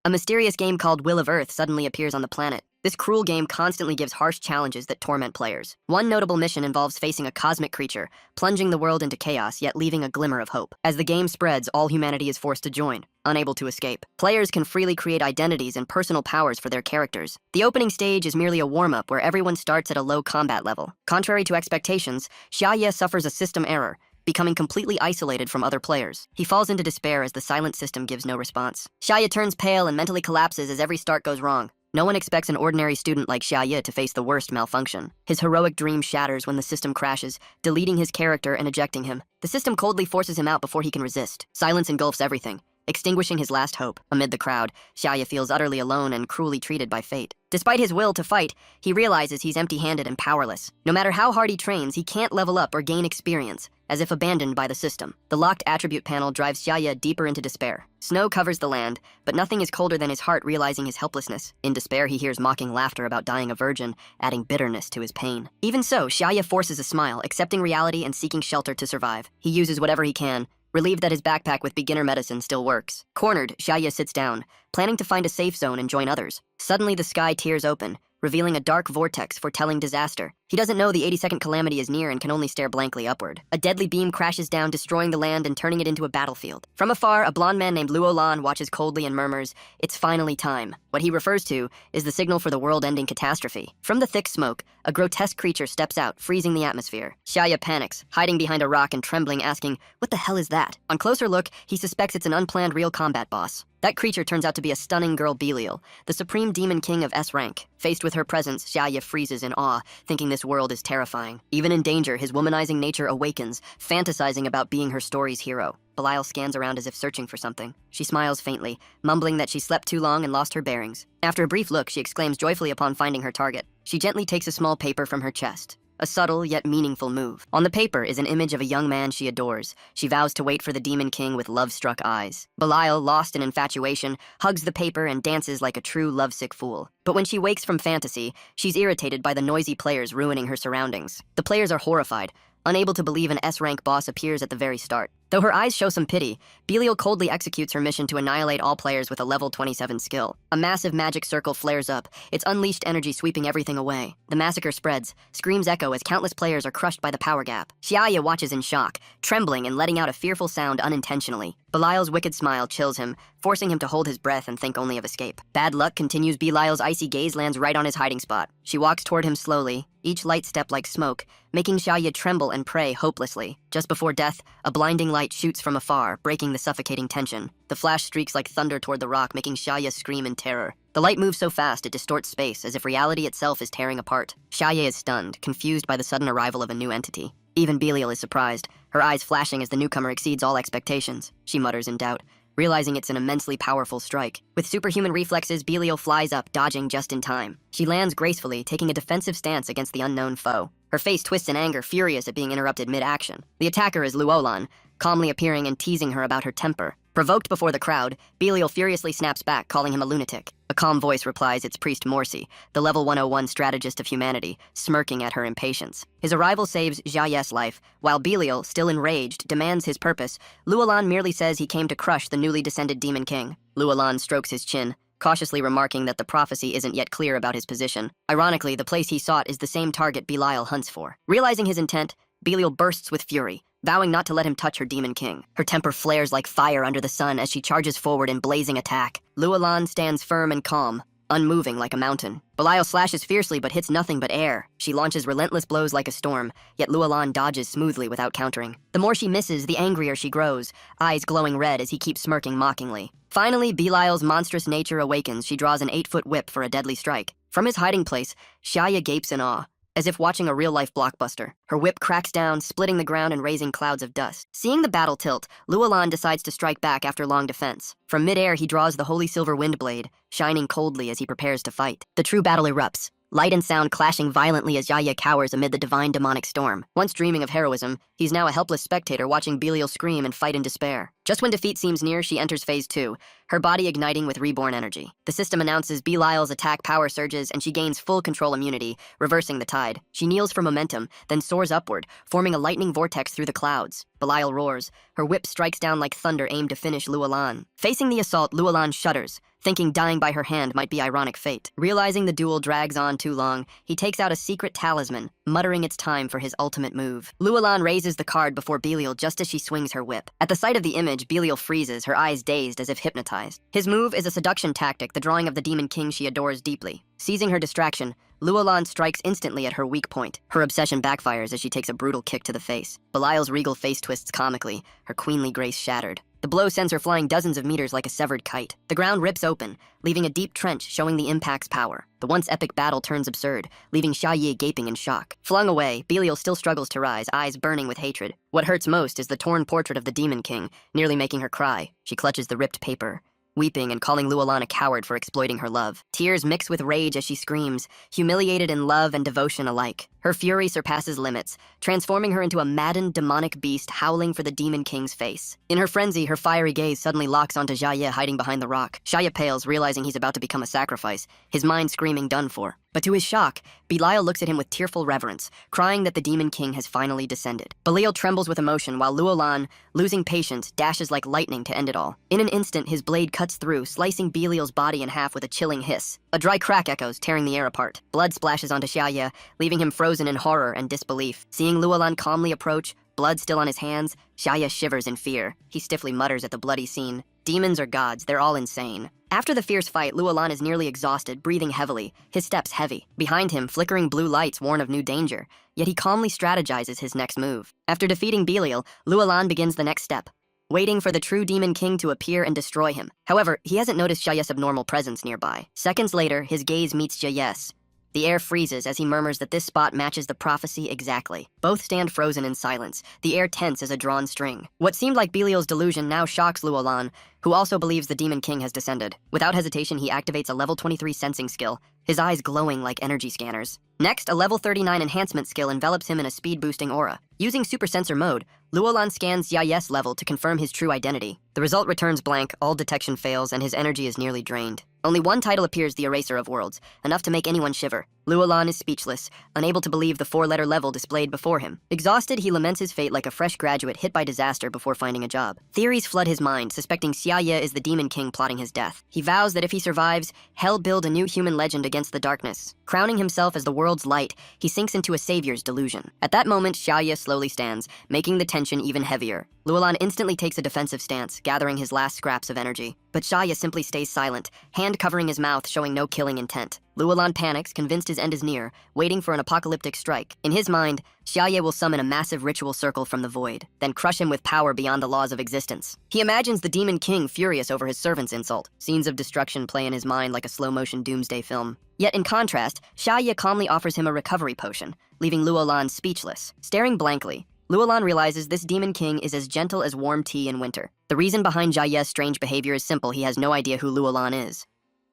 A mysterious game called Will of Earth suddenly appears on the planet. This cruel game constantly gives harsh challenges that torment players. One notable mission involves facing a cosmic creature, plunging the world into chaos, yet leaving a glimmer of hope. As the game spreads, all humanity is forced to join, unable to escape. Players can freely create identities and personal powers for their characters. The opening stage is merely a warm-up where everyone starts at a low combat level. Contrary to expectations, Xiaoye suffers a system error, becoming completely isolated from other players. He falls into despair as the silent system gives no response. Xiaoye turns pale and mentally collapses as every start goes wrong. No one expects an ordinary student like Xiaoye to face the worst malfunction. His heroic dream shatters when the system crashes, deleting his character and ejecting him. The system coldly forces him out before he can resist. Silence engulfs everything, extinguishing his last hope. Amid the crowd, Xiaoye feels utterly alone and cruelly treated by fate. Despite his will to fight, he realizes he's empty-handed and powerless. No matter how hard he trains, he can't level up or gain experience, as if abandoned by the system. The locked attribute panel drives Xiaoye deeper into despair. Snow covers the land, but nothing is colder than his heart realizing his helplessness. In despair, he hears mocking laughter about dying a virgin, adding bitterness to his pain. Even so, Xiaoye forces a smile, accepting reality and seeking shelter to survive. He uses whatever he can, relieved that his backpack with beginner medicine still works. Cornered, Xiaoye sits down, planning to find a safe zone and join others. Suddenly, the sky tears open, revealing a dark vortex foretelling disaster. He doesn't know the 82nd calamity is near and can only stare blankly upward. A deadly beam crashes down, destroying the land and turning it into a battlefield. From afar, a blonde man named Luolan watches coldly and murmurs, "It's finally time." What he refers to is the signal for the world-ending catastrophe. From the thick smoke, a grotesque creature steps out, freezing the atmosphere. Xiaoye panics, hiding behind a rock and trembling, asking, "What the hell is that?" On closer look, he suspects it's an unplanned real combat boss. That creature turns out to be a stunning girl Belial, the supreme demon king of S rank. Faced with her presence, Xiaoye freezes in awe, thinking this world is terrifying. Even in danger, his womanizing nature awakens, fantasizing about being her story's hero. Belial scans around as if searching for something. She smiles faintly, mumbling that she slept too long and lost her bearings. After a brief look, she exclaims joyfully upon finding her target. She gently takes a small paper from her chest. A subtle yet meaningful move. On the paper is an image of a young man she adores. She vows to wait for the Demon King with love-struck eyes. Belial, lost in infatuation, hugs the paper and dances like a true lovesick fool. But when she wakes from fantasy, she's irritated by the noisy players ruining her surroundings. The players are horrified, unable to believe an S-rank boss appears at the very start. Though her eyes show some pity, Belial coldly executes her mission to annihilate all players with a level 27 skill. A massive magic circle flares up, its unleashed energy sweeping everything away. The massacre spreads, screams echo as countless players are crushed by the power gap. Xiaoye watches in shock, trembling and letting out a fearful sound unintentionally. Belial's wicked smile chills him, forcing him to hold his breath and think only of escape. Bad luck continues. Belial's icy gaze lands right on his hiding spot. She walks toward him slowly, each light step like smoke, making Xiaoye tremble and pray hopelessly. Just before death, a blinding light shoots from afar, breaking the suffocating tension. The flash streaks like thunder toward the rock, making Xiaoye scream in terror. The light moves so fast it distorts space, as if reality itself is tearing apart. Xiaoye is stunned, confused by the sudden arrival of a new entity. Even Belial is surprised, her eyes flashing as the newcomer exceeds all expectations. She mutters in doubt, realizing it's an immensely powerful strike. With superhuman reflexes, Belial flies up, dodging just in time. She lands gracefully, taking a defensive stance against the unknown foe. Her face twists in anger, furious at being interrupted mid-action. The attacker is Luolan, calmly appearing and teasing her about her temper. Provoked before the crowd, Belial furiously snaps back, calling him a lunatic. A calm voice replies it's Priest Morsi, the level 101 strategist of humanity, smirking at her impatience. His arrival saves Xiaoye's life, while Belial, still enraged, demands his purpose. Luolan merely says he came to crush the newly descended Demon King. Luolan strokes his chin, cautiously remarking that the prophecy isn't yet clear about his position. Ironically, the place he sought is the same target Belial hunts for. Realizing his intent, Belial bursts with fury, vowing not to let him touch her Demon King. Her temper flares like fire under the sun as she charges forward in blazing attack. Luolan stands firm and calm, unmoving like a mountain. Belial slashes fiercely but hits nothing but air. She launches relentless blows like a storm, yet Luolan dodges smoothly without countering. The more she misses, the angrier she grows, eyes glowing red as he keeps smirking mockingly. Finally, Belial's monstrous nature awakens. She draws an 8-foot whip for a deadly strike. From his hiding place, Xiaoye gapes in awe, as if watching a real-life blockbuster. Her whip cracks down, splitting the ground and raising clouds of dust. Seeing the battle tilt, Luolan decides to strike back after long defense. From mid-air, he draws the holy silver wind blade, shining coldly as he prepares to fight. The true battle erupts, light and sound clashing violently as Xiaoye cowers amid the divine demonic storm. Once dreaming of heroism, he's now a helpless spectator watching Belial scream and fight in despair. Just when defeat seems near, she enters phase 2, her body igniting with reborn energy. The system announces Belial's attack power surges and she gains full control immunity, reversing the tide. She kneels for momentum, then soars upward, forming a lightning vortex through the clouds. Belial roars. Her whip strikes down like thunder aimed to finish Luolan. Facing the assault, Luolan shudders, thinking dying by her hand might be ironic fate. Realizing the duel drags on too long, he takes out a secret talisman, muttering it's time for his ultimate move. Luolan raises the card before Belial just as she swings her whip. At the sight of the image, Belial freezes, her eyes dazed as if hypnotized. His move is a seduction tactic, the drawing of the demon king she adores deeply. Seizing her distraction, Luolan strikes instantly at her weak point. Her obsession backfires as she takes a brutal kick to the face. Belial's regal face twists comically, her queenly grace shattered. The blow sends her flying dozens of meters like a severed kite. The ground rips open, leaving a deep trench showing the impact's power. The once epic battle turns absurd, leaving Xia Yi gaping in shock. Flung away, Belial still struggles to rise, eyes burning with hatred. What hurts most is the torn portrait of the Demon King, nearly making her cry. She clutches the ripped paper, weeping and calling Luolan a coward for exploiting her love. Tears mix with rage as she screams, humiliated in love and devotion alike. Her fury surpasses limits, transforming her into a maddened, demonic beast howling for the Demon King's face. In her frenzy, her fiery gaze suddenly locks onto Xia Yi hiding behind the rock. Xia Yi pales, realizing he's about to become a sacrifice, his mind screaming done for. But to his shock, Belial looks at him with tearful reverence, crying that the Demon King has finally descended. Belial trembles with emotion while Luolan, losing patience, dashes like lightning to end it all. In an instant, his blade cuts through, slicing Belial's body in half with a chilling hiss. A dry crack echoes, tearing the air apart. Blood splashes onto Xia Yi, leaving him frozen in horror and disbelief. Seeing Luolan calmly approach, blood still on his hands, Xia Yi shivers in fear. He stiffly mutters at the bloody scene. Demons or gods, they're all insane. After the fierce fight, Luolan is nearly exhausted, breathing heavily, his steps heavy. Behind him, flickering blue lights warn of new danger, yet he calmly strategizes his next move. After defeating Belial, Luolan begins the next step, waiting for the true Demon King to appear and destroy him. However, he hasn't noticed Xia Yi's abnormal presence nearby. Seconds later, his gaze meets Xia Yi's. The air freezes as he murmurs that this spot matches the prophecy exactly. Both stand frozen in silence, the air tense as a drawn string. What seemed like Belial's delusion now shocks Luolan, who also believes the Demon King has descended. Without hesitation, he activates a level 23 sensing skill, his eyes glowing like energy scanners. Next, a level 39 enhancement skill envelops him in a speed-boosting aura. Using super sensor mode, Luolan scans Xia Yi's level to confirm his true identity. The result returns blank, all detection fails, and his energy is nearly drained. Only one title appears, the Eraser of Worlds, enough to make anyone shiver. Luolan is speechless, unable to believe the four-letter level displayed before him. Exhausted, he laments his fate like a fresh graduate hit by disaster before finding a job. Theories flood his mind, suspecting Xia Yi is the Demon King plotting his death. He vows that if he survives, he'll build a new human legend against the darkness. Crowning himself as the world's light, he sinks into a savior's delusion. At that moment, Xia Yi slowly stands, making the tension even heavier. Luolan instantly takes a defensive stance, gathering his last scraps of energy. But Xia Yi simply stays silent, hand covering his mouth, showing no killing intent. Luolan panics, convinced his end is near, waiting for an apocalyptic strike. In his mind, Xia Yi will summon a massive ritual circle from the void, then crush him with power beyond the laws of existence. He imagines the Demon King furious over his servant's insult. Scenes of destruction play in his mind like a slow-motion doomsday film. Yet in contrast, Xia Yi calmly offers him a recovery potion, leaving Luolan speechless. Staring blankly, Luolan realizes this Demon King is as gentle as warm tea in winter. The reason behind Xia Yi's strange behavior is simple: he has no idea who Luolan is.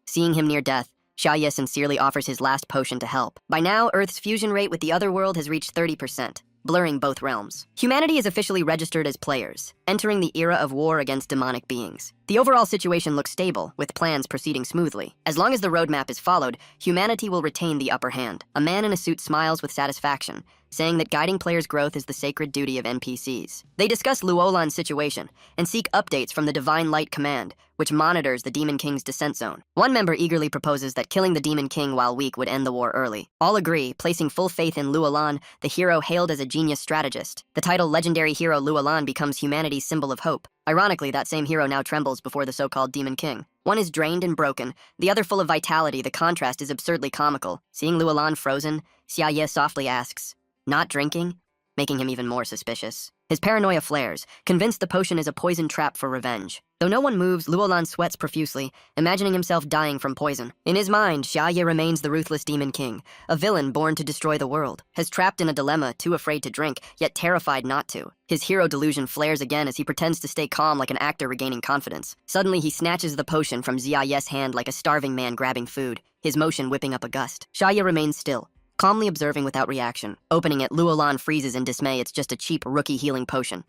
Seeing him near death, Xia Yi sincerely offers his last potion to help. By now, Earth's fusion rate with the other world has reached 30%, blurring both realms. Humanity is officially registered as players, entering the era of war against demonic beings. The overall situation looks stable, with plans proceeding smoothly. As long as the roadmap is followed, humanity will retain the upper hand. A man in a suit smiles with satisfaction, saying that guiding players' growth is the sacred duty of NPCs. They discuss Luolan's situation and seek updates from the Divine Light Command, which monitors the Demon King's descent zone. One member eagerly proposes that killing the Demon King while weak would end the war early. All agree, placing full faith in Luolan, the hero hailed as a genius strategist. The title Legendary Hero Luolan becomes humanity's symbol of hope. Ironically, that same hero now trembles before the so-called Demon King. One is drained and broken, the other full of vitality. The contrast is absurdly comical. Seeing Luolan frozen, Xia Yi softly asks, "Not drinking?" making him even more suspicious. His paranoia flares, convinced the potion is a poison trap for revenge. Though no one moves, Luolan sweats profusely, imagining himself dying from poison. In his mind, Xia Yi remains the ruthless Demon King, a villain born to destroy the world. Has trapped in a dilemma, too afraid to drink, yet terrified not to. His hero delusion flares again as he pretends to stay calm like an actor regaining confidence. Suddenly, he snatches the potion from Xia Yi's hand like a starving man grabbing food, his motion whipping up a gust. Xia Yi remains still, calmly observing without reaction. Opening it, Luolan freezes in dismay. It's just a cheap rookie healing potion.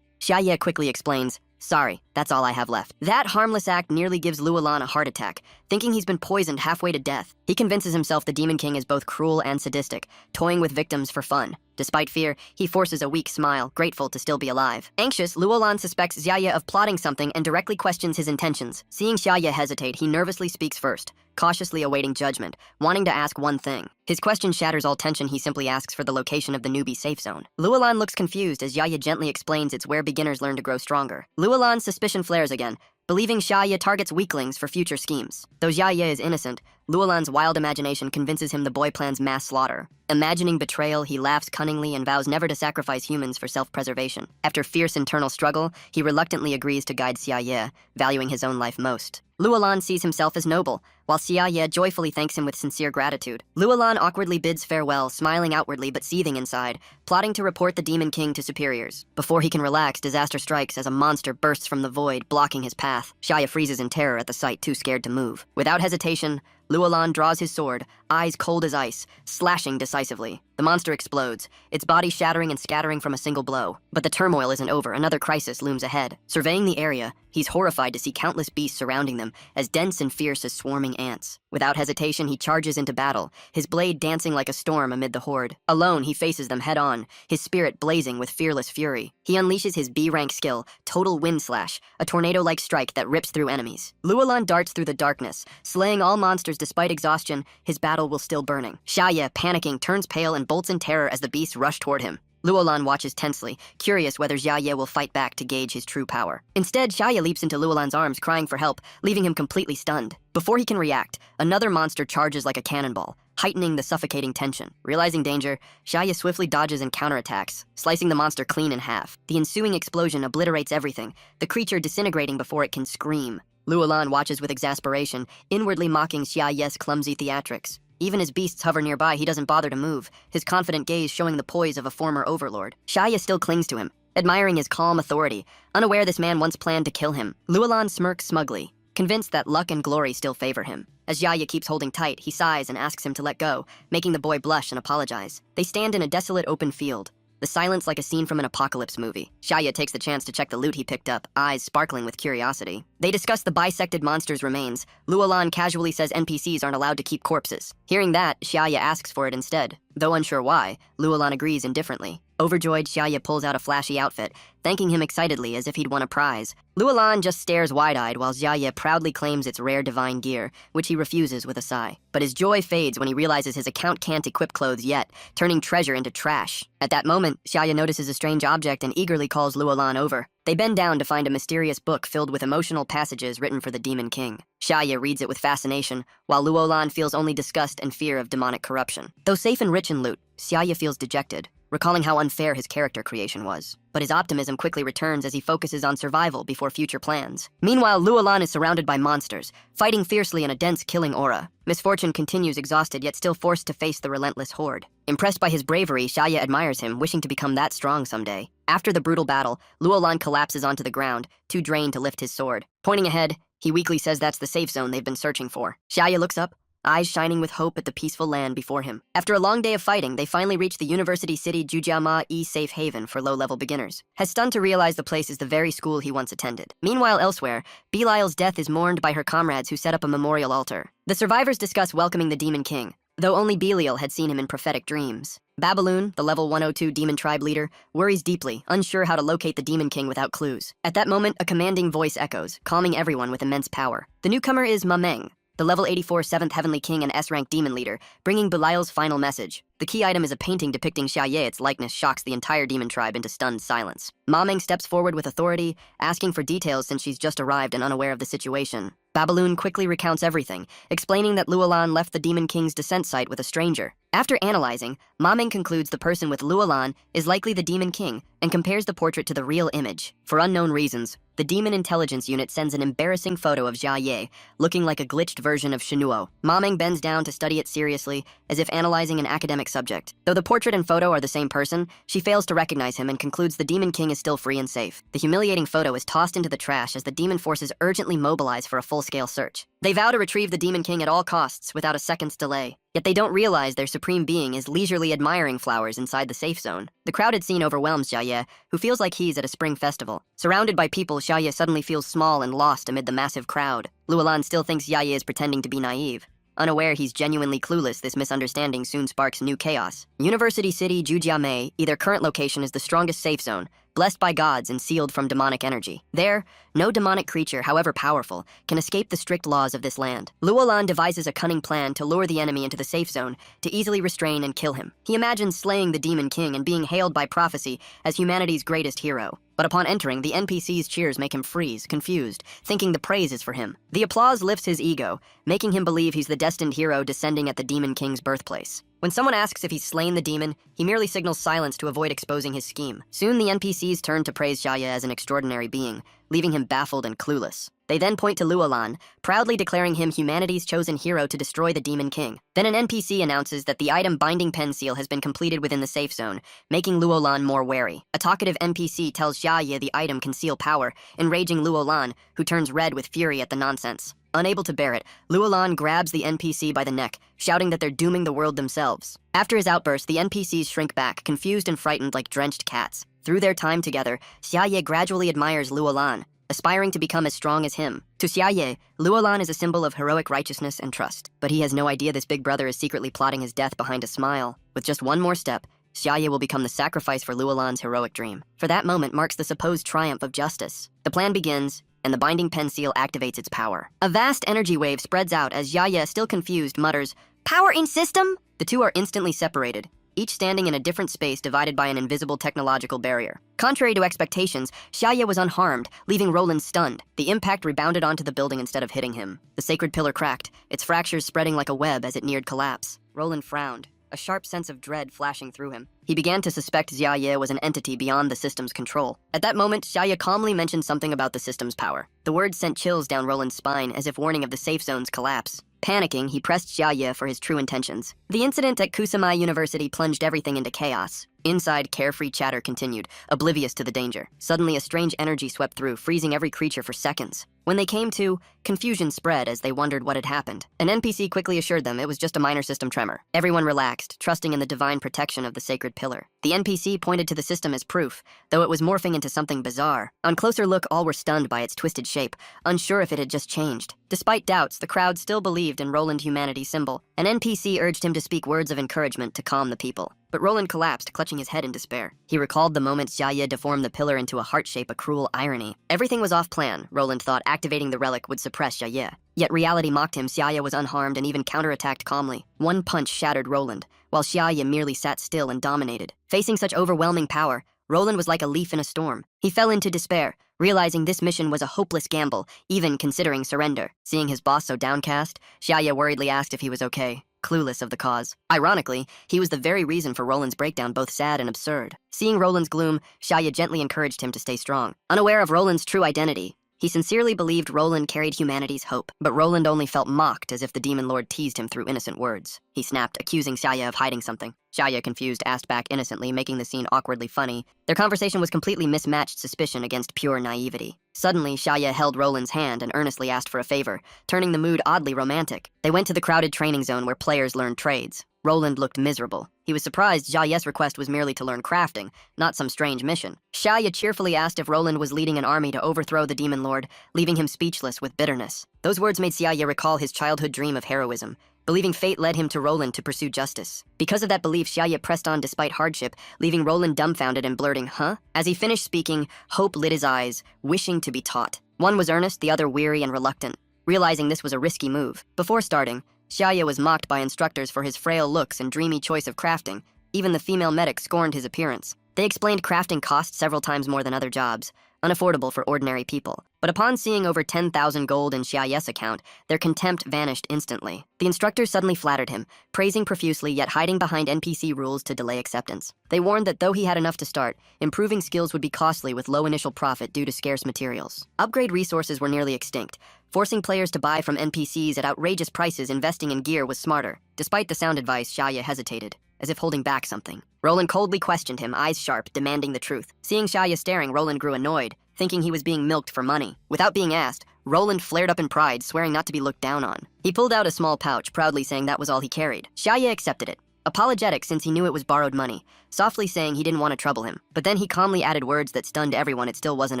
Xia quickly explains, "Sorry, that's all I have left." That harmless act nearly gives Luolan a heart attack. Thinking he's been poisoned halfway to death, he convinces himself the Demon King is both cruel and sadistic, toying with victims for fun. Despite fear, he forces a weak smile, grateful to still be alive. Anxious, Luolan suspects Xia of plotting something and directly questions his intentions. Seeing Xia hesitate, he nervously speaks first, cautiously awaiting judgment, wanting to ask one thing. His question shatters all tension. He simply asks for the location of the newbie safe zone. Luolan looks confused as Xia gently explains it's where beginners learn to grow stronger. Luolan's suspicion flares again, believing Xia targets weaklings for future schemes. Though Xia is innocent, Luolan's wild imagination convinces him the boy plans mass slaughter. Imagining betrayal, he laughs cunningly and vows never to sacrifice humans for self-preservation. After fierce internal struggle, he reluctantly agrees to guide Xia, valuing his own life most. Luolan sees himself as noble, while Xia joyfully thanks him with sincere gratitude. Luolan awkwardly bids farewell, smiling outwardly but seething inside, plotting to report the Demon King to superiors. Before he can relax, disaster strikes as a monster bursts from the void, blocking his path. Xia freezes in terror at the sight, too scared to move. Without hesitation, Luolan draws his sword, eyes cold as ice, slashing decisively. The monster explodes, its body shattering and scattering from a single blow. But the turmoil isn't over. Another crisis looms ahead. Surveying the area, he's horrified to see countless beasts surrounding them, as dense and fierce as swarming ants. Without hesitation, he charges into battle, his blade dancing like a storm amid the horde. Alone, he faces them head-on, his spirit blazing with fearless fury. He unleashes his B-rank skill, Total Wind Slash, a tornado-like strike that rips through enemies. Luolan darts through the darkness, slaying all monsters despite exhaustion. His battle will still burning. Xia, panicking, turns pale and bolts in terror as the beasts rush toward him. Luolan watches tensely, curious whether Xia will fight back to gauge his true power. Instead, Xia leaps into Luolan's arms, crying for help, leaving him completely stunned. Before he can react, another monster charges like a cannonball, heightening the suffocating tension. Realizing danger, Xia swiftly dodges and counterattacks, slicing the monster clean in half. The ensuing explosion obliterates everything, the creature disintegrating before it can scream. Luolan watches with exasperation, inwardly mocking Xia's clumsy theatrics. Even as beasts hover nearby, he doesn't bother to move, his confident gaze showing the poise of a former overlord. Xia still clings to him, admiring his calm authority, unaware this man once planned to kill him. Luolan smirks smugly, convinced that luck and glory still favor him. As Xia keeps holding tight, he sighs and asks him to let go, making the boy blush and apologize. They stand in a desolate open field, the silence like a scene from an apocalypse movie. Xia takes the chance to check the loot he picked up, eyes sparkling with curiosity. They discuss the bisected monster's remains. Luolan casually says NPCs aren't allowed to keep corpses. Hearing that, Xia asks for it instead. Though unsure why, Luolan agrees indifferently. Overjoyed, Xia pulls out a flashy outfit, thanking him excitedly as if he'd won a prize. Luolan just stares wide-eyed while Xia proudly claims its rare divine gear, which he refuses with a sigh. But his joy fades when he realizes his account can't equip clothes yet, turning treasure into trash. At that moment, Xia notices a strange object and eagerly calls Luolan over. They bend down to find a mysterious book filled with emotional passages written for the Demon King. Xia reads it with fascination, while Luolan feels only disgust and fear of demonic corruption. Though safe and rich in loot, Xia feels dejected, recalling how unfair his character creation was. But his optimism quickly returns as he focuses on survival before future plans. Meanwhile, Luolan is surrounded by monsters, fighting fiercely in a dense killing aura. Misfortune continues, exhausted yet still forced to face the relentless horde. Impressed by his bravery, Xia admires him, wishing to become that strong someday. After the brutal battle, Luolan collapses onto the ground, too drained to lift his sword. Pointing ahead, he weakly says that's the safe zone they've been searching for. Xia looks up, eyes shining with hope at the peaceful land before him. After a long day of fighting, they finally reach the University City Jujiama safe haven for low-level beginners. Has stunned to realize the place is the very school he once attended. Meanwhile, elsewhere, Belial's death is mourned by her comrades who set up a memorial altar. The survivors discuss welcoming the Demon King, though only Belial had seen him in prophetic dreams. Babaloon, the level 102 demon tribe leader, worries deeply, unsure how to locate the Demon King without clues. At that moment, a commanding voice echoes, calming everyone with immense power. The newcomer is Mameng, the level 84 7th Heavenly King and S-rank demon leader, bringing Belial's final message. The key item is a painting depicting Xia. Its likeness shocks the entire demon tribe into stunned silence. Mameng steps forward with authority, asking for details since she's just arrived and unaware of the situation. Babaloon quickly recounts everything, explaining that Luolan left the Demon King's descent site with a stranger. After analyzing, Mameng concludes the person with Luolan is likely the Demon King and compares the portrait to the real image. For unknown reasons, the Demon Intelligence Unit sends an embarrassing photo of Xia, looking like a glitched version of Shinuo. Mameng bends down to study it seriously, as if analyzing an academic sympathetic subject. Though the portrait and photo are the same person, she fails to recognize him and concludes the Demon King is still free and safe. The humiliating photo is tossed into the trash as the demon forces urgently mobilize for a full-scale search. They vow to retrieve the Demon King at all costs without a second's delay. Yet they don't realize their supreme being is leisurely admiring flowers inside the safe zone. The crowded scene overwhelms Xiaoye, who feels like he's at a spring festival. Surrounded by people, Xiaoye suddenly feels small and lost amid the massive crowd. Luolan still thinks Xiaoye is pretending to be naive. Unaware he's genuinely clueless, this misunderstanding soon sparks new chaos. University City, Jujiamei, their current location is the strongest safe zone, blessed by gods and sealed from demonic energy. There, no demonic creature, however powerful, can escape the strict laws of this land. Luolan devises a cunning plan to lure the enemy into the safe zone to easily restrain and kill him. He imagines slaying the Demon King and being hailed by prophecy as humanity's greatest hero. But upon entering, the NPC's cheers make him freeze, confused, thinking the praise is for him. The applause lifts his ego, making him believe he's the destined hero descending at the Demon King's birthplace. When someone asks if he's slain the demon, he merely signals silence to avoid exposing his scheme. Soon the NPCs turn to praise Xiaoye as an extraordinary being, leaving him baffled and clueless. They then point to Luolan, proudly declaring him humanity's chosen hero to destroy the Demon King. Then an NPC announces that the item Binding Pen Seal has been completed within the safe zone, making Luolan more wary. A talkative NPC tells Xiaoye the item can seal power, enraging Luolan, who turns red with fury at the nonsense. Unable to bear it, Luolan grabs the NPC by the neck, shouting that they're dooming the world themselves. After his outburst, the NPCs shrink back, confused and frightened like drenched cats. Through their time together, Xiaoye gradually admires Luolan, aspiring to become as strong as him. To Xiaoye, Luolan is a symbol of heroic righteousness and trust. But he has no idea this big brother is secretly plotting his death behind a smile. With just one more step, Xiaoye will become the sacrifice for Luolan's heroic dream. For that moment marks the supposed triumph of justice. The plan begins, and the Binding Pen Seal activates its power. A vast energy wave spreads out as Xiaoye, still confused, mutters, "Power in system?" The two are instantly separated, each standing in a different space divided by an invisible technological barrier. Contrary to expectations, Xiaoye was unharmed, leaving Roland stunned. The impact rebounded onto the building instead of hitting him. The sacred pillar cracked, its fractures spreading like a web as it neared collapse. Roland frowned, a sharp sense of dread flashing through him. He began to suspect Xiaoye was an entity beyond the system's control. At that moment, Xiaoye calmly mentioned something about the system's power. The words sent chills down Roland's spine as if warning of the safe zone's collapse. Panicking, he pressed Xiaoye for his true intentions. The incident at Kusamai University plunged everything into chaos. Inside, carefree chatter continued, oblivious to the danger. Suddenly, a strange energy swept through, freezing every creature for seconds. When they came to, confusion spread as they wondered what had happened. An NPC quickly assured them it was just a minor system tremor. Everyone relaxed, trusting in the divine protection of the sacred pillar. The NPC pointed to the system as proof, though it was morphing into something bizarre. On closer look, all were stunned by its twisted shape, unsure if it had just changed. Despite doubts, the crowd still believed in Roland Humanity's symbol. An NPC urged him to speak words of encouragement to calm the people. But Roland collapsed, clutching his head in despair. He recalled the moment Xiaoye deformed the pillar into a heart shape, a cruel irony. Everything was off plan. Roland thought activating the relic would suppress Xiaoye. Yet reality mocked him. Xiaoye was unharmed and even counterattacked calmly. One punch shattered Roland, while Xiaoye merely sat still and dominated. Facing such overwhelming power, Roland was like a leaf in a storm. He fell into despair, realizing this mission was a hopeless gamble, even considering surrender. Seeing his boss so downcast, Xiaoye worriedly asked if he was okay, clueless of the cause. Ironically, he was the very reason for Roland's breakdown, both sad and absurd. Seeing Roland's gloom, Xiaoye gently encouraged him to stay strong. Unaware of Roland's true identity, he sincerely believed Roland carried humanity's hope, but Roland only felt mocked as if the demon lord teased him through innocent words. He snapped, accusing Xiaoye of hiding something. Xiaoye, confused, asked back innocently, making the scene awkwardly funny. Their conversation was completely mismatched suspicion against pure naivety. Suddenly, Xiaoye held Roland's hand and earnestly asked for a favor, turning the mood oddly romantic. They went to the crowded training zone where players learned trades. Roland looked miserable. He was surprised Xiaoye's request was merely to learn crafting, not some strange mission. Xiaoye cheerfully asked if Roland was leading an army to overthrow the demon lord, leaving him speechless with bitterness. Those words made Xiaoye recall his childhood dream of heroism, believing fate led him to Roland to pursue justice. Because of that belief, Xiaoye pressed on despite hardship, leaving Roland dumbfounded and blurting, "Huh?" As he finished speaking, hope lit his eyes, wishing to be taught. One was earnest, the other weary and reluctant, realizing this was a risky move. Before starting, Xiaoye was mocked by instructors for his frail looks and dreamy choice of crafting. Even the female medic scorned his appearance. They explained crafting cost several times more than other jobs, unaffordable for ordinary people. But upon seeing over 10,000 gold in Xiaoye's account, their contempt vanished instantly. The instructors suddenly flattered him, praising profusely yet hiding behind NPC rules to delay acceptance. They warned that though he had enough to start, improving skills would be costly with low initial profit due to scarce materials. Upgrade resources were nearly extinct, forcing players to buy from NPCs at outrageous prices. Investing in gear was smarter. Despite the sound advice, Xiaoye hesitated. as if holding back something. Roland coldly questioned him, eyes sharp, demanding the truth. Seeing Xiaye staring, Roland grew annoyed, thinking he was being milked for money. Without being asked, Roland flared up in pride, swearing not to be looked down on. He pulled out a small pouch, proudly saying that was all he carried. Xiaye accepted it, apologetic since he knew it was borrowed money, softly saying he didn't want to trouble him. But then he calmly added words that stunned everyone it still wasn't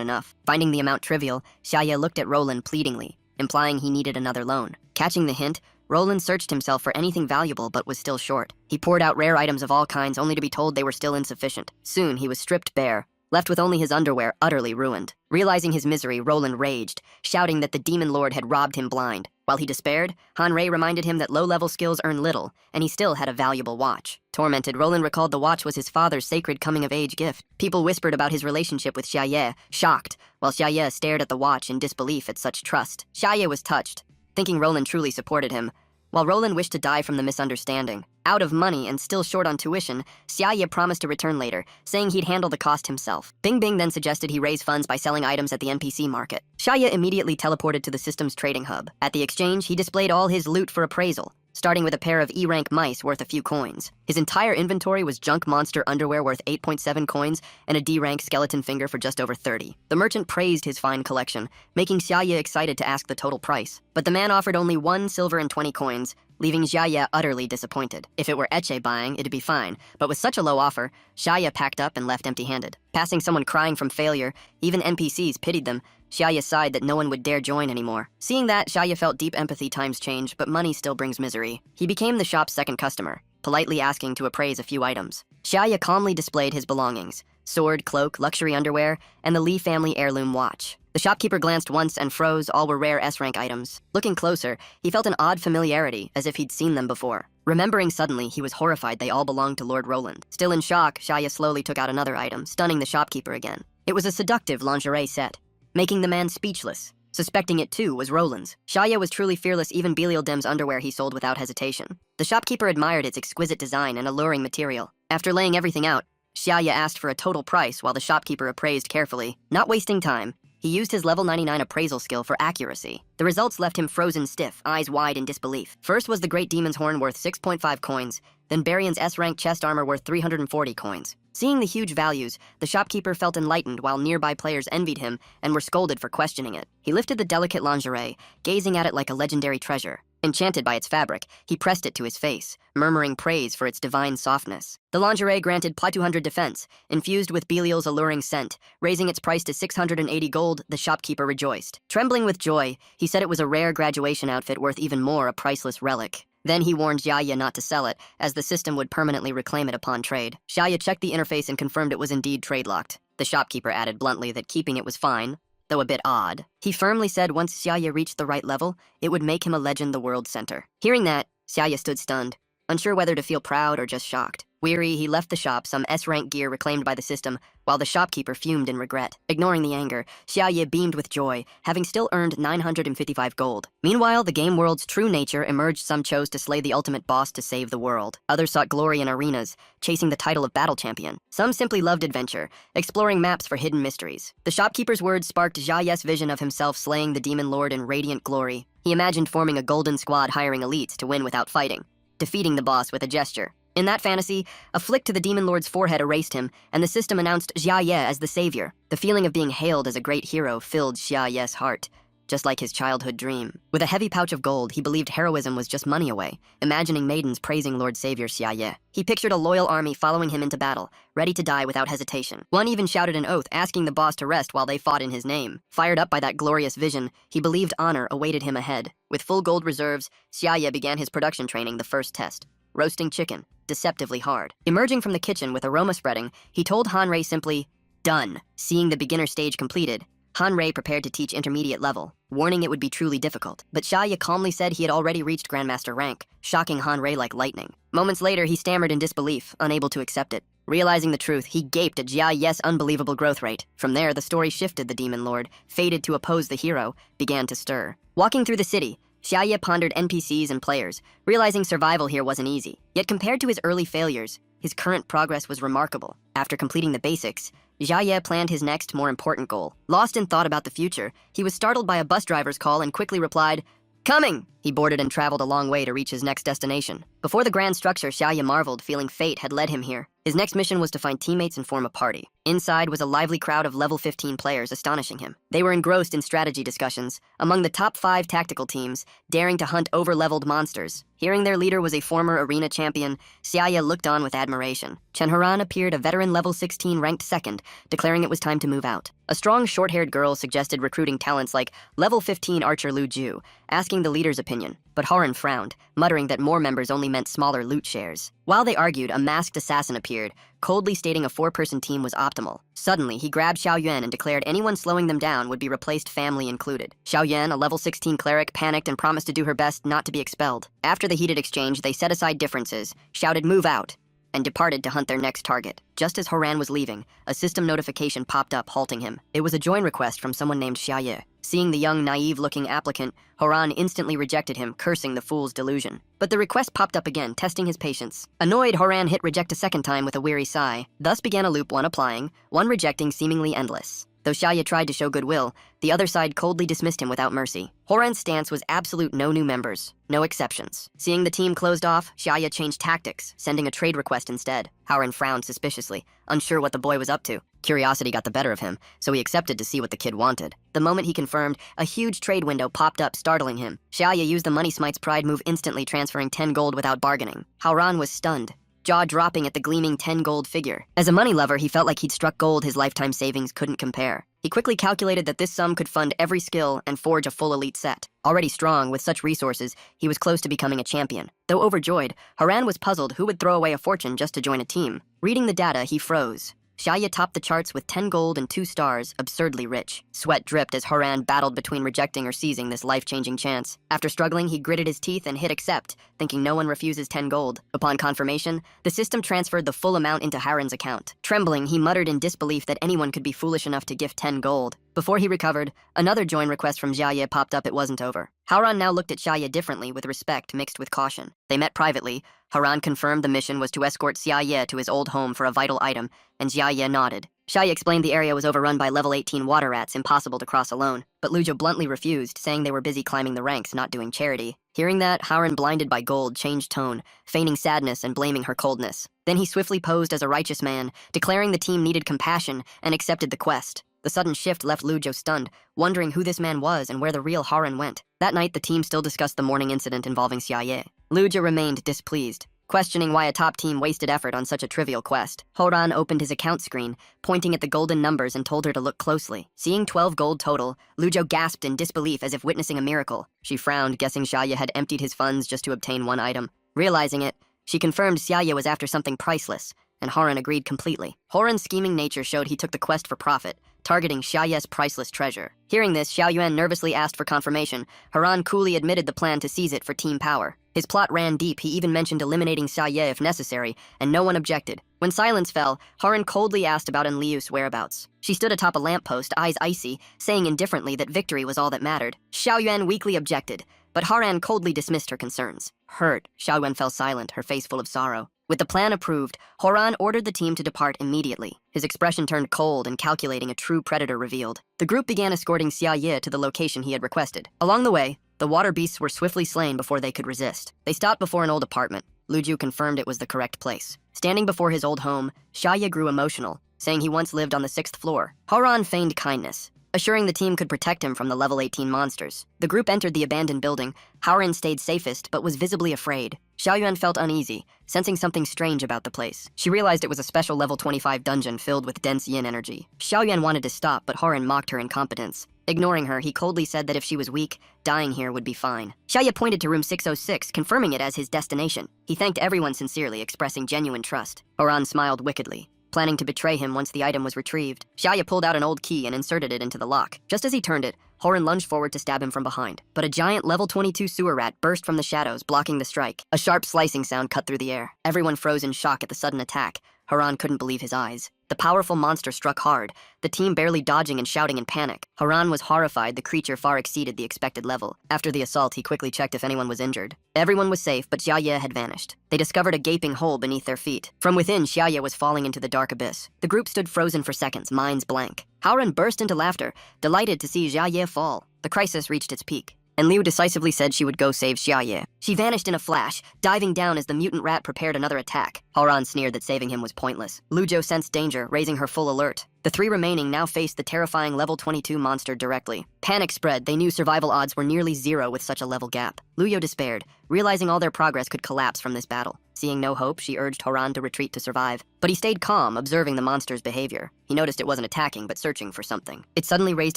enough. Finding the amount trivial, Xiaye looked at Roland pleadingly, implying he needed another loan. Catching the hint, Roland searched himself for anything valuable but was still short. He poured out rare items of all kinds only to be told they were still insufficient. Soon he was stripped bare, left with only his underwear utterly ruined. Realizing his misery, Roland raged, shouting that the demon lord had robbed him blind. While he despaired, Hanrei reminded him that low-level skills earn little, and he still had a valuable watch. Tormented, Roland recalled the watch was his father's sacred coming-of-age gift. People whispered about his relationship with Xiaye, shocked, while Xiaye stared at the watch in disbelief at such trust. Xiaye was touched, thinking Roland truly supported him, while Roland wished to die from the misunderstanding. Out of money and still short on tuition, Xiaye promised to return later, saying he'd handle the cost himself. Bing Bing then suggested he raise funds by selling items at the NPC market. Xiaye immediately teleported to the system's trading hub. At the exchange, he displayed all his loot for appraisal, starting with a pair of E-rank mice worth a few coins. His entire inventory was junk monster underwear worth 8.7 coins and a D-rank skeleton finger for just over 30. The merchant praised his fine collection, making Xiaye excited to ask the total price. But the man offered only 1 silver and 20 coins, leaving Xiaye utterly disappointed. If it were Eche buying, it'd be fine, but with such a low offer, Xiaye packed up and left empty-handed. Passing someone crying from failure, even NPCs pitied them, Xiaye sighed that no one would dare join anymore. Seeing that, Xiaye felt deep empathy times change, but money still brings misery. He became the shop's second customer, politely asking to appraise a few items. Xiaye calmly displayed his belongings: sword, cloak, luxury underwear, and the Li family heirloom watch. The shopkeeper glanced once and froze. All were rare S-rank items. Looking closer, he felt an odd familiarity, as if he'd seen them before. Remembering suddenly, he was horrified they all belonged to Lord Roland. Still in shock, Xiaye slowly took out another item, stunning the shopkeeper again. It was a seductive lingerie set, making the man speechless. Suspecting it too was Roland's. Xiaye was truly fearless. Even Belial Dem's underwear he sold without hesitation. The shopkeeper admired its exquisite design and alluring material. After laying everything out, Xiaye asked for a total price while the shopkeeper appraised carefully. Not wasting time, he used his level 99 appraisal skill for accuracy. The results left him frozen stiff, eyes wide in disbelief. First was the Great Demon's Horn worth 6.5 coins, then Barion's S-rank chest armor worth 340 coins. Seeing the huge values, the shopkeeper felt enlightened while nearby players envied him and were scolded for questioning it. He lifted the delicate lingerie, gazing at it like a legendary treasure. Enchanted by its fabric, he pressed it to his face, murmuring praise for its divine softness. The lingerie granted +200 defense, infused with Belial's alluring scent. Raising its price to 680 gold, the shopkeeper rejoiced. Trembling with joy, he said it was a rare graduation outfit worth even more, a priceless relic. Then he warned Xiaye not to sell it, as the system would permanently reclaim it upon trade. Xiaye checked the interface and confirmed it was indeed trade-locked. The shopkeeper added bluntly that keeping it was fine, though a bit odd. He firmly said once Xiaye reached the right level, it would make him a legend the world center. Hearing that, Xiaye stood stunned, unsure whether to feel proud or just shocked. Weary, he left the shop, some S-rank gear reclaimed by the system, while the shopkeeper fumed in regret. Ignoring the anger, Xiaye beamed with joy, having still earned 955 gold. Meanwhile, the game world's true nature emerged. Some chose to slay the ultimate boss to save the world. Others sought glory in arenas, chasing the title of battle champion. Some simply loved adventure, exploring maps for hidden mysteries. The shopkeeper's words sparked Xiaye's vision of himself slaying the demon lord in radiant glory. He imagined forming a golden squad, hiring elites to win without fighting, defeating the boss with a gesture. In that fantasy, a flick to the demon lord's forehead erased him, and the system announced Xiaye as the savior. The feeling of being hailed as a great hero filled Xiaye's heart, just like his childhood dream. With a heavy pouch of gold, he believed heroism was just money away, imagining maidens praising Lord Savior Xiaye. He pictured a loyal army following him into battle, ready to die without hesitation. One even shouted an oath, asking the boss to rest while they fought in his name. Fired up by that glorious vision, he believed honor awaited him ahead. With full gold reserves, Xiaye began his production training. The first test: roasting chicken. Deceptively hard. Emerging from the kitchen with aroma spreading, he told Hanrei simply, "Done." Seeing the beginner stage completed, Hanrei prepared to teach intermediate level, warning it would be truly difficult. But Xiaye calmly said he had already reached Grandmaster rank, shocking Hanrei like lightning. Moments later, he stammered in disbelief, unable to accept it. Realizing the truth, he gaped at Xiaye's unbelievable growth rate. From there, the story shifted. The demon lord, fated to oppose the hero, began to stir. Walking through the city, Xiaye pondered NPCs and players, realizing survival here wasn't easy. Yet compared to his early failures, his current progress was remarkable. After completing the basics, Xiaye planned his next, more important goal. Lost in thought about the future, he was startled by a bus driver's call and quickly replied, "Coming!" He He boarded and traveled a long way to reach his next destination. Before the grand structure, Xiaoya marveled, feeling fate had led him here. His next mission was to find teammates and form a party. Inside was a lively crowd of level 15 players astonishing him. They were engrossed in strategy discussions, among the top 5 tactical teams, daring to hunt over-leveled monsters. Hearing their leader was a former arena champion, Xiaoya looked on with admiration. Chen Haran appeared a veteran level 16 ranked second, declaring it was time to move out. A strong short-haired girl suggested recruiting talents like level 15 archer Lu Ju, asking the leader's opinion. But Haran frowned, muttering that more members only meant smaller loot shares. While they argued, a masked assassin appeared, coldly stating a 4-person team was optimal. Suddenly, he grabbed Xiao Yuan and declared anyone slowing them down would be replaced, family included. Xiao Yuan, a level 16 cleric, panicked and promised to do her best not to be expelled. After the heated exchange, they set aside differences, shouted "move out," and departed to hunt their next target. Just as Haran was leaving, a system notification popped up, halting him. It was a join request from someone named Xiaoye. Seeing the young, naive-looking applicant, Haran instantly rejected him, cursing the fool's delusion. But the request popped up again, testing his patience. Annoyed, Haran hit reject a second time with a weary sigh. Thus began a loop, one applying, one rejecting, seemingly endless. Though Xiaoye tried to show goodwill, the other side coldly dismissed him without mercy. Haran's stance was absolute: no new members, no exceptions. Seeing the team closed off, Xiaoye changed tactics, sending a trade request instead. Haran frowned suspiciously, unsure what the boy was up to. Curiosity got the better of him, so he accepted to see what the kid wanted. The moment he confirmed, a huge trade window popped up, startling him. Xiaoye used the money smite's pride move, instantly transferring 10 gold without bargaining. Haran was stunned, jaw dropping at the gleaming 10 gold figure. As a money lover, he felt like he'd struck gold his lifetime savings couldn't compare. He quickly calculated that this sum could fund every skill and forge a full elite set. Already strong, with such resources, he was close to becoming a champion. Though overjoyed, Haran was puzzled who would throw away a fortune just to join a team. Reading the data, he froze. Xiaoye topped the charts with 10 gold and 2 stars, absurdly rich. Sweat dripped as Haran battled between rejecting or seizing this life-changing chance. After struggling, he gritted his teeth and hit accept, thinking no one refuses 10 gold. Upon confirmation, the system transferred the full amount into Haran's account. Trembling, he muttered in disbelief that anyone could be foolish enough to gift 10 gold. Before he recovered, another join request from Xiaoye popped up. It wasn't over. Haran now looked at Xiaoye differently, with respect mixed with caution. They met privately. Haran confirmed the mission was to escort Xiaoye to his old home for a vital item, and Xiaoye nodded. Xiaoye explained the area was overrun by level 18 water rats, impossible to cross alone. But Lujo bluntly refused, saying they were busy climbing the ranks, not doing charity. Hearing that, Haran, blinded by gold, changed tone, feigning sadness and blaming her coldness. Then he swiftly posed as a righteous man, declaring the team needed compassion, and accepted the quest. The sudden shift left Lujo stunned, wondering who this man was and where the real Haran went. That night, the team still discussed the morning incident involving Xiaoye. Lujo remained displeased, questioning why a top team wasted effort on such a trivial quest. Haran opened his account screen, pointing at the golden numbers, and told her to look closely. Seeing 12 gold total, Lujo gasped in disbelief as if witnessing a miracle. She frowned, guessing Xiaoye had emptied his funds just to obtain one item. Realizing it, she confirmed Xiaoye was after something priceless, and Haran agreed completely. Haran's scheming nature showed he took the quest for profit, targeting Xiaoye's priceless treasure. Hearing this, Xiao Yuan nervously asked for confirmation. Haran coolly admitted the plan to seize it for team power. His plot ran deep. He even mentioned eliminating Xiaoye if necessary, and no one objected. When silence fell, Haran coldly asked about Enliu's whereabouts. She stood atop a lamppost, eyes icy, saying indifferently that victory was all that mattered. Xiao Yuan weakly objected, but Haran coldly dismissed her concerns. Hurt, Xiao Yuan fell silent, her face full of sorrow. With the plan approved, Haran ordered the team to depart immediately. His expression turned cold and calculating, a true predator revealed. The group began escorting Xiaoye to the location he had requested. Along the way, the water beasts were swiftly slain before they could resist. They stopped before an old apartment. Luju confirmed it was the correct place. Standing before his old home, Xiaoye grew emotional, saying he once lived on the 6th floor. Haran feigned kindness, assuring the team could protect him from the level 18 monsters. The group entered the abandoned building. Haran stayed safest, but was visibly afraid. Xiao Yuan felt uneasy, sensing something strange about the place. She realized it was a special level 25 dungeon filled with dense yin energy. Xiao Yuan wanted to stop, but Haran mocked her incompetence. Ignoring her, he coldly said that if she was weak, dying here would be fine. Xiaoye pointed to room 606, confirming it as his destination. He thanked everyone sincerely, expressing genuine trust. Haran smiled wickedly, planning to betray him once the item was retrieved. Xiaoye pulled out an old key and inserted it into the lock. Just as he turned it, Haran lunged forward to stab him from behind. But a giant level 22 sewer rat burst from the shadows, blocking the strike. A sharp slicing sound cut through the air. Everyone froze in shock at the sudden attack. Haran couldn't believe his eyes. The powerful monster struck hard, the team barely dodging and shouting in panic. Haran was horrified. The creature far exceeded the expected level. After the assault, he quickly checked if anyone was injured. Everyone was safe, but Xiaoye had vanished. They discovered a gaping hole beneath their feet. From within, Xiaoye was falling into the dark abyss. The group stood frozen for seconds, minds blank. Haran burst into laughter, delighted to see Xiaoye fall. The crisis reached its peak. and Liu decisively said she would go save Xia Ye. She vanished in a flash, diving down as the mutant rat prepared another attack. Haoran sneered that saving him was pointless. Lu Zhou sensed danger, raising her full alert. The three remaining now faced the terrifying level 22 monster directly. Panic spread, they knew survival odds were nearly zero with such a level gap. Lu Yo despaired, realizing all their progress could collapse from this battle. Seeing no hope, she urged Haoran to retreat to survive. But he stayed calm, observing the monster's behavior. He noticed it wasn't attacking, but searching for something. It suddenly raised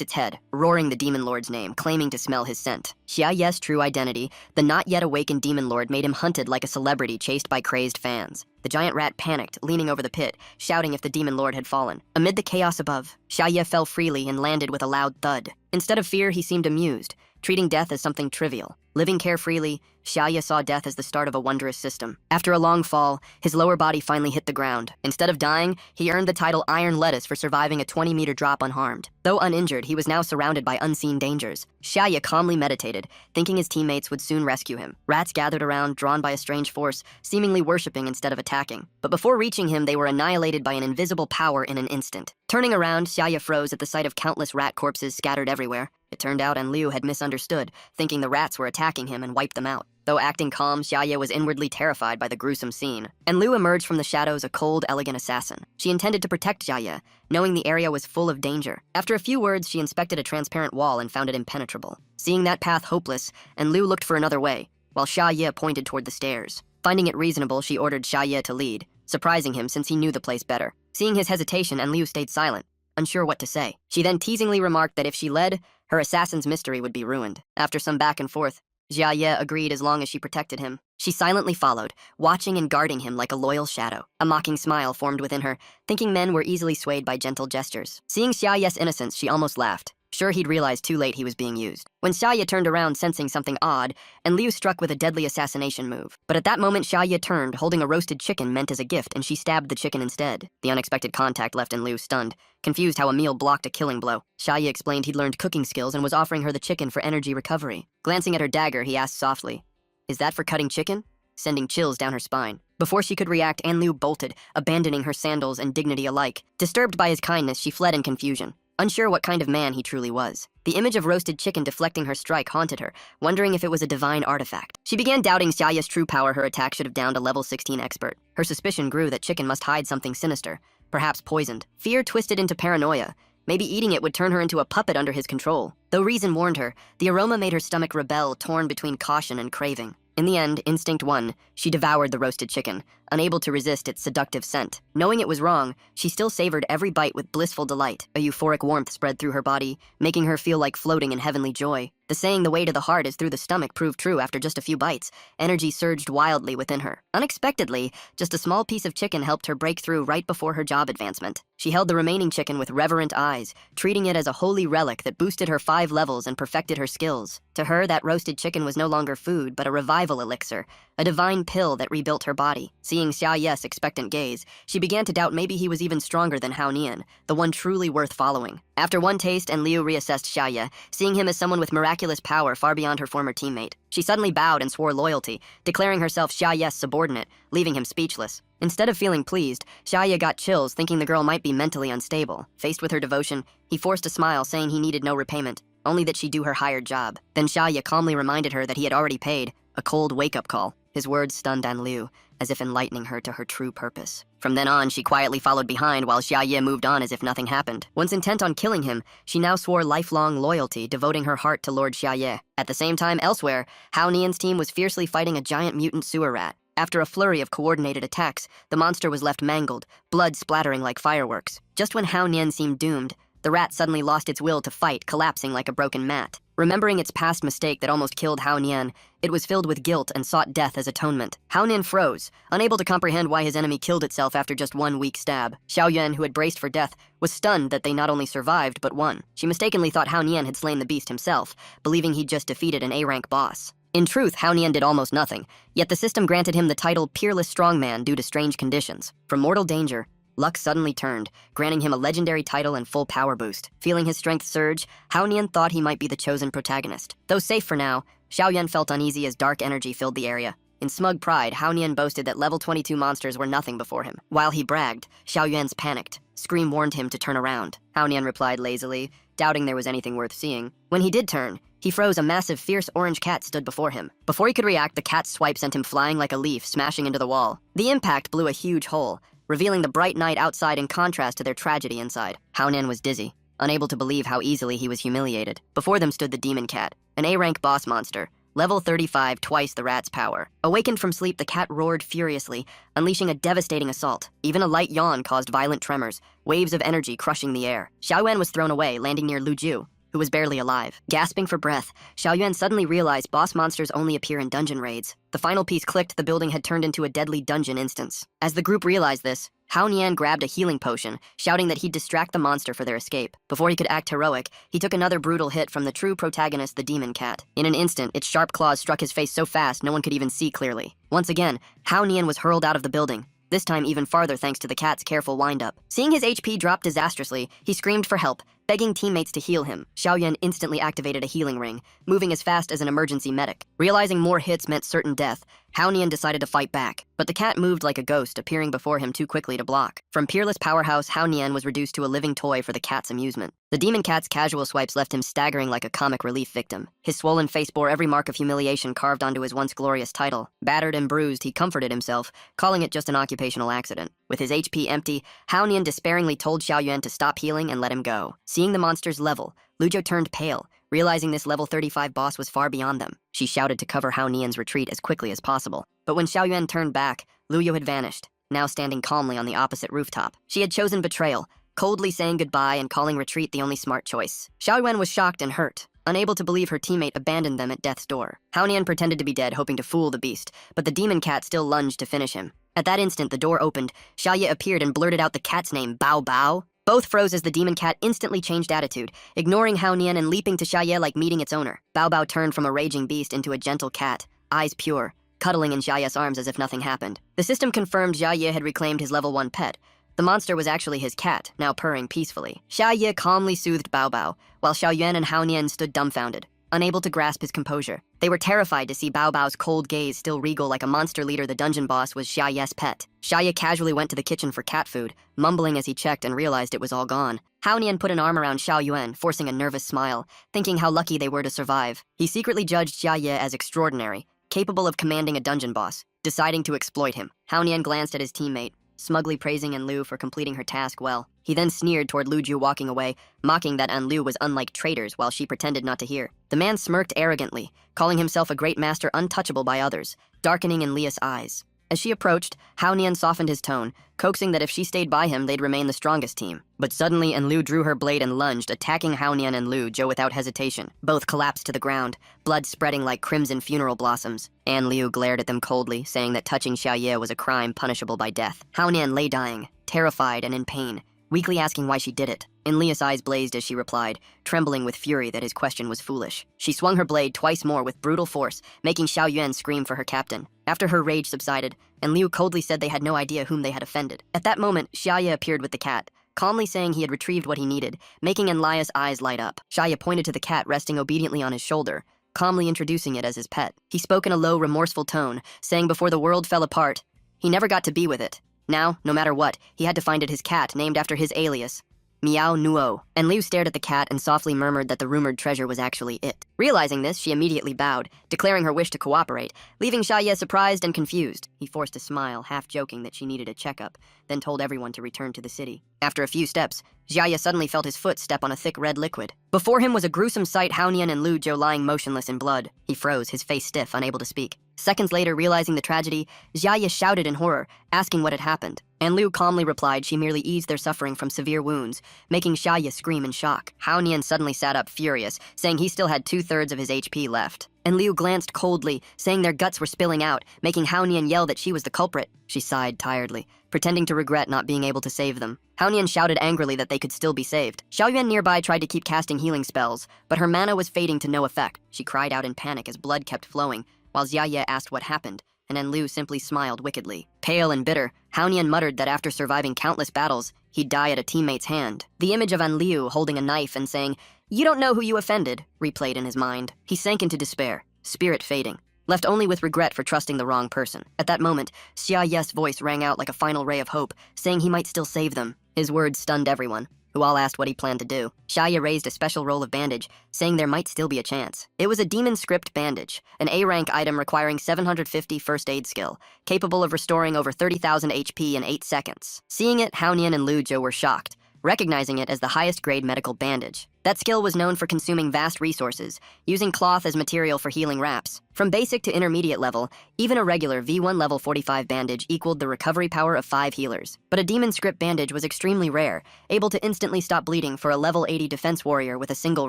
its head, roaring the demon lord's name, claiming to smell his scent. Xia Ye's true identity, the not yet awakened demon lord, made him hunted like a celebrity chased by crazed fans. The giant rat panicked, leaning over the pit, shouting if the demon lord had fallen. Amid the chaos above, Xia Ye fell freely and landed with a loud thud. Instead of fear, he seemed amused, treating death as something trivial. Living carefreely, Xia Ye saw death as the start of a wondrous system. After a long fall, his lower body finally hit the ground. Instead of dying, he earned the title Iron Lettuce for surviving a 20-meter drop unharmed. Though uninjured, he was now surrounded by unseen dangers. Xia Ye calmly meditated, thinking his teammates would soon rescue him. Rats gathered around, drawn by a strange force, seemingly worshipping instead of attacking. But before reaching him, they were annihilated by an invisible power in an instant. Turning around, Xia Ye froze at the sight of countless rat corpses scattered everywhere. It turned out Liu had misunderstood, thinking the rats were attacking him and wiped them out. Though acting calm, Xia Ye was inwardly terrified by the gruesome scene. And Liu emerged from the shadows a cold, elegant assassin. She intended to protect Xia Ye, knowing the area was full of danger. After a few words, she inspected a transparent wall and found it impenetrable. Seeing that path hopeless, Liu looked for another way, while Xia Ye pointed toward the stairs. Finding it reasonable, she ordered Xia Ye to lead, surprising him since he knew the place better. Seeing his hesitation, Liu stayed silent, unsure what to say. She then teasingly remarked that if she led, her assassin's mystery would be ruined. After some back and forth, Xia Ye agreed as long as she protected him. She silently followed, watching and guarding him like a loyal shadow. A mocking smile formed within her, thinking men were easily swayed by gentle gestures. Seeing Xia Ye's innocence, she almost laughed. Sure, he'd realized too late he was being used. When Xia Ye turned around sensing something odd, Liu struck with a deadly assassination move. But at that moment, Xia Ye turned, holding a roasted chicken meant as a gift, and she stabbed the chicken instead. The unexpected contact left Liu stunned, confused how a meal blocked a killing blow. Xia Ye explained he'd learned cooking skills and was offering her the chicken for energy recovery. Glancing at her dagger, he asked softly, "Is that for cutting chicken?" Sending chills down her spine. Before she could react, Liu bolted, abandoning her sandals and dignity alike. Disturbed by his kindness, she fled in confusion, unsure what kind of man he truly was. The image of roasted chicken deflecting her strike haunted her, wondering if it was a divine artifact. She began doubting Xia Ye's true power. Her attack should have downed a level 16 expert. Her suspicion grew that chicken must hide something sinister, perhaps poisoned. Fear twisted into paranoia. Maybe eating it would turn her into a puppet under his control. Though reason warned her, the aroma made her stomach rebel, torn between caution and craving. In the end, instinct won. She devoured the roasted chicken, unable to resist its seductive scent. Knowing it was wrong, she still savored every bite with blissful delight. A euphoric warmth spread through her body, making her feel like floating in heavenly joy. The saying, "the way to the heart is through the stomach," proved true after just a few bites. Energy surged wildly within her. Unexpectedly, just a small piece of chicken helped her break through right before her job advancement. She held the remaining chicken with reverent eyes, treating it as a holy relic that boosted her 5 levels and perfected her skills. To her, that roasted chicken was no longer food, but a revival elixir, a divine pill that rebuilt her body. Seeing Xia Ye's expectant gaze, she began to doubt maybe he was even stronger than Hao Nian, the one truly worth following. After one taste, Liu reassessed Xia Ye, seeing him as someone with miraculous power far beyond her former teammate. She suddenly bowed and swore loyalty, declaring herself Xia Ye's subordinate, leaving him speechless. Instead of feeling pleased, Xia Ye got chills, thinking the girl might be mentally unstable. Faced with her devotion, he forced a smile, saying he needed no repayment, only that she do her hired job. Then Xia Ye calmly reminded her that he had already paid, a cold wake-up call. His words stunned Liu, as if enlightening her to her true purpose. From then on, she quietly followed behind while Xia Ye moved on as if nothing happened. Once intent on killing him, she now swore lifelong loyalty, devoting her heart to Lord Xia Ye. At the same time, elsewhere, Hao Nian's team was fiercely fighting a giant mutant sewer rat. After a flurry of coordinated attacks, the monster was left mangled, blood splattering like fireworks. Just when Hao Nian seemed doomed, the rat suddenly lost its will to fight, collapsing like a broken mat. Remembering its past mistake that almost killed Hao Nian, it was filled with guilt and sought death as atonement. Hao Nian froze, unable to comprehend why his enemy killed itself after just one weak stab. Xiao Yuan, who had braced for death, was stunned that they not only survived but won. She mistakenly thought Hao Nian had slain the beast himself, believing he'd just defeated an A-rank boss. In truth, Hao Nian did almost nothing, yet the system granted him the title Peerless Strongman due to strange conditions. From mortal danger, luck suddenly turned, granting him a legendary title and full power boost. Feeling his strength surge, Hao Nian thought he might be the chosen protagonist. Though safe for now, Xiao Yuan felt uneasy as dark energy filled the area. In smug pride, Hao Nian boasted that level 22 monsters were nothing before him. While he bragged, Xiao Yuan's panicked. Scream warned him to turn around. Hao Nian replied lazily, doubting there was anything worth seeing. When he did turn, he froze. A massive, fierce orange cat stood before him. Before he could react, the cat's swipe sent him flying like a leaf, smashing into the wall. The impact blew a huge hole, revealing the bright night outside in contrast to their tragedy inside. Hao Nian was dizzy, unable to believe how easily he was humiliated. Before them stood the demon cat, an A-rank boss monster, level 35, twice the rat's power. Awakened from sleep, the cat roared furiously, unleashing a devastating assault. Even a light yawn caused violent tremors, waves of energy crushing the air. Xiaoyuan was thrown away, landing near Lu Ju, who was barely alive. Gasping for breath, Xiaoyuan suddenly realized boss monsters only appear in dungeon raids. The final piece clicked. The building had turned into a deadly dungeon instance. As the group realized this, Hao Nian grabbed a healing potion, shouting that he'd distract the monster for their escape. Before he could act heroic, he took another brutal hit from the true protagonist, the demon cat. In an instant, its sharp claws struck his face so fast no one could even see clearly. Once again, Hao Nian was hurled out of the building, this time even farther thanks to the cat's careful wind-up. Seeing his HP drop disastrously, he screamed for help, begging teammates to heal him. Xiaoyuan instantly activated a healing ring, moving as fast as an emergency medic. Realizing more hits meant certain death, Hao Nian decided to fight back, but the cat moved like a ghost, appearing before him too quickly to block. From peerless powerhouse, Hao Nian was reduced to a living toy for the cat's amusement. The demon cat's casual swipes left him staggering like a comic relief victim. His swollen face bore every mark of humiliation carved onto his once glorious title. Battered and bruised, he comforted himself, calling it just an occupational accident. With his HP empty, Hao Nian despairingly told Xiaoyuan to stop healing and let him go. Seeing the monster's level, Lu Ju turned pale, realizing this level 35 boss was far beyond them. She shouted to cover Hao Nian's retreat as quickly as possible. But when Xiaoyuan turned back, Lu Ju had vanished, now standing calmly on the opposite rooftop. She had chosen betrayal, coldly saying goodbye and calling retreat the only smart choice. Xiaoyuan was shocked and hurt, unable to believe her teammate abandoned them at death's door. Hao Nian pretended to be dead, hoping to fool the beast, but the demon cat still lunged to finish him. At that instant, the door opened, Xia appeared and blurted out the cat's name, Bao Bao. Both froze as the demon cat instantly changed attitude, ignoring Hao Nian and leaping to Xia like meeting its owner. Bao Bao turned from a raging beast into a gentle cat, eyes pure, cuddling in Xia's arms as if nothing happened. The system confirmed Xia had reclaimed his level 1 pet. The monster was actually his cat, now purring peacefully. Xia calmly soothed Bao Bao, while Xiaoyuan and Hao Nian stood dumbfounded, unable to grasp his composure. They were terrified to see Bao Bao's cold gaze still regal like a monster leader. The dungeon boss was Xia's pet. Xia casually went to the kitchen for cat food, mumbling as he checked and realized it was all gone. Hao Nian put an arm around Xiaoyuan, forcing a nervous smile, thinking how lucky they were to survive. He secretly judged Xia as extraordinary, capable of commanding a dungeon boss, deciding to exploit him. Hao Nian glanced at his teammate, smugly praising Anlu for completing her task well. He then sneered toward Lu Ju walking away, mocking that Anlu was unlike traitors while she pretended not to hear. The man smirked arrogantly, calling himself a great master untouchable by others, darkening in Leah's eyes. As she approached, Hao Nian softened his tone, coaxing that if she stayed by him, they'd remain the strongest team. But suddenly, Anlu drew her blade and lunged, attacking Hao Nian and Lu Ju without hesitation. Both collapsed to the ground, blood spreading like crimson funeral blossoms. An Liu glared at them coldly, saying that touching Xiaoye was a crime punishable by death. Hao Nian lay dying, terrified and in pain, weakly asking why she did it. Leah's eyes blazed as she replied, trembling with fury that his question was foolish. She swung her blade twice more with brutal force, making Xiaoyuan scream for her captain. After her rage subsided, Liu coldly said they had no idea whom they had offended. At that moment, Xiaoye appeared with the cat, calmly saying he had retrieved what he needed, making Lia's eyes light up. Xiaoye pointed to the cat resting obediently on his shoulder, calmly introducing it as his pet. He spoke in a low, remorseful tone, saying before the world fell apart, he never got to be with it. Now, no matter what, he had to find it his cat, named after his alias, Miao Nuo. And Liu stared at the cat and softly murmured that the rumored treasure was actually it. Realizing this, she immediately bowed, declaring her wish to cooperate, leaving Xiaoye surprised and confused. He forced a smile, half joking that she needed a checkup, then told everyone to return to the city. After a few steps, Xiaoye suddenly felt his foot step on a thick red liquid. Before him was a gruesome sight, Hao Nian and Lu Ju lying motionless in blood. He froze, his face stiff, unable to speak. Seconds later, realizing the tragedy, Xiaoye shouted in horror, asking what had happened. And Liu calmly replied she merely eased their suffering from severe wounds, making Xiaoye scream in shock. Hao Nian suddenly sat up furious, saying he still had 2/3 of his HP left. And Liu glanced coldly, saying their guts were spilling out, making Hao Nian yell that she was the culprit. She sighed tiredly, pretending to regret not being able to save them. Hao Nian shouted angrily that they could still be saved. Xiaoyuan nearby tried to keep casting healing spells, but her mana was fading to no effect. She cried out in panic as blood kept flowing, while Xiaoye asked what happened, and Enlu simply smiled wickedly. Pale and bitter, Hao Nian muttered that after surviving countless battles, he'd die at a teammate's hand. The image of Enliu holding a knife and saying, "You don't know who you offended," replayed in his mind. He sank into despair, spirit fading, left only with regret for trusting the wrong person. At that moment, Xia Ye's voice rang out like a final ray of hope, saying he might still save them. His words stunned everyone. who all asked what he planned to do. Xia raised a special roll of bandage, saying there might still be a chance. It was a demon script bandage, an A-rank item requiring 750 first aid skill, capable of restoring over 30,000 HP in 8 seconds. Seeing it, Haonian and Lu Zhou were shocked, recognizing it as the highest-grade medical bandage. That skill was known for consuming vast resources, using cloth as material for healing wraps. From basic to intermediate level, even a regular V1 level 45 bandage equaled the recovery power of 5 healers. But a demon script bandage was extremely rare, able to instantly stop bleeding for a level 80 defense warrior with a single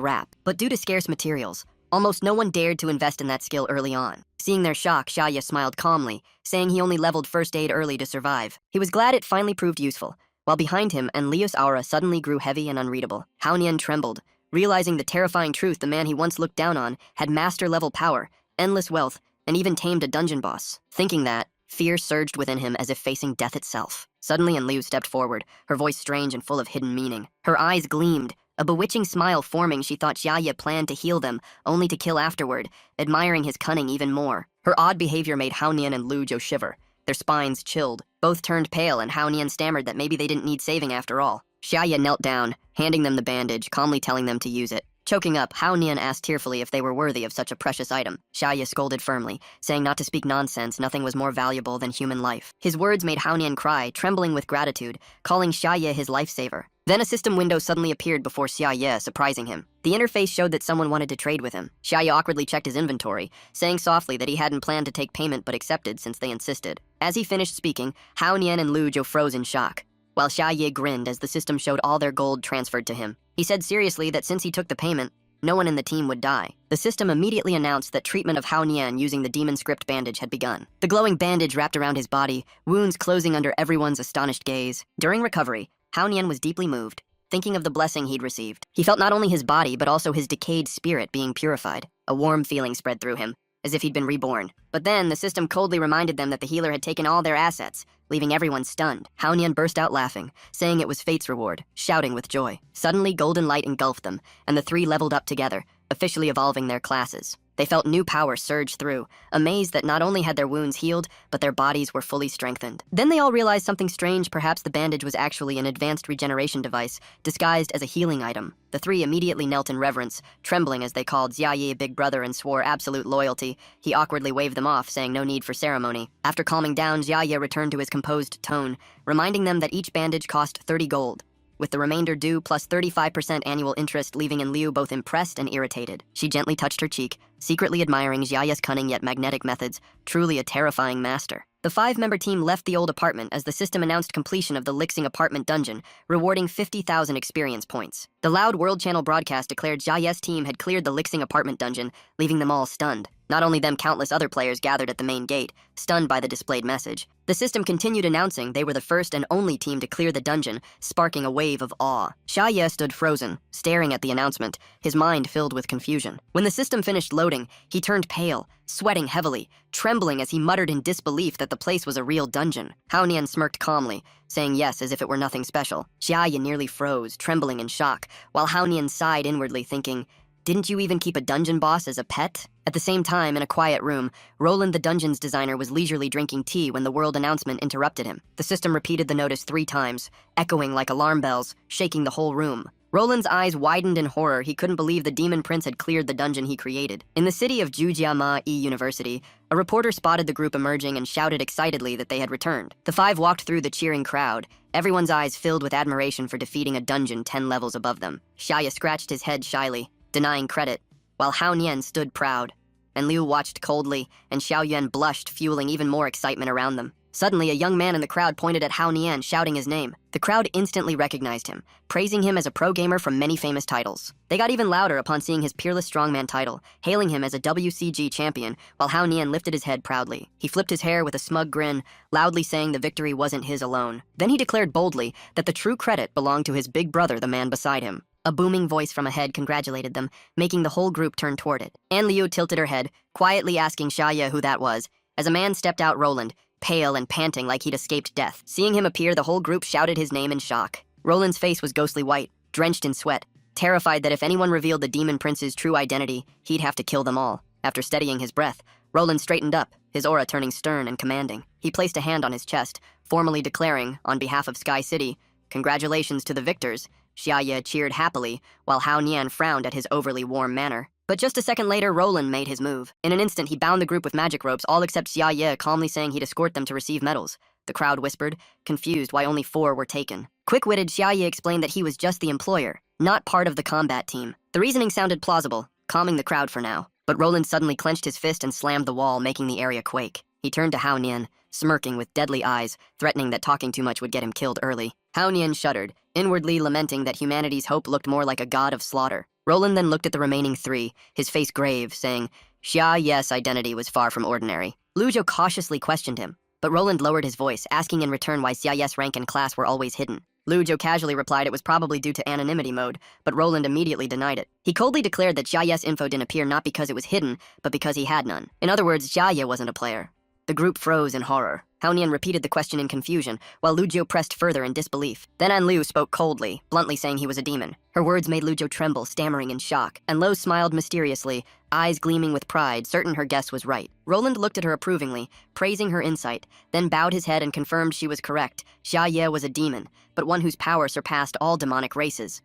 wrap. But due to scarce materials, almost no one dared to invest in that skill early on. Seeing their shock, Xia smiled calmly, saying he only leveled first aid early to survive. He was glad it finally proved useful, while behind him, Enlil's aura suddenly grew heavy and unreadable. Haonian trembled, realizing the terrifying truth the man he once looked down on had master-level power, endless wealth, and even tamed a dungeon boss. Thinking that, fear surged within him as if facing death itself. Suddenly, Enliu stepped forward, her voice strange and full of hidden meaning. Her eyes gleamed, a bewitching smile forming. She thought Xia planned to heal them, only to kill afterward, admiring his cunning even more. Her odd behavior made Haonian and Lu Zhou shiver. Their spines chilled. Both turned pale, and Haonian stammered that maybe they didn't need saving after all. Xia knelt down, handing them the bandage, calmly telling them to use it. Choking up, Haonian asked tearfully if they were worthy of such a precious item. Xia scolded firmly, saying not to speak nonsense, nothing was more valuable than human life. His words made Haonian cry, trembling with gratitude, calling Xia his lifesaver. Then a system window suddenly appeared before Xia, surprising him. The interface showed that someone wanted to trade with him. Xia awkwardly checked his inventory, saying softly that he hadn't planned to take payment but accepted since they insisted. As he finished speaking, Haonian and Lu Zhou froze in shock, while Xia grinned as the system showed all their gold transferred to him. He said seriously that since he took the payment, no one in the team would die. The system immediately announced that treatment of Haonian using the demon script bandage had begun. The glowing bandage wrapped around his body, wounds closing under everyone's astonished gaze. During recovery, Haonian was deeply moved, thinking of the blessing he'd received. He felt not only his body, but also his decayed spirit being purified. A warm feeling spread through him, as if he'd been reborn. But then, the system coldly reminded them that the healer had taken all their assets, leaving everyone stunned. Haonian burst out laughing, saying it was fate's reward, shouting with joy. Suddenly, golden light engulfed them, and the three leveled up together, officially evolving their classes. They felt new power surge through, amazed that not only had their wounds healed, but their bodies were fully strengthened. Then they all realized something strange. Perhaps the bandage was actually an advanced regeneration device, disguised as a healing item. The three immediately knelt in reverence, trembling as they called Xia big brother and swore absolute loyalty. He awkwardly waved them off, saying no need for ceremony. After calming down, Xia returned to his composed tone, reminding them that each bandage cost 30 gold. With the remainder due plus 35% annual interest, leaving Enlil both impressed and irritated. She gently touched her cheek, secretly admiring Xia's cunning yet magnetic methods, truly a terrifying master. The 5-member team left the old apartment as the system announced completion of the Lixing apartment dungeon, rewarding 50,000 experience points. The loud World Channel broadcast declared Xia's team had cleared the Lixing apartment dungeon, leaving them all stunned. Not only them, countless other players gathered at the main gate, stunned by the displayed message. The system continued announcing they were the first and only team to clear the dungeon, sparking a wave of awe. Xia stood frozen, staring at the announcement, his mind filled with confusion. When the system finished loading, he turned pale, sweating heavily, trembling as he muttered in disbelief that the place was a real dungeon. Haonian smirked calmly, saying yes as if it were nothing special. Xia nearly froze, trembling in shock, while Haonian sighed inwardly, thinking, "Didn't you even keep a dungeon boss as a pet?" At the same time, in a quiet room, Roland the dungeon's designer was leisurely drinking tea when the world announcement interrupted him. The system repeated the notice 3 times, echoing like alarm bells, shaking the whole room. Roland's eyes widened in horror. He couldn't believe the demon prince had cleared the dungeon he created. In the city of Jujiama University, a reporter spotted the group emerging and shouted excitedly that they had returned. The 5 walked through the cheering crowd, everyone's eyes filled with admiration for defeating a dungeon 10 levels above them. Xia scratched his head shyly, denying credit, while Haonian stood proud. Enlil watched coldly, and Xiaoyuan blushed, fueling even more excitement around them. Suddenly, a young man in the crowd pointed at Haonian, shouting his name. The crowd instantly recognized him, praising him as a pro gamer from many famous titles. They got even louder upon seeing his peerless strongman title, hailing him as a WCG champion, while Haonian lifted his head proudly. He flipped his hair with a smug grin, loudly saying the victory wasn't his alone. Then he declared boldly that the true credit belonged to his big brother, the man beside him. A booming voice from ahead congratulated them, making the whole group turn toward it. Enlil tilted her head, quietly asking Xia who that was. As a man stepped out, Roland, pale and panting like he'd escaped death. Seeing him appear, the whole group shouted his name in shock. Roland's face was ghostly white, drenched in sweat, terrified that if anyone revealed the demon prince's true identity, he'd have to kill them all. After steadying his breath, Roland straightened up, his aura turning stern and commanding. He placed a hand on his chest, formally declaring, on behalf of Sky City, "Congratulations to the victors. Xiaoye cheered happily, while Hao Nian frowned at his overly warm manner. But just a second later, Roland made his move. In an instant, he bound the group with magic ropes, all except Xiaoye, calmly saying he'd escort them to receive medals. The crowd whispered, confused why only 4 were taken. Quick-witted, Xiaoye explained that he was just the employer, not part of the combat team. The reasoning sounded plausible, calming the crowd for now. But Roland suddenly clenched his fist and slammed the wall, making the area quake. He turned to Hao Nian, smirking with deadly eyes, threatening that talking too much would get him killed early. Hao Nian shuddered, inwardly lamenting that humanity's hope looked more like a god of slaughter. Roland then looked at the remaining 3, his face grave, saying, Xiaoye's identity was far from ordinary. Lu Zhou cautiously questioned him, but Roland lowered his voice, asking in return why Xiaoye's rank and class were always hidden. Lu Zhou casually replied it was probably due to anonymity mode, but Roland immediately denied it. He coldly declared that Xiaoye's info didn't appear not because it was hidden, but because he had none. In other words, Xiaoye wasn't a player. The group froze in horror. Hao Nian repeated the question in confusion, while Lu Zhou pressed further in disbelief. Then An Liu spoke coldly, bluntly saying he was a demon. Her words made Lu Zhou tremble, stammering in shock. And Lo smiled mysteriously, eyes gleaming with pride, certain her guess was right. Roland looked at her approvingly, praising her insight, then bowed his head and confirmed she was correct. Xiaoye was a demon, but one whose power surpassed all demonic races.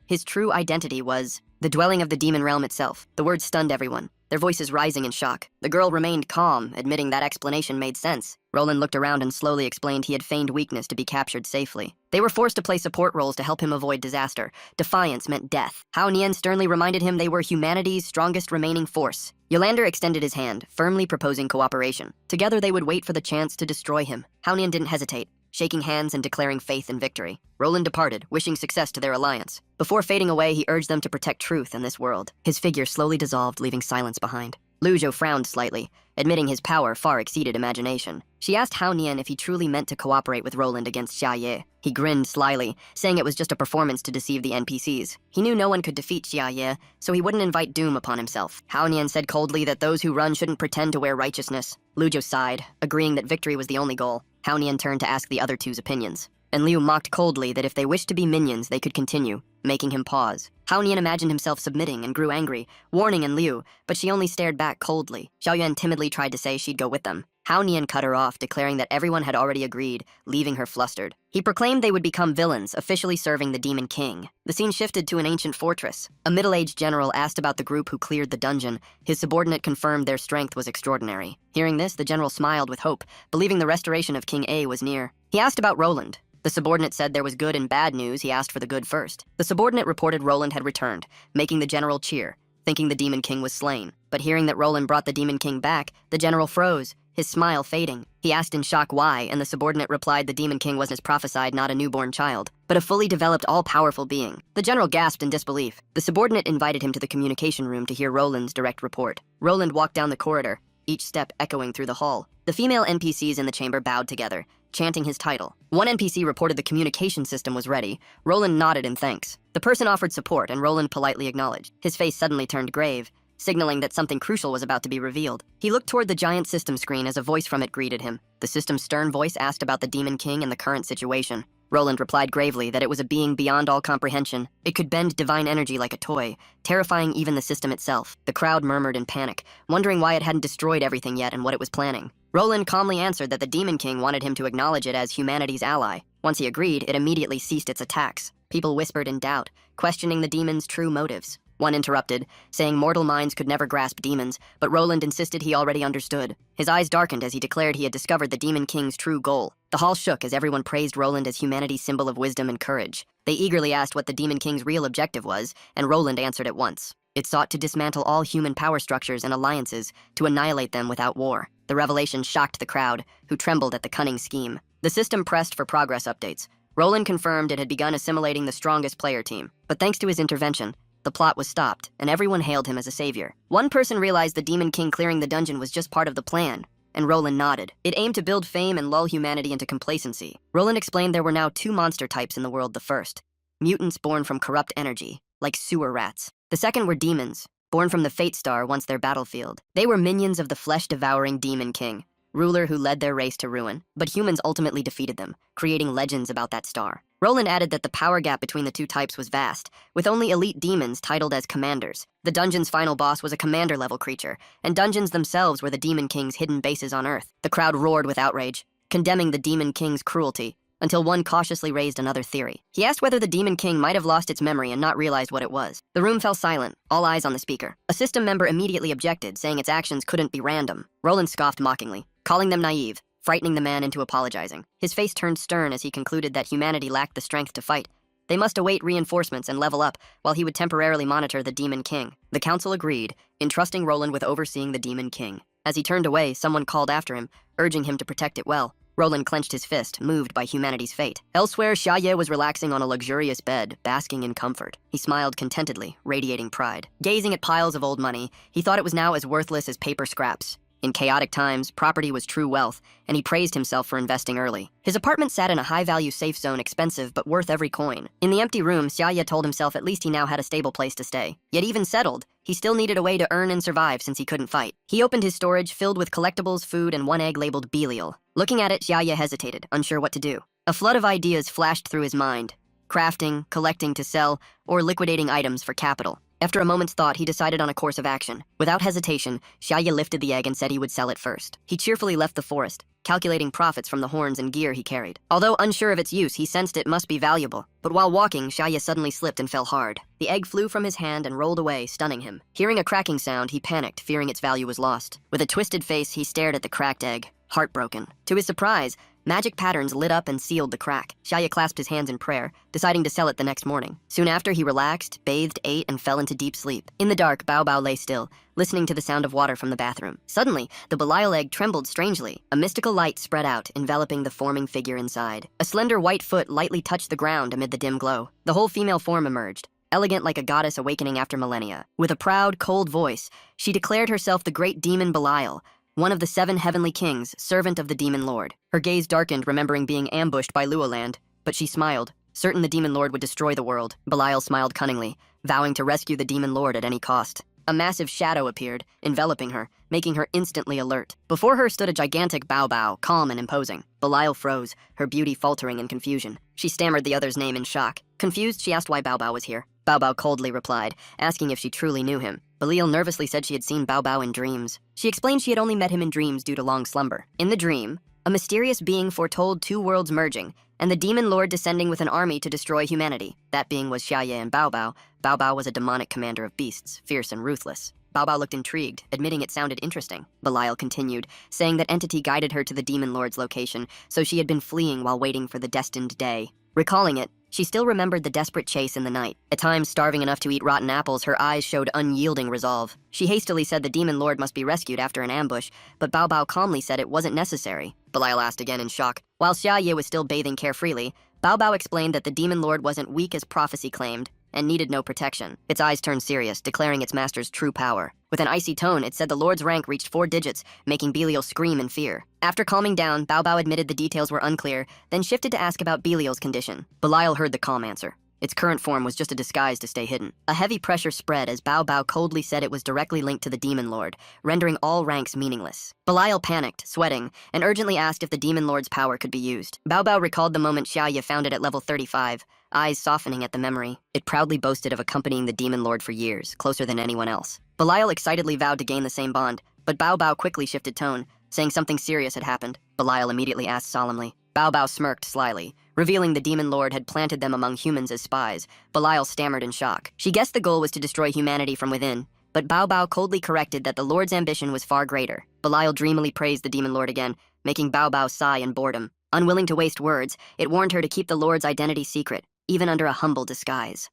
His true identity was the dwelling of the demon realm itself. The words stunned everyone, their voices rising in shock. The girl remained calm, admitting that explanation made sense. Roland looked around and slowly explained he had feigned weakness to be captured safely. They were forced to play support roles to help him avoid disaster. Defiance meant death. Hao Nian sternly reminded him they were humanity's strongest remaining force. Yolander extended his hand, firmly proposing cooperation. Together they would wait for the chance to destroy him. Hao Nian didn't hesitate, shaking hands and declaring faith in victory. Roland departed, wishing success to their alliance. Before fading away, he urged them to protect truth in this world. His figure slowly dissolved, leaving silence behind. Lu Zhou frowned slightly, admitting his power far exceeded imagination. She asked Hao Nian if he truly meant to cooperate with Roland against Xiaoye. He grinned slyly, saying it was just a performance to deceive the NPCs. He knew no one could defeat Xiaoye, so he wouldn't invite doom upon himself. Hao Nian said coldly that those who run shouldn't pretend to wear righteousness. Lu Zhou sighed, agreeing that victory was the only goal. Hao Nian turned to ask the other 2's opinions. And Liu mocked coldly that if they wished to be minions, they could continue, making him pause. Hao Nian imagined himself submitting and grew angry, warning An Liu, but she only stared back coldly. Xiaoyan timidly tried to say she'd go with them. Hao Nian cut her off, declaring that everyone had already agreed, leaving her flustered. He proclaimed they would become villains, officially serving the Demon King. The scene shifted to an ancient fortress. A middle-aged general asked about the group who cleared the dungeon. His subordinate confirmed their strength was extraordinary. Hearing this, the general smiled with hope, believing the restoration of King A was near. He asked about Roland. The subordinate said there was good and bad news. He asked for the good first. The subordinate reported Roland had returned, making the general cheer, thinking the Demon King was slain. But hearing that Roland brought the Demon King back, the general froze, his smile fading. He asked in shock why, and the subordinate replied the Demon King was as prophesied, not a newborn child, but a fully developed, all-powerful being. The general gasped in disbelief. The subordinate invited him to the communication room to hear Roland's direct report. Roland walked down the corridor, each step echoing through the hall. The female NPCs in the chamber bowed together, chanting his title. One NPC reported the communication system was ready. Roland nodded in thanks. The person offered support, and Roland politely acknowledged. His face suddenly turned grave, signaling that something crucial was about to be revealed. He looked toward the giant system screen as a voice from it greeted him. The system's stern voice asked about the Demon King and the current situation. Roland replied gravely that it was a being beyond all comprehension. It could bend divine energy like a toy, terrifying even the system itself. The crowd murmured in panic, wondering why it hadn't destroyed everything yet and what it was planning. Roland calmly answered that the Demon King wanted him to acknowledge it as humanity's ally. Once he agreed, it immediately ceased its attacks. People whispered in doubt, questioning the demon's true motives. One interrupted, saying mortal minds could never grasp demons, but Roland insisted he already understood. His eyes darkened as he declared he had discovered the Demon King's true goal. The hall shook as everyone praised Roland as humanity's symbol of wisdom and courage. They eagerly asked what the Demon King's real objective was, and Roland answered at once. It sought to dismantle all human power structures and alliances, to annihilate them without war. The revelation shocked the crowd, who trembled at the cunning scheme. The system pressed for progress updates. Roland confirmed it had begun assimilating the strongest player team, but thanks to his intervention, the plot was stopped, and everyone hailed him as a savior. One person realized the Demon King clearing the dungeon was just part of the plan, and Roland nodded. It aimed to build fame and lull humanity into complacency. Roland explained there were now 2 monster types in the world. The first, mutants born from corrupt energy, like sewer rats. The second were demons, born from the Fate Star once their battlefield. They were minions of the flesh-devouring Demon King, ruler who led their race to ruin, but humans ultimately defeated them, creating legends about that star. Roland added that the power gap between the 2 types was vast, with only elite demons titled as commanders. The dungeon's final boss was a commander-level creature, and dungeons themselves were the Demon King's hidden bases on Earth. The crowd roared with outrage, condemning the Demon King's cruelty. until one cautiously raised another theory. He asked whether the Demon King might have lost its memory and not realized what it was. The room fell silent, all eyes on the speaker. A system member immediately objected, saying its actions couldn't be random. Roland scoffed mockingly, calling them naive, frightening the man into apologizing. His face turned stern as he concluded that humanity lacked the strength to fight. They must await reinforcements and level up, while he would temporarily monitor the Demon King. The council agreed, entrusting Roland with overseeing the Demon King. As he turned away, someone called after him, urging him to protect it well. Roland clenched his fist, moved by humanity's fate. Elsewhere, Xia was relaxing on a luxurious bed, basking in comfort. He smiled contentedly, radiating pride. Gazing at piles of old money, he thought it was now as worthless as paper scraps. In chaotic times, property was true wealth, and he praised himself for investing early. His apartment sat in a high-value safe zone, expensive but worth every coin. In the empty room, Xia told himself at least he now had a stable place to stay. Yet even settled, he still needed a way to earn and survive since he couldn't fight. He opened his storage, filled with collectibles, food, and one egg labeled Belial. Looking at it, Xia hesitated, unsure what to do. A flood of ideas flashed through his mind. Crafting, collecting to sell, or liquidating items for capital. After a moment's thought, he decided on a course of action. Without hesitation, Xia lifted the egg and said he would sell it first. He cheerfully left the forest, calculating profits from the horns and gear he carried. Although unsure of its use, he sensed it must be valuable. But while walking, Xia suddenly slipped and fell hard. The egg flew from his hand and rolled away, stunning him. Hearing a cracking sound, he panicked, fearing its value was lost. With a twisted face, he stared at the cracked egg, heartbroken. To his surprise, magic patterns lit up and sealed the crack. Xia clasped his hands in prayer, deciding to sell it the next morning. Soon after, he relaxed, bathed, ate, and fell into deep sleep. In the dark, Bao Bao lay still, listening to the sound of water from the bathroom. Suddenly, the Belial egg trembled strangely. A mystical light spread out, enveloping the forming figure inside. A slender white foot lightly touched the ground amid the dim glow. The whole female form emerged, elegant like a goddess awakening after millennia. With a proud, cold voice, she declared herself the great demon Belial, one of the 7 heavenly kings, servant of the demon lord. Her gaze darkened, remembering being ambushed by Luoland, but she smiled, certain the demon lord would destroy the world. Belial smiled cunningly, vowing to rescue the demon lord at any cost. A massive shadow appeared, enveloping her, making her instantly alert. Before her stood a gigantic Bao Bao, calm and imposing. Belial froze, her beauty faltering in confusion. She stammered the other's name in shock. Confused, she asked why Bao Bao was here. Bao Bao coldly replied, asking if she truly knew him. Belial nervously said she had seen Bao Bao in dreams. She explained she had only met him in dreams due to long slumber. In the dream, a mysterious being foretold 2 worlds merging, and the demon lord descending with an army to destroy humanity. That being was Xia and Bao Bao. Bao Bao was a demonic commander of beasts, fierce and ruthless. Bao Bao looked intrigued, admitting it sounded interesting. Belial continued, saying that entity guided her to the demon lord's location, so she had been fleeing while waiting for the destined day. Recalling it, she still remembered the desperate chase in the night. At times, starving enough to eat rotten apples, her eyes showed unyielding resolve. She hastily said the demon lord must be rescued after an ambush, but Bao Bao calmly said it wasn't necessary. Belial asked again in shock. While Xia Ye was still bathing carefreely, Bao Bao explained that the demon lord wasn't weak as prophecy claimed, and needed no protection. Its eyes turned serious, declaring its master's true power. With an icy tone, it said the lord's rank reached 4 digits, making Belial scream in fear. After calming down, Bao Bao admitted the details were unclear, then shifted to ask about Belial's condition. Belial heard the calm answer. Its current form was just a disguise to stay hidden. A heavy pressure spread as Bao Bao coldly said it was directly linked to the demon lord, rendering all ranks meaningless. Belial panicked, sweating, and urgently asked if the demon lord's power could be used. Bao Bao recalled the moment Xia Ye found it at level 35, eyes softening at the memory. It proudly boasted of accompanying the demon lord for years, closer than anyone else. Belial excitedly vowed to gain the same bond, but Bao Bao quickly shifted tone, saying something serious had happened. Belial immediately asked solemnly. Bao Bao smirked slyly, revealing the demon lord had planted them among humans as spies. Belial stammered in shock. She guessed the goal was to destroy humanity from within, but Bao Bao coldly corrected that the lord's ambition was far greater. Belial dreamily praised the demon lord again, making Bao Bao sigh in boredom. Unwilling to waste words, it warned her to keep the lord's identity secret, even under a humble disguise.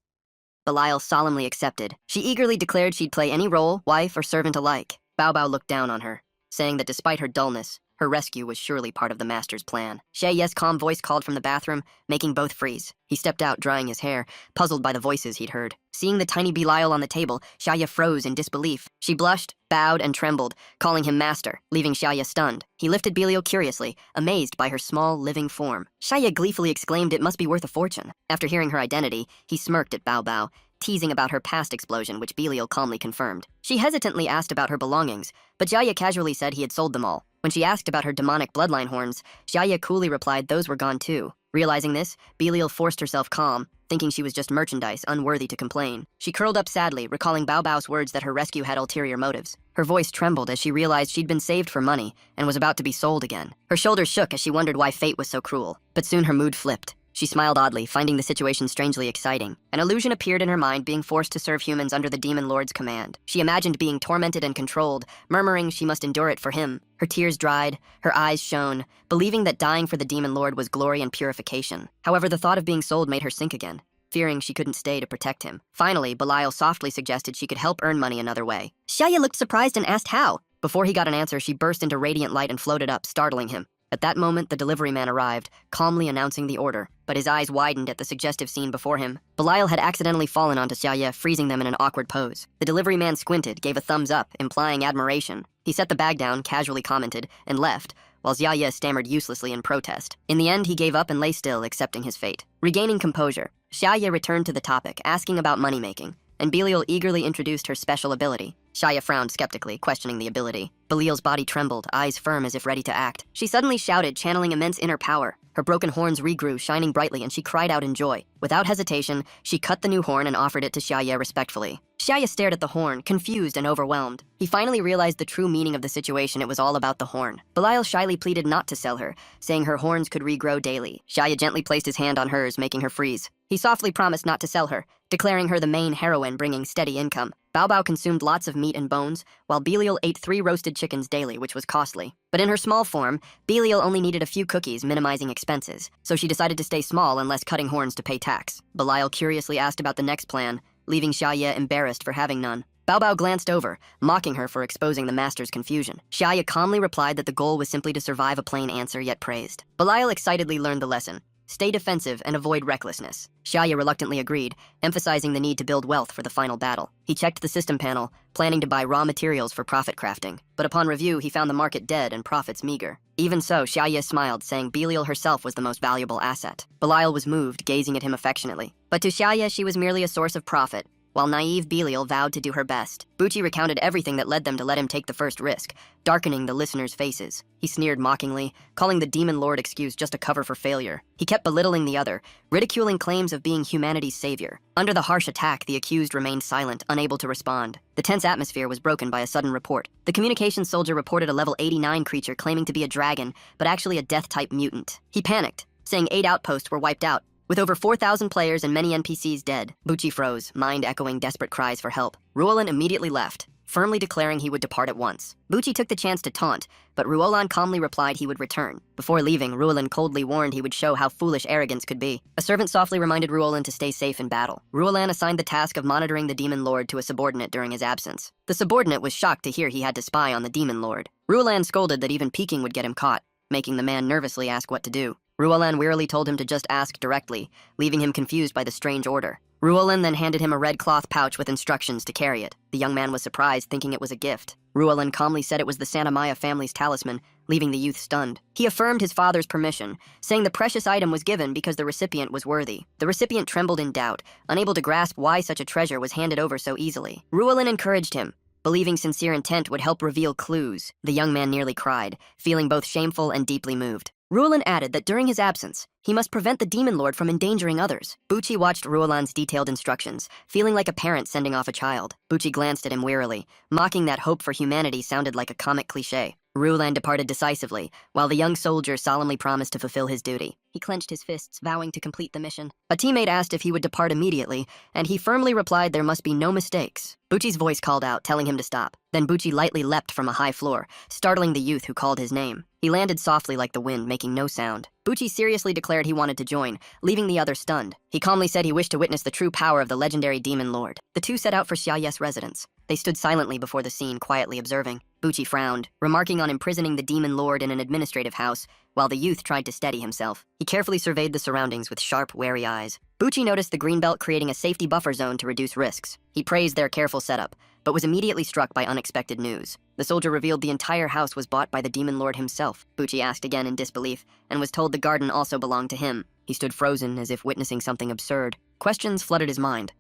Belial solemnly accepted. She eagerly declared she'd play any role, wife or servant alike. Bao Bao looked down on her, saying that despite her dullness, her rescue was surely part of the master's plan. Xie Ye's calm voice called from the bathroom, making both freeze. He stepped out, drying his hair, puzzled by the voices he'd heard. Seeing the tiny Belial on the table, Xia Ye froze in disbelief. She blushed, bowed, and trembled, calling him master, leaving Xia Ye stunned. He lifted Belial curiously, amazed by her small, living form. Xia Ye gleefully exclaimed it must be worth a fortune. After hearing her identity, he smirked at Bao Bao, teasing about her past explosion, which Belial calmly confirmed. She hesitantly asked about her belongings, but Xia Ye casually said he had sold them all. When she asked about her demonic bloodline horns, Xiaoye coolly replied those were gone too. Realizing this, Belial forced herself calm, thinking she was just merchandise, unworthy to complain. She curled up sadly, recalling Bao Bao's words that her rescue had ulterior motives. Her voice trembled as she realized she'd been saved for money and was about to be sold again. Her shoulders shook as she wondered why fate was so cruel. But soon her mood flipped. She smiled oddly, finding the situation strangely exciting. An illusion appeared in her mind, being forced to serve humans under the Demon Lord's command. She imagined being tormented and controlled, murmuring she must endure it for him. Her tears dried, her eyes shone, believing that dying for the Demon Lord was glory and purification. However, the thought of being sold made her sink again, fearing she couldn't stay to protect him. Finally, Belial softly suggested she could help earn money another way. Xiaoye looked surprised and asked how. Before he got an answer, she burst into radiant light and floated up, startling him. At that moment, the delivery man arrived, calmly announcing the order, but his eyes widened at the suggestive scene before him. Belial had accidentally fallen onto Xiaoye, freezing them in an awkward pose. The delivery man squinted, gave a thumbs up, implying admiration. He set the bag down, casually commented, and left, while Xiaoye stammered uselessly in protest. In the end, he gave up and lay still, accepting his fate. Regaining composure, Xiaoye returned to the topic, asking about money-making, and Belial eagerly introduced her special ability. Xiaoye frowned skeptically, questioning the ability. Belial's body trembled, eyes firm as if ready to act. She suddenly shouted, channeling immense inner power. Her broken horns regrew, shining brightly, and she cried out in joy. Without hesitation, she cut the new horn and offered it to Xiaoye respectfully. Xiaoye stared at the horn, confused and overwhelmed. He finally realized the true meaning of the situation. It was all about the horn. Belial shyly pleaded not to sell her, saying her horns could regrow daily. Xiaoye gently placed his hand on hers, making her freeze. He softly promised not to sell her, declaring her the main heroine, bringing steady income. Bao Bao consumed lots of meat and bones, while Belial ate 3 roasted chickens daily, which was costly. But in her small form, Belial only needed a few cookies, minimizing expenses, so she decided to stay small unless cutting horns to pay tax. Belial curiously asked about the next plan, leaving Xiaoye embarrassed for having none. Bao Bao glanced over, mocking her for exposing the master's confusion. Xiaoye calmly replied that the goal was simply to survive a plain answer, yet praised. Belial excitedly learned the lesson. Stay defensive and avoid recklessness. Xiaoye reluctantly agreed, emphasizing the need to build wealth for the final battle. He checked the system panel, planning to buy raw materials for profit crafting. But upon review, he found the market dead and profits meager. Even so, Xiaoye smiled, saying Belial herself was the most valuable asset. Belial was moved, gazing at him affectionately. But to Xiaoye, she was merely a source of profit, while naive Belial vowed to do her best. Bucci recounted everything that led them to let him take the first risk, darkening the listeners' faces. He sneered mockingly, calling the Demon Lord excuse just a cover for failure. He kept belittling the other, ridiculing claims of being humanity's savior. Under the harsh attack, the accused remained silent, unable to respond. The tense atmosphere was broken by a sudden report. The communications soldier reported a level 89 creature claiming to be a dragon, but actually a death-type mutant. He panicked, saying 8 outposts were wiped out, with over 4,000 players and many NPCs dead. Bucci froze, mind echoing desperate cries for help. Ruolan immediately left, firmly declaring he would depart at once. Bucci took the chance to taunt, but Ruolan calmly replied he would return. Before leaving, Ruolan coldly warned he would show how foolish arrogance could be. A servant softly reminded Ruolan to stay safe in battle. Ruolan assigned the task of monitoring the Demon Lord to a subordinate during his absence. The subordinate was shocked to hear he had to spy on the Demon Lord. Ruolan scolded that even peeking would get him caught, making the man nervously ask what to do. Ruolan wearily told him to just ask directly, leaving him confused by the strange order. Ruolan then handed him a red cloth pouch with instructions to carry it. The young man was surprised, thinking it was a gift. Ruolan calmly said it was the Santa Maya family's talisman, leaving the youth stunned. He affirmed his father's permission, saying the precious item was given because the recipient was worthy. The recipient trembled in doubt, unable to grasp why such a treasure was handed over so easily. Ruolan encouraged him, believing sincere intent would help reveal clues. The young man nearly cried, feeling both shameful and deeply moved. Ruolan added that during his absence, he must prevent the Demon Lord from endangering others. Bucci watched Ruolan's detailed instructions, feeling like a parent sending off a child. Bucci glanced at him wearily, mocking that hope for humanity sounded like a comic cliché. Ruolan departed decisively, while the young soldier solemnly promised to fulfill his duty. He clenched his fists, vowing to complete the mission. A teammate asked if he would depart immediately, and he firmly replied there must be no mistakes. Bucci's voice called out, telling him to stop. Then Bucci lightly leapt from a high floor, startling the youth who called his name. He landed softly like the wind, making no sound. Bucci seriously declared he wanted to join, leaving the other stunned. He calmly said he wished to witness the true power of the legendary Demon Lord. The two set out for Xiaoye's residence. They stood silently before the scene, quietly observing. Bucci frowned, remarking on imprisoning the Demon Lord in an administrative house, while the youth tried to steady himself. He carefully surveyed the surroundings with sharp, wary eyes. Bucci noticed the greenbelt creating a safety buffer zone to reduce risks. He praised their careful setup, but was immediately struck by unexpected news. The soldier revealed the entire house was bought by the Demon Lord himself. Bucci asked again in disbelief, and was told the garden also belonged to him. He stood frozen, as if witnessing something absurd. Questions flooded his mind.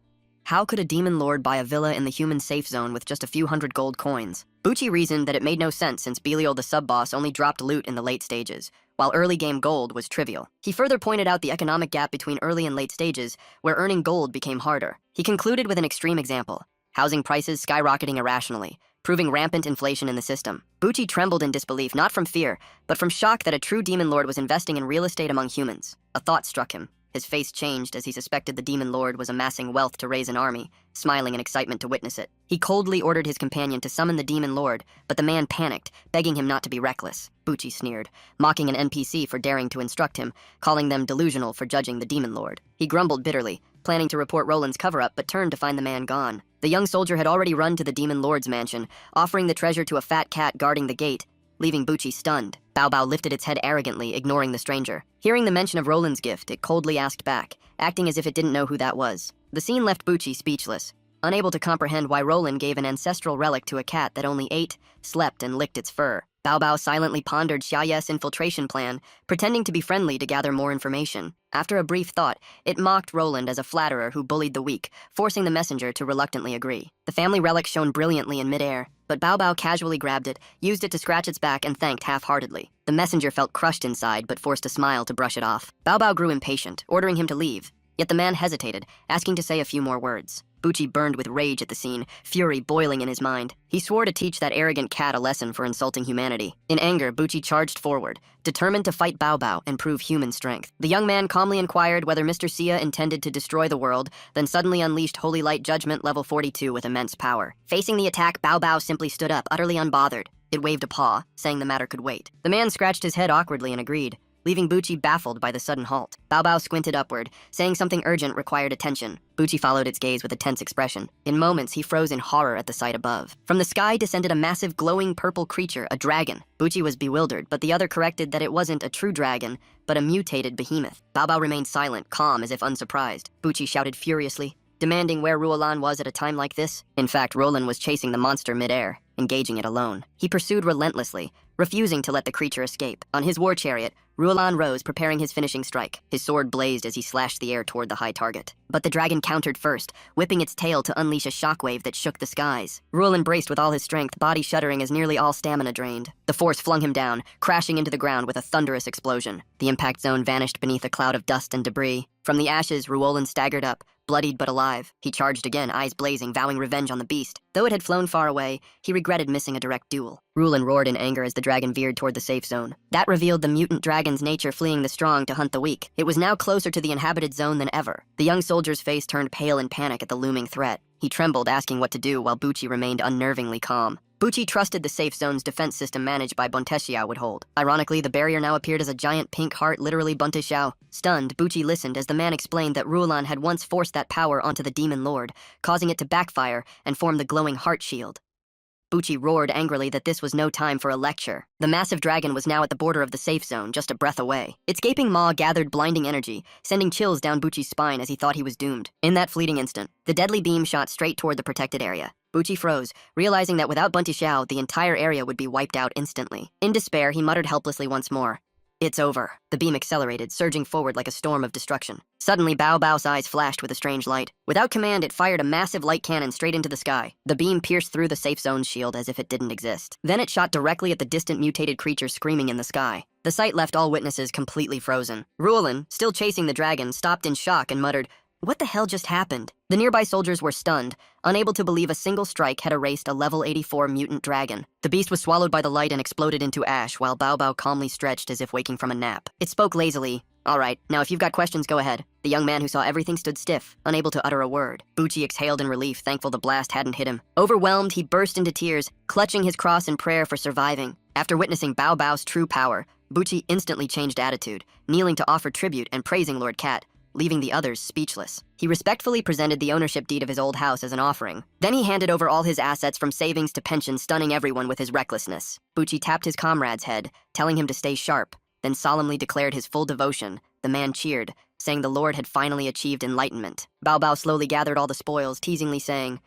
How could a demon lord buy a villa in the human safe zone with just a few hundred gold coins? Bucci reasoned that it made no sense since Belial the sub-boss only dropped loot in the late stages, while early game gold was trivial. He further pointed out the economic gap between early and late stages, where earning gold became harder. He concluded with an extreme example: housing prices skyrocketing irrationally, proving rampant inflation in the system. Bucci trembled in disbelief, not from fear, but from shock that a true demon lord was investing in real estate among humans. A thought struck him. His face changed as he suspected the demon lord was amassing wealth to raise an army, smiling in excitement to witness it. He coldly ordered his companion to summon the demon lord, but the man panicked, begging him not to be reckless. Bucci sneered, mocking an NPC for daring to instruct him, calling them delusional for judging the demon lord. He grumbled bitterly, planning to report Roland's cover-up, but turned to find the man gone. The young soldier had already run to the demon lord's mansion, offering the treasure to a fat cat guarding the gate, leaving Bucci stunned. Bao Bao lifted its head arrogantly, ignoring the stranger. Hearing the mention of Roland's gift, it coldly asked back, acting as if it didn't know who that was. The scene left Bucci speechless, unable to comprehend why Roland gave an ancestral relic to a cat that only ate, slept, and licked its fur. Bao Bao silently pondered Xiaoye's infiltration plan, pretending to be friendly to gather more information. After a brief thought, it mocked Roland as a flatterer who bullied the weak, forcing the messenger to reluctantly agree. The family relic shone brilliantly in midair, but Bao Bao casually grabbed it, used it to scratch its back, and thanked half-heartedly. The messenger felt crushed inside, but forced a smile to brush it off. Bao Bao grew impatient, ordering him to leave. Yet the man hesitated, asking to say a few more words. Bucci burned with rage at the scene, fury boiling in his mind. He swore to teach that arrogant cat a lesson for insulting humanity. In anger, Bucci charged forward, determined to fight Bao Bao and prove human strength. The young man calmly inquired whether Mr. Sia intended to destroy the world, then suddenly unleashed Holy Light Judgment level 42 with immense power. Facing the attack, Bao Bao simply stood up, utterly unbothered. It waved a paw, saying the matter could wait. The man scratched his head awkwardly and agreed, leaving Bucci baffled by the sudden halt. Bao Bao squinted upward, saying something urgent required attention. Bucci followed its gaze with a tense expression. In moments, he froze in horror at the sight above. From the sky descended a massive glowing purple creature, a dragon. Bucci was bewildered, but the other corrected that it wasn't a true dragon, but a mutated behemoth. Bao Bao remained silent, calm as if unsurprised. Bucci shouted furiously, demanding where Ruolan was at a time like this. In fact, Roland was chasing the monster midair, engaging it alone. He pursued relentlessly, refusing to let the creature escape. On his war chariot, Ruolan rose, preparing his finishing strike. His sword blazed as he slashed the air toward the high target. But the dragon countered first, whipping its tail to unleash a shockwave that shook the skies. Ruolan braced with all his strength, body shuddering as nearly all stamina drained. The force flung him down, crashing into the ground with a thunderous explosion. The impact zone vanished beneath a cloud of dust and debris. From the ashes, Ruolan staggered up, bloodied but alive. He charged again, eyes blazing, vowing revenge on the beast. Though it had flown far away, he regretted missing a direct duel. Ruolan roared in anger as the dragon veered toward the safe zone. That revealed the mutant dragon's nature, fleeing the strong to hunt the weak. It was now closer to the inhabited zone than ever. The young soldier's face turned pale in panic at the looming threat. He trembled, asking what to do, while Bucci remained unnervingly calm. Bucci trusted the safe zone's defense system managed by Bonteshao would hold. Ironically, the barrier now appeared as a giant pink heart, literally Bonteshao. Stunned, Bucci listened as the man explained that Ruolan had once forced that power onto the demon lord, causing it to backfire and form the glowing heart shield. Bucci roared angrily that this was no time for a lecture. The massive dragon was now at the border of the safe zone, just a breath away. Its gaping maw gathered blinding energy, sending chills down Bucci's spine as he thought he was doomed. In that fleeting instant, the deadly beam shot straight toward the protected area. Bucci froze, realizing that without Bunty Xiao, the entire area would be wiped out instantly. In despair, he muttered helplessly once more, "It's over." The beam accelerated, surging forward like a storm of destruction. Suddenly, Bao Bao's eyes flashed with a strange light. Without command, it fired a massive light cannon straight into the sky. The beam pierced through the safe zone's shield as if it didn't exist. Then it shot directly at the distant mutated creature screaming in the sky. The sight left all witnesses completely frozen. Ruolan, still chasing the dragon, stopped in shock and muttered, "What the hell just happened?" The nearby soldiers were stunned, unable to believe a single strike had erased a level 84 mutant dragon. The beast was swallowed by the light and exploded into ash, while Bao Bao calmly stretched as if waking from a nap. It spoke lazily. "All right, now if you've got questions, go ahead." The young man who saw everything stood stiff, unable to utter a word. Bucci exhaled in relief, thankful the blast hadn't hit him. Overwhelmed, he burst into tears, clutching his cross in prayer for surviving. After witnessing Bao Bao's true power, Bucci instantly changed attitude, kneeling to offer tribute and praising Lord Cat, leaving the others speechless. He respectfully presented the ownership deed of his old house as an offering. Then he handed over all his assets from savings to pensions, stunning everyone with his recklessness. Bucci tapped his comrade's head, telling him to stay sharp, then solemnly declared his full devotion. The man cheered, saying the Lord had finally achieved enlightenment. Bao Bao slowly gathered all the spoils, teasingly saying,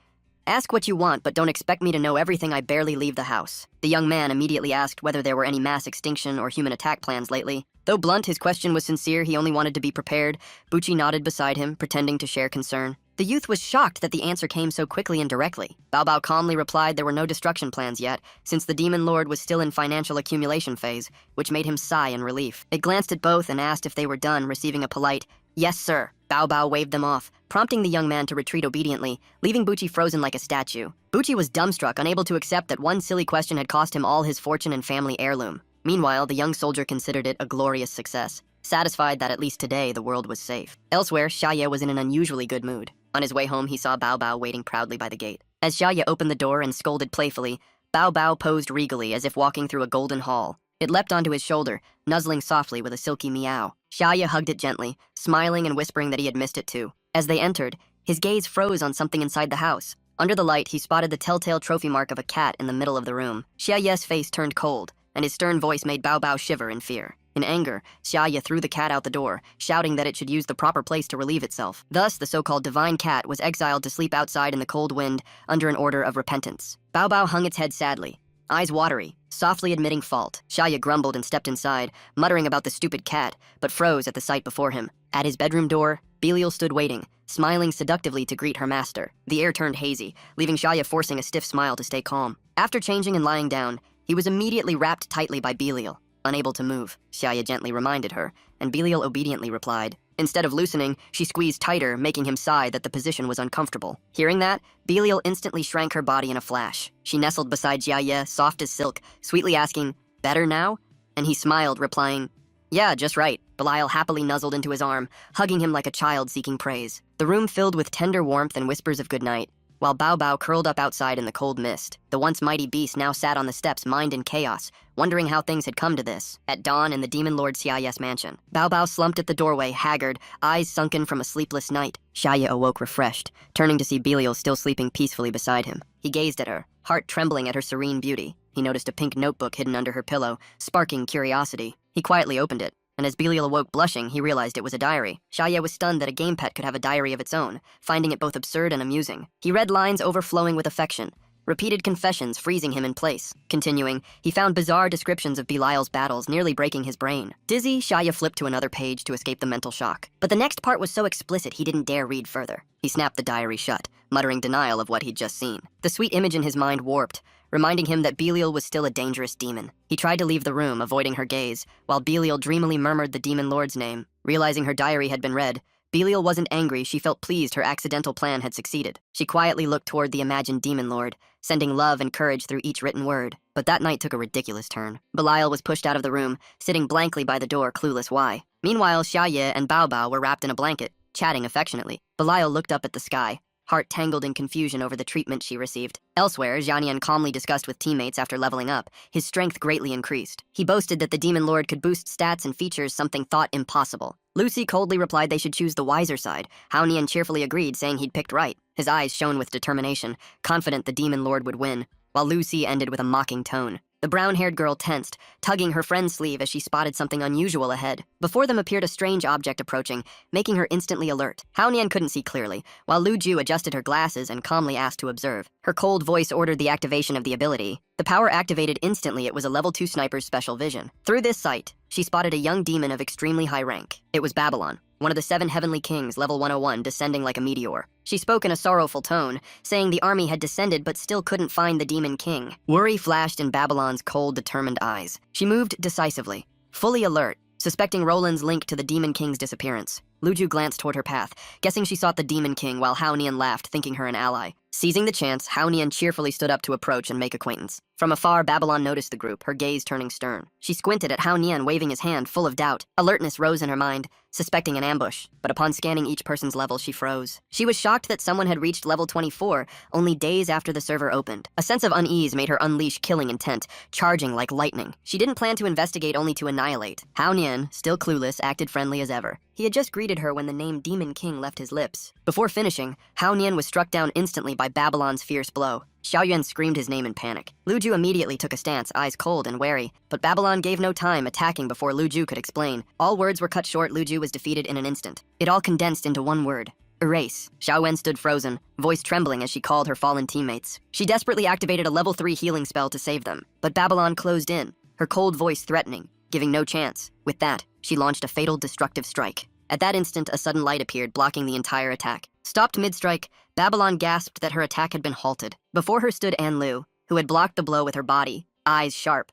"Ask what you want, but don't expect me to know everything. I barely leave the house." The young man immediately asked whether there were any mass extinction or human attack plans lately. Though blunt, his question was sincere. He only wanted to be prepared. Bucci nodded beside him, pretending to share concern. The youth was shocked that the answer came so quickly and directly. Bao Bao calmly replied there were no destruction plans yet, since the Demon Lord was still in financial accumulation phase, which made him sigh in relief. It glanced at both and asked if they were done, receiving a polite, "Yes, sir." Bao Bao waved them off, prompting the young man to retreat obediently, leaving Bucci frozen like a statue. Bucci was dumbstruck, unable to accept that one silly question had cost him all his fortune and family heirloom. Meanwhile, the young soldier considered it a glorious success, satisfied that at least today the world was safe. Elsewhere, Xiaoye was in an unusually good mood. On his way home, he saw Bao Bao waiting proudly by the gate. As Xiaoye opened the door and scolded playfully, Bao Bao posed regally as if walking through a golden hall. It leapt onto his shoulder, nuzzling softly with a silky meow. Xiaoye hugged it gently, smiling and whispering that he had missed it too. As they entered, his gaze froze on something inside the house. Under the light, he spotted the telltale trophy mark of a cat in the middle of the room. Xiaoye's face turned cold, and his stern voice made Bao Bao shiver in fear. In anger, Xiaoye threw the cat out the door, shouting that it should use the proper place to relieve itself. Thus, the so-called divine cat was exiled to sleep outside in the cold wind under an order of repentance. Bao Bao hung its head sadly, eyes watery, softly admitting fault. Xiaoye grumbled and stepped inside, muttering about the stupid cat, but froze at the sight before him. At his bedroom door, Belial stood waiting, smiling seductively to greet her master. The air turned hazy, leaving Xiaoye forcing a stiff smile to stay calm. After changing and lying down, he was immediately wrapped tightly by Belial. Unable to move, Xiaoye gently reminded her, and Belial obediently replied. Instead of loosening, she squeezed tighter, making him sigh that the position was uncomfortable. Hearing that, Belial instantly shrank her body in a flash. She nestled beside Xiaoye, soft as silk, sweetly asking, "Better now?" And he smiled, replying, "Yeah, just right." Belial happily nuzzled into his arm, hugging him like a child seeking praise. The room filled with tender warmth and whispers of goodnight, while Bao Bao curled up outside in the cold mist. The once mighty beast now sat on the steps, mind in chaos, wondering how things had come to this. At dawn in the Demon Lord Xiaoye's mansion, Bao Bao slumped at the doorway, haggard, eyes sunken from a sleepless night. Xiaoye awoke refreshed, turning to see Belial still sleeping peacefully beside him. He gazed at her, heart trembling at her serene beauty. He noticed a pink notebook hidden under her pillow, sparking curiosity. He quietly opened it, and as Belial awoke blushing, he realized it was a diary. Xiaoye was stunned that a game pet could have a diary of its own, finding it both absurd and amusing. He read lines overflowing with affection, repeated confessions freezing him in place. Continuing, he found bizarre descriptions of Belial's battles, nearly breaking his brain. Dizzy, Xiaoye flipped to another page to escape the mental shock. But the next part was so explicit he didn't dare read further. He snapped the diary shut, muttering denial of what he'd just seen. The sweet image in his mind warped, reminding him that Belial was still a dangerous demon. He tried to leave the room, avoiding her gaze, while Belial dreamily murmured the Demon Lord's name. Realizing her diary had been read, Belial wasn't angry. She felt pleased her accidental plan had succeeded. She quietly looked toward the imagined Demon Lord, sending love and courage through each written word. But that night took a ridiculous turn. Belial was pushed out of the room, sitting blankly by the door, clueless why. Meanwhile, Xiaoye and Bao Bao were wrapped in a blanket, chatting affectionately. Belial looked up at the sky, heart tangled in confusion over the treatment she received. Elsewhere, Jianian calmly discussed with teammates after leveling up. His strength greatly increased. He boasted that the Demon Lord could boost stats and features something thought impossible. Lucy coldly replied they should choose the wiser side. Haonian cheerfully agreed, saying he'd picked right. His eyes shone with determination, confident the Demon Lord would win, while Lucy ended with a mocking tone. The brown-haired girl tensed, tugging her friend's sleeve as she spotted something unusual ahead. Before them appeared a strange object approaching, making her instantly alert. Haonian couldn't see clearly, while Lu Ju adjusted her glasses and calmly asked to observe. Her cold voice ordered the activation of the ability. The power activated instantly. It was a level 2 sniper's special vision. Through this sight, she spotted a young demon of extremely high rank. It was Babylon, one of the 7 heavenly kings, level 101, descending like a meteor. She spoke in a sorrowful tone, saying the army had descended but still couldn't find the demon king. Worry flashed in Babylon's cold, determined eyes. She moved decisively, fully alert, suspecting Roland's link to the demon king's disappearance. Luju glanced toward her path, guessing she sought the demon king, while Haonian laughed, thinking her an ally. Seizing the chance, Haonian cheerfully stood up to approach and make acquaintance. From afar, Babylon noticed the group, her gaze turning stern. She squinted at Haonian, waving his hand, full of doubt. Alertness rose in her mind, suspecting an ambush, but upon scanning each person's level, she froze. She was shocked that someone had reached level 24 only days after the server opened. A sense of unease made her unleash killing intent, charging like lightning. She didn't plan to investigate, only to annihilate. Haonian, still clueless, acted friendly as ever. He had just greeted her when the name Demon King left his lips. Before finishing, Haonian was struck down instantly by Babylon's fierce blow. Xiaoyuan screamed his name in panic. Luju immediately took a stance, eyes cold and wary, but Babylon gave no time, attacking before Luju could explain. All words were cut short. Luju was defeated in an instant. It all condensed into one word: erase. Xiaowen stood frozen, voice trembling as she called her fallen teammates. She desperately activated a level 3 healing spell to save them, but Babylon closed in, her cold voice threatening, giving no chance. With that, she launched a fatal destructive strike. At that instant, a sudden light appeared, blocking the entire attack. Stopped mid-strike, Babylon gasped that her attack had been halted. Before her stood An Lu, who had blocked the blow with her body, eyes sharp.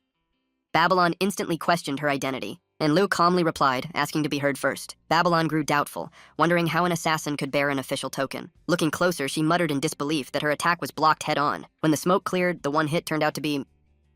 Babylon instantly questioned her identity, and Lu calmly replied, asking to be heard first. Babylon grew doubtful, wondering how an assassin could bear an official token. Looking closer, she muttered in disbelief that her attack was blocked head-on. When the smoke cleared, the one hit turned out to be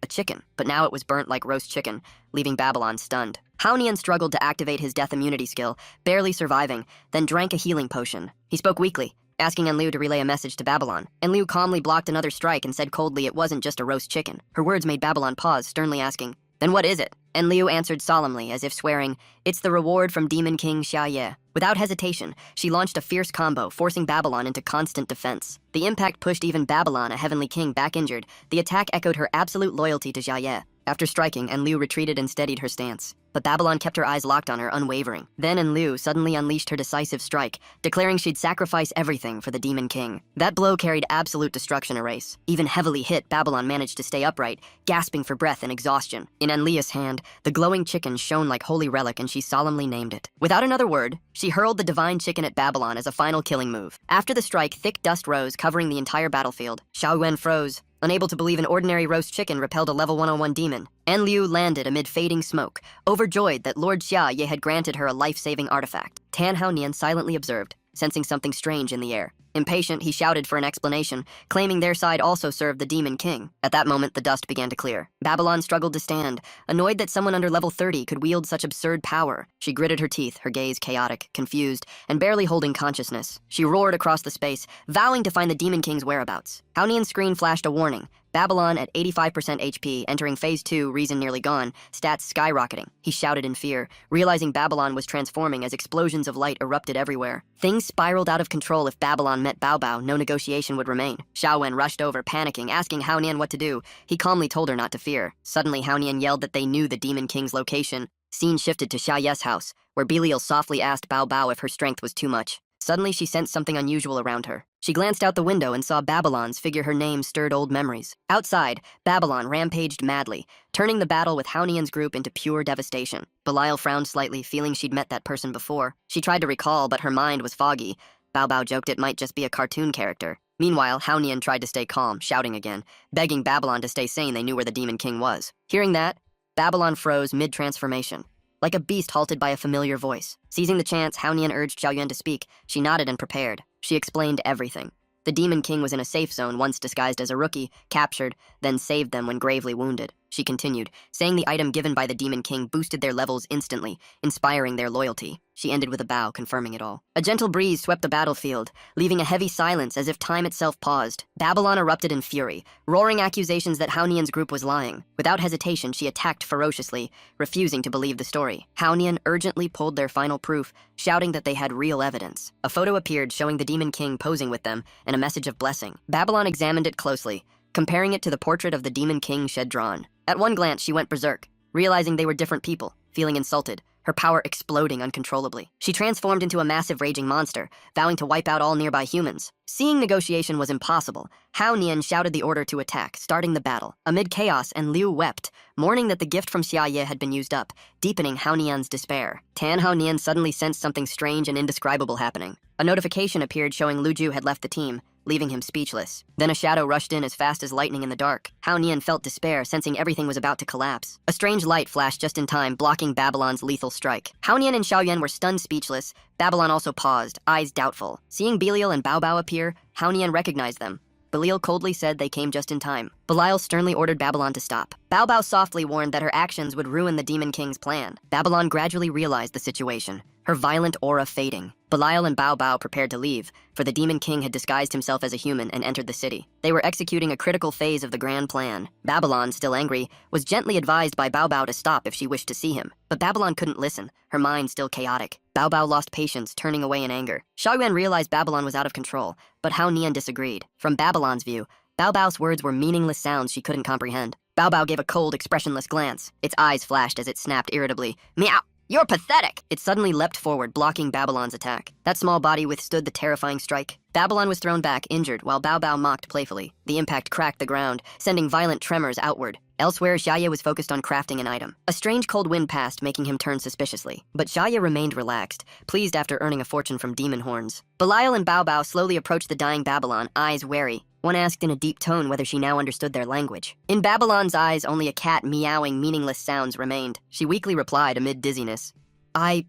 a chicken, but now it was burnt like roast chicken, leaving Babylon stunned. Haonian struggled to activate his death immunity skill, barely surviving, then drank a healing potion. He spoke weakly, asking Enliu to relay a message to Babylon. Enliu calmly blocked another strike and said coldly it wasn't just a roast chicken. Her words made Babylon pause, sternly asking, "Then what is it?" Enliu answered solemnly, as if swearing, "It's the reward from Demon King Xia Ye." Without hesitation, she launched a fierce combo, forcing Babylon into constant defense. The impact pushed even Babylon, a heavenly king, back injured. The attack echoed her absolute loyalty to Xia Ye. After striking, Enliu retreated and steadied her stance. But Babylon kept her eyes locked on her, unwavering. Then Enliu suddenly unleashed her decisive strike, declaring she'd sacrifice everything for the Demon King. That blow carried absolute destruction erase. Even heavily hit, Babylon managed to stay upright, gasping for breath in exhaustion. In Enliu's hand, the glowing chicken shone like holy relic, and she solemnly named it. Without another word, she hurled the divine chicken at Babylon as a final killing move. After the strike, thick dust rose, covering the entire battlefield. Xiao Yuan froze, unable to believe an ordinary roast chicken repelled a level 101 demon. Enliu landed amid fading smoke, overjoyed that Lord Xia Ye had granted her a life-saving artifact. Tan Haonian silently observed, sensing something strange in the air. Impatient, he shouted for an explanation, claiming their side also served the Demon King. At that moment, the dust began to clear. Babylon struggled to stand, annoyed that someone under level 30 could wield such absurd power. She gritted her teeth, her gaze chaotic, confused, and barely holding consciousness. She roared across the space, vowing to find the Demon King's whereabouts. Haonian's screen flashed a warning. Babylon at 85% HP, entering Phase 2, reason nearly gone, stats skyrocketing. He shouted in fear, realizing Babylon was transforming as explosions of light erupted everywhere. Things spiraled out of control. If Babylon met Bao Bao, no negotiation would remain. Xiao Wen rushed over, panicking, asking Haonian what to do. He calmly told her not to fear. Suddenly, Haonian yelled that they knew the Demon King's location. Scene shifted to Xia Ye's house, where Belial softly asked Bao Bao if her strength was too much. Suddenly, she sensed something unusual around her. She glanced out the window and saw Babylon's figure. Her name stirred old memories. Outside, Babylon rampaged madly, turning the battle with Haonian's group into pure devastation. Belial frowned slightly, feeling she'd met that person before. She tried to recall, but her mind was foggy. Bao Bao joked it might just be a cartoon character. Meanwhile, Haonian tried to stay calm, shouting again, begging Babylon to stay sane. They knew where the Demon King was. Hearing that, Babylon froze mid-transformation, like a beast halted by a familiar voice. Seizing the chance, Haonian urged Xiao Yuan to speak. She nodded and prepared. She explained everything. The Demon King was in a safe zone, once disguised as a rookie, captured, then saved them when gravely wounded. She continued, saying the item given by the Demon King boosted their levels instantly, inspiring their loyalty. She ended with a bow, confirming it all. A gentle breeze swept the battlefield, leaving a heavy silence as if time itself paused. Babylon erupted in fury, roaring accusations that Haonian's group was lying. Without hesitation, she attacked ferociously, refusing to believe the story. Haonian urgently pulled their final proof, shouting that they had real evidence. A photo appeared showing the Demon King posing with them and a message of blessing. Babylon examined it closely, comparing it to the portrait of the Demon King she'd drawn. At one glance, she went berserk, realizing they were different people, feeling insulted, her power exploding uncontrollably. She transformed into a massive raging monster, vowing to wipe out all nearby humans. Seeing negotiation was impossible, Haonian shouted the order to attack, starting the battle. Amid chaos, Enliu wept, mourning that the gift from Xia Ye had been used up, deepening Haonian's despair. Tan Haonian suddenly sensed something strange and indescribable happening. A notification appeared showing Lu Ju had left the team, leaving him speechless. Then a shadow rushed in as fast as lightning in the dark. Haonian felt despair, sensing everything was about to collapse. A strange light flashed just in time, blocking Babylon's lethal strike. Haonian and Xiao Yuan were stunned speechless. Babylon also paused, eyes doubtful. Seeing Belial and Bao Bao appear, Haonian recognized them. Belial coldly said they came just in time. Belial sternly ordered Babylon to stop. Bao Bao softly warned that her actions would ruin the Demon King's plan. Babylon gradually realized the situation, her violent aura fading. Belial and Bao Bao prepared to leave, for the Demon King had disguised himself as a human and entered the city. They were executing a critical phase of the grand plan. Babylon, still angry, was gently advised by Bao Bao to stop if she wished to see him. But Babylon couldn't listen, her mind still chaotic. Bao Bao lost patience, turning away in anger. Xiao Yuan realized Babylon was out of control, but Haonian disagreed. From Babylon's view, Bao Bao's words were meaningless sounds she couldn't comprehend. Bao Bao gave a cold, expressionless glance. Its eyes flashed as it snapped irritably, "Meow!" You're pathetic! It suddenly leapt forward, blocking Babylon's attack. That small body withstood the terrifying strike. Babylon was thrown back, injured, while Bao Bao mocked playfully. The impact cracked the ground, sending violent tremors outward. Elsewhere, Xiaoye was focused on crafting an item. A strange cold wind passed, making him turn suspiciously. But Xiaoye remained relaxed, pleased after earning a fortune from demon horns. Belial and Bao Bao slowly approached the dying Babylon, eyes wary. One asked in a deep tone whether she now understood their language. In Babylon's eyes, only a cat meowing meaningless sounds remained. She weakly replied amid dizziness, I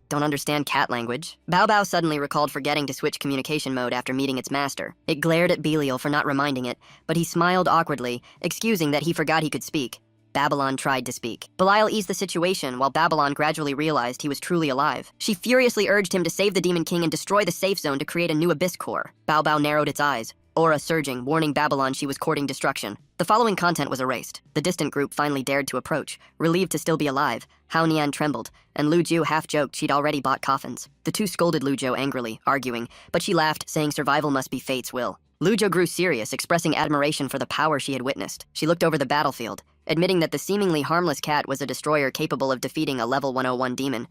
don't understand cat language. Bao Bao suddenly recalled forgetting to switch communication mode after meeting its master. It glared at Belial for not reminding it, but he smiled awkwardly, excusing that he forgot he could speak. Babylon tried to speak. Belial eased the situation while Babylon gradually realized he was truly alive. She furiously urged him to save the Demon King and destroy the safe zone to create a new abyss core. Bao Bao narrowed its eyes, aura surging, warning Babylon she was courting destruction. The following content was erased. The distant group finally dared to approach. Relieved to still be alive, Hao Nian trembled, and Lu Jiu half-joked she'd already bought coffins. The two scolded Lu Jiu angrily, arguing, but she laughed, saying survival must be fate's will. Lu Jiu grew serious, expressing admiration for the power she had witnessed. She looked over the battlefield, admitting that the seemingly harmless cat was a destroyer capable of defeating a level 101 demon.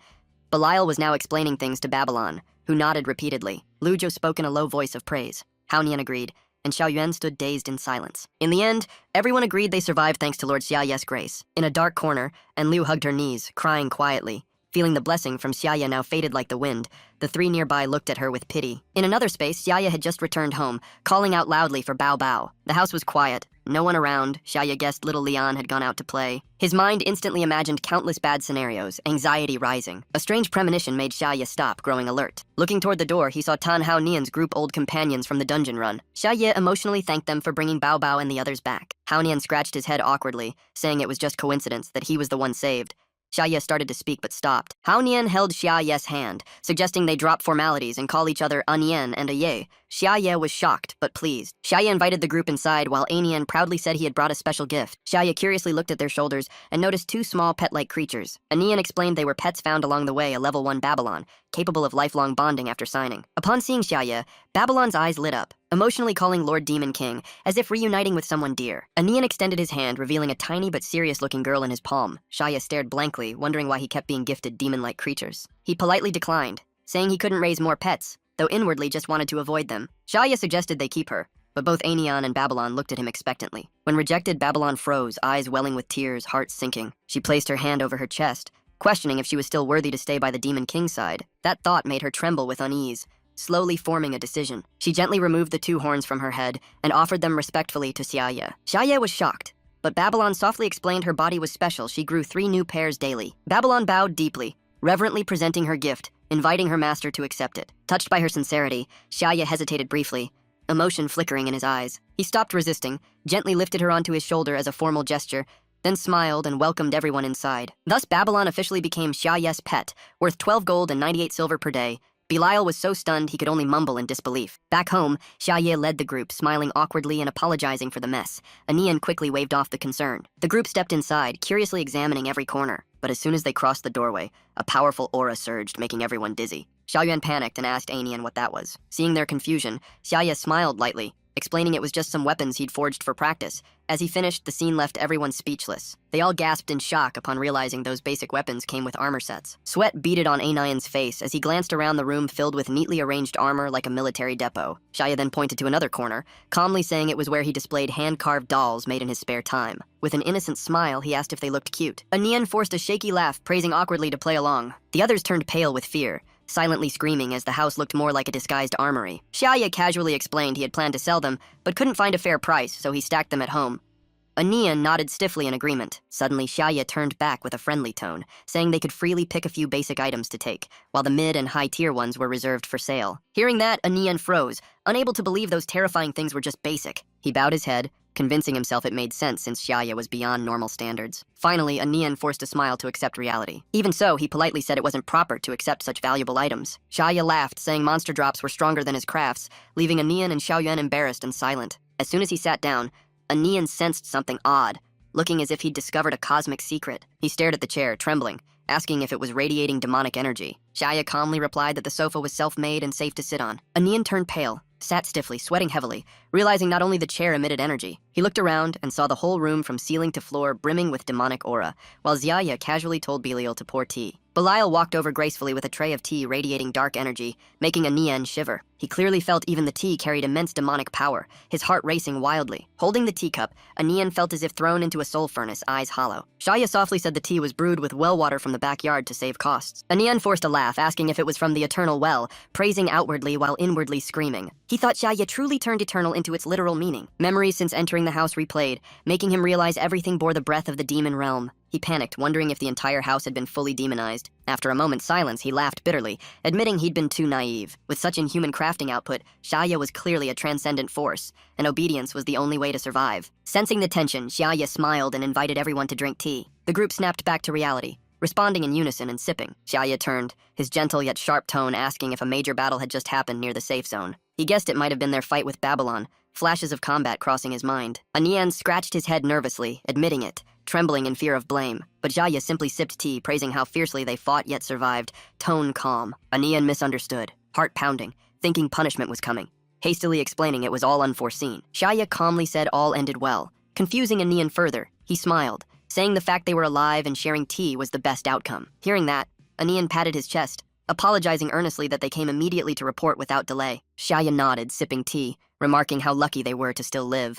Belial was now explaining things to Babylon, who nodded repeatedly. Lu Jiu spoke in a low voice of praise. Hao Nian agreed, and Xiao Yuan stood dazed in silence. In the end, everyone agreed they survived thanks to Lord Xiaoye's grace. In a dark corner, and Liu hugged her knees, crying quietly. Feeling the blessing from Xiaoye now faded like the wind, the three nearby looked at her with pity. In another space, Xiaoye had just returned home, calling out loudly for Bao Bao. The house was quiet, no one around. Xiaoye guessed little Lian had gone out to play. His mind instantly imagined countless bad scenarios, anxiety rising. A strange premonition made Xiaoye stop, growing alert. Looking toward the door, he saw Tan Hao Nian's group old companions from the dungeon run. Xiaoye emotionally thanked them for bringing Bao Bao and the others back. Hao Nian scratched his head awkwardly, saying it was just coincidence, that he was the one saved. Xiaoye started to speak but stopped. Hao Nian held Xiaoye's hand, suggesting they drop formalities and call each other Anian and Aye. Xiaoye was shocked, but pleased. Xiaoye invited the group inside while Anian proudly said he had brought a special gift. Xiaoye curiously looked at their shoulders and noticed two small pet-like creatures. Anian explained they were pets found along the way, a level 1 Babylon, capable of lifelong bonding after signing. Upon seeing Xiaoye, Babylon's eyes lit up, emotionally calling Lord Demon King, as if reuniting with someone dear. Anian extended his hand, revealing a tiny but serious-looking girl in his palm. Xiaoye stared blankly, wondering why he kept being gifted demon-like creatures. He politely declined, saying he couldn't raise more pets, though inwardly just wanted to avoid them. Xiaoye suggested they keep her, but both Anian and Babylon looked at him expectantly. When rejected, Babylon froze, eyes welling with tears, heart sinking. She placed her hand over her chest, questioning if she was still worthy to stay by the Demon King's side. That thought made her tremble with unease, slowly forming a decision. She gently removed the two horns from her head and offered them respectfully to Xiaoye. Xiaoye was shocked, but Babylon softly explained her body was special. She grew 3 new pairs daily. Babylon bowed deeply, reverently presenting her gift, inviting her master to accept it. Touched by her sincerity, Xiaoye hesitated briefly, emotion flickering in his eyes. He stopped resisting, gently lifted her onto his shoulder as a formal gesture, then smiled and welcomed everyone inside. Thus, Babylon officially became Xiaoye's pet, worth 12 gold and 98 silver per day. Belial was so stunned he could only mumble in disbelief. Back home, Xiaoye led the group, smiling awkwardly and apologizing for the mess. Anian quickly waved off the concern. The group stepped inside, curiously examining every corner. But as soon as they crossed the doorway, a powerful aura surged, making everyone dizzy. Xiaoyuan panicked and asked Anian what that was. Seeing their confusion, Xiaoye smiled lightly, explaining it was just some weapons he'd forged for practice. As he finished, the scene left everyone speechless. They all gasped in shock upon realizing those basic weapons came with armor sets. Sweat beaded on Anian's face as he glanced around the room filled with neatly arranged armor like a military depot. Xiaoye then pointed to another corner, calmly saying it was where he displayed hand-carved dolls made in his spare time. With an innocent smile, he asked if they looked cute. Anian forced a shaky laugh, praising awkwardly to play along. The others turned pale with fear, silently screaming as the house looked more like a disguised armory. Xiaoye casually explained he had planned to sell them, but couldn't find a fair price, so he stacked them at home. Anian nodded stiffly in agreement. Suddenly, Xiaoye turned back with a friendly tone, saying they could freely pick a few basic items to take, while the mid- and high-tier ones were reserved for sale. Hearing that, Anian froze, unable to believe those terrifying things were just basic. He bowed his head, convincing himself it made sense since Xiaoye was beyond normal standards. Finally, Anian forced a smile to accept reality. Even so, he politely said it wasn't proper to accept such valuable items. Xiaoye laughed, saying monster drops were stronger than his crafts, leaving Anian and Xiaoyuan embarrassed and silent. As soon as he sat down, Anian sensed something odd, looking as if he'd discovered a cosmic secret. He stared at the chair, trembling, asking if it was radiating demonic energy. Xiaoye calmly replied that the sofa was self-made and safe to sit on. Anian turned pale, sat stiffly, sweating heavily, realizing not only the chair emitted energy. He looked around and saw the whole room from ceiling to floor brimming with demonic aura, while Xiaoye casually told Belial to pour tea. Belial walked over gracefully with a tray of tea radiating dark energy, making Anian shiver. He clearly felt even the tea carried immense demonic power, his heart racing wildly. Holding the teacup, Anian felt as if thrown into a soul furnace, eyes hollow. Shaya softly said the tea was brewed with well water from the backyard to save costs. Anian forced a laugh, asking if it was from the eternal well, praising outwardly while inwardly screaming. He thought Shaya truly turned eternal into its literal meaning. Memories since entering the house replayed, making him realize everything bore the breath of the demon realm. He panicked, wondering if the entire house had been fully demonized. After a moment's silence, he laughed bitterly, admitting he'd been too naive. With such inhuman crafting output, Shaya was clearly a transcendent force, and obedience was the only way to survive. Sensing the tension, Shaya smiled and invited everyone to drink tea. The group snapped back to reality, responding in unison and sipping. Shaya turned, his gentle yet sharp tone asking if a major battle had just happened near the safe zone. He guessed it might have been their fight with Babylon, flashes of combat crossing his mind. Anian scratched his head nervously, admitting it, trembling in fear of blame. But Jaya simply sipped tea, praising how fiercely they fought yet survived, tone calm. Anian misunderstood, heart pounding, thinking punishment was coming, hastily explaining it was all unforeseen. Shaya calmly said all ended well. Confusing Anian further, he smiled, saying the fact they were alive and sharing tea was the best outcome. Hearing that, Anian patted his chest, apologizing earnestly that they came immediately to report without delay. Shaya nodded, sipping tea, remarking how lucky they were to still live.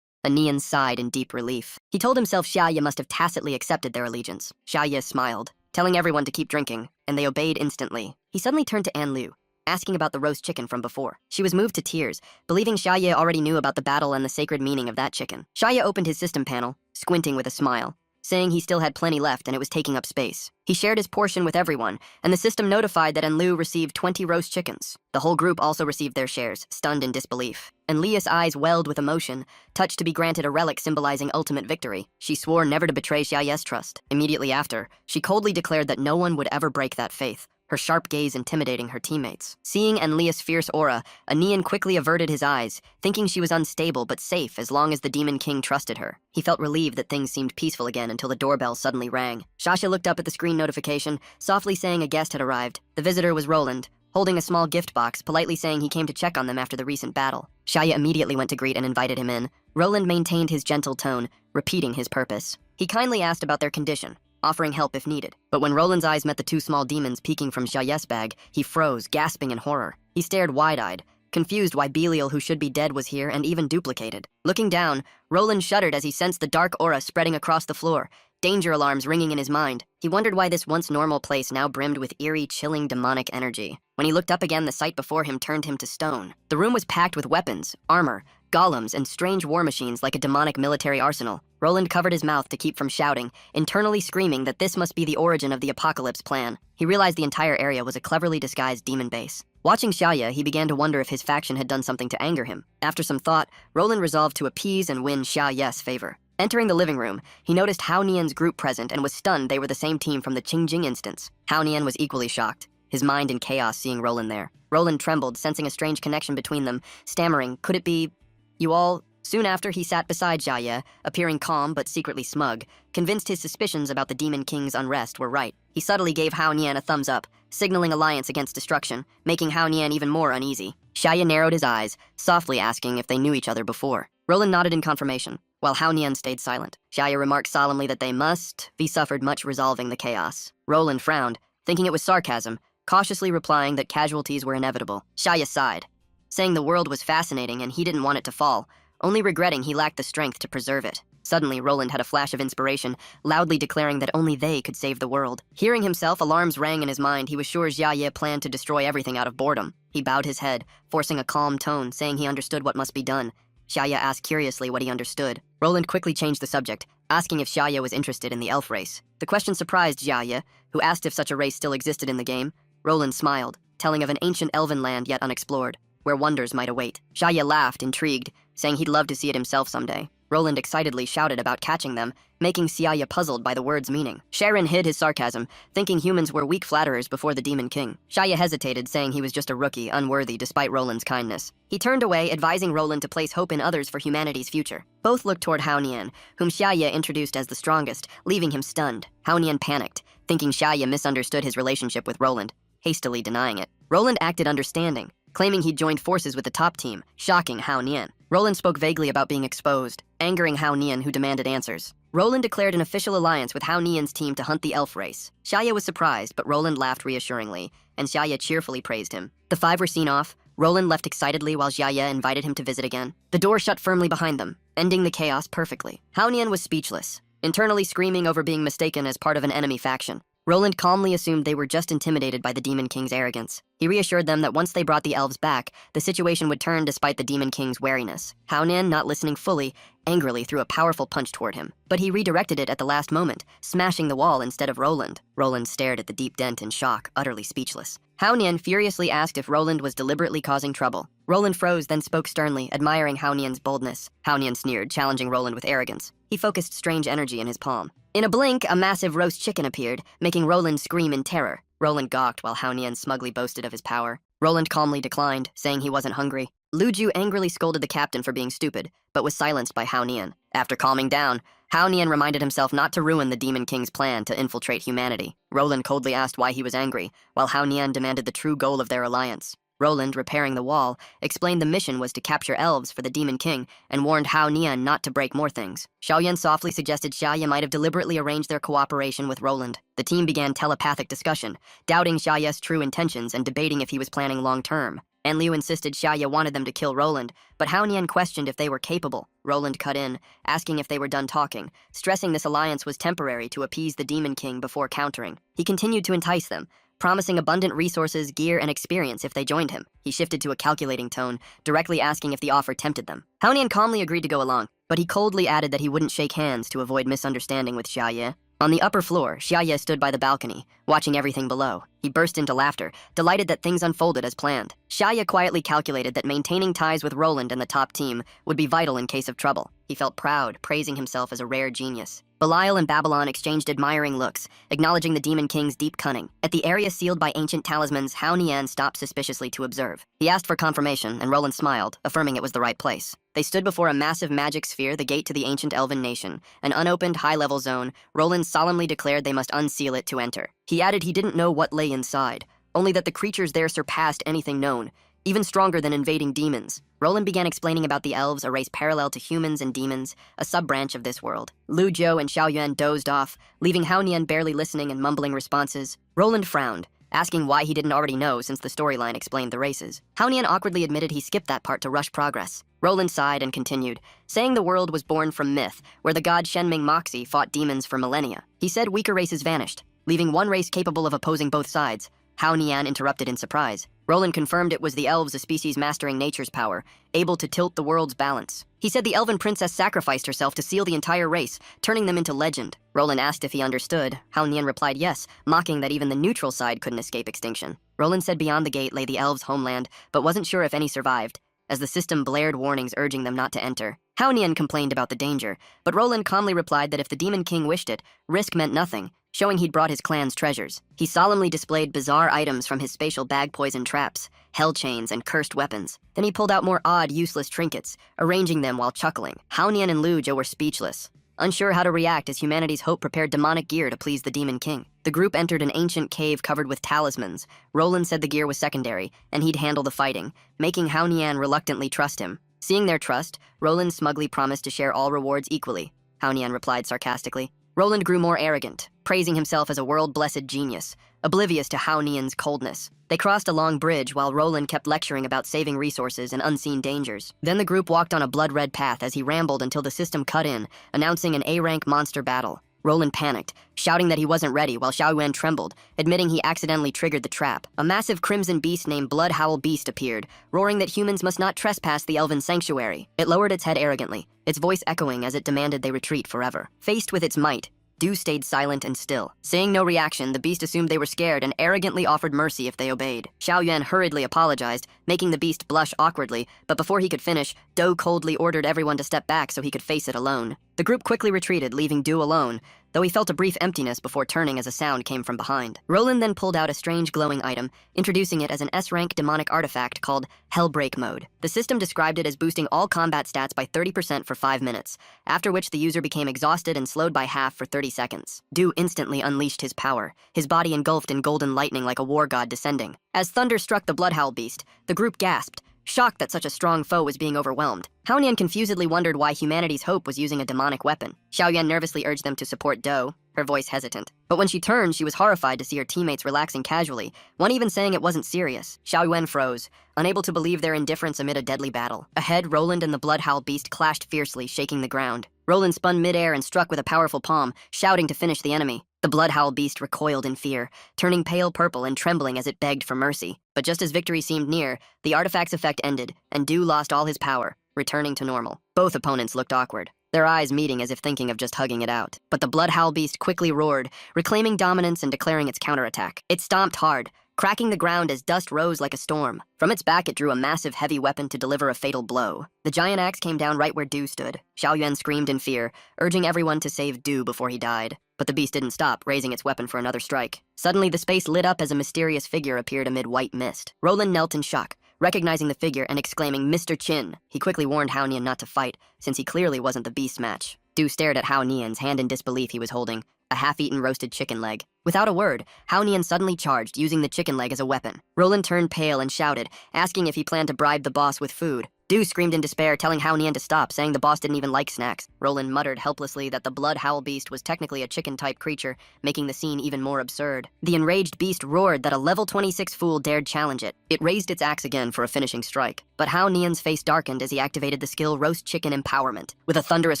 Anian sighed in deep relief. He told himself Shaya must have tacitly accepted their allegiance. Shaya smiled, telling everyone to keep drinking, and they obeyed instantly. He suddenly turned to An Liu, asking about the roast chicken from before. She was moved to tears, believing Shaya already knew about the battle and the sacred meaning of that chicken. Shaya opened his system panel, squinting with a smile, saying he still had plenty left and it was taking up space. He shared his portion with everyone, and the system notified that Enlu received 20 roast chickens. The whole group also received their shares, stunned in disbelief. Enlia's eyes welled with emotion, touched to be granted a relic symbolizing ultimate victory. She swore never to betray Xiaoye's trust. Immediately after, she coldly declared that no one would ever break that faith, her sharp gaze intimidating her teammates. Seeing Enlia's fierce aura, Anian quickly averted his eyes, thinking she was unstable but safe as long as the Demon King trusted her. He felt relieved that things seemed peaceful again until the doorbell suddenly rang. Shasha looked up at the screen notification, softly saying a guest had arrived. The visitor was Roland, holding a small gift box, politely saying he came to check on them after the recent battle. Shaya immediately went to greet and invited him in. Roland maintained his gentle tone, repeating his purpose. He kindly asked about their condition, offering help if needed. But when Roland's eyes met the two small demons peeking from Xiaoye's bag, he froze, gasping in horror. He stared wide-eyed, confused why Belial, who should be dead, was here and even duplicated. Looking down, Roland shuddered as he sensed the dark aura spreading across the floor, danger alarms ringing in his mind. He wondered why this once normal place now brimmed with eerie, chilling demonic energy. When he looked up again, the sight before him turned him to stone. The room was packed with weapons, armor, golems, and strange war machines like a demonic military arsenal. Roland covered his mouth to keep from shouting, internally screaming that this must be the origin of the apocalypse plan. He realized the entire area was a cleverly disguised demon base. Watching Xiaoye, he began to wonder if his faction had done something to anger him. After some thought, Roland resolved to appease and win Xiaoye's favor. Entering the living room, he noticed Hao Nian's group present and was stunned they were the same team from the Qingjing instance. Hao Nian was equally shocked, his mind in chaos seeing Roland there. Roland trembled, sensing a strange connection between them, stammering, "Could it be you all?" Soon after, he sat beside Xiaoye, appearing calm but secretly smug, convinced his suspicions about the Demon King's unrest were right. He subtly gave Hao Nian a thumbs up, signaling alliance against destruction, making Hao Nian even more uneasy. Xiaoye narrowed his eyes, softly asking if they knew each other before. Roland nodded in confirmation, while Hao Nian stayed silent. Xiaoye remarked solemnly that they must be suffered much resolving the chaos. Roland frowned, thinking it was sarcasm, cautiously replying that casualties were inevitable. Xiaoye sighed, saying the world was fascinating and he didn't want it to fall, only regretting he lacked the strength to preserve it. Suddenly, Roland had a flash of inspiration, loudly declaring that only they could save the world. Hearing himself, alarms rang in his mind. He was sure Xiaoye planned to destroy everything out of boredom. He bowed his head, forcing a calm tone, saying he understood what must be done. Xiaoye asked curiously what he understood. Roland quickly changed the subject, asking if Xiaoye was interested in the elf race. The question surprised Xiaoye, who asked if such a race still existed in the game. Roland smiled, telling of an ancient elven land yet unexplored, where wonders might await. Xiaoye laughed, intrigued, saying he'd love to see it himself someday. Roland excitedly shouted about catching them, making Xiaoye puzzled by the word's meaning. Sharon hid his sarcasm, thinking humans were weak flatterers before the Demon King. Xiaoye hesitated, saying he was just a rookie, unworthy despite Roland's kindness. He turned away, advising Roland to place hope in others for humanity's future. Both looked toward Hao Nian, whom Xiaoye introduced as the strongest, leaving him stunned. Hao Nian panicked, thinking Xiaoye misunderstood his relationship with Roland, hastily denying it. Roland acted understanding, claiming he'd joined forces with the top team, shocking Hao Nian. Roland spoke vaguely about being exposed, angering Hao Nian, who demanded answers. Roland declared an official alliance with Hao Nian's team to hunt the elf race. Xiaoye was surprised, but Roland laughed reassuringly, and Xiaoye cheerfully praised him. The five were seen off. Roland left excitedly while Xiaoye invited him to visit again. The door shut firmly behind them, ending the chaos perfectly. Hao Nian was speechless, internally screaming over being mistaken as part of an enemy faction. Roland calmly assumed they were just intimidated by the Demon King's arrogance. He reassured them that once they brought the elves back, the situation would turn despite the Demon King's wariness. Hao Nian, not listening fully, angrily threw a powerful punch toward him, but he redirected it at the last moment, smashing the wall instead of Roland. Roland stared at the deep dent in shock, utterly speechless. Hao Nian furiously asked if Roland was deliberately causing trouble. Roland froze, then spoke sternly, admiring Hao Nian's boldness. Hao Nian sneered, challenging Roland with arrogance. He focused strange energy in his palm. In a blink, a massive roast chicken appeared, making Roland scream in terror. Roland gawked while Hao Nian smugly boasted of his power. Roland calmly declined, saying he wasn't hungry. Lu Ju angrily scolded the captain for being stupid, but was silenced by Hao Nian. After calming down, Hao Nian reminded himself not to ruin the Demon King's plan to infiltrate humanity. Roland coldly asked why he was angry, while Hao Nian demanded the true goal of their alliance. Roland, repairing the wall, explained the mission was to capture elves for the Demon King and warned Hao Nian not to break more things. Xiaoyan softly suggested Xiaoye might have deliberately arranged their cooperation with Roland. The team began telepathic discussion, doubting Xiaoye's true intentions and debating if he was planning long-term. Enliu insisted Xiaoye wanted them to kill Roland, but Hao Nian questioned if they were capable. Roland cut in, asking if they were done talking, stressing this alliance was temporary to appease the Demon King before countering. He continued to entice them, promising abundant resources, gear, and experience if they joined him. He shifted to a calculating tone, directly asking if the offer tempted them. Hao Nian calmly agreed to go along, but he coldly added that he wouldn't shake hands to avoid misunderstanding with Xiaoye. On the upper floor, Xiaoye stood by the balcony, watching everything below. He burst into laughter, delighted that things unfolded as planned. Xiaoye quietly calculated that maintaining ties with Roland and the top team would be vital in case of trouble. He felt proud, praising himself as a rare genius. Belial and Babylon exchanged admiring looks, acknowledging the Demon King's deep cunning. At the area sealed by ancient talismans, Hao Nian stopped suspiciously to observe. He asked for confirmation, and Roland smiled, affirming it was the right place. They stood before a massive magic sphere, the gate to the ancient elven nation, an unopened high-level zone. Roland solemnly declared they must unseal it to enter. He added he didn't know what lay inside, only that the creatures there surpassed anything known, even stronger than invading demons. Roland began explaining about the elves, a race parallel to humans and demons, a sub-branch of this world. Lu Zhou and Xiaoyuan dozed off, leaving Hao Nian barely listening and mumbling responses. Roland frowned, asking why he didn't already know since the storyline explained the races. Hao Nian awkwardly admitted he skipped that part to rush progress. Roland sighed and continued, saying the world was born from myth, where the god Shenming Moxie fought demons for millennia. He said weaker races vanished, leaving one race capable of opposing both sides. Hao Nian interrupted in surprise. Roland confirmed it was the elves, a species mastering nature's power, able to tilt the world's balance. He said the elven princess sacrificed herself to seal the entire race, turning them into legend. Roland asked if he understood. Hao Nian replied yes, mocking that even the neutral side couldn't escape extinction. Roland said beyond the gate lay the elves' homeland, but wasn't sure if any survived, as the system blared warnings urging them not to enter. Hao Nian complained about the danger, but Roland calmly replied that if the Demon King wished it, risk meant nothing, showing he'd brought his clan's treasures. He solemnly displayed bizarre items from his spatial bag, poison traps, hell chains, and cursed weapons. Then he pulled out more odd, useless trinkets, arranging them while chuckling. Hao Nian and Lu Zhou were speechless, unsure how to react as humanity's hope prepared demonic gear to please the Demon King. The group entered an ancient cave covered with talismans. Roland said the gear was secondary, and he'd handle the fighting, making Hao Nian reluctantly trust him. Seeing their trust, Roland smugly promised to share all rewards equally. Hao Nian replied sarcastically. Roland grew more arrogant, praising himself as a world-blessed genius, oblivious to Hao Nian's coldness. They crossed a long bridge while Roland kept lecturing about saving resources and unseen dangers. Then the group walked on a blood-red path as he rambled until the system cut in, announcing an A-rank monster battle. Roland panicked, shouting that he wasn't ready while Xiaoyuan trembled, admitting he accidentally triggered the trap. A massive crimson beast named Blood Howl Beast appeared, roaring that humans must not trespass the elven sanctuary. It lowered its head arrogantly, its voice echoing as it demanded they retreat forever. Faced with its might, Du stayed silent and still. Seeing no reaction, the beast assumed they were scared and arrogantly offered mercy if they obeyed. Xiaoyuan hurriedly apologized, making the beast blush awkwardly, but before he could finish, Du coldly ordered everyone to step back so he could face it alone. The group quickly retreated, leaving Du alone, though he felt a brief emptiness before turning as a sound came from behind. Roland then pulled out a strange glowing item, introducing it as an S-rank demonic artifact called Hellbreak Mode. The system described it as boosting all combat stats by 30% for 5 minutes, after which the user became exhausted and slowed by half for 30 seconds. Du instantly unleashed his power, his body engulfed in golden lightning like a war god descending. As thunder struck the Bloodhowl beast, the group gasped, shocked that such a strong foe was being overwhelmed. Hao Nian confusedly wondered why humanity's hope was using a demonic weapon. Xiao Yuan nervously urged them to support Do, her voice hesitant. But when she turned, she was horrified to see her teammates relaxing casually, one even saying it wasn't serious. Xiao Yuan froze, unable to believe their indifference amid a deadly battle. Ahead, Roland and the Bloodhowl beast clashed fiercely, shaking the ground. Roland spun midair and struck with a powerful palm, shouting to finish the enemy. The Bloodhowl beast recoiled in fear, turning pale purple and trembling as it begged for mercy. But just as victory seemed near, the artifact's effect ended, and Du lost all his power, returning to normal. Both opponents looked awkward, their eyes meeting as if thinking of just hugging it out. But the Bloodhowl beast quickly roared, reclaiming dominance and declaring its counterattack. It stomped hard, cracking the ground as dust rose like a storm. From its back, it drew a massive heavy weapon to deliver a fatal blow. The giant axe came down right where Du stood. Xiao Yuan screamed in fear, urging everyone to save Du before he died. But the beast didn't stop, raising its weapon for another strike. Suddenly, the space lit up as a mysterious figure appeared amid white mist. Roland knelt in shock, recognizing the figure and exclaiming, "Mr. Qin." He quickly warned Hao Nian not to fight, since he clearly wasn't the beast's match. Du stared at Hao Nian's hand in disbelief he was holding, a half-eaten roasted chicken leg. Without a word, Hao Nian suddenly charged, using the chicken leg as a weapon. Roland turned pale and shouted, asking if he planned to bribe the boss with food. Du screamed in despair, telling Hao Nian to stop, saying the boss didn't even like snacks. Roland muttered helplessly that the Bloodhowl beast was technically a chicken-type creature, making the scene even more absurd. The enraged beast roared that a level 26 fool dared challenge it. It raised its axe again for a finishing strike. But Hao Nian's face darkened as he activated the skill Roast Chicken Empowerment. With a thunderous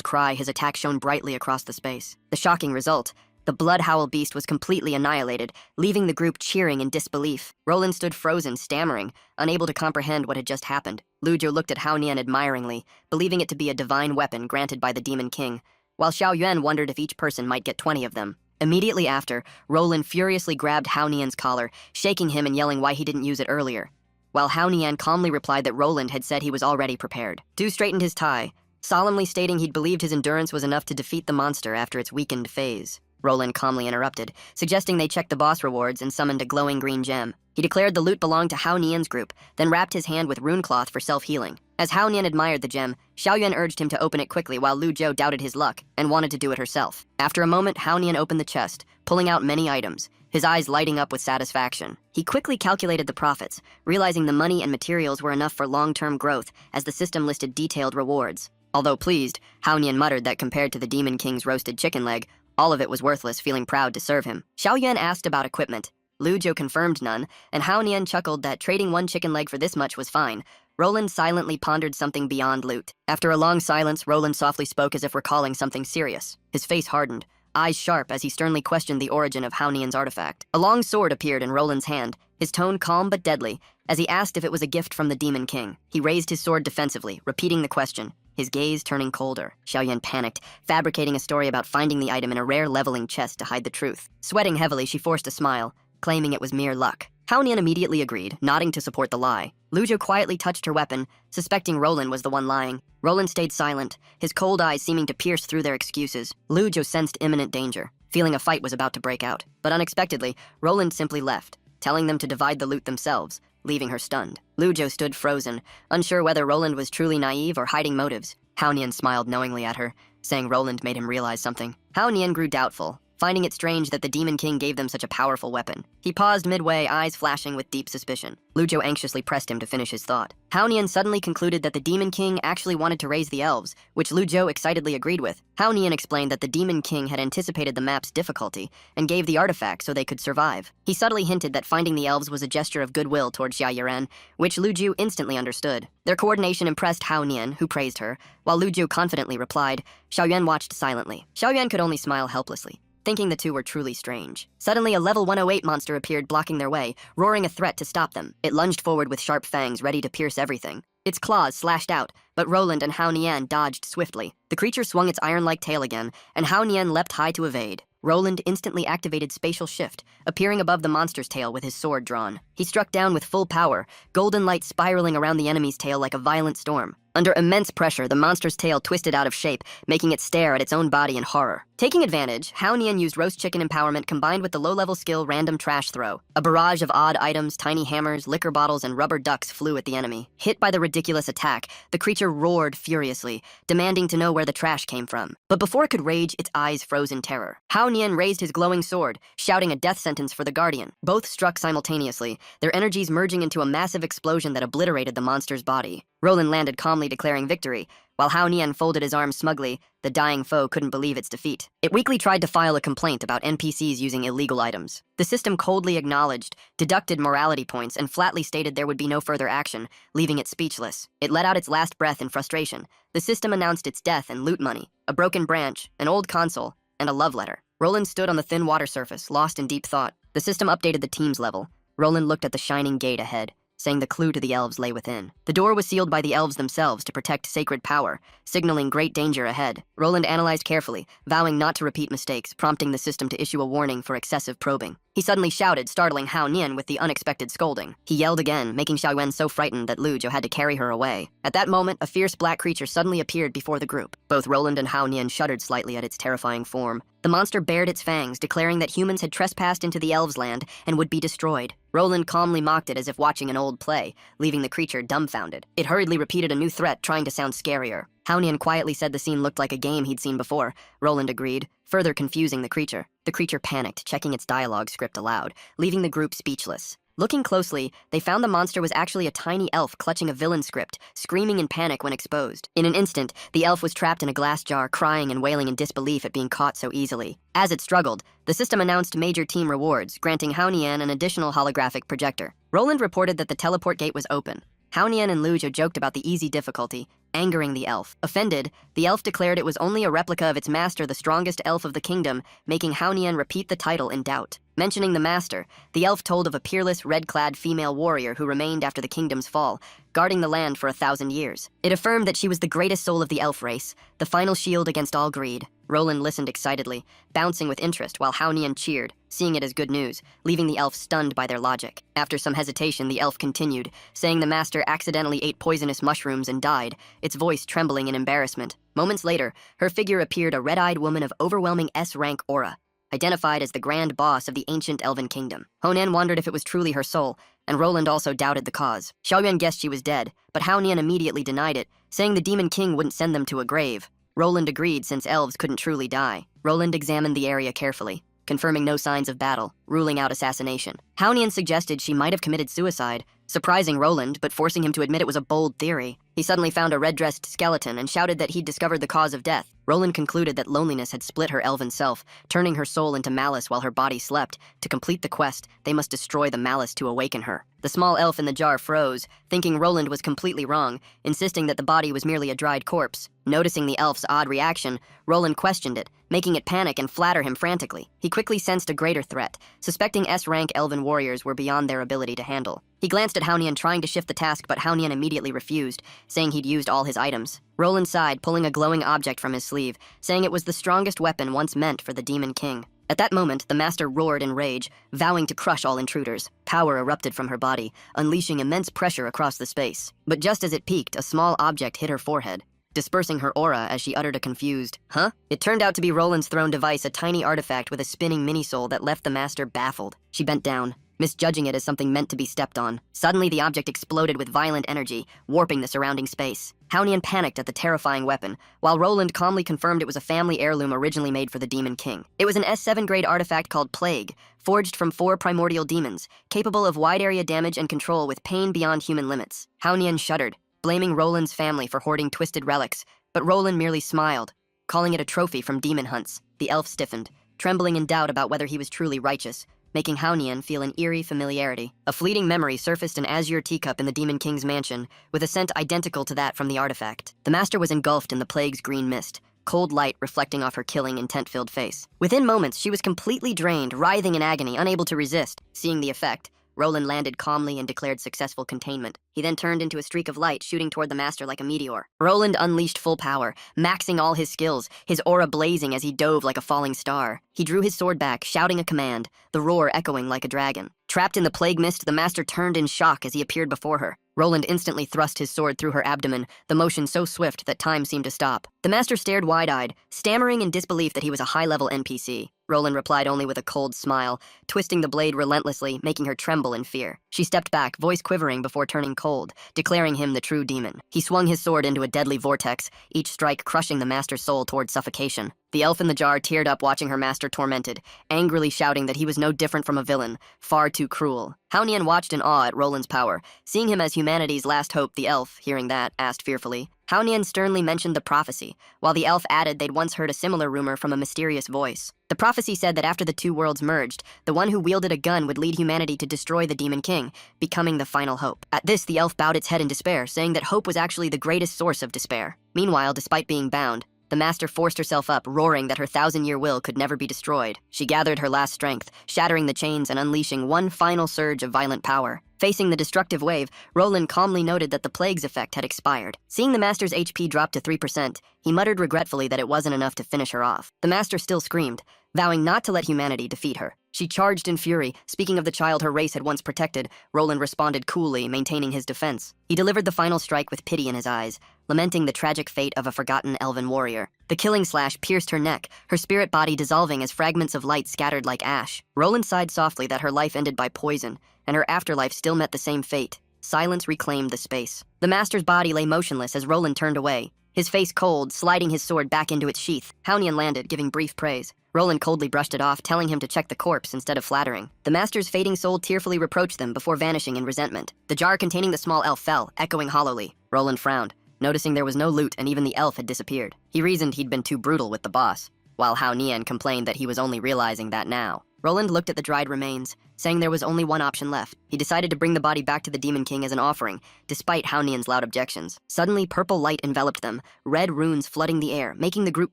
cry, his attack shone brightly across the space. The shocking result: the Bloodhowl beast was completely annihilated, leaving the group cheering in disbelief. Roland stood frozen, stammering, unable to comprehend what had just happened. Lu Zhou looked at Hao Nian admiringly, believing it to be a divine weapon granted by the Demon King, while Xiao Yuan wondered if each person might get 20 of them. Immediately after, Roland furiously grabbed Hao Nian's collar, shaking him and yelling why he didn't use it earlier, while Hao Nian calmly replied that Roland had said he was already prepared. Du straightened his tie, solemnly stating he'd believed his endurance was enough to defeat the monster after its weakened phase. Roland calmly interrupted, suggesting they check the boss rewards and summoned a glowing green gem. He declared the loot belonged to Hao Nian's group, then wrapped his hand with rune cloth for self-healing. As Hao Nian admired the gem, Xiao Yuan urged him to open it quickly while Lu Zhou doubted his luck and wanted to do it herself. After a moment, Hao Nian opened the chest, pulling out many items, his eyes lighting up with satisfaction. He quickly calculated the profits, realizing the money and materials were enough for long-term growth as the system listed detailed rewards. Although pleased, Hao Nian muttered that compared to the Demon King's roasted chicken leg, all of it was worthless, feeling proud to serve him. Xiao Yuan asked about equipment. Lu Zhou confirmed none, and Hao Nian chuckled that trading one chicken leg for this much was fine. Roland silently pondered something beyond loot. After a long silence, Roland softly spoke as if recalling something serious. His face hardened, eyes sharp as he sternly questioned the origin of Hao Nian's artifact. A long sword appeared in Roland's hand, his tone calm but deadly, as he asked if it was a gift from the Demon King. He raised his sword defensively, repeating the question, his gaze turning colder. Xiao Yuan panicked, fabricating a story about finding the item in a rare leveling chest to hide the truth. Sweating heavily, she forced a smile, claiming it was mere luck. Hao Nian immediately agreed, nodding to support the lie. Lu Zhou quietly touched her weapon, suspecting Roland was the one lying. Roland stayed silent, his cold eyes seeming to pierce through their excuses. Lu Zhou sensed imminent danger, feeling a fight was about to break out. But unexpectedly, Roland simply left, telling them to divide the loot themselves, leaving her stunned. Lu Zhou stood frozen, unsure whether Roland was truly naive or hiding motives. Hao Nian smiled knowingly at her, saying Roland made him realize something. Hao Nian grew doubtful, finding it strange that the Demon King gave them such a powerful weapon. He paused midway, eyes flashing with deep suspicion. Lu Zhou anxiously pressed him to finish his thought. Hao Nian suddenly concluded that the Demon King actually wanted to raise the elves, which Lu Zhou excitedly agreed with. Hao Nian explained that the Demon King had anticipated the map's difficulty and gave the artifact so they could survive. He subtly hinted that finding the elves was a gesture of goodwill toward Xia Yuan, which Lu Zhou instantly understood. Their coordination impressed Hao Nian, who praised her, while Lu Zhou confidently replied. Xiao Yuan watched silently. Xiao Yuan could only smile helplessly, thinking the two were truly strange. Suddenly, a level 108 monster appeared blocking their way, roaring a threat to stop them. It lunged forward with sharp fangs ready to pierce everything. Its claws slashed out, but Roland and Hao Nian dodged swiftly. The creature swung its iron-like tail again, and Hao Nian leapt high to evade. Roland instantly activated Spatial Shift, appearing above the monster's tail with his sword drawn. He struck down with full power, golden light spiraling around the enemy's tail like a violent storm. Under immense pressure, the monster's tail twisted out of shape, making it stare at its own body in horror. Taking advantage, Hao Nian used roast chicken empowerment combined with the low-level skill random trash throw. A barrage of odd items, tiny hammers, liquor bottles, and rubber ducks flew at the enemy. Hit by the ridiculous attack, the creature roared furiously, demanding to know where the trash came from. But before it could rage, its eyes froze in terror. Hao Nian raised his glowing sword, shouting a death sentence for the Guardian. Both struck simultaneously, their energies merging into a massive explosion that obliterated the monster's body. Roland landed calmly, declaring victory, while Hao Nian folded his arms smugly. The dying foe couldn't believe its defeat. It weakly tried to file a complaint about NPCs using illegal items. The system coldly acknowledged, deducted morality points, and flatly stated there would be no further action, leaving it speechless. It let out its last breath in frustration. The system announced its death and loot money, a broken branch, an old console, and a love letter. Roland stood on the thin water surface, lost in deep thought. The system updated the team's level. Roland looked at the shining gate ahead, saying the clue to the elves lay within. The door was sealed by the elves themselves to protect sacred power, signaling great danger ahead. Roland analyzed carefully, vowing not to repeat mistakes, prompting the system to issue a warning for excessive probing. He suddenly shouted, startling Hao Nian with the unexpected scolding. He yelled again, making Xiao Yuan so frightened that Lu Zhou had to carry her away. At that moment, a fierce black creature suddenly appeared before the group. Both Roland and Hao Nian shuddered slightly at its terrifying form. The monster bared its fangs, declaring that humans had trespassed into the elves' land and would be destroyed. Roland calmly mocked it as if watching an old play, leaving the creature dumbfounded. It hurriedly repeated a new threat, trying to sound scarier. Hao Nian quietly said the scene looked like a game he'd seen before. Roland agreed, further confusing the creature. The creature panicked, checking its dialogue script aloud, leaving the group speechless. Looking closely, they found the monster was actually a tiny elf clutching a villain script, screaming in panic when exposed. In an instant, the elf was trapped in a glass jar, crying and wailing in disbelief at being caught so easily. As it struggled, the system announced major team rewards, granting Hao Nian an additional holographic projector. Roland reported that the teleport gate was open. Hao Nian and Lu Zhou joked about the easy difficulty, angering the elf. Offended, the elf declared it was only a replica of its master, the strongest elf of the kingdom, making Hao Nian repeat the title in doubt. Mentioning the master, the elf told of a peerless, red-clad female warrior who remained after the kingdom's fall, guarding the land for 1,000 years. It affirmed that she was the greatest soul of the elf race, the final shield against all greed. Roland listened excitedly, bouncing with interest while Hao Nian cheered, seeing it as good news, leaving the elf stunned by their logic. After some hesitation, the elf continued, saying the master accidentally ate poisonous mushrooms and died, its voice trembling in embarrassment. Moments later, her figure appeared, a red-eyed woman of overwhelming S-rank aura, identified as the grand boss of the ancient elven kingdom. Hao Nian wondered if it was truly her soul, and Roland also doubted the cause. Xiao Yuan guessed she was dead, but Hao Nian immediately denied it, saying the demon king wouldn't send them to a grave. Roland agreed since elves couldn't truly die. Roland examined the area carefully, confirming no signs of battle, ruling out assassination. Hao Nian suggested she might have committed suicide, surprising Roland but forcing him to admit it was a bold theory. He suddenly found a red-dressed skeleton and shouted that he'd discovered the cause of death. Roland concluded that loneliness had split her elven self, turning her soul into malice while her body slept. To complete the quest, they must destroy the malice to awaken her. The small elf in the jar froze, thinking Roland was completely wrong, insisting that the body was merely a dried corpse. Noticing the elf's odd reaction, Roland questioned it, making it panic and flatter him frantically. He quickly sensed a greater threat, suspecting S-rank elven warriors were beyond their ability to handle. He glanced at Hao Nian, trying to shift the task, but Hao Nian immediately refused, saying he'd used all his items. Roland sighed, pulling a glowing object from his sleeve, saying it was the strongest weapon once meant for the Demon King. At that moment, the master roared in rage, vowing to crush all intruders. Power erupted from her body, unleashing immense pressure across the space. But just as it peaked, a small object hit her forehead, dispersing her aura as she uttered a confused, "Huh?" It turned out to be Roland's throne device, a tiny artifact with a spinning mini-soul that left the master baffled. She bent down, misjudging it as something meant to be stepped on. Suddenly, the object exploded with violent energy, warping the surrounding space. Hao Nian panicked at the terrifying weapon, while Roland calmly confirmed it was a family heirloom originally made for the Demon King. It was an S7 grade artifact called Plague, forged from 4 primordial demons, capable of wide-area damage and control with pain beyond human limits. Hao Nian shuddered, blaming Roland's family for hoarding twisted relics, but Roland merely smiled, calling it a trophy from demon hunts. The elf stiffened, trembling in doubt about whether he was truly righteous, making Hao Nian feel an eerie familiarity. A fleeting memory surfaced an azure teacup in the Demon King's mansion, with a scent identical to that from the artifact. The master was engulfed in the plague's green mist, cold light reflecting off her killing, intent-filled face. Within moments, she was completely drained, writhing in agony, unable to resist. Seeing the effect, Roland landed calmly and declared successful containment. He then turned into a streak of light, shooting toward the master like a meteor. Roland unleashed full power, maxing all his skills, his aura blazing as he dove like a falling star. He drew his sword back, shouting a command, the roar echoing like a dragon. Trapped in the plague mist, the master turned in shock as he appeared before her. Roland instantly thrust his sword through her abdomen, the motion so swift that time seemed to stop. The master stared wide-eyed, stammering in disbelief that he was a high-level NPC. Roland replied only with a cold smile, twisting the blade relentlessly, making her tremble in fear. She stepped back, voice quivering before turning cold, declaring him the true demon. He swung his sword into a deadly vortex, each strike crushing the master's soul toward suffocation. The elf in the jar teared up watching her master tormented, angrily shouting that he was no different from a villain, far too cruel. Hao Nian watched in awe at Roland's power. Seeing him as humanity's last hope, the elf, hearing that, asked fearfully. Hao Nian sternly mentioned the prophecy, while the elf added they'd once heard a similar rumor from a mysterious voice. The prophecy said that after the two worlds merged, the one who wielded a gun would lead humanity to destroy the Demon King, becoming the final hope. At this, the elf bowed its head in despair, saying that hope was actually the greatest source of despair. Meanwhile, despite being bound, the master forced herself up, roaring that her 1,000-year will could never be destroyed. She gathered her last strength, shattering the chains and unleashing one final surge of violent power. Facing the destructive wave, Roland calmly noted that the plague's effect had expired. Seeing the master's HP drop to 3%, he muttered regretfully that it wasn't enough to finish her off. The master still screamed, vowing not to let humanity defeat her. She charged in fury. Speaking of the child her race had once protected, Roland responded coolly, maintaining his defense. He delivered the final strike with pity in his eyes, lamenting the tragic fate of a forgotten elven warrior. The killing slash pierced her neck, her spirit body dissolving as fragments of light scattered like ash. Roland sighed softly that her life ended by poison, and her afterlife still met the same fate. Silence reclaimed the space. The master's body lay motionless as Roland turned away, his face cold, sliding his sword back into its sheath. Hao Nian landed, giving brief praise. Roland coldly brushed it off, telling him to check the corpse instead of flattering. The master's fading soul tearfully reproached them before vanishing in resentment. The jar containing the small elf fell, echoing hollowly. Roland frowned, noticing there was no loot and even the elf had disappeared. He reasoned he'd been too brutal with the boss, while Hao Nian complained that he was only realizing that now. Roland looked at the dried remains, saying there was only one option left. He decided to bring the body back to the Demon King as an offering, despite Hao Nian's loud objections. Suddenly, purple light enveloped them, red runes flooding the air, making the group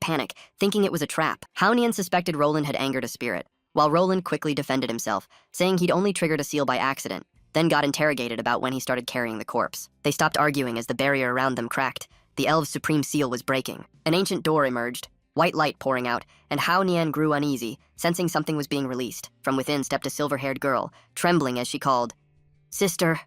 panic, thinking it was a trap. Hao Nian suspected Roland had angered a spirit, while Roland quickly defended himself, saying he'd only triggered a seal by accident, then got interrogated about when he started carrying the corpse. They stopped arguing as the barrier around them cracked. The elves' supreme seal was breaking. An ancient door emerged, white light pouring out, and Hao Nian grew uneasy, sensing something was being released. From within stepped a silver-haired girl, trembling as she called, "Sister,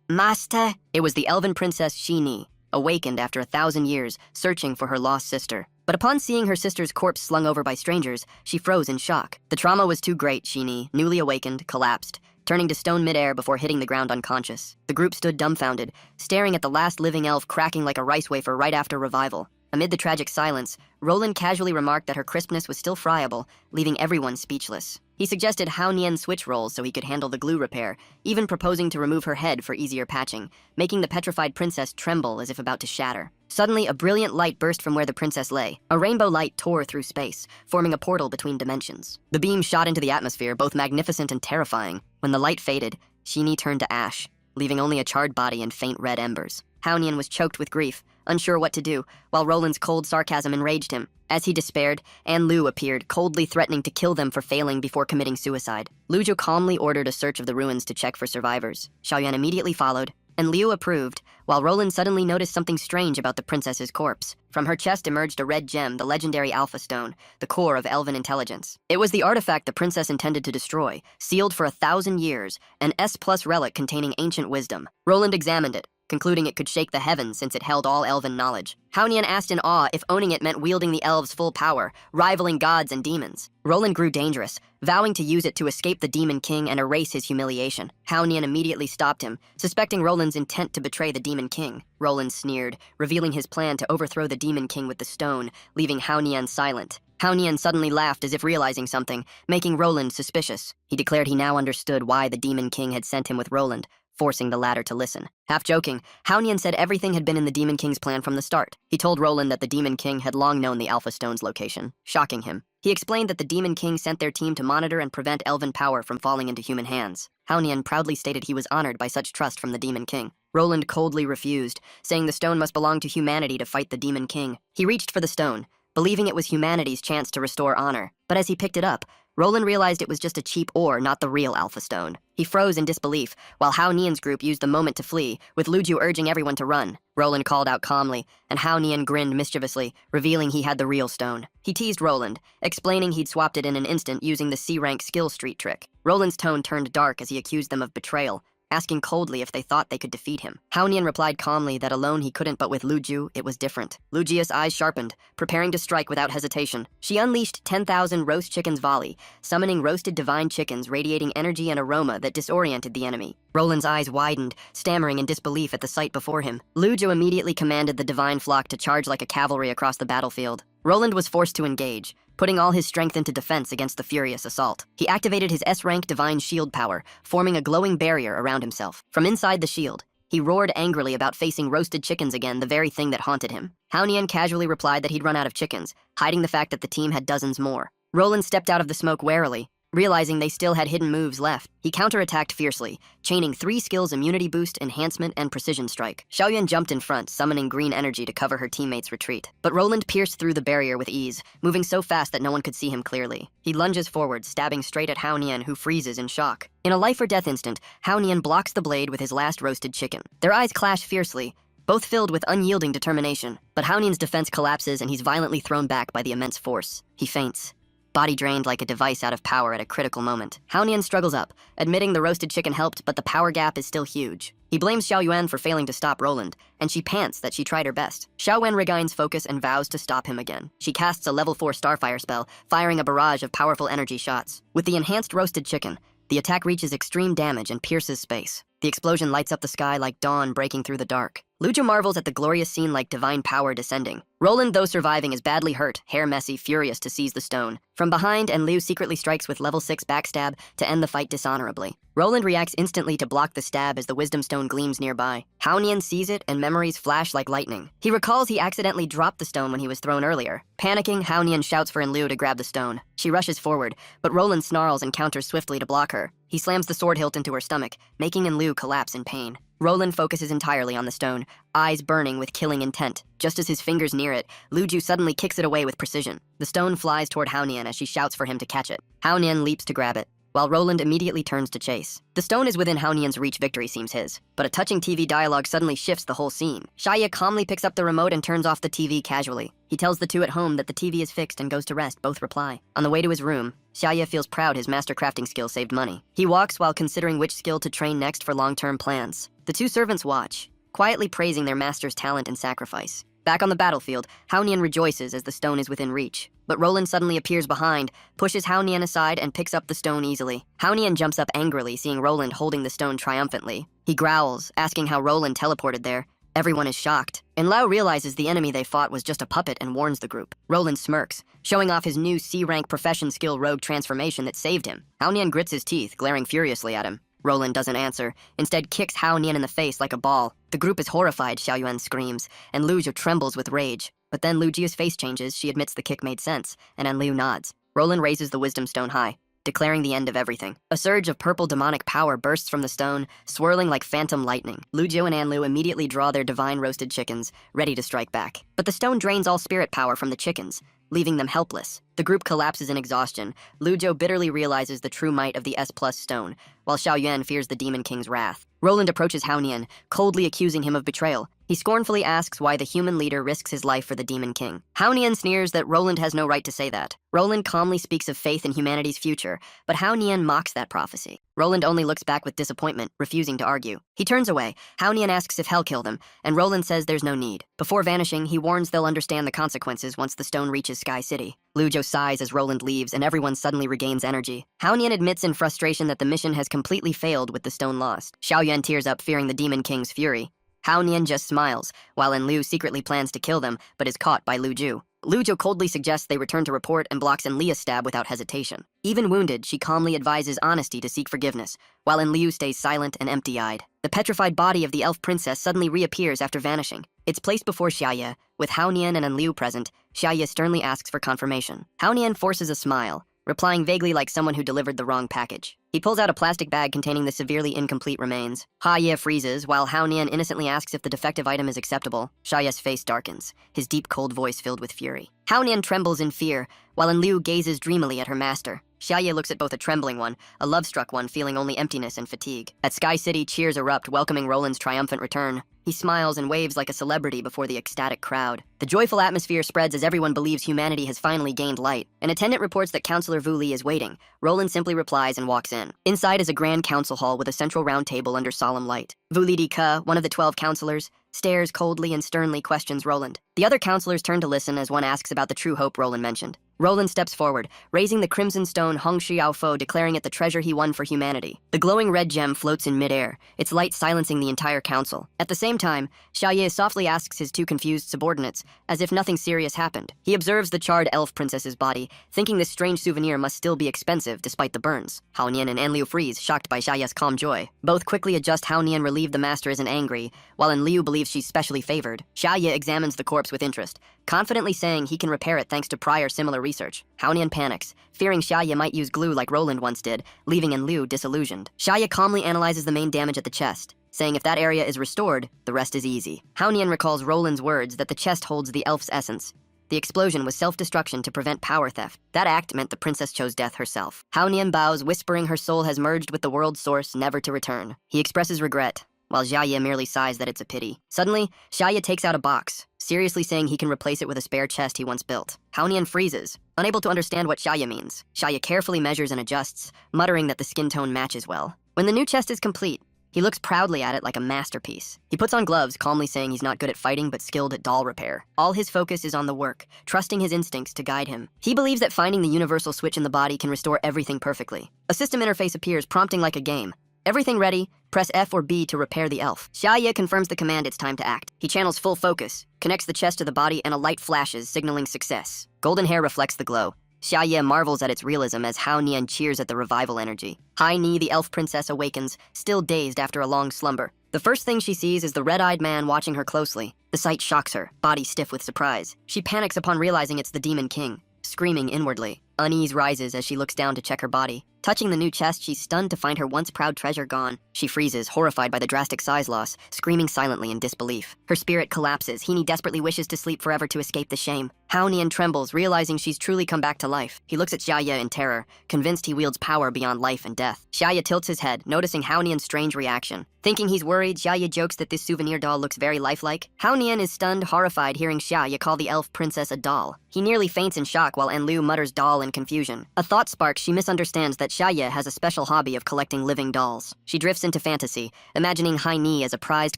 Master." It was the elven princess Shini, awakened after 1,000 years, searching for her lost sister. But upon seeing her sister's corpse slung over by strangers, she froze in shock. The trauma was too great. Shini, newly awakened, collapsed, turning to stone midair before hitting the ground unconscious. The group stood dumbfounded, staring at the last living elf cracking like a rice wafer right after revival. Amid the tragic silence, Roland casually remarked that her crispness was still friable, leaving everyone speechless. He suggested Hao Nian switch roles so he could handle the glue repair, even proposing to remove her head for easier patching, making the petrified princess tremble as if about to shatter. Suddenly, a brilliant light burst from where the princess lay. A rainbow light tore through space, forming a portal between dimensions. The beam shot into the atmosphere, both magnificent and terrifying. When the light faded, Shini turned to ash, leaving only a charred body and faint red embers. Hao Nian was choked with grief, unsure what to do, while Roland's cold sarcasm enraged him. As he despaired, An Lu appeared, coldly threatening to kill them for failing before committing suicide. Lu Zhou calmly ordered a search of the ruins to check for survivors. Xiaoyan immediately followed, and Liu approved, while Roland suddenly noticed something strange about the princess's corpse. From her chest emerged a red gem, the legendary Alpha Stone, the core of elven intelligence. It was the artifact the princess intended to destroy, sealed for 1,000 years, an S+ relic containing ancient wisdom. Roland examined it, concluding it could shake the heavens since it held all elven knowledge. Hao Nian asked in awe if owning it meant wielding the elves' full power, rivaling gods and demons. Roland grew dangerous, vowing to use it to escape the Demon King and erase his humiliation. Hao Nian immediately stopped him, suspecting Roland's intent to betray the Demon King. Roland sneered, revealing his plan to overthrow the Demon King with the stone, leaving Hao Nian silent. Hao Nian suddenly laughed as if realizing something, making Roland suspicious. He declared he now understood why the Demon King had sent him with Roland, forcing the latter to listen. Half joking, Hao Nian said everything had been in the Demon King's plan from the start. He told Roland that the Demon King had long known the Alpha Stone's location, shocking him. He explained that the Demon King sent their team to monitor and prevent elven power from falling into human hands. Hao Nian proudly stated he was honored by such trust from the Demon King. Roland coldly refused, saying the stone must belong to humanity to fight the Demon King. He reached for the stone, believing it was humanity's chance to restore honor. But as he picked it up, Roland realized it was just a cheap ore, not the real Alpha Stone. He froze in disbelief, while Hao Nian's group used the moment to flee, with Lu Zhou urging everyone to run. Roland called out calmly, and Hao Nian grinned mischievously, revealing he had the real stone. He teased Roland, explaining he'd swapped it in an instant using the C-rank skill street trick. Roland's tone turned dark as he accused them of betrayal, asking coldly if they thought they could defeat him. Hao Nian replied calmly that alone he couldn't, but with Lu Ju, it was different. Lu Jia's eyes sharpened, preparing to strike without hesitation. She unleashed 10,000 roast chickens volley, summoning roasted divine chickens radiating energy and aroma that disoriented the enemy. Roland's eyes widened, stammering in disbelief at the sight before him. Lu Ju immediately commanded the divine flock to charge like a cavalry across the battlefield. Roland was forced to engage, putting all his strength into defense against the furious assault. He activated his S-rank divine shield power, forming a glowing barrier around himself. From inside the shield, he roared angrily about facing roasted chickens again, the very thing that haunted him. Hao Nian casually replied that he'd run out of chickens, hiding the fact that the team had dozens more. Roland stepped out of the smoke warily, realizing they still had hidden moves left. He counterattacked fiercely, chaining 3 skills: immunity boost, enhancement, and precision strike. Xiaoyuan jumped in front, summoning green energy to cover her teammates' retreat. But Roland pierced through the barrier with ease, moving so fast that no one could see him clearly. He lunges forward, stabbing straight at Hao Nian, who freezes in shock. In a life-or-death instant, Hao Nian blocks the blade with his last roasted chicken. Their eyes clash fiercely, both filled with unyielding determination. But Hao Nian's defense collapses and he's violently thrown back by the immense force. He faints, body drained like a device out of power at a critical moment. Hao Nian struggles up, admitting the roasted chicken helped, but the power gap is still huge. He blames Xiaoyuan for failing to stop Roland, and she pants that she tried her best. Xiaoyuan regains focus and vows to stop him again. She casts a level 4 Starfire spell, firing a barrage of powerful energy shots. With the enhanced roasted chicken, the attack reaches extreme damage and pierces space. The explosion lights up the sky like dawn breaking through the dark. Lu Ju marvels at the glorious scene like divine power descending. Roland, though surviving, is badly hurt, hair messy, furious to seize the stone. From behind, Liu secretly strikes with level 6 backstab to end the fight dishonorably. Roland reacts instantly to block the stab as the wisdom stone gleams nearby. Hao Nian sees it and memories flash like lightning. He recalls he accidentally dropped the stone when he was thrown earlier. Panicking, Hao Nian shouts for Liu to grab the stone. She rushes forward, but Roland snarls and counters swiftly to block her. He slams the sword hilt into her stomach, making Liu collapse in pain. Roland focuses entirely on the stone, eyes burning with killing intent. Just as his fingers near it, Lu Ju suddenly kicks it away with precision. The stone flies toward Hao Nian as she shouts for him to catch it. Hao Nian leaps to grab it, while Roland immediately turns to chase. The stone is within Hao Nian's reach, victory seems his. But a touching TV dialogue suddenly shifts the whole scene. Xia calmly picks up the remote and turns off the TV casually. He tells the two at home that the TV is fixed and goes to rest, both reply. On the way to his room, Xia feels proud his master crafting skill saved money. He walks while considering which skill to train next for long-term plans. The two servants watch, quietly praising their master's talent and sacrifice. Back on the battlefield, Hao Nian rejoices as the stone is within reach. But Roland suddenly appears behind, pushes Hao Nian aside, and picks up the stone easily. Hao Nian jumps up angrily, seeing Roland holding the stone triumphantly. He growls, asking how Roland teleported there. Everyone is shocked, and Lao realizes the enemy they fought was just a puppet and warns the group. Roland smirks, showing off his new C-rank profession skill rogue transformation that saved him. Hao Nian grits his teeth, glaring furiously at him. Roland doesn't answer, instead kicks Hao Nian in the face like a ball. The group is horrified, Xiaoyuan screams, and Lu Ju trembles with rage. But then Lu Jia's face changes, she admits the kick made sense, and Liu nods. Roland raises the wisdom stone high, declaring the end of everything. A surge of purple demonic power bursts from the stone, swirling like phantom lightning. Lu Ju and Liu immediately draw their divine roasted chickens, ready to strike back. But the stone drains all spirit power from the chickens, leaving them helpless. The group collapses in exhaustion. Lu Ju bitterly realizes the true might of the S+ stone, while Xiaoyuan fears the Demon King's wrath. Roland approaches Hao Nian, coldly accusing him of betrayal. He scornfully asks why the human leader risks his life for the Demon King. Hao Nian sneers that Roland has no right to say that. Roland calmly speaks of faith in humanity's future, but Hao Nian mocks that prophecy. Roland only looks back with disappointment, refusing to argue. He turns away. Hao Nian asks if hell kill them, and Roland says there's no need. Before vanishing, he warns they'll understand the consequences once the stone reaches Sky City. Lu Ju sighs as Roland leaves, and everyone suddenly regains energy. Hao Nian admits in frustration that the mission has completely failed with the stone lost. Xiaoyuan tears up, fearing the Demon King's fury. Hao Nian just smiles, while Liu secretly plans to kill them, but is caught by Lu Ju. Lu Ju coldly suggests they return to report and blocks Lia's stab without hesitation. Even wounded, she calmly advises honesty to seek forgiveness, while Liu stays silent and empty-eyed. The petrified body of the elf princess suddenly reappears after vanishing. It's placed before Xia. With Hao Nian and Liu present, Xia sternly asks for confirmation. Hao Nian forces a smile, replying vaguely like someone who delivered the wrong package. He pulls out a plastic bag containing the severely incomplete remains. Xia freezes, while Hao Nian innocently asks if the defective item is acceptable. Xia's face darkens, his deep, cold voice filled with fury. Hao Nian trembles in fear, while Liu gazes dreamily at her master. Xia looks at both a trembling one, a love-struck one feeling only emptiness and fatigue. At Sky City, cheers erupt, welcoming Roland's triumphant return. He smiles and waves like a celebrity before the ecstatic crowd. The joyful atmosphere spreads as everyone believes humanity has finally gained light. An attendant reports that Counselor Vu Li is waiting. Roland simply replies and walks in. again. Inside is a grand council hall with a central round table under solemn light. Vulidi Ka, one of the 12 counselors, stares coldly and sternly questions Roland. The other counselors turn to listen as one asks about the true hope Roland mentioned. Roland steps forward, raising the crimson stone Hong Xiaofo, declaring it the treasure he won for humanity. The glowing red gem floats in midair, its light silencing the entire council. At the same time, Xiaoye softly asks his two confused subordinates, as if nothing serious happened. He observes the charred elf princess's body, thinking this strange souvenir must still be expensive despite the burns. Hao Nian and Enliu freeze, shocked by Xiaoye's calm joy. Both quickly adjust Hao Nian relieved the master isn't angry, while Enliu believes she's specially favored. Xiaoye examines the corpse with interest, confidently saying he can repair it thanks to prior similar research. Hao Nian panics, fearing Xiaoye might use glue like Roland once did, leaving Enliu disillusioned. Xiaoye calmly analyzes the main damage at the chest, saying if that area is restored, the rest is easy. Hao Nian recalls Roland's words that the chest holds the elf's essence. The explosion was self-destruction to prevent power theft. That act meant the princess chose death herself. Hao Nian bows, whispering her soul has merged with the world's source, never to return. He expresses regret, while Xiaoye merely sighs that it's a pity. Suddenly, Xiaoye takes out a box, seriously saying he can replace it with a spare chest he once built. Hao Nian freezes, unable to understand what Xiaoye means. Xiaoye carefully measures and adjusts, muttering that the skin tone matches well. When the new chest is complete, he looks proudly at it like a masterpiece. He puts on gloves, calmly saying he's not good at fighting but skilled at doll repair. All his focus is on the work, trusting his instincts to guide him. He believes that finding the universal switch in the body can restore everything perfectly. A system interface appears, prompting like a game. Everything ready, press F or B to repair the elf. Xiaoye confirms the command it's time to act. He channels full focus, connects the chest to the body, and a light flashes, signaling success. Golden hair reflects the glow. Xiaoye marvels at its realism as Hao Nian cheers at the revival energy. Hai Ni, the elf princess, awakens, still dazed after a long slumber. The first thing she sees is the red-eyed man watching her closely. The sight shocks her, body stiff with surprise. She panics upon realizing it's the Demon King, screaming inwardly. Unease rises as she looks down to check her body. Touching the new chest, she's stunned to find her once proud treasure gone. She freezes, horrified by the drastic size loss, screaming silently in disbelief. Her spirit collapses. Hini desperately wishes to sleep forever to escape the shame. Hao Nian trembles, realizing she's truly come back to life. He looks at Xiaoye in terror, convinced he wields power beyond life and death. Xiaoye tilts his head, noticing Hao Nian's strange reaction. Thinking he's worried, Xiaoye jokes that this souvenir doll looks very lifelike. Hao Nian is stunned, horrified, hearing Xiaoye call the elf princess a doll. He nearly faints in shock while Enliu mutters doll in confusion. A thought sparks, she misunderstands that Xiaoye has a special hobby of collecting living dolls. She drifts into fantasy, imagining Hai Ni as a prized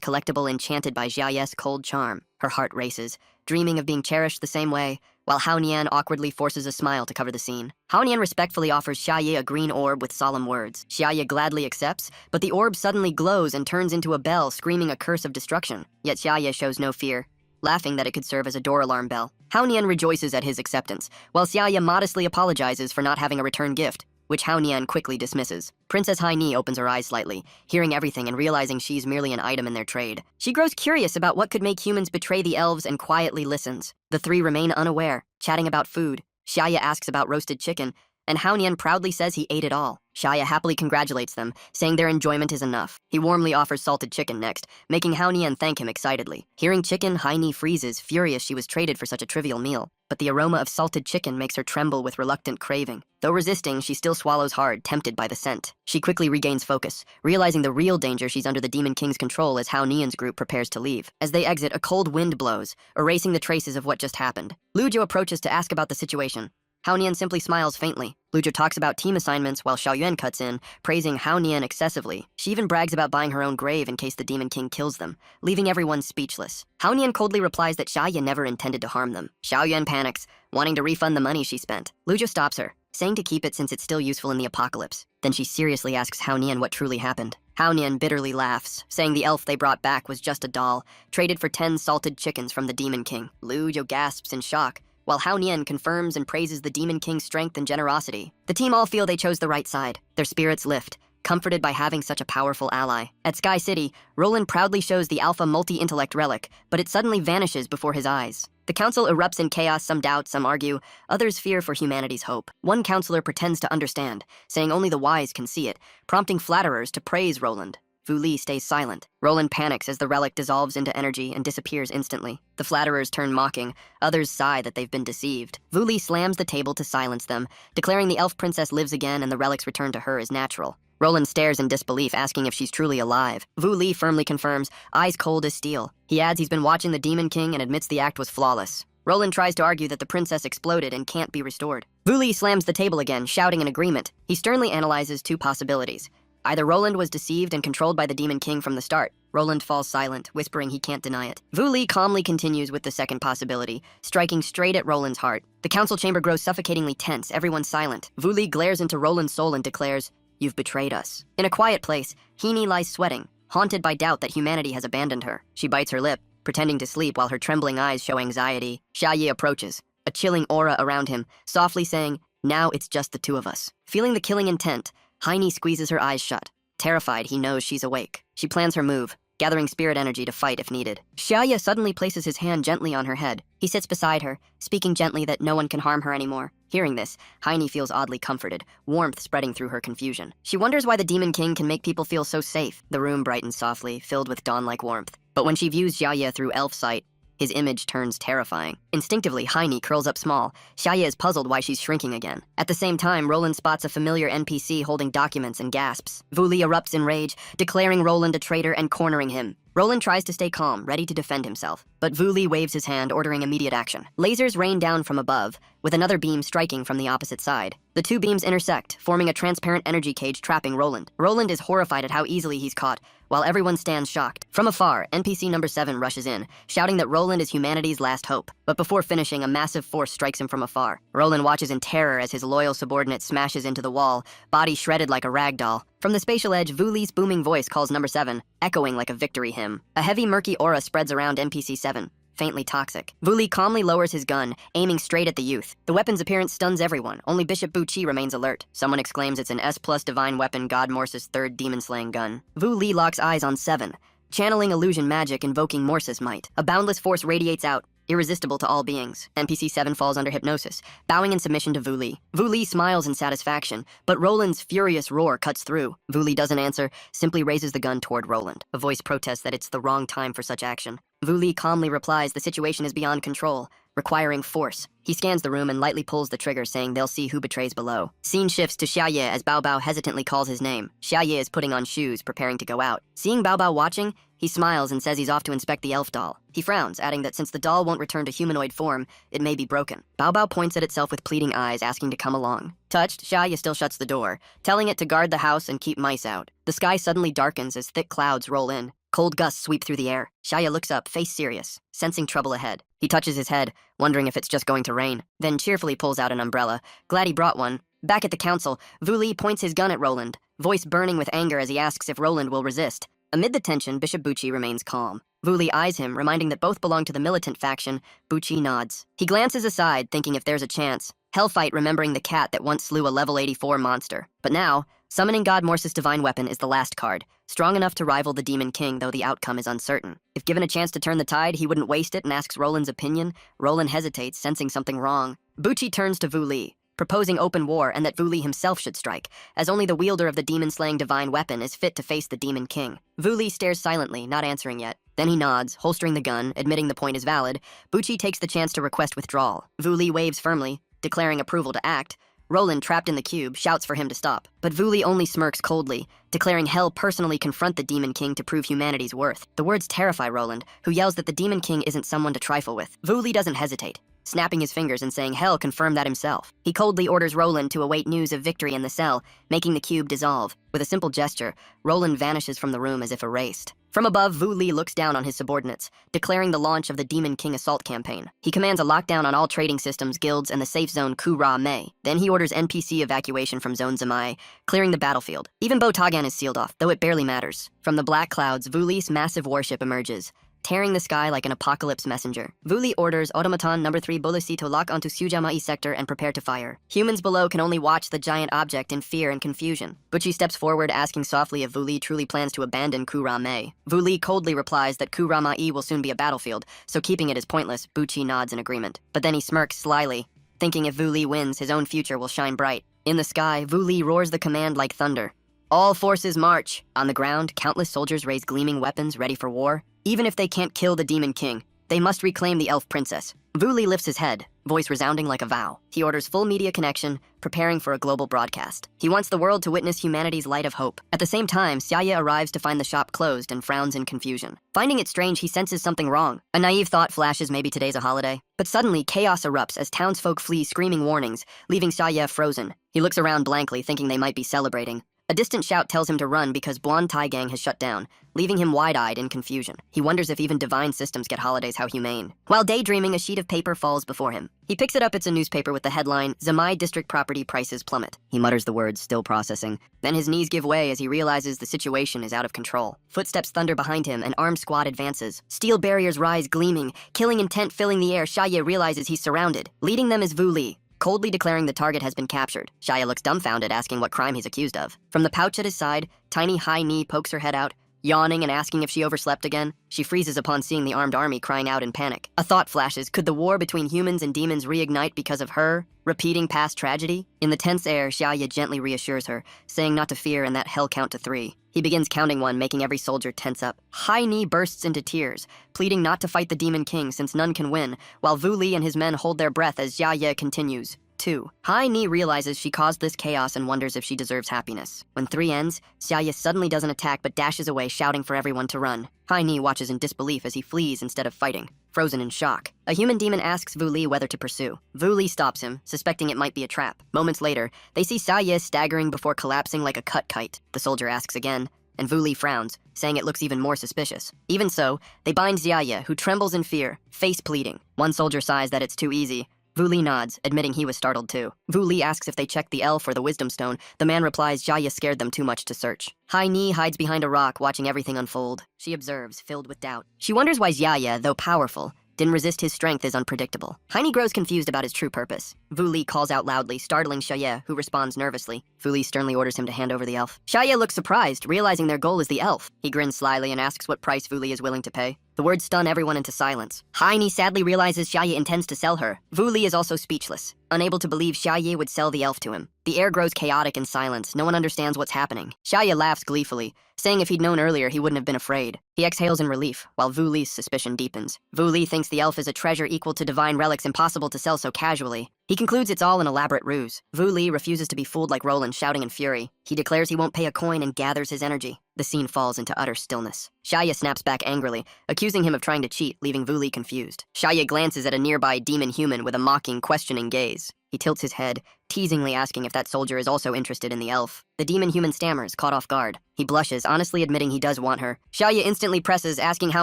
collectible enchanted by Xiaoye's cold charm. Her heart races, dreaming of being cherished the same way, while Hao Nian awkwardly forces a smile to cover the scene. Hao Nian respectfully offers Xiaoye a green orb with solemn words. Xiaoye gladly accepts, but the orb suddenly glows and turns into a bell, screaming a curse of destruction. Yet Xiaoye shows no fear, laughing that it could serve as a door alarm bell. Hao Nian rejoices at his acceptance, while Xiaoye modestly apologizes for not having a return gift, which Hao Nian quickly dismisses. Princess Hai Ni opens her eyes slightly, hearing everything and realizing she's merely an item in their trade. She grows curious about what could make humans betray the elves and quietly listens. The three remain unaware, chatting about food. Xiaoye asks about roasted chicken, and Hao Nian proudly says he ate it all. Xiaoye happily congratulates them, saying their enjoyment is enough. He warmly offers salted chicken next, making Hao Nian thank him excitedly. Hearing chicken, Hai Ni freezes, furious she was traded for such a trivial meal. But the aroma of salted chicken makes her tremble with reluctant craving. Though resisting, she still swallows hard, tempted by the scent. She quickly regains focus, realizing the real danger she's under the Demon King's control as Hao Nian's group prepares to leave. As they exit, a cold wind blows, erasing the traces of what just happened. Lujo approaches to ask about the situation. Hao Nian simply smiles faintly. Lujo talks about team assignments while Xiaoyuan cuts in, praising Hao Nian excessively. She even brags about buying her own grave in case the Demon King kills them, leaving everyone speechless. Hao Nian coldly replies that Xiaoye never intended to harm them. Xiaoyuan panics, wanting to refund the money she spent. Lujo stops her, saying to keep it since it's still useful in the apocalypse. Then she seriously asks Hao Nian what truly happened. Hao Nian bitterly laughs, saying the elf they brought back was just a doll, traded for 10 salted chickens from the Demon King. Lujo gasps in shock, while Hao Nian confirms and praises the Demon King's strength and generosity. The team all feel they chose the right side. Their spirits lift, comforted by having such a powerful ally. At Sky City, Roland proudly shows the Alpha multi-intellect relic, but it suddenly vanishes before his eyes. The council erupts in chaos, some doubt, some argue, others fear for humanity's hope. One counselor pretends to understand, saying only the wise can see it, prompting flatterers to praise Roland. Wu Li stays silent. Roland panics as the relic dissolves into energy and disappears instantly. The flatterers turn mocking. Others sigh that they've been deceived. Wu Li slams the table to silence them, declaring the elf princess lives again and the relic's return to her is natural. Roland stares in disbelief, asking if she's truly alive. Wu Li firmly confirms, eyes cold as steel. He adds he's been watching the Demon King and admits the act was flawless. Roland tries to argue that the princess exploded and can't be restored. Vu Li slams the table again, shouting in agreement. He sternly analyzes two possibilities. Either Roland was deceived and controlled by the Demon King from the start. Roland falls silent, whispering he can't deny it. Vu Li calmly continues with the second possibility, striking straight at Roland's heart. The council chamber grows suffocatingly tense, everyone silent. Vu Li glares into Roland's soul and declares, "You've betrayed us." In a quiet place, Heaney lies sweating, haunted by doubt that humanity has abandoned her. She bites her lip, pretending to sleep while her trembling eyes show anxiety. Xia Yi approaches, a chilling aura around him, softly saying, "Now it's just the two of us." Feeling the killing intent, Heaney squeezes her eyes shut. Terrified, he knows she's awake. She plans her move, gathering spirit energy to fight if needed. Xia Yi suddenly places his hand gently on her head. He sits beside her, speaking gently that no one can harm her anymore. Hearing this, Heaney feels oddly comforted, warmth spreading through her confusion. She wonders why the Demon King can make people feel so safe. The room brightens softly, filled with dawn-like warmth. But when she views Xia Yi through elf sight, his image turns terrifying. Instinctively, Heaney curls up small. Xia Yi is puzzled why she's shrinking again. At the same time, Roland spots a familiar NPC holding documents and gasps. Vu Li erupts in rage, declaring Roland a traitor and cornering him. Roland tries to stay calm, ready to defend himself, but Vu Li waves his hand, ordering immediate action. Lasers rain down from above, with another beam striking from the opposite side. The two beams intersect, forming a transparent energy cage trapping Roland. Roland is horrified at how easily he's caught, while everyone stands shocked. From afar, NPC number 7 rushes in, shouting that Roland is humanity's last hope. But before finishing, a massive force strikes him from afar. Roland watches in terror as his loyal subordinate smashes into the wall, body shredded like a rag doll. From the spatial edge, Vu Li's booming voice calls number 7, echoing like a victory hymn. A heavy, murky aura spreads around NPC 7, faintly toxic. Vu Li calmly lowers his gun, aiming straight at the youth. The weapon's appearance stuns everyone. Only Bishop Bu Chi remains alert. Someone exclaims it's an S+ divine weapon, God Morse's third demon-slaying gun. Vu Li locks eyes on 7, channeling illusion magic, invoking Morse's might. A boundless force radiates out, irresistible to all beings. NPC 7 falls under hypnosis, bowing in submission to Vu Li. Vu Li smiles in satisfaction, but Roland's furious roar cuts through. Vu Li doesn't answer, simply raises the gun toward Roland. A voice protests that it's the wrong time for such action. Vu Li calmly replies the situation is beyond control, requiring force. He scans the room and lightly pulls the trigger, saying they'll see who betrays below. Scene shifts to Xia Yi as Bao Bao hesitantly calls his name. Xia Yi is putting on shoes, preparing to go out. Seeing Bao Bao watching, he smiles and says he's off to inspect the elf doll. He frowns, adding that since the doll won't return to humanoid form, it may be broken. Bao Bao points at itself with pleading eyes, asking to come along. Touched, Xia Yi still shuts the door, telling it to guard the house and keep mice out. The sky suddenly darkens as thick clouds roll in. Cold gusts sweep through the air. Xia Yi looks up, face serious, sensing trouble ahead. He touches his head, wondering if it's just going to rain, then cheerfully pulls out an umbrella, glad he brought one. Back at the council, Vu Li points his gun at Roland, voice burning with anger as he asks if Roland will resist. Amid the tension, Bishop Bu Chi remains calm. Vu Li eyes him, reminding that both belong to the militant faction. Bu Chi nods. He glances aside, thinking if there's a chance. Hellfight, remembering the cat that once slew a level 84 monster. But now, summoning God Morse's divine weapon is the last card, strong enough to rival the Demon King, though the outcome is uncertain. If given a chance to turn the tide, he wouldn't waste it and asks Roland's opinion. Roland hesitates, sensing something wrong. Bu Chi turns to Vu Li, proposing open war and that Vu Li himself should strike, as only the wielder of the demon-slaying divine weapon is fit to face the Demon King. Vu Li stares silently, not answering yet. Then he nods, holstering the gun, admitting the point is valid. Bu Chi takes the chance to request withdrawal. Vu Li waves firmly, declaring approval to act. Roland, trapped in the cube, shouts for him to stop. But Vu Li only smirks coldly, declaring Hell personally confront the Demon King to prove humanity's worth. The words terrify Roland, who yells that the Demon King isn't someone to trifle with. Vu Li doesn't hesitate, snapping his fingers and saying Hell confirmed that himself. He coldly orders Roland to await news of victory in the cell, making the cube dissolve. With a simple gesture, Roland vanishes from the room as if erased. From above, Vu Li looks down on his subordinates, declaring the launch of the Demon King assault campaign. He commands a lockdown on all trading systems, guilds, and the safe zone Ku Ra Mei. Then he orders NPC evacuation from Zone Zamai, clearing the battlefield. Even Bo Tagan is sealed off, though it barely matters. From the black clouds, Vu Li's massive warship emerges, tearing the sky like an apocalypse messenger. Vu Li orders Automaton number 3 Bolisi to lock onto Sujamai sector and prepare to fire. Humans below can only watch the giant object in fear and confusion. Bu Chi steps forward, asking softly if Vu Li truly plans to abandon Ku Ra Mei. Vu Li coldly replies that Ku Ra Mai will soon be a battlefield, so keeping it is pointless. Bu Chi nods in agreement. But then he smirks slyly, thinking if Vu Li wins, his own future will shine bright. In the sky, Vu Li roars the command like thunder. All forces march! On the ground, countless soldiers raise gleaming weapons ready for war. Even if they can't kill the Demon King, they must reclaim the elf princess. Vu Li lifts his head, voice resounding like a vow. He orders full media connection, preparing for a global broadcast. He wants the world to witness humanity's light of hope. At the same time, Xiaoye arrives to find the shop closed and frowns in confusion. Finding it strange, he senses something wrong. A naive thought flashes maybe today's a holiday. But suddenly, chaos erupts as townsfolk flee screaming warnings, leaving Xiaoye frozen. He looks around blankly, thinking they might be celebrating. A distant shout tells him to run because Buan Tai Gang has shut down, leaving him wide-eyed in confusion. He wonders if even divine systems get holidays how humane. While daydreaming, a sheet of paper falls before him. He picks it up. It's a newspaper with the headline, Zamai District Property Prices Plummet. He mutters the words, still processing. Then his knees give way as he realizes the situation is out of control. Footsteps thunder behind him, an armed squad advances. Steel barriers rise gleaming, killing intent filling the air. Xiaoye realizes he's surrounded. Leading them is Vu Li, coldly declaring the target has been captured. Xiaoye looks dumbfounded, asking what crime he's accused of. From the pouch at his side, tiny Hai Ni pokes her head out, yawning and asking if she overslept again. She freezes upon seeing the armed army, crying out in panic. A thought flashes. Could the war between humans and demons reignite because of her, repeating past tragedy? In the tense air, Xiaoye gently reassures her, saying not to fear and that he'll count to 3. He begins counting 1, making every soldier tense up. Hai Ni bursts into tears, pleading not to fight the Demon King since none can win, while Vu Li and his men hold their breath as Xiaoye continues. 2. Hai Ni realizes she caused this chaos and wonders if she deserves happiness. When 3 ends, Xiaoye suddenly doesn't attack but dashes away, shouting for everyone to run. Hai Ni watches in disbelief as he flees instead of fighting, frozen in shock. A human demon asks Vu Li whether to pursue. Vu Li stops him, suspecting it might be a trap. Moments later, they see Xiaoye staggering before collapsing like a cut kite. The soldier asks again, and Vu Li frowns, saying it looks even more suspicious. Even so, they bind Xiaoye, who trembles in fear, face pleading. One soldier sighs that it's too easy. Vu Li nods, admitting he was startled too. Vu Li asks if they checked the elf or the wisdom stone. The man replies Xiaoye scared them too much to search. Hai Ni hides behind a rock, watching everything unfold. She observes, filled with doubt. She wonders why Xiaoye, though powerful, didn't resist his strength is unpredictable. Hai Ni grows confused about his true purpose. Vu Li calls out loudly, startling Xiaoye, who responds nervously. Vu Li sternly orders him to hand over the elf. Xiaoye looks surprised, realizing their goal is the elf. He grins slyly and asks what price Vu Li is willing to pay. The words stun everyone into silence. Hai Ni sadly realizes Xiaoye intends to sell her. Vu Li is also speechless, unable to believe Xiaoye would sell the elf to him. The air grows chaotic in silence. No one understands what's happening. Xiaoye laughs gleefully, saying if he'd known earlier, he wouldn't have been afraid. He exhales in relief, while Vu Li's suspicion deepens. Vu Li thinks the elf is a treasure equal to divine relics impossible to sell so casually. He concludes it's all an elaborate ruse. Vu Li refuses to be fooled like Roland, shouting in fury. He declares he won't pay a coin and gathers his energy. The scene falls into utter stillness. Xiaoye snaps back angrily, accusing him of trying to cheat, leaving Vu Li confused. Xiaoye glances at a nearby demon human with a mocking, questioning gaze. He tilts his head, teasingly asking if that soldier is also interested in the elf. The demon human stammers, caught off guard. He blushes, honestly admitting he does want her. Xiaoye instantly presses, asking how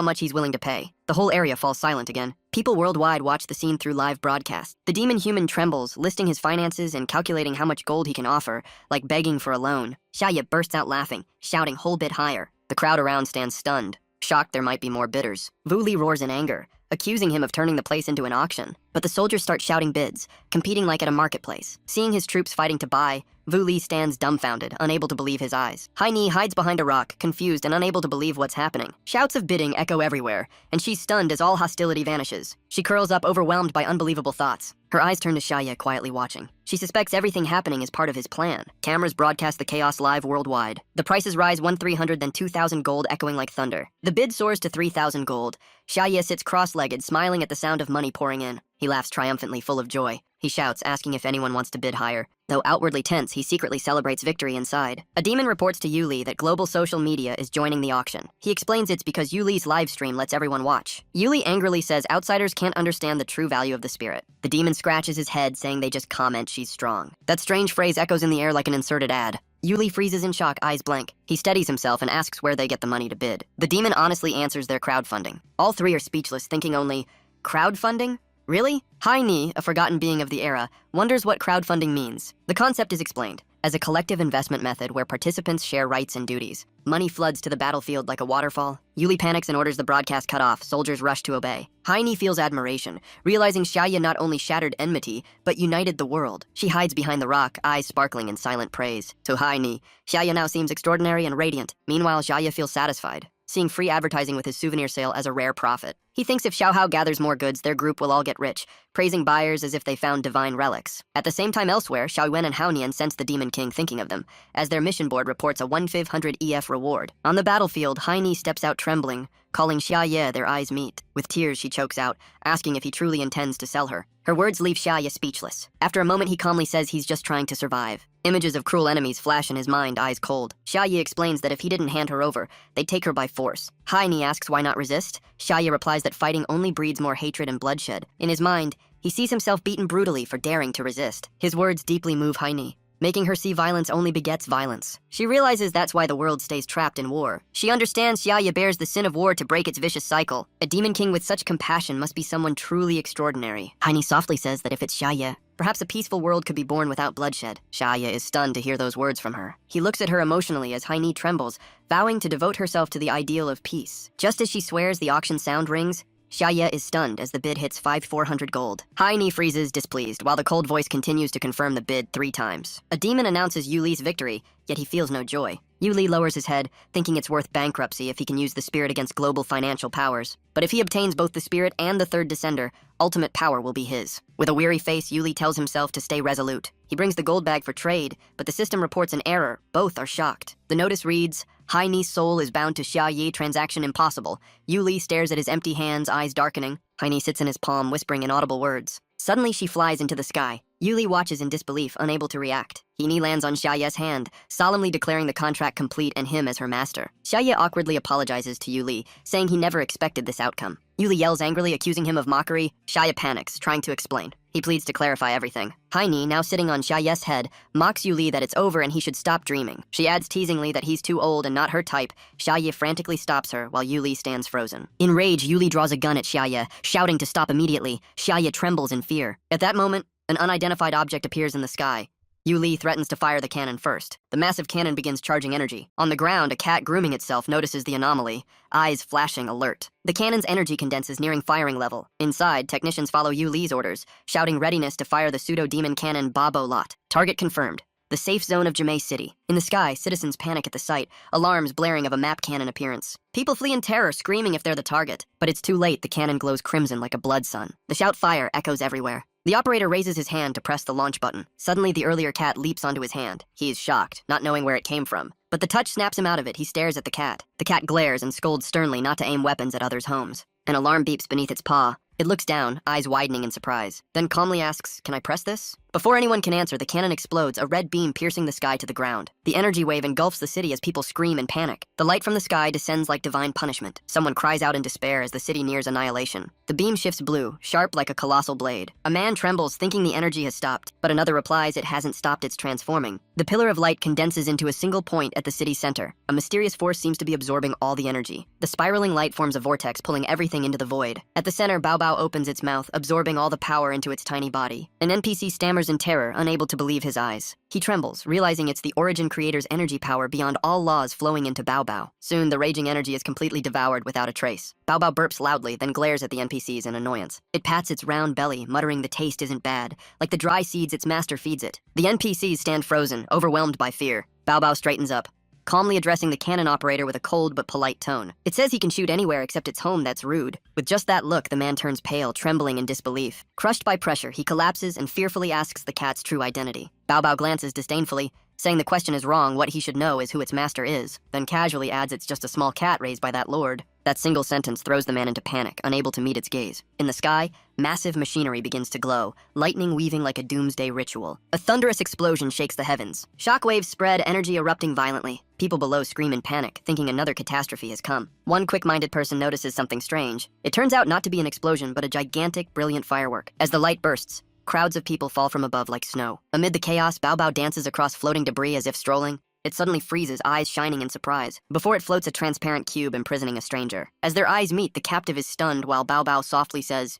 much he's willing to pay. The whole area falls silent again. People worldwide watch the scene through live broadcast. The demon human trembles, listing his finances and calculating how much gold he can offer, like begging for a loan. Xiaoye bursts out laughing, shouting whole bit higher. The crowd around stands stunned, shocked there might be more bidders. Vu Li roars in anger, accusing him of turning the place into an auction. But the soldiers start shouting bids, competing like at a marketplace. Seeing his troops fighting to buy, Vu Li stands dumbfounded, unable to believe his eyes. Hai Ni hides behind a rock, confused and unable to believe what's happening. Shouts of bidding echo everywhere, and she's stunned as all hostility vanishes. She curls up, overwhelmed by unbelievable thoughts. Her eyes turn to Xiaoye, quietly watching. She suspects everything happening is part of his plan. Cameras broadcast the chaos live worldwide. The prices rise 1,300, then 2,000 gold, echoing like thunder. The bid soars to 3,000 gold. Xiaoye sits cross-legged, smiling at the sound of money pouring in. He laughs triumphantly, full of joy. He shouts, asking if anyone wants to bid higher. Though outwardly tense, he secretly celebrates victory inside. A demon reports to Yu Li that global social media is joining the auction. He explains it's because Yu Li's live stream lets everyone watch. Yu Li angrily says outsiders can't understand the true value of the spirit. The demon scratches his head, saying they just comment she's strong. That strange phrase echoes in the air like an inserted ad. Yu Li freezes in shock, eyes blank. He steadies himself and asks where they get the money to bid. The demon honestly answers their crowdfunding. All 3 are speechless, thinking only, crowdfunding? Really? Hai Ni, a forgotten being of the era, wonders what crowdfunding means. The concept is explained as a collective investment method where participants share rights and duties. Money floods to the battlefield like a waterfall. Yu Li panics and orders the broadcast cut off. Soldiers rush to obey. Hai Ni feels admiration, realizing Xiaoye not only shattered enmity, but united the world. She hides behind the rock, eyes sparkling in silent praise. To Hai Ni, Xiaoye now seems extraordinary and radiant. Meanwhile, Xiaoye feels satisfied, seeing free advertising with his souvenir sale as a rare profit. He thinks if Xiaohao gathers more goods, their group will all get rich, praising buyers as if they found divine relics. At the same time elsewhere, Xiaoyuan and Haonian sense the Demon King thinking of them, as their mission board reports a 1,500 EF reward. On the battlefield, Hai Ni steps out trembling, Calling Xia Ye, their eyes meet. With tears, she chokes out, asking if he truly intends to sell her. Her words leave Xia Ye speechless. After a moment, he calmly says he's just trying to survive. Images of cruel enemies flash in his mind, eyes cold. Xia Ye explains that if he didn't hand her over, they'd take her by force. Hai Ni asks why not resist. Xia Ye replies that fighting only breeds more hatred and bloodshed. In his mind, he sees himself beaten brutally for daring to resist. His words deeply move Hai Ni, making her see violence only begets violence. She realizes that's why the world stays trapped in war. She understands Xia Ye bears the sin of war to break its vicious cycle. A demon king with such compassion must be someone truly extraordinary. Hai Ni softly says that if it's Xia Ye, perhaps a peaceful world could be born without bloodshed. Xia Ye is stunned to hear those words from her. He looks at her emotionally as Hai Ni trembles, vowing to devote herself to the ideal of peace. Just as she swears, the auction sound rings. Xia Ye is stunned as the bid hits 400 gold. Hai Ni freezes, displeased, while the cold voice continues to confirm the bid 3 times. A demon announces Yu Li's victory, yet he feels no joy. Yu Li lowers his head, thinking it's worth bankruptcy if he can use the spirit against global financial powers. But if he obtains both the spirit and the third descender, ultimate power will be his. With a weary face, Yu Li tells himself to stay resolute. He brings the gold bag for trade, but the system reports an error. Both are shocked. The notice reads, Hai Ni's soul is bound to Xia Ye, transaction impossible. Yu Li stares at his empty hands, eyes darkening. Hai Ni sits in his palm, whispering inaudible words. Suddenly, she flies into the sky. Yu Li watches in disbelief, unable to react. Hai Ni lands on Xia Ye's hand, solemnly declaring the contract complete and him as her master. Xia Ye awkwardly apologizes to Yu Li, saying he never expected this outcome. Yu Li yells angrily, accusing him of mockery. Xia Ye panics, trying to explain. He pleads to clarify everything. Hai Ni, now sitting on Xia Ye's head, mocks Yu Li that it's over and he should stop dreaming. She adds teasingly that he's too old and not her type. Xia Ye frantically stops her, while Yu Li stands frozen. In rage, Yu Li draws a gun at Xia Ye, shouting to stop immediately. Xia Ye trembles in fear. At that moment, an unidentified object appears in the sky. Yu Li threatens to fire the cannon first. The massive cannon begins charging energy. On the ground, a cat grooming itself notices the anomaly, eyes flashing alert. The cannon's energy condenses, nearing firing level. Inside, technicians follow Yu Li's orders, shouting readiness to fire the pseudo-demon cannon Babo Lot. Target confirmed. The safe zone of Jimei City. In the sky, citizens panic at the sight, alarms blaring of a map cannon appearance. People flee in terror, screaming if they're the target. But it's too late, the cannon glows crimson like a blood sun. The shout fire echoes everywhere. The operator raises his hand to press the launch button. Suddenly, the earlier cat leaps onto his hand. He is shocked, not knowing where it came from. But the touch snaps him out of it. He stares at the cat. The cat glares and scolds sternly not to aim weapons at others' homes. An alarm beeps beneath its paw. It looks down, eyes widening in surprise, then calmly asks, "Can I press this?" Before anyone can answer, the cannon explodes, a red beam piercing the sky to the ground. The energy wave engulfs the city as people scream in panic. The light from the sky descends like divine punishment. Someone cries out in despair as the city nears annihilation. The beam shifts blue, sharp like a colossal blade. A man trembles, thinking the energy has stopped, but another replies it hasn't stopped, it's transforming. The pillar of light condenses into a single point at the city's center. A mysterious force seems to be absorbing all the energy. The spiraling light forms a vortex, pulling everything into the void. At the center, Bao Bao opens its mouth, absorbing all the power into its tiny body. An NPC stammers in terror, unable to believe his eyes. He trembles, realizing it's the Origin creator's energy power beyond all laws flowing into Bao Bao. Soon, the raging energy is completely devoured without a trace. Bao Bao burps loudly, then glares at the NPCs in annoyance. It pats its round belly, muttering the taste isn't bad, like the dry seeds its master feeds it. The NPCs stand frozen, overwhelmed by fear. Bao Bao straightens up, calmly addressing the cannon operator with a cold but polite tone. It says he can shoot anywhere except its home, that's rude. With just that look, the man turns pale, trembling in disbelief. Crushed by pressure, he collapses and fearfully asks the cat's true identity. Bao Bao glances disdainfully, saying the question is wrong, what he should know is who its master is, then casually adds it's just a small cat raised by that lord. That single sentence throws the man into panic, unable to meet its gaze. In the sky, massive machinery begins to glow, lightning weaving like a doomsday ritual. A thunderous explosion shakes the heavens. Shockwaves spread, energy erupting violently. People below scream in panic, thinking another catastrophe has come. One quick-minded person notices something strange. It turns out not to be an explosion, but a gigantic, brilliant firework. As the light bursts, crowds of people fall from above like snow. Amid the chaos, Bao Bao dances across floating debris as if strolling. It suddenly freezes, eyes shining in surprise. Before it floats a transparent cube imprisoning a stranger. As their eyes meet, the captive is stunned while Bao Bao softly says,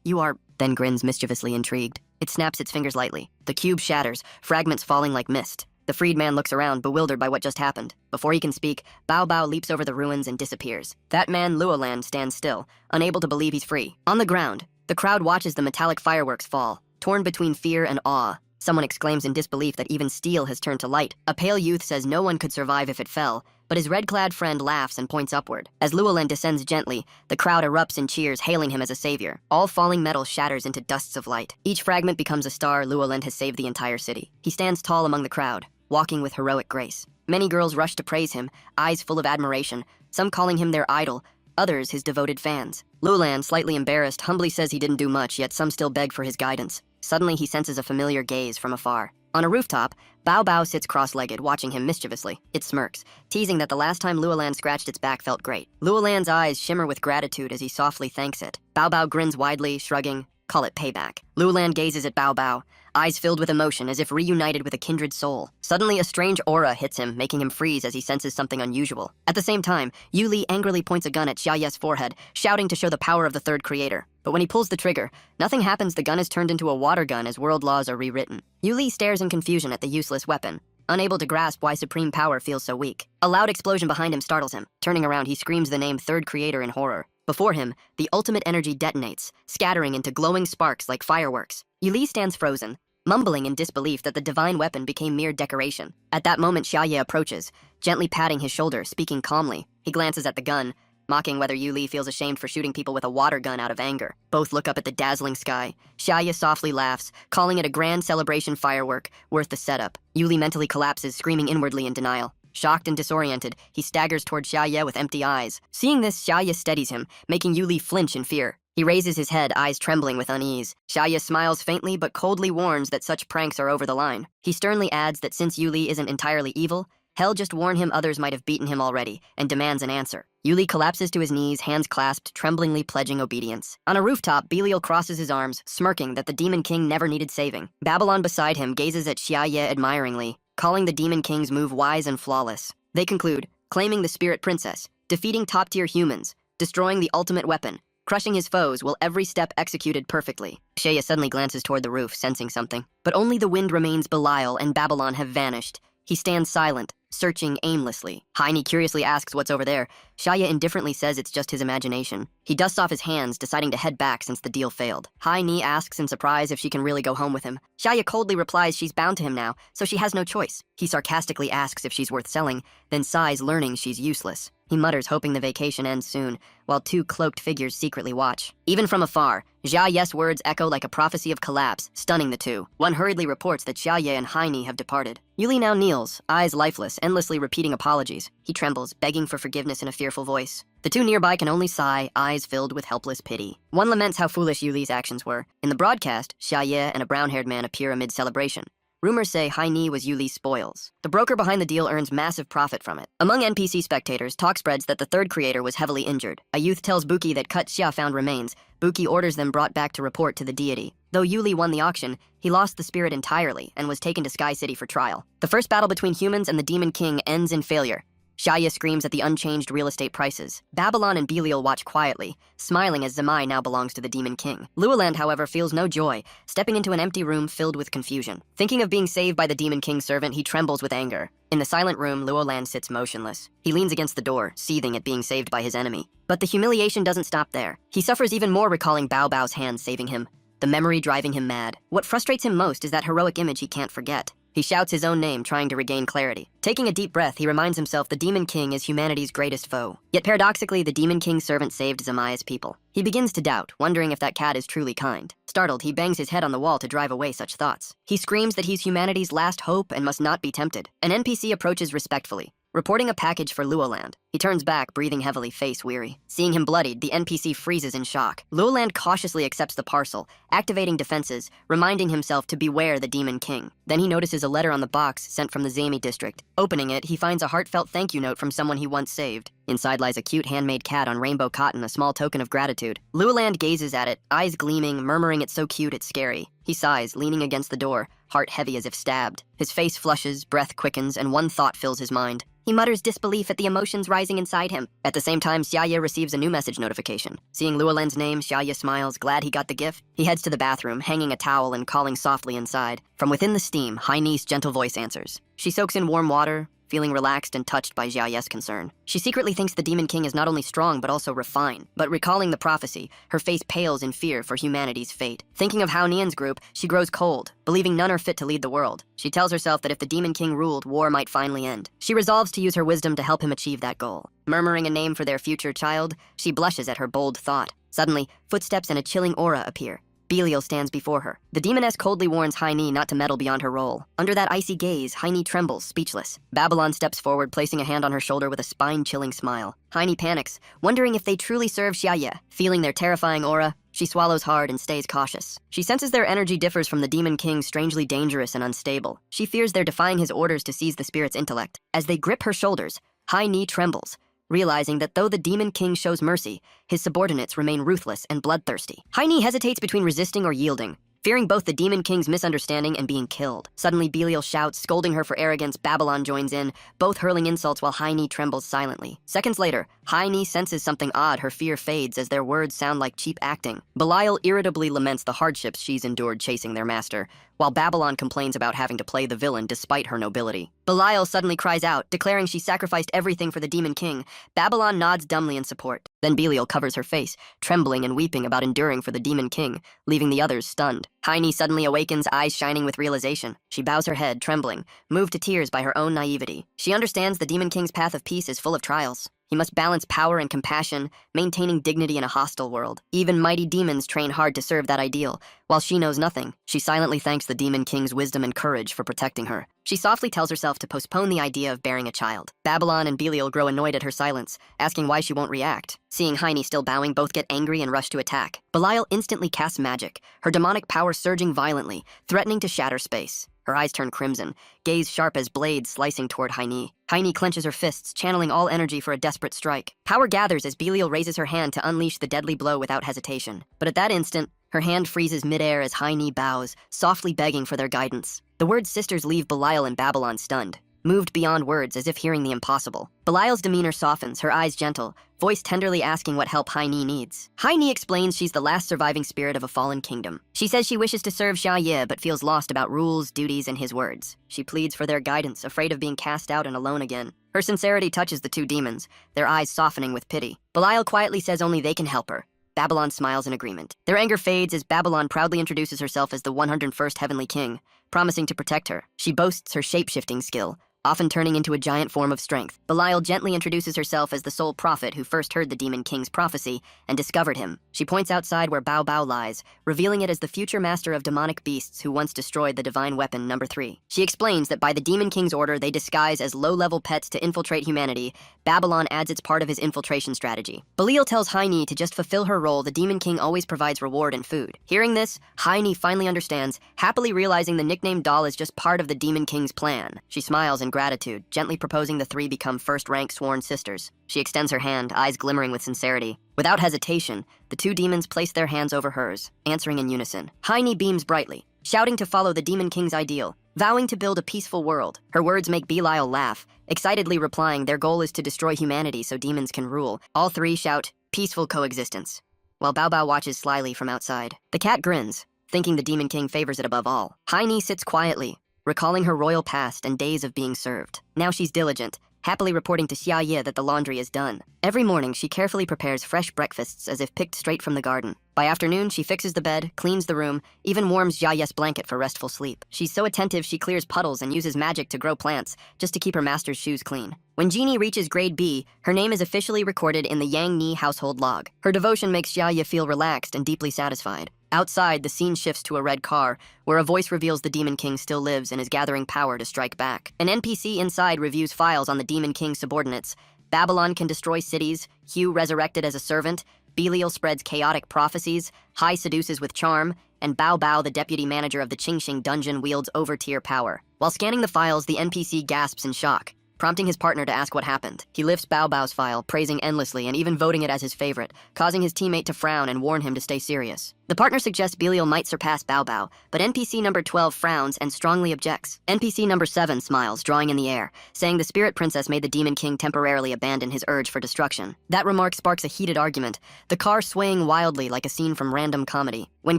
"You are," then grins mischievously intrigued. It snaps its fingers lightly. The cube shatters, fragments falling like mist. The freed man looks around, bewildered by what just happened. Before he can speak, Bao Bao leaps over the ruins and disappears. That man, Luolan, stands still, unable to believe he's free. On the ground, the crowd watches the metallic fireworks fall, torn between fear and awe. Someone exclaims in disbelief that even steel has turned to light. A pale youth says no one could survive if it fell, but his red-clad friend laughs and points upward. As Luolan descends gently, the crowd erupts in cheers, hailing him as a savior. All falling metal shatters into dusts of light. Each fragment becomes a star. Luolan has saved the entire city. He stands tall among the crowd, walking with heroic grace. Many girls rush to praise him, eyes full of admiration, some calling him their idol, others his devoted fans. Luolan, slightly embarrassed, humbly says he didn't do much, yet some still beg for his guidance. Suddenly, he senses a familiar gaze from afar. On a rooftop, Bao Bao sits cross-legged, watching him mischievously. It smirks, teasing that the last time Luolan scratched its back felt great. Luolan's eyes shimmer with gratitude as he softly thanks it. Bao Bao grins widely, shrugging, call it payback. Luolan gazes at Bao Bao, eyes filled with emotion as if reunited with a kindred soul. Suddenly, a strange aura hits him, making him freeze as he senses something unusual. At the same time, Yuli angrily points a gun at Xiaoye's forehead, shouting to show the power of the third creator. But when he pulls the trigger, nothing happens. The gun is turned into a water gun as world laws are rewritten. Yuli stares in confusion at the useless weapon, unable to grasp why supreme power feels so weak. A loud explosion behind him startles him. Turning around, he screams the name Third Creator in horror. Before him, the ultimate energy detonates, scattering into glowing sparks like fireworks. Yuli stands frozen, mumbling in disbelief that the divine weapon became mere decoration. At that moment, Xiaoye approaches, gently patting his shoulder, speaking calmly. He glances at the gun, mocking whether Yuli feels ashamed for shooting people with a water gun out of anger. Both look up at the dazzling sky. Xiaoye softly laughs, calling it a grand celebration firework, worth the setup. Yuli mentally collapses, screaming inwardly in denial. Shocked and disoriented, he staggers toward Xiaoye with empty eyes. Seeing this, Xiaoye steadies him, making Yuli flinch in fear. He raises his head, eyes trembling with unease. Xiaoye smiles faintly but coldly warns that such pranks are over the line. He sternly adds that since Yuli isn't entirely evil, hell just warned him others might have beaten him already, and demands an answer. Yuli collapses to his knees, hands clasped, tremblingly pledging obedience. On a rooftop, Belial crosses his arms, smirking that the Demon King never needed saving. Babylon beside him gazes at Xiaoye admiringly, calling the Demon King's move wise and flawless. They conclude, claiming the Spirit Princess, defeating top-tier humans, destroying the ultimate weapon, crushing his foes while every step executed perfectly. Xiaoye suddenly glances toward the roof, sensing something. But only the wind remains. Belial and Babylon have vanished. He stands silent, searching aimlessly. Heine curiously asks what's over there. Xiaoye indifferently says it's just his imagination. He dusts off his hands, deciding to head back since the deal failed. Heine asks in surprise if she can really go home with him. Xiaoye coldly replies she's bound to him now, so she has no choice. He sarcastically asks if she's worth selling, then sighs, learning she's useless. He mutters, hoping the vacation ends soon, while two cloaked figures secretly watch. Even from afar, Xiaoye's words echo like a prophecy of collapse, stunning the two. One hurriedly reports that Xiaoye and Heine have departed. Yuli now kneels, eyes lifeless, endlessly repeating apologies. He trembles, begging for forgiveness in a fearful voice. The two nearby can only sigh, eyes filled with helpless pity. One laments how foolish Yuli's actions were. In the broadcast, Xiaoye and a brown-haired man appear amid celebration. Rumors say Heine was Yuli's spoils. The broker behind the deal earns massive profit from it. Among NPC spectators, talk spreads that the third creator was heavily injured. A youth tells Buki that Cut Xia found remains. Buki orders them brought back to report to the deity. Though Yuli won the auction, he lost the spirit entirely and was taken to Sky City for trial. The first battle between humans and the Demon King ends in failure. Xiaoye screams at the unchanged real estate prices. Babylon and Belial watch quietly, smiling as Zamai now belongs to the Demon King. Luolan, however, feels no joy, stepping into an empty room filled with confusion. Thinking of being saved by the Demon King's servant, he trembles with anger. In the silent room, Luolan sits motionless. He leans against the door, seething at being saved by his enemy. But the humiliation doesn't stop there. He suffers even more recalling Bao Bao's hand saving him, the memory driving him mad. What frustrates him most is that heroic image he can't forget. He shouts his own name, trying to regain clarity. Taking a deep breath, he reminds himself the Demon King is humanity's greatest foe. Yet paradoxically, the Demon King's servant saved Zamai's people. He begins to doubt, wondering if that cat is truly kind. Startled, he bangs his head on the wall to drive away such thoughts. He screams that he's humanity's last hope and must not be tempted. An NPC approaches respectfully, reporting a package for Luoland. He turns back, breathing heavily, face weary. Seeing him bloodied, the NPC freezes in shock. Luoland cautiously accepts the parcel, activating defenses, reminding himself to beware the Demon King. Then he notices a letter on the box sent from the Zami district. Opening it, he finds a heartfelt thank you note from someone he once saved. Inside lies a cute handmade cat on rainbow cotton, a small token of gratitude. Luoland gazes at it, eyes gleaming, murmuring it's so cute it's scary. He sighs, leaning against the door, heart heavy as if stabbed. His face flushes, breath quickens, and one thought fills his mind. He mutters disbelief at the emotions rising inside him. At the same time, Xiaoye receives a new message notification. Seeing Luolan's name, Xiaoye smiles, glad he got the gift. He heads to the bathroom, hanging a towel and calling softly inside. From within the steam, Heine's gentle voice answers. She soaks in warm water, feeling relaxed and touched by Xiaoye's concern. She secretly thinks the Demon King is not only strong but also refined. But recalling the prophecy, her face pales in fear for humanity's fate. Thinking of Hao Nian's group, she grows cold, believing none are fit to lead the world. She tells herself that if the Demon King ruled, war might finally end. She resolves to use her wisdom to help him achieve that goal. Murmuring a name for their future child, she blushes at her bold thought. Suddenly, footsteps and a chilling aura appear. Belial stands before her. The demoness coldly warns Haini not to meddle beyond her role. Under that icy gaze, Haini trembles, speechless. Babylon steps forward, placing a hand on her shoulder with a spine-chilling smile. Haini panics, wondering if they truly serve Xiaye. Feeling their terrifying aura, she swallows hard and stays cautious. She senses their energy differs from the Demon King's, strangely dangerous and unstable. She fears they're defying his orders to seize the spirit's intellect. As they grip her shoulders, Haini trembles, realizing that though the Demon King shows mercy, his subordinates remain ruthless and bloodthirsty. Haini hesitates between resisting or yielding, fearing both the Demon King's misunderstanding and being killed. Suddenly, Belial shouts, scolding her for arrogance. Babylon joins in, both hurling insults while Haini trembles silently. Seconds later, Haini senses something odd. Her fear fades as their words sound like cheap acting. Belial irritably laments the hardships she's endured chasing their master, while Babylon complains about having to play the villain despite her nobility. Belial suddenly cries out, declaring she sacrificed everything for the Demon King. Babylon nods dumbly in support. Then Belial covers her face, trembling and weeping about enduring for the Demon King, leaving the others stunned. Haini suddenly awakens, eyes shining with realization. She bows her head, trembling, moved to tears by her own naivety. She understands the Demon King's path of peace is full of trials. He must balance power and compassion, maintaining dignity in a hostile world. Even mighty demons train hard to serve that ideal. While she knows nothing, she silently thanks the Demon King's wisdom and courage for protecting her. She softly tells herself to postpone the idea of bearing a child. Babylon and Belial grow annoyed at her silence, asking why she won't react. Seeing Haini still bowing, both get angry and rush to attack. Belial instantly casts magic, her demonic power surging violently, threatening to shatter space. Her eyes turn crimson, gaze sharp as blades slicing toward Haini. Haini clenches her fists, channeling all energy for a desperate strike. Power gathers as Belial raises her hand to unleash the deadly blow without hesitation. But at that instant, her hand freezes midair as Haini bows, softly begging for their guidance. The word sisters leave Belial and Babylon stunned, moved beyond words as if hearing the impossible. Belial's demeanor softens, her eyes gentle, voice tenderly asking what help Haini needs. Haini explains she's the last surviving spirit of a fallen kingdom. She says she wishes to serve Xiaye but feels lost about rules, duties, and his words. She pleads for their guidance, afraid of being cast out and alone again. Her sincerity touches the two demons, their eyes softening with pity. Belial quietly says only they can help her. Babylon smiles in agreement. Their anger fades as Babylon proudly introduces herself as the 101st Heavenly King, promising to protect her. She boasts her shape-shifting skill, often turning into a giant form of strength. Belial gently introduces herself as the sole prophet who first heard the Demon King's prophecy and discovered him. She points outside where Bao Bao lies, revealing it as the future master of demonic beasts who once destroyed the divine weapon number 3. She explains that by the Demon King's order they disguise as low-level pets to infiltrate humanity. Babylon adds its part of his infiltration strategy. Belial tells Haini to just fulfill her role. The Demon King always provides reward and food. Hearing this, Haini finally understands, happily realizing the nickname doll is just part of the Demon King's plan. She smiles in gratitude, gently proposing the three become first-rank sworn sisters. She extends her hand, eyes glimmering with sincerity. Without hesitation, the two demons place their hands over hers, answering in unison. Haini beams brightly, shouting to follow the Demon King's ideal, vowing to build a peaceful world. Her words make Belial laugh, excitedly replying their goal is to destroy humanity so demons can rule. All three shout, peaceful coexistence, while Bao Bao watches slyly from outside. The cat grins, thinking the Demon King favors it above all. Haini sits quietly, recalling her royal past and days of being served. Now she's diligent, happily reporting to Xiaye that the laundry is done. Every morning, she carefully prepares fresh breakfasts as if picked straight from the garden. By afternoon, she fixes the bed, cleans the room, even warms Xiaye's blanket for restful sleep. She's so attentive she clears puddles and uses magic to grow plants, just to keep her master's shoes clean. When Jeannie reaches grade B, her name is officially recorded in the Yang Ni household log. Her devotion makes Xiaye feel relaxed and deeply satisfied. Outside, the scene shifts to a red car, where a voice reveals the Demon King still lives and is gathering power to strike back. An NPC inside reviews files on the Demon King's subordinates. Babylon can destroy cities, Hugh resurrected as a servant, Belial spreads chaotic prophecies, Hai seduces with charm, and Bao Bao, the deputy manager of the Qingxing dungeon, wields over-tier power. While scanning the files, the NPC gasps in shock, prompting his partner to ask what happened. He lifts Bao Bao's file, praising endlessly and even voting it as his favorite, causing his teammate to frown and warn him to stay serious. The partner suggests Belial might surpass Bao Bao, but NPC number 12 frowns and strongly objects. NPC number 7 smiles, drawing in the air, saying the Spirit Princess made the Demon King temporarily abandon his urge for destruction. That remark sparks a heated argument, the car swaying wildly like a scene from random comedy. When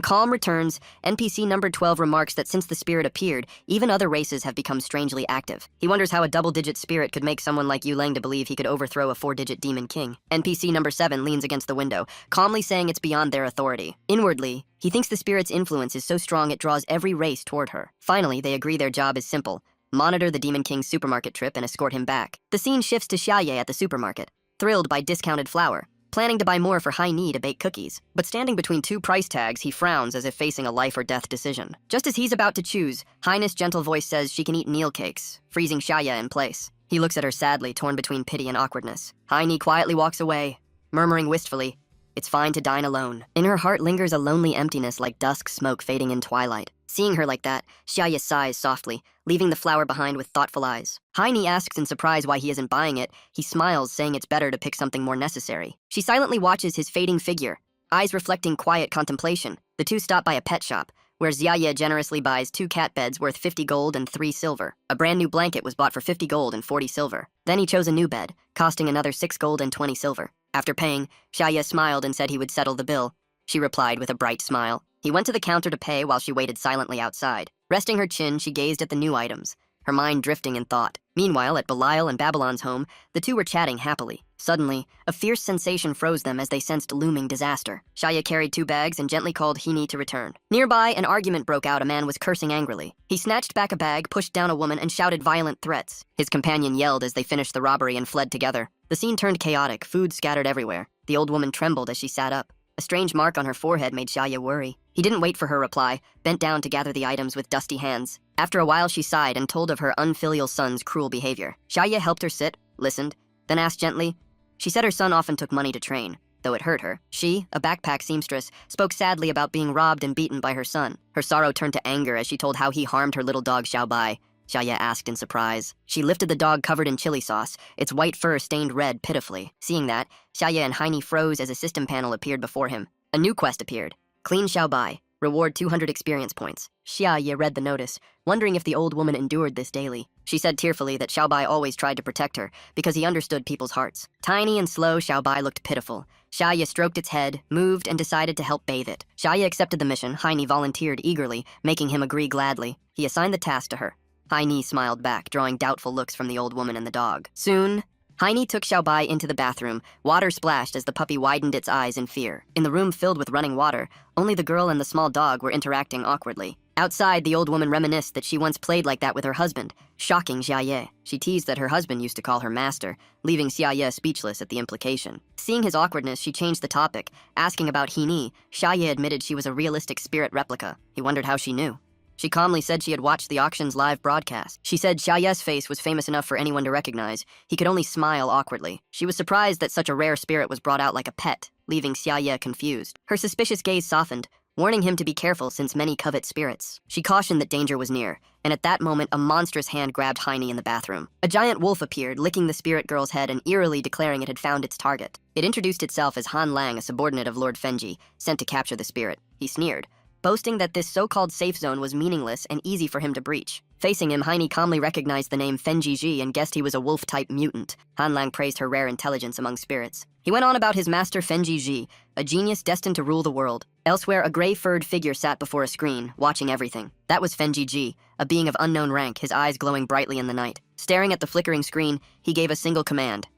calm returns, NPC number 12 remarks that since the spirit appeared, even other races have become strangely active. He wonders how a double-digit spirit could make someone like Yu Leng to believe he could overthrow a 4-digit Demon King. NPC number 7 leans against the window, calmly saying it's beyond their authority. Inwardly, he thinks the spirit's influence is so strong it draws every race toward her. Finally, they agree their job is simple: monitor the Demon King's supermarket trip and escort him back. The scene shifts to Xiaye at the supermarket, thrilled by discounted flour, planning to buy more for Hai Ni to bake cookies. But standing between two price tags, he frowns as if facing a life or death decision. Just as he's about to choose, Highness' gentle voice says she can eat meal cakes, freezing Xiaoye in place. He looks at her sadly, torn between pity and awkwardness. Hai Ni quietly walks away, murmuring wistfully, "It's fine to dine alone." In her heart lingers a lonely emptiness like dusk smoke fading in twilight. Seeing her like that, Xiaoye sighs softly, leaving the flower behind with thoughtful eyes. Hai Ni asks in surprise why he isn't buying it. He smiles, saying it's better to pick something more necessary. She silently watches his fading figure, eyes reflecting quiet contemplation. The two stop by a pet shop, where Xiaoye generously buys 2 cat beds worth 50 gold and 3 silver. A brand new blanket was bought for 50 gold and 40 silver. Then he chose a new bed, costing another 6 gold and 20 silver. After paying, Xiaoye smiled and said he would settle the bill. She replied with a bright smile. He went to the counter to pay while she waited silently outside. Resting her chin, she gazed at the new items, her mind drifting in thought. Meanwhile, at Belial and Babylon's home, the two were chatting happily. Suddenly, a fierce sensation froze them as they sensed looming disaster. Xiaoye carried 2 bags and gently called Hini to return. Nearby, an argument broke out. A man was cursing angrily. He snatched back a bag, pushed down a woman, and shouted violent threats. His companion yelled as they finished the robbery and fled together. The scene turned chaotic, food scattered everywhere. The old woman trembled as she sat up. A strange mark on her forehead made Xiaoye worry. He didn't wait for her reply, bent down to gather the items with dusty hands. After a while, she sighed and told of her unfilial son's cruel behavior. Xiaoye helped her sit, listened, then asked gently. She said her son often took money to train, though it hurt her. She, a backpack seamstress, spoke sadly about being robbed and beaten by her son. Her sorrow turned to anger as she told how he harmed her little dog Xiaobai. Xiaoye asked in surprise. She lifted the dog covered in chili sauce, its white fur stained red pitifully. Seeing that, Xiaoye and Hai Ni froze as a system panel appeared before him. A new quest appeared. Clean Xiaobai. Reward 200 experience points. Xiaoye read the notice, wondering if the old woman endured this daily. She said tearfully that Xiaobai always tried to protect her because he understood people's hearts. Tiny and slow, Xiaobai looked pitiful. Xiaoye stroked its head, moved, and decided to help bathe it. Xiaoye accepted the mission. Hai Ni volunteered eagerly, making him agree gladly. He assigned the task to her. Hai Ni smiled back, drawing doubtful looks from the old woman and the dog. Soon, Hai Ni took Xiaobai into the bathroom. Water splashed as the puppy widened its eyes in fear. In the room filled with running water, only the girl and the small dog were interacting awkwardly. Outside, the old woman reminisced that she once played like that with her husband, shocking Xiaoye. She teased that her husband used to call her master, leaving Xiaoye speechless at the implication. Seeing his awkwardness, she changed the topic, asking about Hini. Xiaoye admitted she was a realistic spirit replica. He wondered how she knew. She calmly said she had watched the auction's live broadcast. She said Xiaoye's face was famous enough for anyone to recognize. He could only smile awkwardly. She was surprised that such a rare spirit was brought out like a pet, leaving Xiaoye confused. Her suspicious gaze softened, warning him to be careful since many covet spirits. She cautioned that danger was near, and at that moment a monstrous hand grabbed Hai Ni in the bathroom. A giant wolf appeared, licking the spirit girl's head and eerily declaring it had found its target. It introduced itself as Han Lang, a subordinate of Lord Fenji, sent to capture the spirit. He sneered, boasting that this so-called safe zone was meaningless and easy for him to breach. Facing him, Hai Ni calmly recognized the name Fenji Ji and guessed he was a wolf-type mutant. Han Lang praised her rare intelligence among spirits. He went on about his master Fenji Ji, a genius destined to rule the world. Elsewhere, a gray-furred figure sat before a screen, watching everything. That was Fenji Ji, a being of unknown rank, his eyes glowing brightly in the night. Staring at the flickering screen, he gave a single command.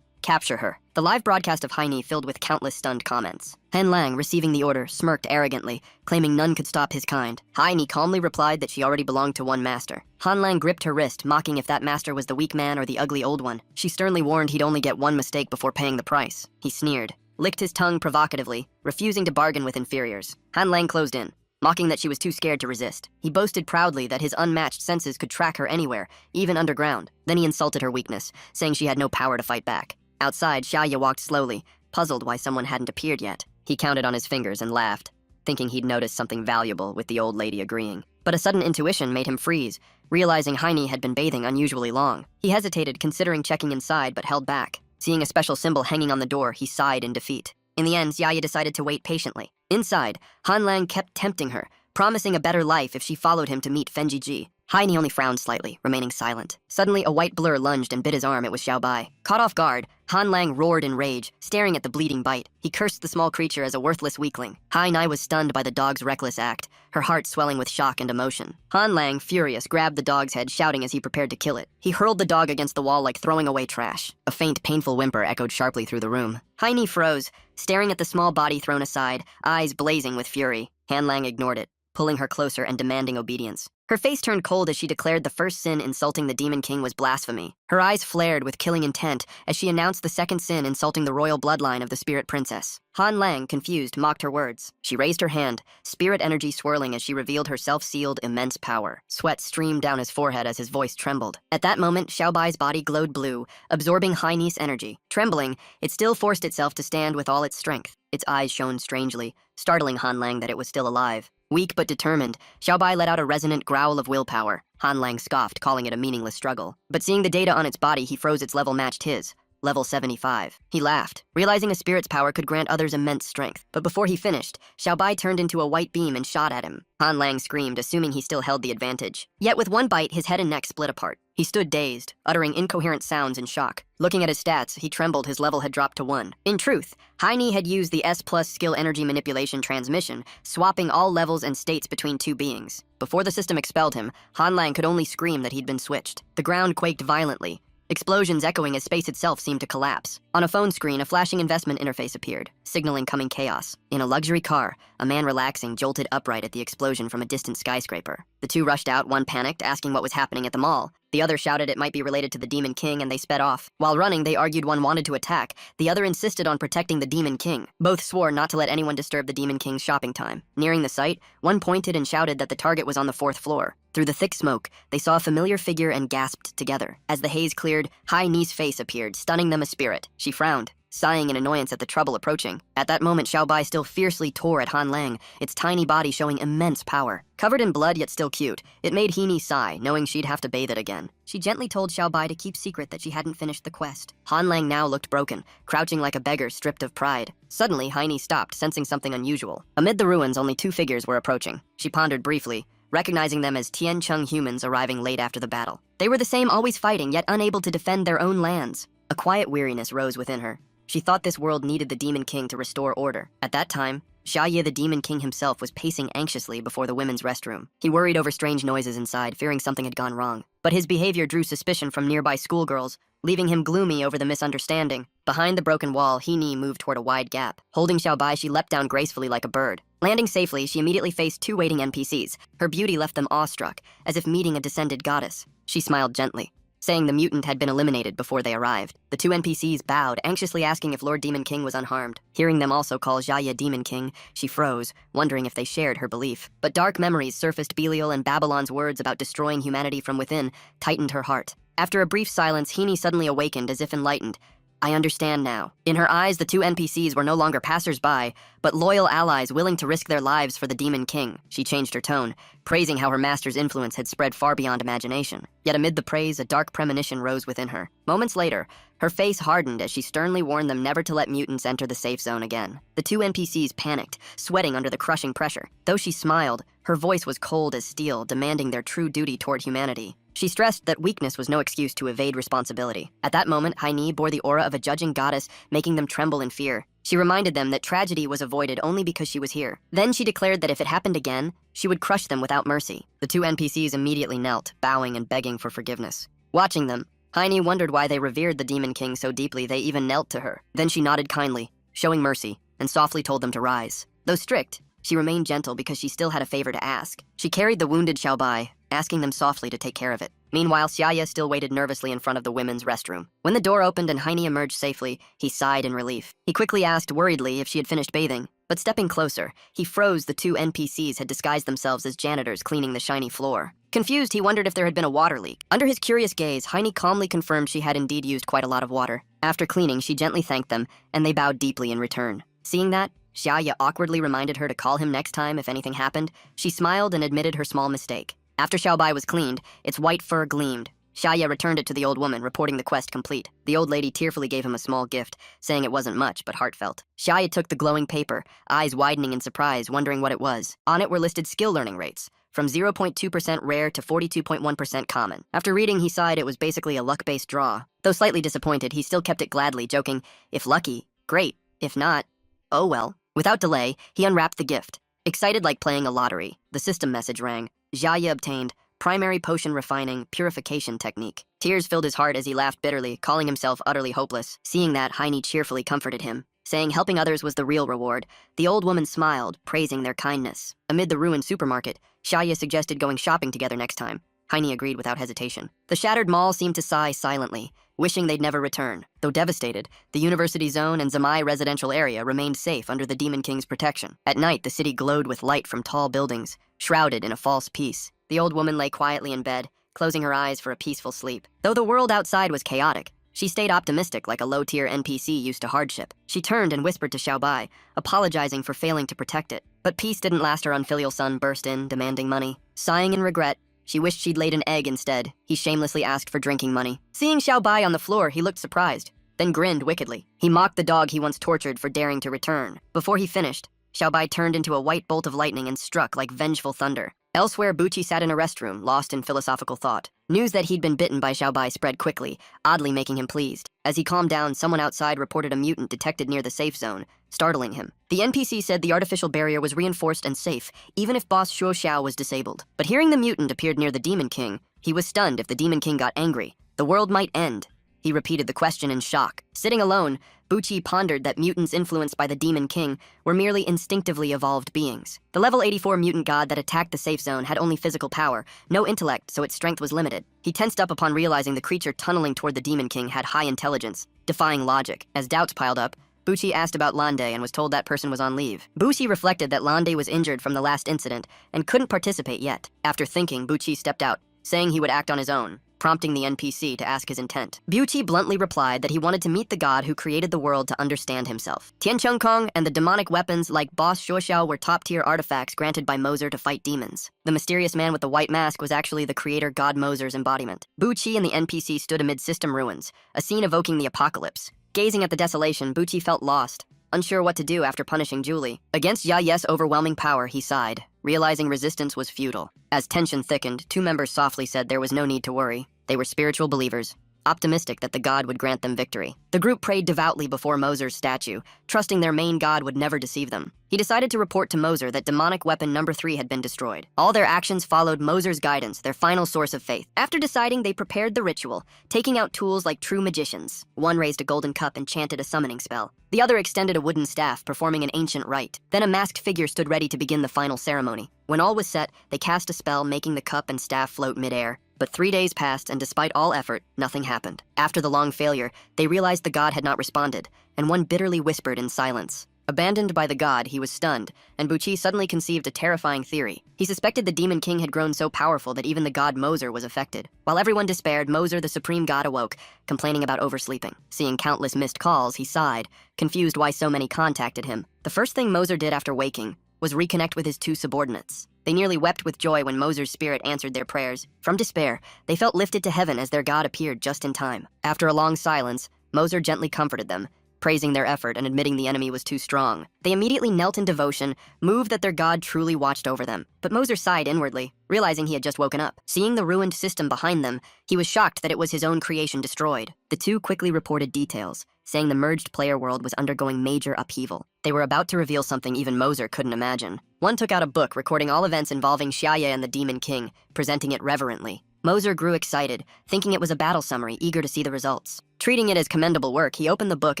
Capture her. The live broadcast of Hai Ni filled with countless stunned comments. Han Lang, receiving the order, smirked arrogantly, claiming none could stop his kind. Hai Ni calmly replied that she already belonged to one master. Han Lang gripped her wrist, mocking if that master was the weak man or the ugly old one. She sternly warned he'd only get one mistake before paying the price. He sneered, licked his tongue provocatively, refusing to bargain with inferiors. Han Lang closed in, mocking that she was too scared to resist. He boasted proudly that his unmatched senses could track her anywhere, even underground. Then he insulted her weakness, saying she had no power to fight back. Outside, Xiaoye walked slowly, puzzled why someone hadn't appeared yet. He counted on his fingers and laughed, thinking he'd noticed something valuable, with the old lady agreeing. But a sudden intuition made him freeze, realizing Hai Ni had been bathing unusually long. He hesitated, considering checking inside, but held back. Seeing a special symbol hanging on the door, he sighed in defeat. In the end, Xiaoye decided to wait patiently. Inside, Han Lang kept tempting her, promising a better life if she followed him to meet Fenji Ji. Hai Ni only frowned slightly, remaining silent. Suddenly, a white blur lunged and bit his arm. It was Xiaobai. Caught off guard, Han Lang roared in rage, staring at the bleeding bite. He cursed the small creature as a worthless weakling. Hai Ni was stunned by the dog's reckless act, her heart swelling with shock and emotion. Han Lang, furious, grabbed the dog's head, shouting as he prepared to kill it. He hurled the dog against the wall like throwing away trash. A faint, painful whimper echoed sharply through the room. Hai Ni froze, staring at the small body thrown aside, eyes blazing with fury. Han Lang ignored it, pulling her closer and demanding obedience. Her face turned cold as she declared the first sin insulting the Demon King was blasphemy. Her eyes flared with killing intent as she announced the second sin insulting the royal bloodline of the Spirit Princess. Han Lang, confused, mocked her words. She raised her hand, spirit energy swirling as she revealed her self-sealed immense power. Sweat streamed down his forehead as his voice trembled. At that moment, Xiaobai's body glowed blue, absorbing Haine's energy. Trembling, it still forced itself to stand with all its strength. Its eyes shone strangely, startling Han Lang that it was still alive. Weak but determined, Xiaobai let out a resonant growl of willpower. Han Lang scoffed, calling it a meaningless struggle. But seeing the data on its body, he froze its level matched his. Level 75. He laughed, realizing a spirit's power could grant others immense strength. But before he finished, Xiaobai turned into a white beam and shot at him. Han Lang screamed, assuming he still held the advantage. Yet with one bite, his head and neck split apart. He stood dazed, uttering incoherent sounds in shock. Looking at his stats, he trembled his level had dropped to 1. In truth, Haini had used the S+ skill energy manipulation transmission, swapping all levels and states between two beings. Before the system expelled him, Han Lang could only scream that he'd been switched. The ground quaked violently, explosions echoing as space itself seemed to collapse. On a phone screen, a flashing investment interface appeared, signaling coming chaos. In a luxury car, a man relaxing jolted upright at the explosion from a distant skyscraper. The two rushed out, one panicked, asking what was happening at the mall. The other shouted it might be related to the Demon King, and they sped off. While running, they argued one wanted to attack. The other insisted on protecting the Demon King. Both swore not to let anyone disturb the Demon King's shopping time. Nearing the site, one pointed and shouted that the target was on the 4th floor. Through the thick smoke, they saw a familiar figure and gasped together. As the haze cleared, Haine's face appeared, stunning them a spirit. She frowned, sighing in annoyance at the trouble approaching. At that moment, Xiaobai still fiercely tore at Han Lang, its tiny body showing immense power. Covered in blood yet still cute, it made Heini sigh, knowing she'd have to bathe it again. She gently told Xiaobai to keep secret that she hadn't finished the quest. Han Lang now looked broken, crouching like a beggar stripped of pride. Suddenly, Heini stopped, sensing something unusual. Amid the ruins, only 2 figures were approaching. She pondered briefly, recognizing them as Tian Chung humans arriving late after the battle. They were the same, always fighting, yet unable to defend their own lands. A quiet weariness rose within her. She thought this world needed the Demon King to restore order. At that time, Xia the Demon King himself was pacing anxiously before the women's restroom. He worried over strange noises inside, fearing something had gone wrong. But his behavior drew suspicion from nearby schoolgirls, leaving him gloomy over the misunderstanding. Behind the broken wall, Heini moved toward a wide gap. Holding Xiaobai, she leapt down gracefully like a bird. Landing safely, she immediately faced 2 waiting NPCs. Her beauty left them awestruck, as if meeting a descended goddess. She smiled gently, saying the mutant had been eliminated before they arrived. The 2 NPCs bowed, anxiously asking if Lord Demon King was unharmed. Hearing them also call Xia Demon King, she froze, wondering if they shared her belief. But dark memories surfaced. Belial and Babylon's words about destroying humanity from within tightened her heart. After a brief silence, Heini suddenly awakened as if enlightened. I understand now. In her eyes, the 2 NPCs were no longer passers-by, but loyal allies willing to risk their lives for the Demon King. She changed her tone, praising how her master's influence had spread far beyond imagination. Yet amid the praise, a dark premonition rose within her. Moments later, her face hardened as she sternly warned them never to let mutants enter the safe zone again. The 2 NPCs panicked, sweating under the crushing pressure. Though she smiled, her voice was cold as steel, demanding their true duty toward humanity. She stressed that weakness was no excuse to evade responsibility. At that moment, Haini bore the aura of a judging goddess, making them tremble in fear. She reminded them that tragedy was avoided only because she was here. Then she declared that if it happened again, she would crush them without mercy. The 2 NPCs immediately knelt, bowing and begging for forgiveness. Watching them, Haini wondered why they revered the Demon King so deeply they even knelt to her. Then she nodded kindly, showing mercy, and softly told them to rise. Though strict, she remained gentle because she still had a favor to ask. She carried the wounded Xiaobai, asking them softly to take care of it. Meanwhile, Xiaya still waited nervously in front of the women's restroom. When the door opened and Heini emerged safely, he sighed in relief. He quickly asked worriedly if she had finished bathing, but stepping closer, he froze. The 2 NPCs had disguised themselves as janitors cleaning the shiny floor. Confused, he wondered if there had been a water leak. Under his curious gaze, Heini calmly confirmed she had indeed used quite a lot of water. After cleaning, she gently thanked them, and they bowed deeply in return. Seeing that, Xiaya awkwardly reminded her to call him next time if anything happened. She smiled and admitted her small mistake. After Xiaobai was cleaned, its white fur gleamed. Xiaya returned it to the old woman, reporting the quest complete. The old lady tearfully gave him a small gift, saying it wasn't much, but heartfelt. Xiaya took the glowing paper, eyes widening in surprise, wondering what it was. On it were listed skill learning rates, from 0.2% rare to 42.1% common. After reading, he sighed. It was basically a luck-based draw. Though slightly disappointed, he still kept it gladly, joking, if lucky, great. If not, oh well. Without delay, he unwrapped the gift. Excited like playing a lottery, the system message rang. Xia obtained primary potion refining purification technique. Tears filled his heart as he laughed bitterly, calling himself utterly hopeless. Seeing that, Heini cheerfully comforted him, saying helping others was the real reward. The old woman smiled, praising their kindness. Amid the ruined supermarket, Xiaoye suggested going shopping together next time. Heine agreed without hesitation. The shattered mall seemed to sigh silently, wishing they'd never return. Though devastated, the University Zone and Zamai residential area remained safe under the Demon King's protection. At night, the city glowed with light from tall buildings, shrouded in a false peace. The old woman lay quietly in bed, closing her eyes for a peaceful sleep. Though the world outside was chaotic, she stayed optimistic like a low-tier NPC used to hardship. She turned and whispered to Xiaobai, apologizing for failing to protect it. But peace didn't last. Her unfilial son burst in, demanding money. Sighing in regret, she wished she'd laid an egg instead. He shamelessly asked for drinking money. Seeing Xiaobai on the floor, he looked surprised, then grinned wickedly. He mocked the dog he once tortured for daring to return. Before he finished, Xiaobai turned into a white bolt of lightning and struck like vengeful thunder. Elsewhere, Buchi sat in a restroom, lost in philosophical thought. News that he'd been bitten by Xiaobai spread quickly, oddly making him pleased. As he calmed down, someone outside reported a mutant detected near the safe zone, startling him. The NPC said the artificial barrier was reinforced and safe, even if boss Shuo Xiao was disabled. But hearing the mutant appeared near the Demon King, he was stunned. If the Demon King got angry, the world might end. He repeated the question in shock. Sitting alone, Buchi pondered that mutants influenced by the Demon King were merely instinctively evolved beings. The level 84 mutant god that attacked the safe zone had only physical power, no intellect, so its strength was limited. He tensed up upon realizing the creature tunneling toward the Demon King had high intelligence, defying logic. As doubts piled up, Buchi asked about Lande and was told that person was on leave. Buchi reflected that Lande was injured from the last incident and couldn't participate yet. After thinking, Buchi stepped out, saying he would act on his own, prompting the NPC to ask his intent. Buchi bluntly replied that he wanted to meet the god who created the world to understand himself. Tiancheng Kong and the demonic weapons like Boss Shuoxiao were top-tier artifacts granted by Moser to fight demons. The mysterious man with the white mask was actually the creator god Moser's embodiment. Buchi and the NPC stood amid system ruins, a scene evoking the apocalypse. Gazing at the desolation, Buchi felt lost, unsure what to do after punishing Julie. Against Yaye's overwhelming power, he sighed, realizing resistance was futile. As tension thickened, two members softly said there was no need to worry. They were spiritual believers, optimistic that the god would grant them victory. The group prayed devoutly before Moser's statue, trusting their main god would never deceive them. He decided to report to Moser that demonic weapon number 3 had been destroyed. All their actions followed Moser's guidance, their final source of faith. After deciding, they prepared the ritual, taking out tools like true magicians. One raised a golden cup and chanted a summoning spell. The other extended a wooden staff, performing an ancient rite. Then a masked figure stood ready to begin the final ceremony. When all was set, they cast a spell, making the cup and staff float midair. But 3 days passed, and despite all effort, nothing happened. After the long failure, they realized the god had not responded, and one bitterly whispered in silence. Abandoned by the god, he was stunned, and Buchi suddenly conceived a terrifying theory. He suspected the Demon King had grown so powerful that even the god Moser was affected. While everyone despaired, Moser, the supreme god, awoke, complaining about oversleeping. Seeing countless missed calls, he sighed, confused why so many contacted him. The first thing Moser did after waking was reconnect with his two subordinates. They nearly wept with joy when Moser's spirit answered their prayers. From despair, they felt lifted to heaven as their god appeared just in time. After a long silence, Moser gently comforted them, praising their effort and admitting the enemy was too strong. They immediately knelt in devotion, moved that their god truly watched over them. But Moser sighed inwardly, realizing he had just woken up. Seeing the ruined system behind them, he was shocked that it was his own creation destroyed. The two quickly reported details, saying the merged player world was undergoing major upheaval. They were about to reveal something even Moser couldn't imagine. One took out a book recording all events involving Xiaoye and the Demon King, presenting it reverently. Moser grew excited, thinking it was a battle summary, eager to see the results. Treating it as commendable work, he opened the book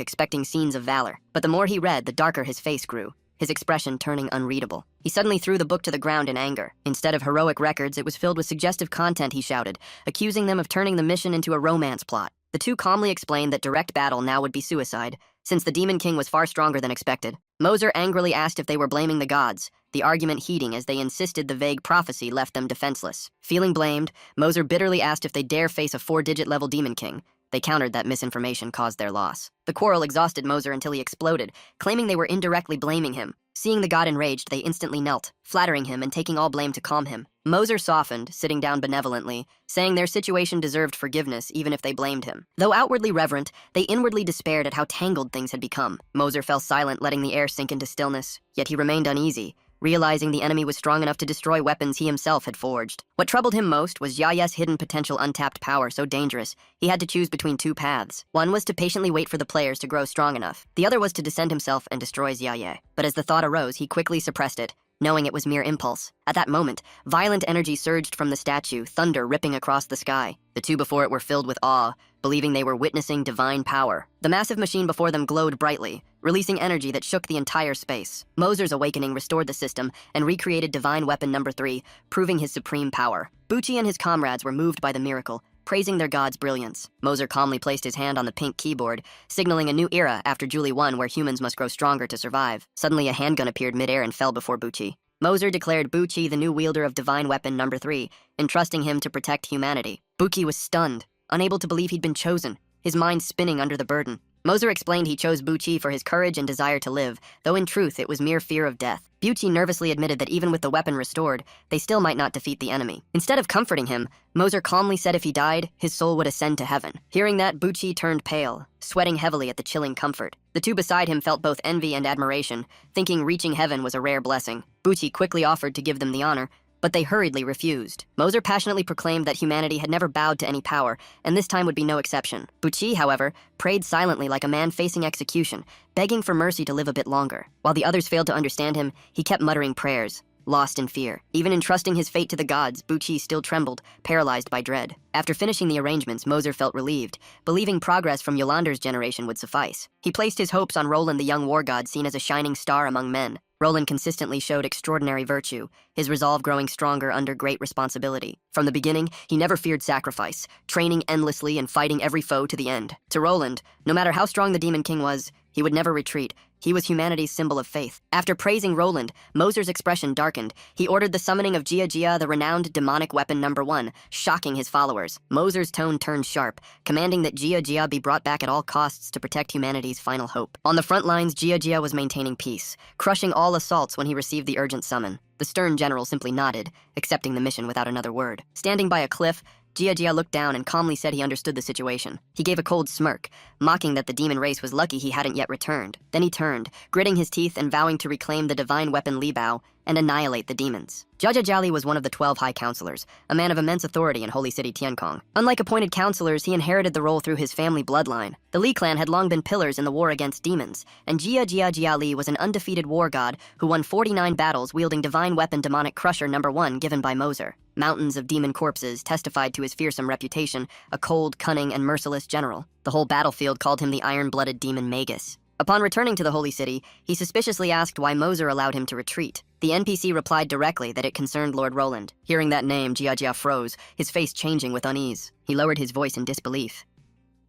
expecting scenes of valor. But the more he read, the darker his face grew, his expression turning unreadable. He suddenly threw the book to the ground in anger. Instead of heroic records, it was filled with suggestive content, he shouted, accusing them of turning the mission into a romance plot. The two calmly explained that direct battle now would be suicide, since the Demon King was far stronger than expected. Moser angrily asked if they were blaming the gods, the argument heating as they insisted the vague prophecy left them defenseless. Feeling blamed, Moser bitterly asked if they dare face a 4-digit level Demon King. They countered that misinformation caused their loss. The quarrel exhausted Moser until he exploded, claiming they were indirectly blaming him. Seeing the god enraged, they instantly knelt, flattering him and taking all blame to calm him. Moser softened, sitting down benevolently, saying their situation deserved forgiveness even if they blamed him. Though outwardly reverent, they inwardly despaired at how tangled things had become. Moser fell silent, letting the air sink into stillness, yet he remained uneasy, realizing the enemy was strong enough to destroy weapons he himself had forged. What troubled him most was Yaye's hidden potential untapped power so dangerous, he had to choose between two paths. One was to patiently wait for the players to grow strong enough. The other was to descend himself and destroy Yaye. But as the thought arose, he quickly suppressed it, knowing it was mere impulse. At that moment, violent energy surged from the statue, thunder ripping across the sky. The two before it were filled with awe, believing they were witnessing divine power. The massive machine before them glowed brightly, releasing energy that shook the entire space. Moser's awakening restored the system and recreated Divine Weapon Number 3, proving his supreme power. Bucci and his comrades were moved by the miracle, praising their god's brilliance. Moser calmly placed his hand on the pink keyboard, signaling a new era after Julie 1 where humans must grow stronger to survive. Suddenly, a handgun appeared midair and fell before Bucci. Moser declared Bucci the new wielder of Divine Weapon Number 3, entrusting him to protect humanity. Bucci was stunned, unable to believe he'd been chosen, his mind spinning under the burden. Moser explained he chose Bucci for his courage and desire to live, though in truth it was mere fear of death. Bucci nervously admitted that even with the weapon restored, they still might not defeat the enemy. Instead of comforting him, Moser calmly said if he died, his soul would ascend to heaven. Hearing that, Bucci turned pale, sweating heavily at the chilling comfort. The two beside him felt both envy and admiration, thinking reaching heaven was a rare blessing. Bucci quickly offered to give them the honor, but they hurriedly refused. Moser passionately proclaimed that humanity had never bowed to any power, and this time would be no exception. Bucci, however, prayed silently like a man facing execution, begging for mercy to live a bit longer. While the others failed to understand him, he kept muttering prayers, lost in fear. Even entrusting his fate to the gods, Bucci still trembled, paralyzed by dread. After finishing the arrangements, Moser felt relieved, believing progress from Yolander's generation would suffice. He placed his hopes on Roland, the young war god seen as a shining star among men. Roland consistently showed extraordinary virtue, his resolve growing stronger under great responsibility. From the beginning, he never feared sacrifice, training endlessly and fighting every foe to the end. To Roland, no matter how strong the Demon King was, he would never retreat. He was humanity's symbol of faith. After praising Roland, Moser's expression darkened. He ordered the summoning of Jia, the renowned demonic weapon number 1, shocking his followers. Moser's tone turned sharp, commanding that Jia be brought back at all costs to protect humanity's final hope. On the front lines, Jia was maintaining peace, crushing all assaults when he received the urgent summon. The stern general simply nodded, accepting the mission without another word. Standing by a cliff, Jia looked down and calmly said he understood the situation. He gave a cold smirk, mocking that the demon race was lucky he hadn't yet returned. Then he turned, gritting his teeth and vowing to reclaim the divine weapon Li Bao and annihilate the demons. Jia was one of the 12 high counselors, a man of immense authority in Holy City Tiankong. Unlike appointed counselors, he inherited the role through his family bloodline. The Li clan had long been pillars in the war against demons, and Jia Li was an undefeated war god who won 49 battles wielding divine weapon demonic crusher number 1 given by Moser. Mountains of demon corpses testified to his fearsome reputation, a cold, cunning, and merciless general. The whole battlefield called him the iron-blooded demon Magus. Upon returning to the Holy City, he suspiciously asked why Moser allowed him to retreat. The NPC replied directly that it concerned Lord Roland. Hearing that name, Jia froze, his face changing with unease. He lowered his voice in disbelief.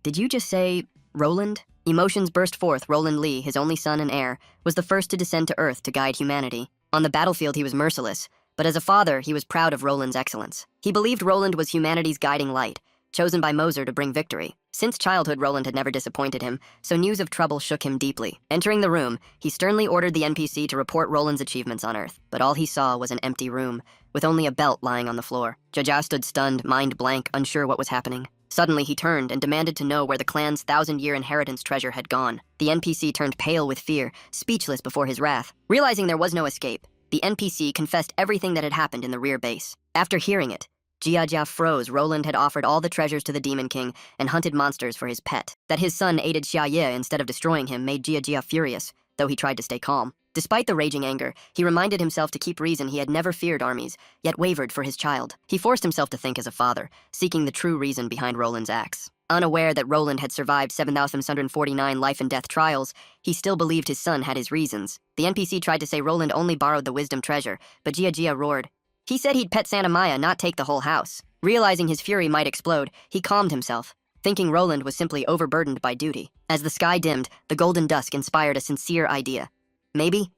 "Did you just say Roland?" Emotions burst forth. Roland Li, his only son and heir, was the first to descend to Earth to guide humanity. On the battlefield, he was merciless, but as a father, he was proud of Roland's excellence. He believed Roland was humanity's guiding light, chosen by Moser to bring victory. Since childhood, Roland had never disappointed him, so news of trouble shook him deeply. Entering the room, he sternly ordered the NPC to report Roland's achievements on Earth, but all he saw was an empty room, with only a belt lying on the floor. Jia stood stunned, mind blank, unsure what was happening. Suddenly, he turned and demanded to know where the clan's 1,000-year inheritance treasure had gone. The NPC turned pale with fear, speechless before his wrath. Realizing there was no escape, the NPC confessed everything that had happened in the rear base. After hearing it, Jia froze. Roland had offered all the treasures to the Demon King and hunted monsters for his pet. That his son aided Xia Ye instead of destroying him made Jia furious, though he tried to stay calm. Despite the raging anger, he reminded himself to keep reason he had never feared armies, yet wavered for his child. He forced himself to think as a father, seeking the true reason behind Roland's acts. Unaware that Roland had survived 7,749 life and death trials, he still believed his son had his reasons. The NPC tried to say Roland only borrowed the wisdom treasure, but Jia roared. He said he'd pet Santa Maya, not take the whole house. Realizing his fury might explode, he calmed himself, thinking Roland was simply overburdened by duty. As the sky dimmed, the golden dusk inspired a sincere idea. Maybe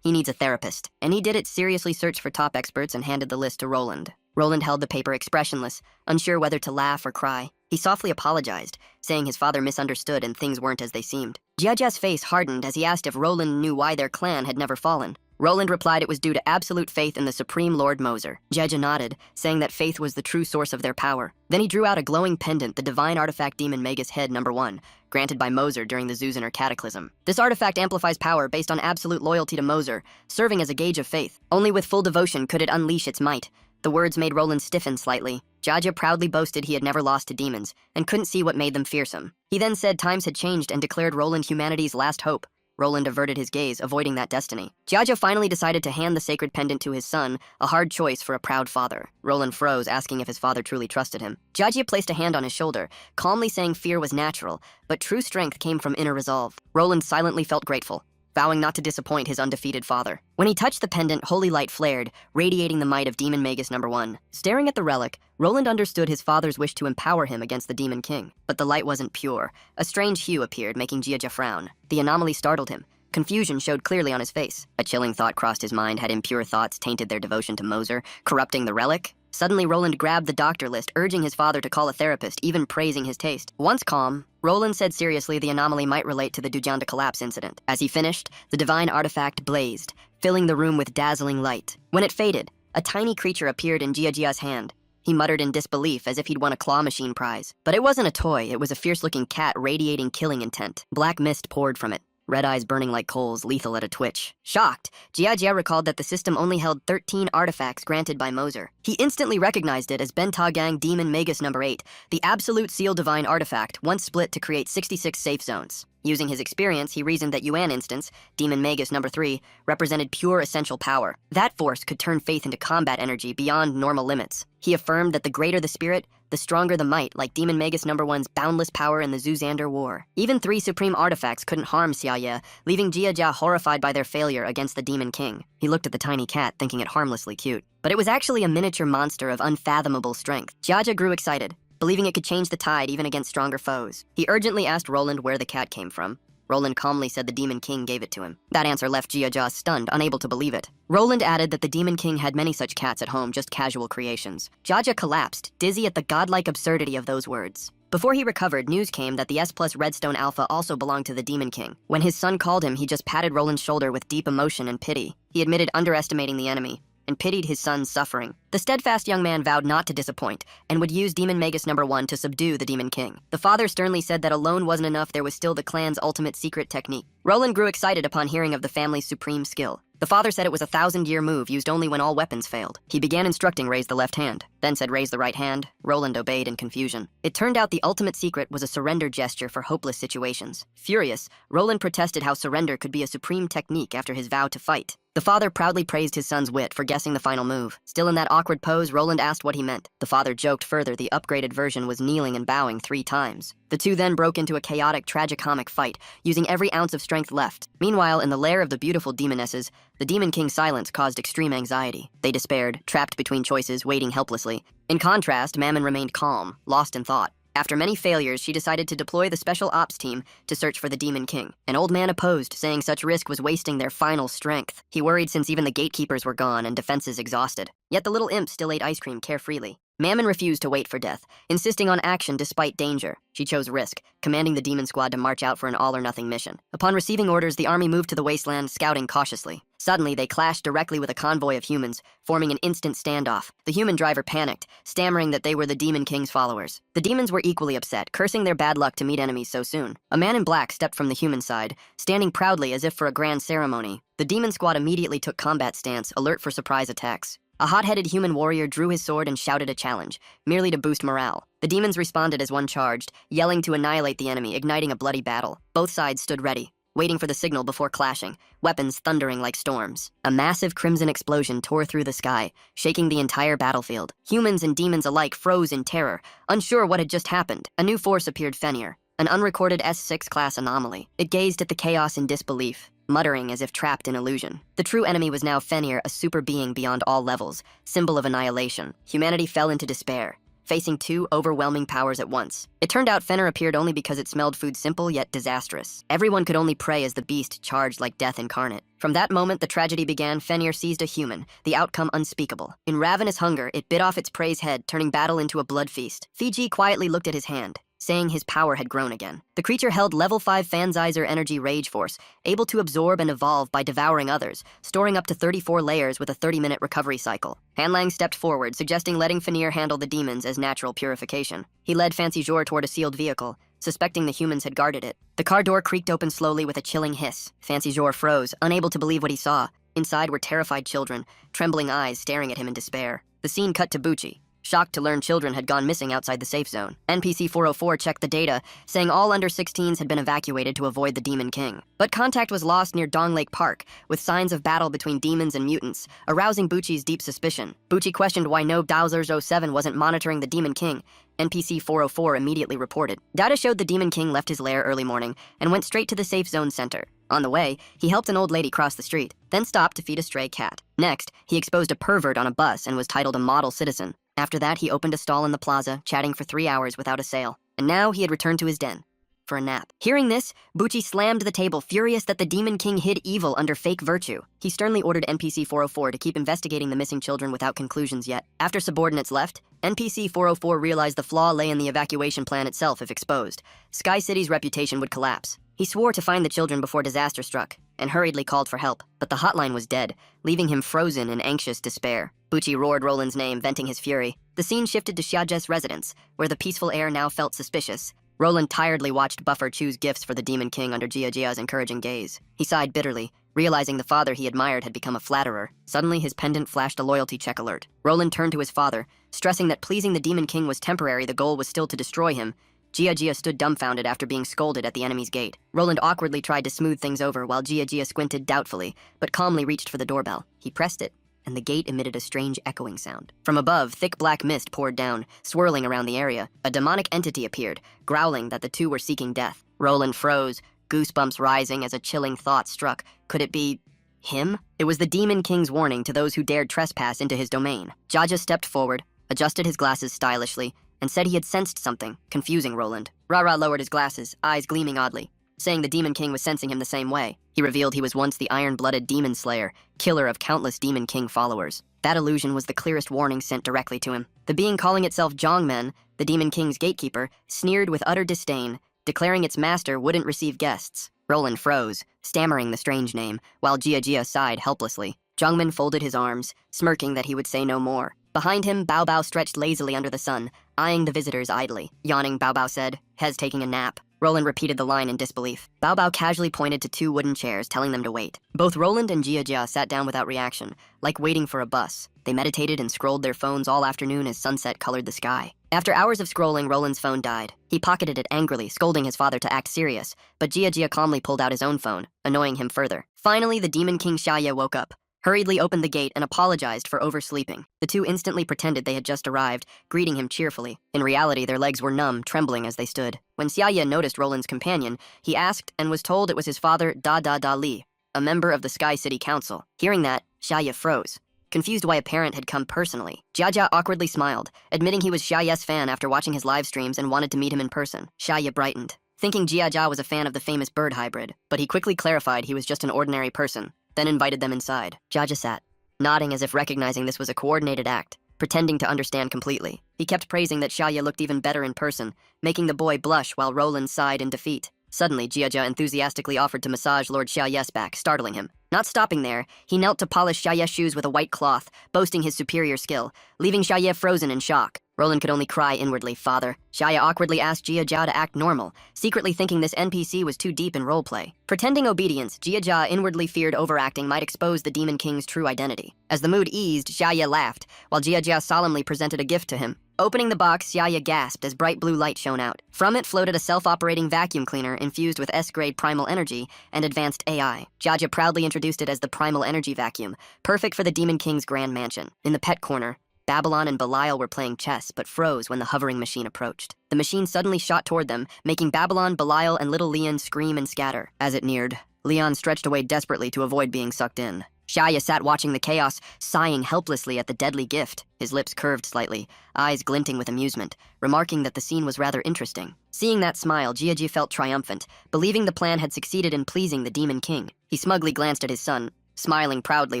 he needs a therapist, and he did it seriously search for top experts and handed the list to Roland. Roland held the paper expressionless, unsure whether to laugh or cry. He softly apologized, saying his father misunderstood and things weren't as they seemed. Jiajia's face hardened as he asked if Roland knew why their clan had never fallen. Roland replied it was due to absolute faith in the Supreme Lord Moser. Jiajia nodded, saying that faith was the true source of their power. Then he drew out a glowing pendant, the divine artifact demon Magus Head number 1, granted by Moser during the Zuziner Cataclysm. This artifact amplifies power based on absolute loyalty to Moser, serving as a gauge of faith. Only with full devotion could it unleash its might. The words made Roland stiffen slightly. Jiajia proudly boasted he had never lost to demons, and couldn't see what made them fearsome. He then said times had changed and declared Roland humanity's last hope. Roland averted his gaze, avoiding that destiny. Jiajia finally decided to hand the sacred pendant to his son, a hard choice for a proud father. Roland froze, asking if his father truly trusted him. Jiajia placed a hand on his shoulder, calmly saying fear was natural, but true strength came from inner resolve. Roland silently felt grateful, vowing not to disappoint his undefeated father. When he touched the pendant, holy light flared, radiating the might of Demon Magus #1. Staring at the relic, Roland understood his father's wish to empower him against the Demon King. But the light wasn't pure. A strange hue appeared, making Jiajia frown. The anomaly startled him. Confusion showed clearly on his face. A chilling thought crossed his mind. Had impure thoughts tainted their devotion to Moser, corrupting the relic? Suddenly, Roland grabbed the doctor list, urging his father to call a therapist, even praising his taste. Once calm, Roland said seriously the anomaly might relate to the Dujanda collapse incident. As he finished, the divine artifact blazed, filling the room with dazzling light. When it faded, a tiny creature appeared in Jiajia's hand. He muttered in disbelief, as if he'd won a claw machine prize. But it wasn't a toy, it was a fierce-looking cat radiating killing intent. Black mist poured from it, red eyes burning like coals, lethal at a twitch. Shocked, Jiajia recalled that the system only held 13 artifacts granted by Moser. He instantly recognized it as Bentagang Demon Magus #8, the absolute seal divine artifact, once split to create 66 safe zones. Using his experience, he reasoned that Yuan instance, Demon Magus #3, represented pure essential power. That force could turn faith into combat energy beyond normal limits. He affirmed that the greater the spirit, the stronger the might, like Demon Magus #1's boundless power in the Zuzander War. Even 3 supreme artifacts couldn't harm Xiaoye, leaving Jiajia horrified by their failure against the Demon King. He looked at the tiny cat, thinking it harmlessly cute. But it was actually a miniature monster of unfathomable strength. Jiajia grew excited, believing it could change the tide even against stronger foes. He urgently asked Roland where the cat came from. Roland calmly said the Demon King gave it to him. That answer left Jiajia stunned, unable to believe it. Roland added that the Demon King had many such cats at home, just casual creations. Jiajia collapsed, dizzy at the godlike absurdity of those words. Before he recovered, news came that the S+ Redstone Alpha also belonged to the Demon King. When his son called him, he just patted Roland's shoulder with deep emotion and pity. He admitted underestimating the enemy and pitied his son's suffering. The steadfast young man vowed not to disappoint and would use Demon Magus #1 to subdue the Demon King. The father sternly said that alone wasn't enough, there was still the clan's ultimate secret technique. Roland grew excited upon hearing of the family's supreme skill. The father said it was a 1,000-year move used only when all weapons failed. He began instructing raise the left hand, then said raise the right hand. Roland obeyed in confusion. It turned out the ultimate secret was a surrender gesture for hopeless situations. Furious, Roland protested how surrender could be a supreme technique after his vow to fight. The father proudly praised his son's wit for guessing the final move. Still in that awkward pose, Roland asked what he meant. The father joked further the upgraded version was kneeling and bowing 3 times. The two then broke into a chaotic, tragicomic fight, using every ounce of strength left. Meanwhile, in the lair of the beautiful demonesses, the Demon King's silence caused extreme anxiety. They despaired, trapped between choices, waiting helplessly. In contrast, Mammon remained calm, lost in thought. After many failures, she decided to deploy the Special Ops team to search for the Demon King. An old man opposed, saying such risk was wasting their final strength. He worried since even the gatekeepers were gone and defenses exhausted. Yet the little imp still ate ice cream carefreely. Mammon refused to wait for death, insisting on action despite danger. She chose risk, commanding the demon squad to march out for an all-or-nothing mission. Upon receiving orders, the army moved to the wasteland, scouting cautiously. Suddenly, they clashed directly with a convoy of humans, forming an instant standoff. The human driver panicked, stammering that they were the Demon King's followers. The demons were equally upset, cursing their bad luck to meet enemies so soon. A man in black stepped from the human side, standing proudly as if for a grand ceremony. The demon squad immediately took combat stance, alert for surprise attacks. A hot-headed human warrior drew his sword and shouted a challenge, merely to boost morale. The demons responded as one charged, yelling to annihilate the enemy, igniting a bloody battle. Both sides stood ready, waiting for the signal before clashing, weapons thundering like storms. A massive crimson explosion tore through the sky, shaking the entire battlefield. Humans and demons alike froze in terror, unsure what had just happened. A new force appeared, Fenrir, an unrecorded S6 class anomaly. It gazed at the chaos in disbelief, muttering as if trapped in illusion. The true enemy was now Fenrir, a super being beyond all levels, symbol of annihilation. Humanity fell into despair, facing 2 overwhelming powers at once. It turned out Fenrir appeared only because it smelled food simple yet disastrous. Everyone could only pray as the beast charged like death incarnate. From that moment, the tragedy began. Fenrir seized a human, the outcome unspeakable. In ravenous hunger, it bit off its prey's head, turning battle into a blood feast. Fiji quietly looked at his hand, saying his power had grown again. The creature held level 5 Fanzizer energy rage force, able to absorb and evolve by devouring others, storing up to 34 layers with a 30-minute recovery cycle. Hanlang stepped forward, suggesting letting Fenrir handle the demons as natural purification. He led Fancy Jor toward a sealed vehicle, suspecting the humans had guarded it. The car door creaked open slowly with a chilling hiss. Fancy Jor froze, unable to believe what he saw. Inside were terrified children, trembling eyes staring at him in despair. The scene cut to Bucci, shocked to learn children had gone missing outside the safe zone. NPC 404 checked the data, saying all under 16s had been evacuated to avoid the Demon King. But contact was lost near Dong Lake Park, with signs of battle between demons and mutants, arousing Bucci's deep suspicion. Bucci questioned why no Dowser07 wasn't monitoring the Demon King. NPC 404 immediately reported. Data showed the Demon King left his lair early morning and went straight to the safe zone center. On the way, he helped an old lady cross the street, then stopped to feed a stray cat. Next, he exposed a pervert on a bus and was titled a model citizen. After that, he opened a stall in the plaza, chatting for 3 hours without a sale. And now he had returned to his den for a nap. Hearing this, Bucci slammed the table, furious that the Demon King hid evil under fake virtue. He sternly ordered NPC 404 to keep investigating the missing children without conclusions yet. After subordinates left, NPC 404 realized the flaw lay in the evacuation plan itself if exposed. Sky City's reputation would collapse. He swore to find the children before disaster struck, and hurriedly called for help. But the hotline was dead, leaving him frozen in anxious despair. Bucci roared Roland's name, venting his fury. The scene shifted to Xiaje's residence, where the peaceful air now felt suspicious. Roland tiredly watched Buffer choose gifts for the Demon King under Jiajia's encouraging gaze. He sighed bitterly, realizing the father he admired had become a flatterer. Suddenly, his pendant flashed a loyalty check alert. Roland turned to his father, stressing that pleasing the Demon King was temporary, the goal was still to destroy him. Jiajia stood dumbfounded after being scolded at the enemy's gate. Roland awkwardly tried to smooth things over while Jiajia squinted doubtfully, but calmly reached for the doorbell. He pressed it, and the gate emitted a strange echoing sound. From above, thick black mist poured down, swirling around the area. A demonic entity appeared, growling that the two were seeking death. Roland froze, goosebumps rising as a chilling thought struck. Could it be him? It was the Demon King's warning to those who dared trespass into his domain. Jaja stepped forward, adjusted his glasses stylishly, and said he had sensed something, confusing Roland. Rara lowered his glasses, eyes gleaming oddly, saying the Demon King was sensing him the same way. He revealed he was once the iron-blooded demon slayer, killer of countless Demon King followers. That illusion was the clearest warning sent directly to him. The being calling itself Zhongmen, the Demon King's gatekeeper, sneered with utter disdain, declaring its master wouldn't receive guests. Roland froze, stammering the strange name, while Jiajia sighed helplessly. Zhongmen folded his arms, smirking that he would say no more. Behind him, Bao Bao stretched lazily under the sun, eyeing the visitors idly. Yawning, Bao Bao said, "Hez taking a nap." Roland repeated the line in disbelief. Bao Bao casually pointed to 2 wooden chairs, telling them to wait. Both Roland and Jiajia sat down without reaction, like waiting for a bus. They meditated and scrolled their phones all afternoon as sunset colored the sky. After hours of scrolling, Roland's phone died. He pocketed it angrily, scolding his father to act serious, but Jiajia calmly pulled out his own phone, annoying him further. Finally, the Demon King Xiaye woke up, hurriedly opened the gate, and apologized for oversleeping. The two instantly pretended they had just arrived, greeting him cheerfully. In reality, their legs were numb, trembling as they stood. When Xiaye noticed Roland's companion, he asked and was told it was his father, Da Da Da Li, a member of the Sky City Council. Hearing that, Xiaye froze, confused why a parent had come personally. Jiajia awkwardly smiled, admitting he was Xiaye's fan after watching his live streams and wanted to meet him in person. Xiaye brightened, thinking Jiajia was a fan of the famous bird hybrid, but he quickly clarified he was just an ordinary person, then invited them inside. Jiajia sat, nodding as if recognizing this was a coordinated act, pretending to understand completely. He kept praising that Xiaye looked even better in person, making the boy blush while Roland sighed in defeat. Suddenly, Jiajia enthusiastically offered to massage Lord Xiaye's back, startling him. Not stopping there, he knelt to polish Xiaye's shoes with a white cloth, boasting his superior skill, leaving Xiaye frozen in shock. Roland could only cry inwardly, "Father." Xiaye awkwardly asked Jiajia to act normal, secretly thinking this NPC was too deep in roleplay. Pretending obedience, Jiajia inwardly feared overacting might expose the Demon King's true identity. As the mood eased, Xiaye laughed, while Jiajia solemnly presented a gift to him. Opening the box, Xiaye gasped as bright blue light shone out. From it floated a self-operating vacuum cleaner infused with S-grade primal energy and advanced AI. Jiajia proudly introduced it as the Primal Energy Vacuum, perfect for the Demon King's grand mansion. In the pet corner, Babylon and Belial were playing chess, but froze when the hovering machine approached. The machine suddenly shot toward them, making Babylon, Belial, and little Leon scream and scatter. As it neared, Leon stretched away desperately to avoid being sucked in. Xiaye sat watching the chaos, sighing helplessly at the deadly gift, his lips curved slightly, eyes glinting with amusement, remarking that the scene was rather interesting. Seeing that smile, Jiajia felt triumphant, believing the plan had succeeded in pleasing the Demon King. He smugly glanced at his son, smiling proudly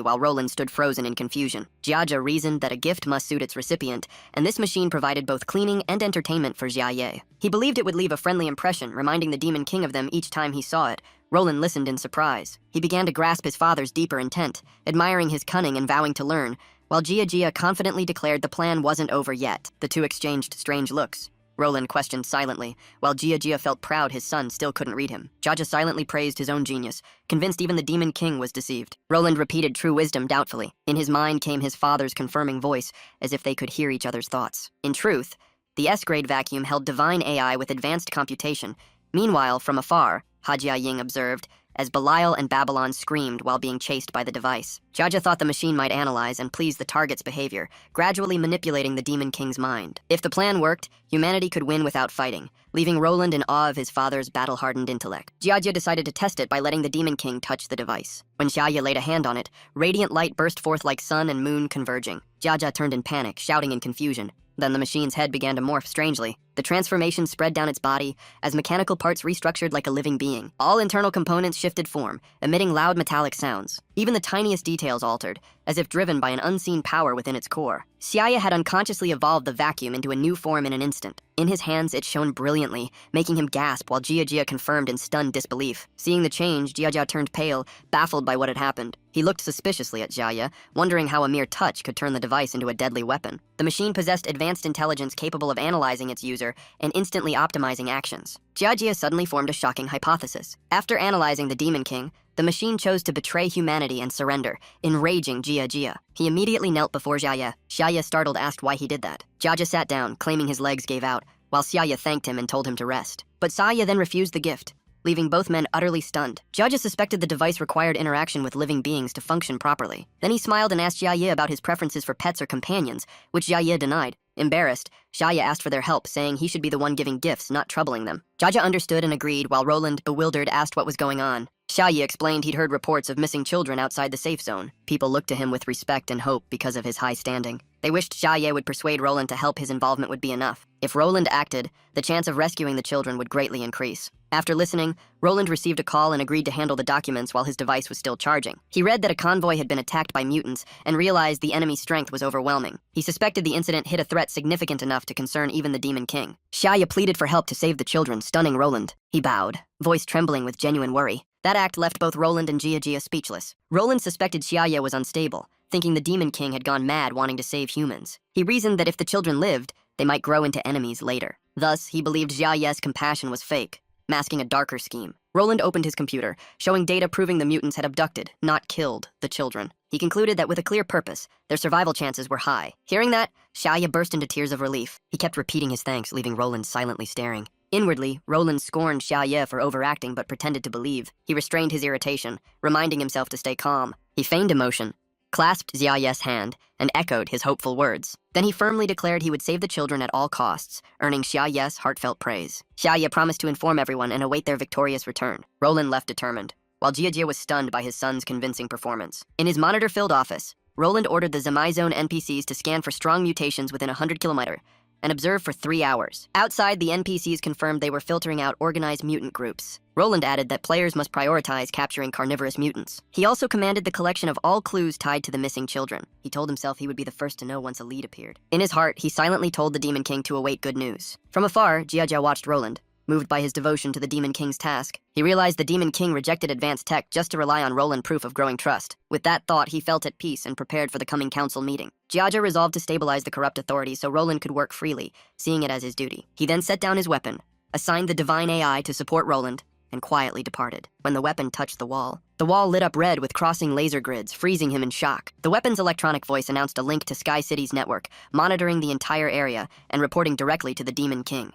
while Roland stood frozen in confusion. Jiajia reasoned that a gift must suit its recipient, and this machine provided both cleaning and entertainment for Xiaye. He believed it would leave a friendly impression, reminding the Demon King of them each time he saw it. Roland listened in surprise. He began to grasp his father's deeper intent, admiring his cunning and vowing to learn, while Jiajia confidently declared the plan wasn't over yet. The two exchanged strange looks. Roland questioned silently, while Jia felt proud his son still couldn't read him. Jaja silently praised his own genius, convinced even the Demon King was deceived. Roland repeated true wisdom doubtfully. In his mind came his father's confirming voice, as if they could hear each other's thoughts. In truth, the S-grade vacuum held divine AI with advanced computation. Meanwhile, from afar, Hajia Ying observed, as Belial and Babylon screamed while being chased by the device. Jaja thought the machine might analyze and please the target's behavior, gradually manipulating the Demon King's mind. If the plan worked, humanity could win without fighting, leaving Roland in awe of his father's battle-hardened intellect. Jiajia decided to test it by letting the Demon King touch the device. When Xiaoya laid a hand on it, radiant light burst forth like sun and moon converging. Jiajia turned in panic, shouting in confusion. Then the machine's head began to morph strangely. The transformation spread down its body as mechanical parts restructured like a living being. All internal components shifted form, emitting loud metallic sounds. Even the tiniest details altered, as if driven by an unseen power within its core. Xiaya had unconsciously evolved the vacuum into a new form in an instant. In his hands, it shone brilliantly, making him gasp while Jia confirmed in stunned disbelief. Seeing the change, Jia turned pale, baffled by what had happened. He looked suspiciously at Xiaya, wondering how a mere touch could turn the device into a deadly weapon. The machine possessed advanced intelligence capable of analyzing its user and instantly optimizing actions. Jia suddenly formed a shocking hypothesis. After analyzing the Demon King, the machine chose to betray humanity and surrender, enraging Jia. He immediately knelt before Xiaya. Xiaya, startled, asked why he did that. Jia sat down, claiming his legs gave out, while Xiaya thanked him and told him to rest. But Xiaya then refused the gift, leaving both men utterly stunned. Jia suspected the device required interaction with living beings to function properly. Then he smiled and asked Xiaya about his preferences for pets or companions, which Xiaya denied. Embarrassed, Xiaya asked for their help, saying he should be the one giving gifts, not troubling them. Jaja understood and agreed, while Roland, bewildered, asked what was going on. Xiaya explained he'd heard reports of missing children outside the safe zone. People looked to him with respect and hope because of his high standing. They wished Xiaya would persuade Roland to help. His involvement would be enough. If Roland acted, the chance of rescuing the children would greatly increase. After listening, Roland received a call and agreed to handle the documents while his device was still charging. He read that a convoy had been attacked by mutants and realized the enemy's strength was overwhelming. He suspected the incident hit a threat significant enough to concern even the Demon King. Xiaya pleaded for help to save the children, stunning Roland. He bowed, voice trembling with genuine worry. That act left both Roland and Jia speechless. Roland suspected Xiaya was unstable, thinking the Demon King had gone mad wanting to save humans. He reasoned that if the children lived, they might grow into enemies later. Thus, he believed Xiaya's compassion was fake, masking a darker scheme. Roland opened his computer, showing data proving the mutants had abducted, not killed, the children. He concluded that with a clear purpose, their survival chances were high. Hearing that, Xiaya burst into tears of relief. He kept repeating his thanks, leaving Roland silently staring. Inwardly, Roland scorned Xiaya for overacting but pretended to believe. He restrained his irritation, reminding himself to stay calm. He feigned emotion, clasped Xiaya's hand, and echoed his hopeful words. Then he firmly declared he would save the children at all costs, earning Xiaya's heartfelt praise. Xiaya promised to inform everyone and await their victorious return. Roland left determined, while Jia was stunned by his son's convincing performance. In his monitor-filled office, Roland ordered the Zemai Zone NPCs to scan for strong mutations within 100 km and observe for 3 hours. Outside, the NPCs confirmed they were filtering out organized mutant groups. Roland added that players must prioritize capturing carnivorous mutants. He also commanded the collection of all clues tied to the missing children. He told himself he would be the first to know once a lead appeared. In his heart, he silently told the Demon King to await good news. From afar, Jia watched Roland. Moved by his devotion to the Demon King's task, he realized the Demon King rejected advanced tech just to rely on Roland, proof of growing trust. With that thought, he felt at peace and prepared for the coming council meeting. Jiaja resolved to stabilize the corrupt authority so Roland could work freely, seeing it as his duty. He then set down his weapon, assigned the divine AI to support Roland, and quietly departed. When the weapon touched the wall lit up red with crossing laser grids, freezing him in shock. The weapon's electronic voice announced a link to Sky City's network, monitoring the entire area and reporting directly to the Demon King.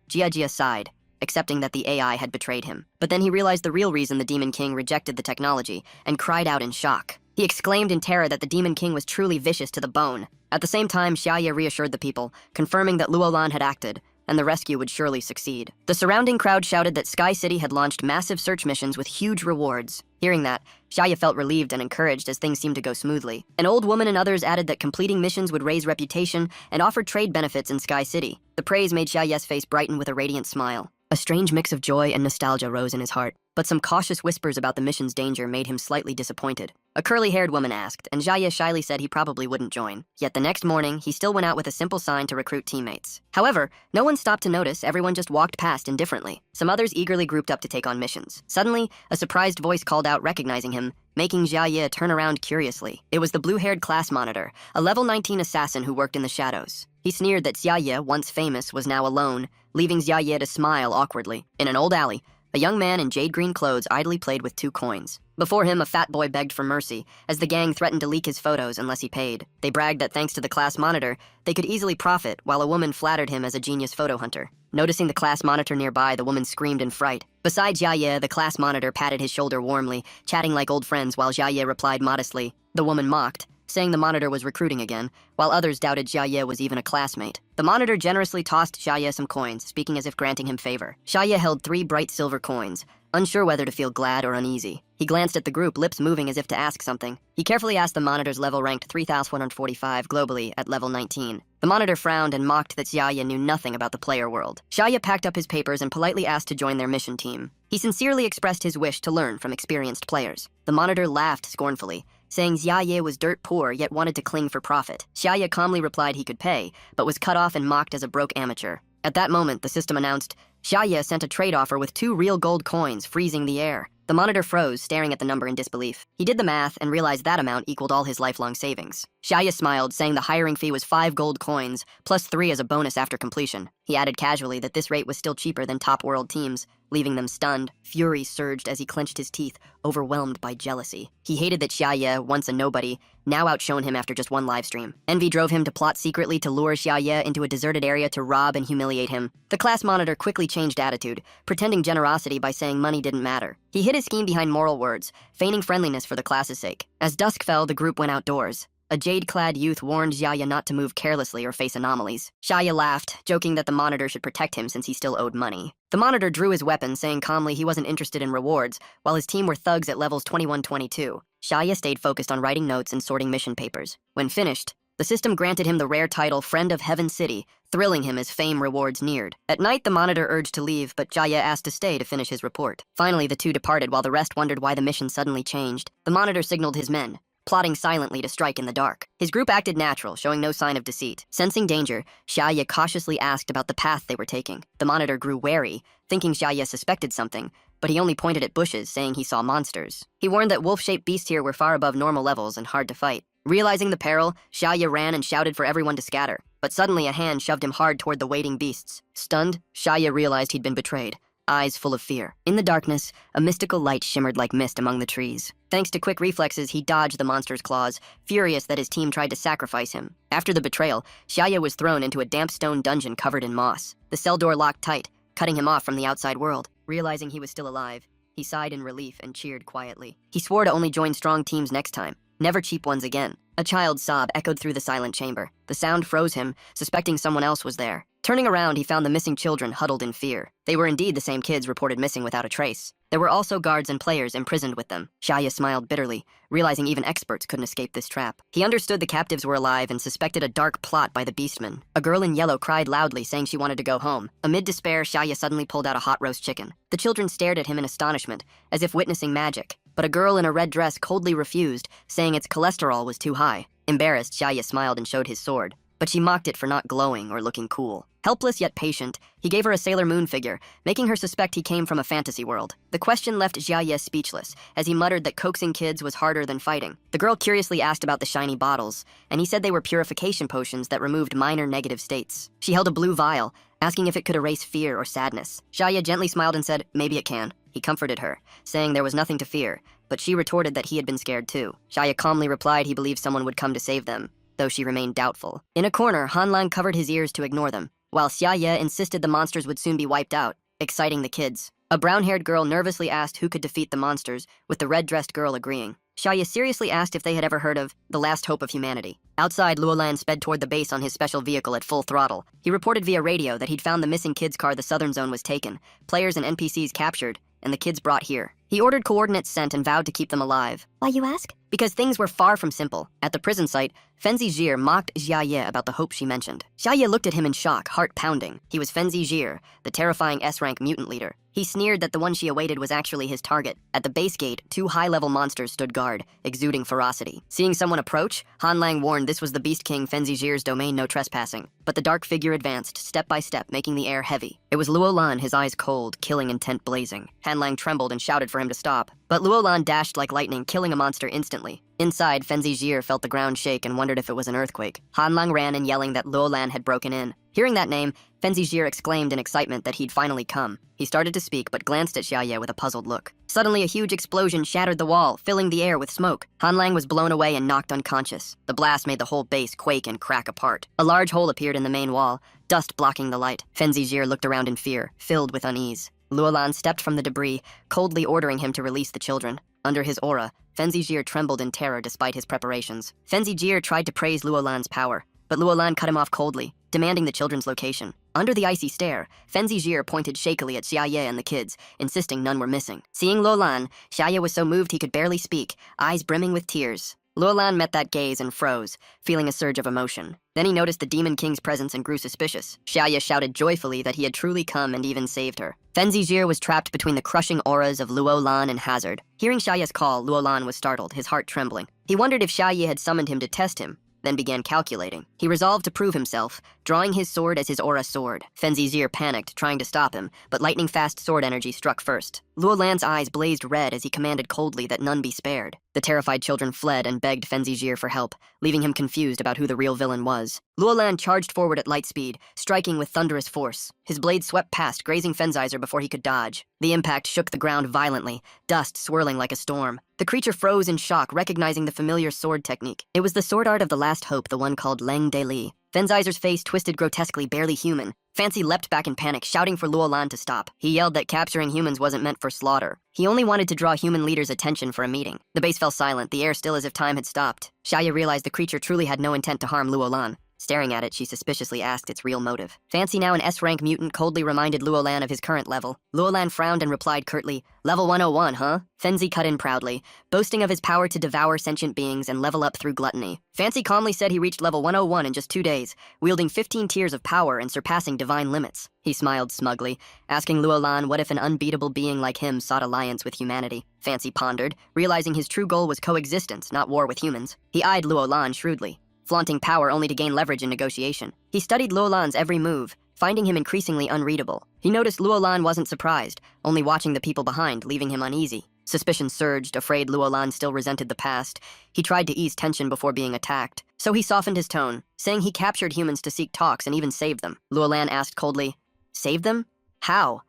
Jia sighed, accepting that the AI had betrayed him. But then he realized the real reason the Demon King rejected the technology and cried out in shock. He exclaimed in terror that the Demon King was truly vicious to the bone. At the same time, Xiaya reassured the people, confirming that Luolan had acted, and the rescue would surely succeed. The surrounding crowd shouted that Sky City had launched massive search missions with huge rewards. Hearing that, Xiaya felt relieved and encouraged as things seemed to go smoothly. An old woman and others added that completing missions would raise reputation and offered trade benefits in Sky City. The praise made Xiaya's face brighten with a radiant smile. A strange mix of joy and nostalgia rose in his heart, but some cautious whispers about the mission's danger made him slightly disappointed. A curly-haired woman asked, and Xiaya shyly said he probably wouldn't join. Yet the next morning, he still went out with a simple sign to recruit teammates. However, no one stopped to notice, everyone just walked past indifferently. Some others eagerly grouped up to take on missions. Suddenly, a surprised voice called out, recognizing him, making Xiaya turn around curiously. It was the blue-haired class monitor, a level 19 assassin who worked in the shadows. He sneered that Xiaye, once famous, was now alone, leaving Xiaye to smile awkwardly. In an old alley, a young man in jade green clothes idly played with 2 coins. Before him, a fat boy begged for mercy, as the gang threatened to leak his photos unless he paid. They bragged that thanks to the class monitor, they could easily profit, while a woman flattered him as a genius photo hunter. Noticing the class monitor nearby, the woman screamed in fright. Beside Xiaye, the class monitor patted his shoulder warmly, chatting like old friends while Xiaye replied modestly. The woman mocked, saying the monitor was recruiting again, while others doubted Xiaye was even a classmate. The monitor generously tossed Xiaye some coins, speaking as if granting him favor. Xiaye held 3 bright silver coins, unsure whether to feel glad or uneasy. He glanced at the group, lips moving as if to ask something. He carefully asked the monitor's level ranked 3,145 globally at level 19. The monitor frowned and mocked that Xiaye knew nothing about the player world. Xiaye packed up his papers and politely asked to join their mission team. He sincerely expressed his wish to learn from experienced players. The monitor laughed scornfully, saying Xiaye was dirt poor yet wanted to cling for profit. Xiaye calmly replied he could pay, but was cut off and mocked as a broke amateur. At that moment, the system announced, Xiaye sent a trade offer with 2 real gold coins, freezing the air. The monitor froze, staring at the number in disbelief. He did the math and realized that amount equaled all his lifelong savings. Xiaye smiled, saying the hiring fee was 5 gold coins, plus 3 as a bonus after completion. He added casually that this rate was still cheaper than top world teams, leaving them stunned. Fury surged as he clenched his teeth, overwhelmed by jealousy. He hated that Xiaye, once a nobody, now outshone him after just 1 livestream. Envy drove him to plot secretly to lure Xiaye into a deserted area to rob and humiliate him. The class monitor quickly changed attitude, pretending generosity by saying money didn't matter. He hid his scheme behind moral words, feigning friendliness for the class's sake. As dusk fell, the group went outdoors. A jade-clad youth warned Xiaye not to move carelessly or face anomalies. Xiaye laughed, joking that the monitor should protect him since he still owed money. The monitor drew his weapon, saying calmly he wasn't interested in rewards, while his team were thugs at levels 21-22. Xiaye stayed focused on writing notes and sorting mission papers. When finished, the system granted him the rare title Friend of Heaven City, thrilling him as fame rewards neared. At night, the monitor urged to leave, but Xiaye asked to stay to finish his report. Finally, the 2 departed while the rest wondered why the mission suddenly changed. The monitor signaled his men, plotting silently to strike in the dark. His group acted natural, showing no sign of deceit. Sensing danger, Xiaye cautiously asked about the path they were taking. The monitor grew wary, thinking Xiaye suspected something, but he only pointed at bushes, saying he saw monsters. He warned that wolf-shaped beasts here were far above normal levels and hard to fight. Realizing the peril, Xiaye ran and shouted for everyone to scatter, but suddenly a hand shoved him hard toward the waiting beasts. Stunned, Xiaye realized he'd been betrayed, eyes full of fear. In the darkness, a mystical light shimmered like mist among the trees. Thanks to quick reflexes, he dodged the monster's claws, furious that his team tried to sacrifice him. After the betrayal, Xiaye was thrown into a damp stone dungeon covered in moss. The cell door locked tight, cutting him off from the outside world. Realizing he was still alive, he sighed in relief and cheered quietly. He swore to only join strong teams next time, never cheap ones again. A child's sob echoed through the silent chamber. The sound froze him, suspecting someone else was there. Turning around, he found the missing children huddled in fear. They were indeed the same kids reported missing without a trace. There were also guards and players imprisoned with them. Xiaye smiled bitterly, realizing even experts couldn't escape this trap. He understood the captives were alive and suspected a dark plot by the beastmen. A girl in yellow cried loudly, saying she wanted to go home. Amid despair, Xiaye suddenly pulled out a hot roast chicken. The children stared at him in astonishment, as if witnessing magic. But a girl in a red dress coldly refused, saying its cholesterol was too high. Embarrassed, Xiaye smiled and showed his sword, but she mocked it for not glowing or looking cool. Helpless yet patient, he gave her a Sailor Moon figure, making her suspect he came from a fantasy world. The question left Xiaye speechless, as he muttered that coaxing kids was harder than fighting. The girl curiously asked about the shiny bottles, and he said they were purification potions that removed minor negative states. She held a blue vial, asking if it could erase fear or sadness. Xiaye gently smiled and said, maybe it can. He comforted her, saying there was nothing to fear, but she retorted that he had been scared too. Xiaye calmly replied he believed someone would come to save them, though she remained doubtful. In a corner, Hanlang covered his ears to ignore them, while Xiaye insisted the monsters would soon be wiped out, exciting the kids. A brown-haired girl nervously asked who could defeat the monsters, with the red-dressed girl agreeing. Xiaye seriously asked if they had ever heard of the last hope of humanity. Outside, Luolan sped toward the base on his special vehicle at full throttle. He reported via radio that he'd found the missing kids' car. The southern zone was taken, players and NPCs captured, and the kids brought here. He ordered coordinates sent and vowed to keep them alive. Why, you ask? Because things were far from simple. At the prison site, Fenzi Jir mocked Xiaye about the hope she mentioned. Xiaye looked at him in shock, heart pounding. He was Fenzi Jir, the terrifying S-rank mutant leader. He sneered that the one she awaited was actually his target. At the base gate, 2 high-level monsters stood guard, exuding ferocity. Seeing someone approach, Hanlang warned this was the Beast King Fenzi Jir's domain, no trespassing. But the dark figure advanced, step by step, making the air heavy. It was Luolan, his eyes cold, killing intent blazing. Hanlang trembled and shouted for him to stop, But Luolan dashed like lightning, killing a monster instantly. Inside, Fenzi Jir felt the ground shake and wondered if it was an earthquake. Hanlang ran in yelling that Luolan had broken in. Hearing that name, Fenzi Jir exclaimed in excitement that he'd finally come. He started to speak, but glanced at Xiaoye with a puzzled look. Suddenly, a huge explosion shattered the wall, filling the air with smoke. Hanlang was blown away and knocked unconscious. The blast made the whole base quake and crack apart. A large hole appeared in the main wall, dust blocking the light. Fenzi Jir looked around in fear, filled with unease. Luolan stepped from the debris, coldly ordering him to release the children. Under his aura, Fenzi Jir trembled in terror despite his preparations. Fenzi Jir tried to praise Luolan's power, but Luolan cut him off coldly, demanding the children's location. Under the icy stare, Fenzi Jir pointed shakily at Xiaoye and the kids, insisting none were missing. Seeing Luolan, Xiaoye was so moved he could barely speak, eyes brimming with tears. Luolan met that gaze and froze, feeling a surge of emotion. Then he noticed the Demon King's presence and grew suspicious. Xiaoye shouted joyfully that he had truly come and even saved her. Fenzi Jir was trapped between the crushing auras of Luolan and Hazard. Hearing Xiaoye's call, Luolan was startled, his heart trembling. He wondered if Xiaoye had summoned him to test him, then began calculating. He resolved to prove himself, drawing his sword as his aura soared. Fenzi Jir panicked, trying to stop him, but lightning-fast sword energy struck first. Luolan's eyes blazed red as he commanded coldly that none be spared. The terrified children fled and begged Fenzi Jir for help, leaving him confused about who the real villain was. Luolan charged forward at light speed, striking with thunderous force. His blade swept past, grazing Fenzaiser before he could dodge. The impact shook the ground violently, dust swirling like a storm. The creature froze in shock, recognizing the familiar sword technique. It was the sword art of the last hope, the one called Leng De Li. Fenzaiser's face twisted grotesquely, barely human. Fancy leapt back in panic, shouting for Luolan to stop. He yelled that capturing humans wasn't meant for slaughter. He only wanted to draw human leaders' attention for a meeting. The base fell silent, the air still as if time had stopped. Xiaoye realized the creature truly had no intent to harm Luolan. Staring at it, she suspiciously asked its real motive. Fancy, now an S-rank mutant, coldly reminded Luolan of his current level. Luolan frowned and replied curtly, "Level 101, huh?" Fenzi cut in proudly, boasting of his power to devour sentient beings and level up through gluttony. Fancy calmly said he reached level 101 in just 2 days, wielding 15 tiers of power and surpassing divine limits. He smiled smugly, asking Luolan what if an unbeatable being like him sought alliance with humanity. Fancy pondered, realizing his true goal was coexistence, not war with humans. He eyed Luolan shrewdly, flaunting power only to gain leverage in negotiation. He studied Luolan's every move, finding him increasingly unreadable. He noticed Luolan wasn't surprised, only watching the people behind, leaving him uneasy. Suspicion surged, afraid Luolan still resented the past. He tried to ease tension before being attacked, so he softened his tone, saying he captured humans to seek talks and even saved them. Luolan asked coldly, "Saved them? How?"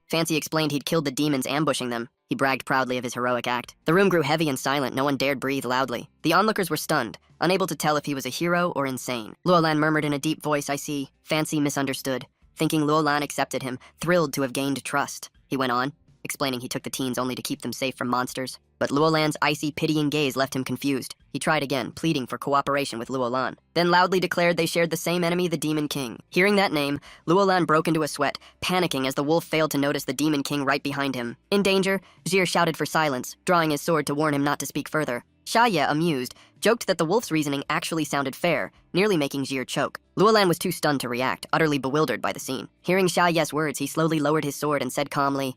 Fancy explained he'd killed the demons ambushing them. He bragged proudly of his heroic act. The room grew heavy and silent, no one dared breathe loudly. The onlookers were stunned, unable to tell if he was a hero or insane. Luolan murmured in a deep voice, "I see." Fancy misunderstood, thinking Luolan accepted him, thrilled to have gained trust. He went on, explaining he took the teens only to keep them safe from monsters. But Luolan's icy, pitying gaze left him confused. He tried again, pleading for cooperation with Luolan, then loudly declared they shared the same enemy, the Demon King. Hearing that name, Luolan broke into a sweat, panicking as the wolf failed to notice the Demon King right behind him. In danger, Jir shouted for silence, drawing his sword to warn him not to speak further. Xiaoye, amused, joked that the wolf's reasoning actually sounded fair, nearly making Jir choke. Luolan was too stunned to react, utterly bewildered by the scene. Hearing Xiaoye's words, he slowly lowered his sword and said calmly,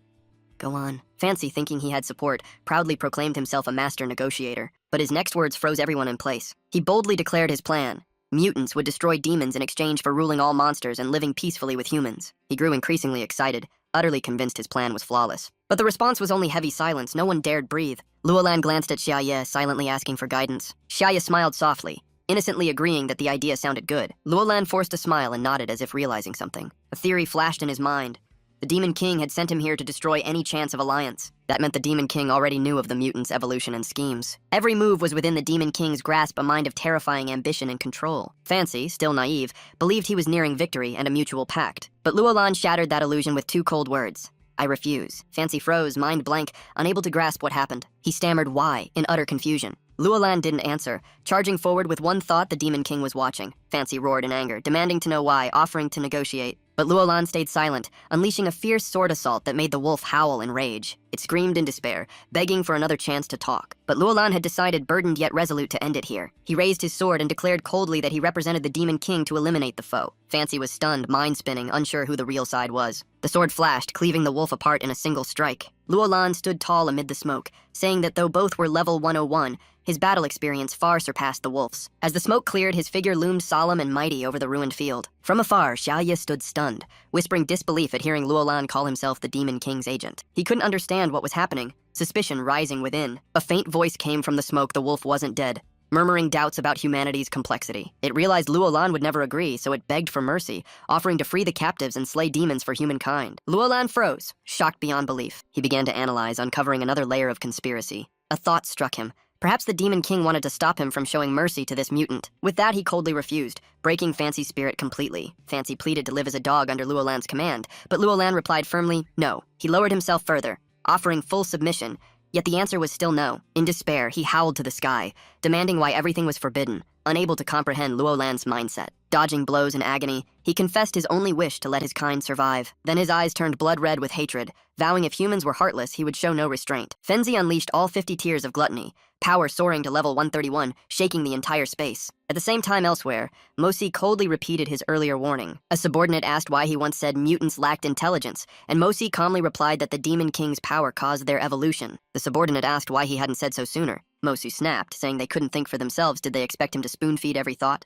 "Go on." Fancy, thinking he had support, proudly proclaimed himself a master negotiator. But his next words froze everyone in place. He boldly declared his plan. Mutants would destroy demons in exchange for ruling all monsters and living peacefully with humans. He grew increasingly excited, utterly convinced his plan was flawless. But the response was only heavy silence, no one dared breathe. Luolan glanced at Xiaoye, silently asking for guidance. Xiaoye smiled softly, innocently agreeing that the idea sounded good. Luolan forced a smile and nodded as if realizing something. A theory flashed in his mind. The Demon King had sent him here to destroy any chance of alliance. That meant the Demon King already knew of the mutants' evolution and schemes. Every move was within the Demon King's grasp, a mind of terrifying ambition and control. Fancy, still naive, believed he was nearing victory and a mutual pact. But Luolan shattered that illusion with 2 cold words. "I refuse." Fancy froze, mind blank, unable to grasp what happened. He stammered why, in utter confusion. Luolan didn't answer, charging forward with one thought: the Demon King was watching. Fancy roared in anger, demanding to know why, offering to negotiate. But Luolan stayed silent, unleashing a fierce sword assault that made the wolf howl in rage. It screamed in despair, begging for another chance to talk. But Luolan had decided, burdened yet resolute, to end it here. He raised his sword and declared coldly that he represented the Demon King to eliminate the foe. Fancy was stunned, mind-spinning, unsure who the real side was. The sword flashed, cleaving the wolf apart in a single strike. Luolan stood tall amid the smoke, saying that though both were level 101, his battle experience far surpassed the wolf's. As the smoke cleared, his figure loomed solemn and mighty over the ruined field. From afar, Xiaoye stood stunned, whispering disbelief at hearing Luolan call himself the Demon King's agent. He couldn't understand what was happening, suspicion rising within. A faint voice came from the smoke the wolf wasn't dead, murmuring doubts about humanity's complexity. It realized Luolan would never agree, so it begged for mercy, offering to free the captives and slay demons for humankind. Luolan froze, shocked beyond belief. He began to analyze, uncovering another layer of conspiracy. A thought struck him. Perhaps the Demon King wanted to stop him from showing mercy to this mutant. With that, he coldly refused, breaking Fancy's spirit completely. Fancy pleaded to live as a dog under Luolan's command, but Luolan replied firmly, no. He lowered himself further, offering full submission, yet the answer was still no. In despair, he howled to the sky, demanding why everything was forbidden, unable to comprehend Luolan's mindset. Dodging blows in agony, he confessed his only wish to let his kind survive. Then his eyes turned blood red with hatred, vowing if humans were heartless, he would show no restraint. Fenzi unleashed all 50 tears of gluttony, power soaring to level 131, shaking the entire space. At the same time elsewhere, Mosi coldly repeated his earlier warning. A subordinate asked why he once said mutants lacked intelligence, and Mosi calmly replied that the Demon King's power caused their evolution. The subordinate asked why he hadn't said so sooner. Mosi snapped, saying they couldn't think for themselves. Did they expect him to spoon-feed every thought?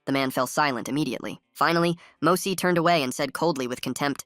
The man fell silent immediately. Finally, Mosi turned away and said coldly with contempt,